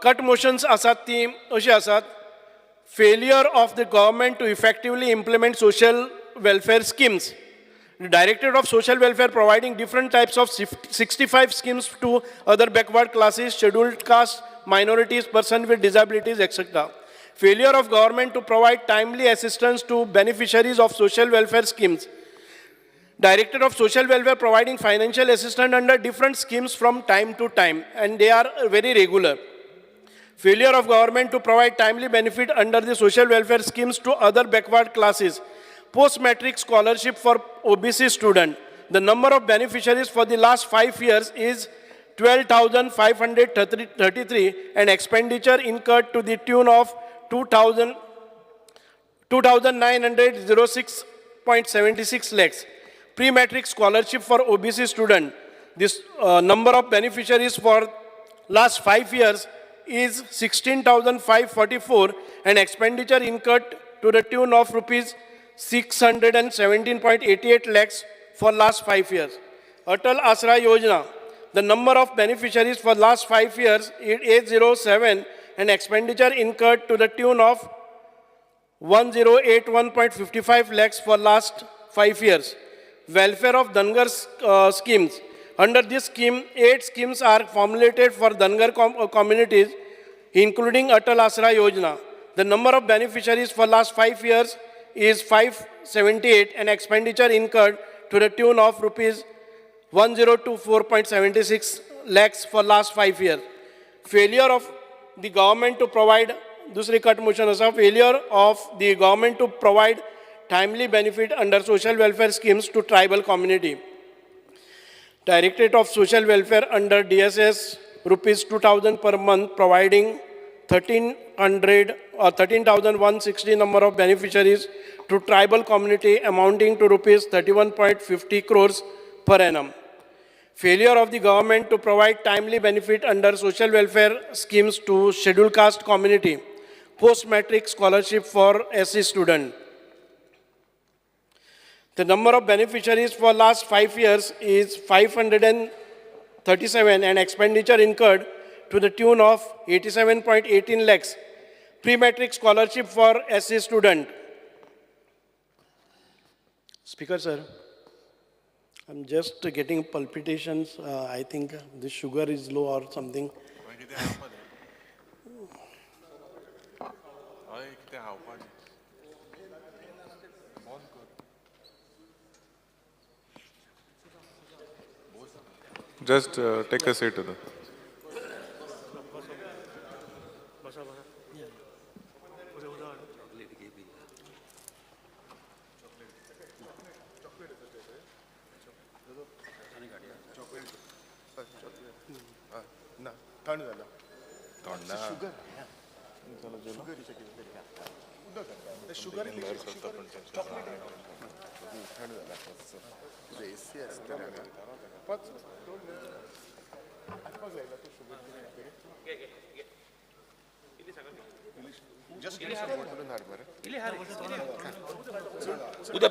कट मोशन्स आसात ती अशी आसात. Failure of the government to effectively implement social welfare schemes. The Directorate of Social Welfare providing different types of 65 schemes to other backward classes, scheduled castes, minorities, persons with disabilities, etc. Failure of government to provide timely assistance to beneficiaries of social welfare schemes. Directorate of Social Welfare providing financial assistance under different schemes from time to time, and they are very regular. Failure of government to provide timely benefit under the social welfare schemes to other backward classes. Post-matric scholarship for OBC student. The number of beneficiaries for the last 5 years is 12,533 and expenditure incurred to the tune of 2,906.76 lakhs. Pre-matric scholarship for OBC student. This number of beneficiaries for last 5 years is 16,544 and expenditure incurred to the tune of rupees 617.88 lakhs for last 5 years. Atal Asra Yojana, the number of beneficiaries for last 5 years is 807 and expenditure incurred to the tune of 1081.55 lakhs for last 5 years. Welfare of Dangar schemes. Under this scheme, 8 schemes are formulated for Dangar communities, including Atal Asra Yojana. The number of beneficiaries for last 5 years is 578 and expenditure incurred to the tune of rupees 1024.76 lakhs for last 5 years. Failure of the government to provide, dusri cut motion asa, failure of the government to provide timely benefit under social welfare schemes to tribal community. Directorate of Social Welfare under DSS rupees 2,000 per month providing 13,160 number of beneficiaries to tribal community amounting to rupees 31.50 crores per annum. Failure of the government to provide timely benefit under social welfare schemes to scheduled caste community. Post-matric scholarship for SC student. The number of beneficiaries for last 5 years is 537 and expenditure incurred to the tune of 87.18 lakhs. Pre-matric scholarship for SC student. Speaker sir, I'm just getting palpitations. I think the sugar is low or something. Just take a seat. थंड झालं थंड उद्या